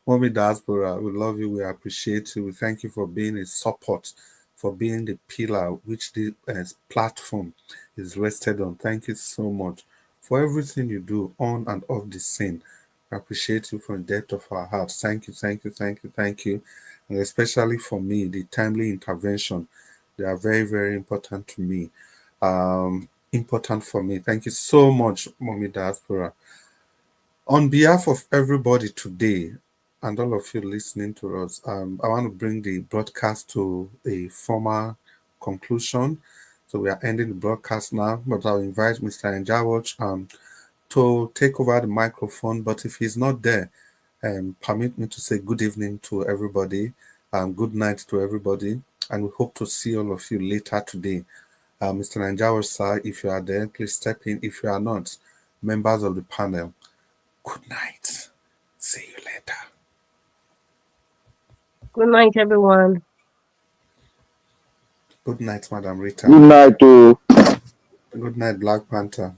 Speaker 9: Mommy Diaspora, we love you. We appreciate you. We thank you for being a support, for being the pillar which the platform is rested on. Thank you so much for everything you do on and off the scene. I appreciate you from the depth of our hearts. Thank you, thank you, thank you, thank you. And especially for me, the timely intervention. They are very, very important to me. Important for me. Thank you so much, Mommy Diaspora. On behalf of everybody today, and all of you listening to us, I want to bring the broadcast to a formal conclusion. So we are ending the broadcast now, but I'll invite Mr. Njawaj to take over the microphone. But if he's not there, permit me to say good evening to everybody, good night to everybody, and we hope to see all of you later today. Mr. Njawaj, sir, if you are there, please step in. If you are not, members of the panel, good night. See you later.
Speaker 15: Good night, everyone.
Speaker 9: Good night, Madam Rita.
Speaker 14: Good night, to
Speaker 9: Good night, Black Panther.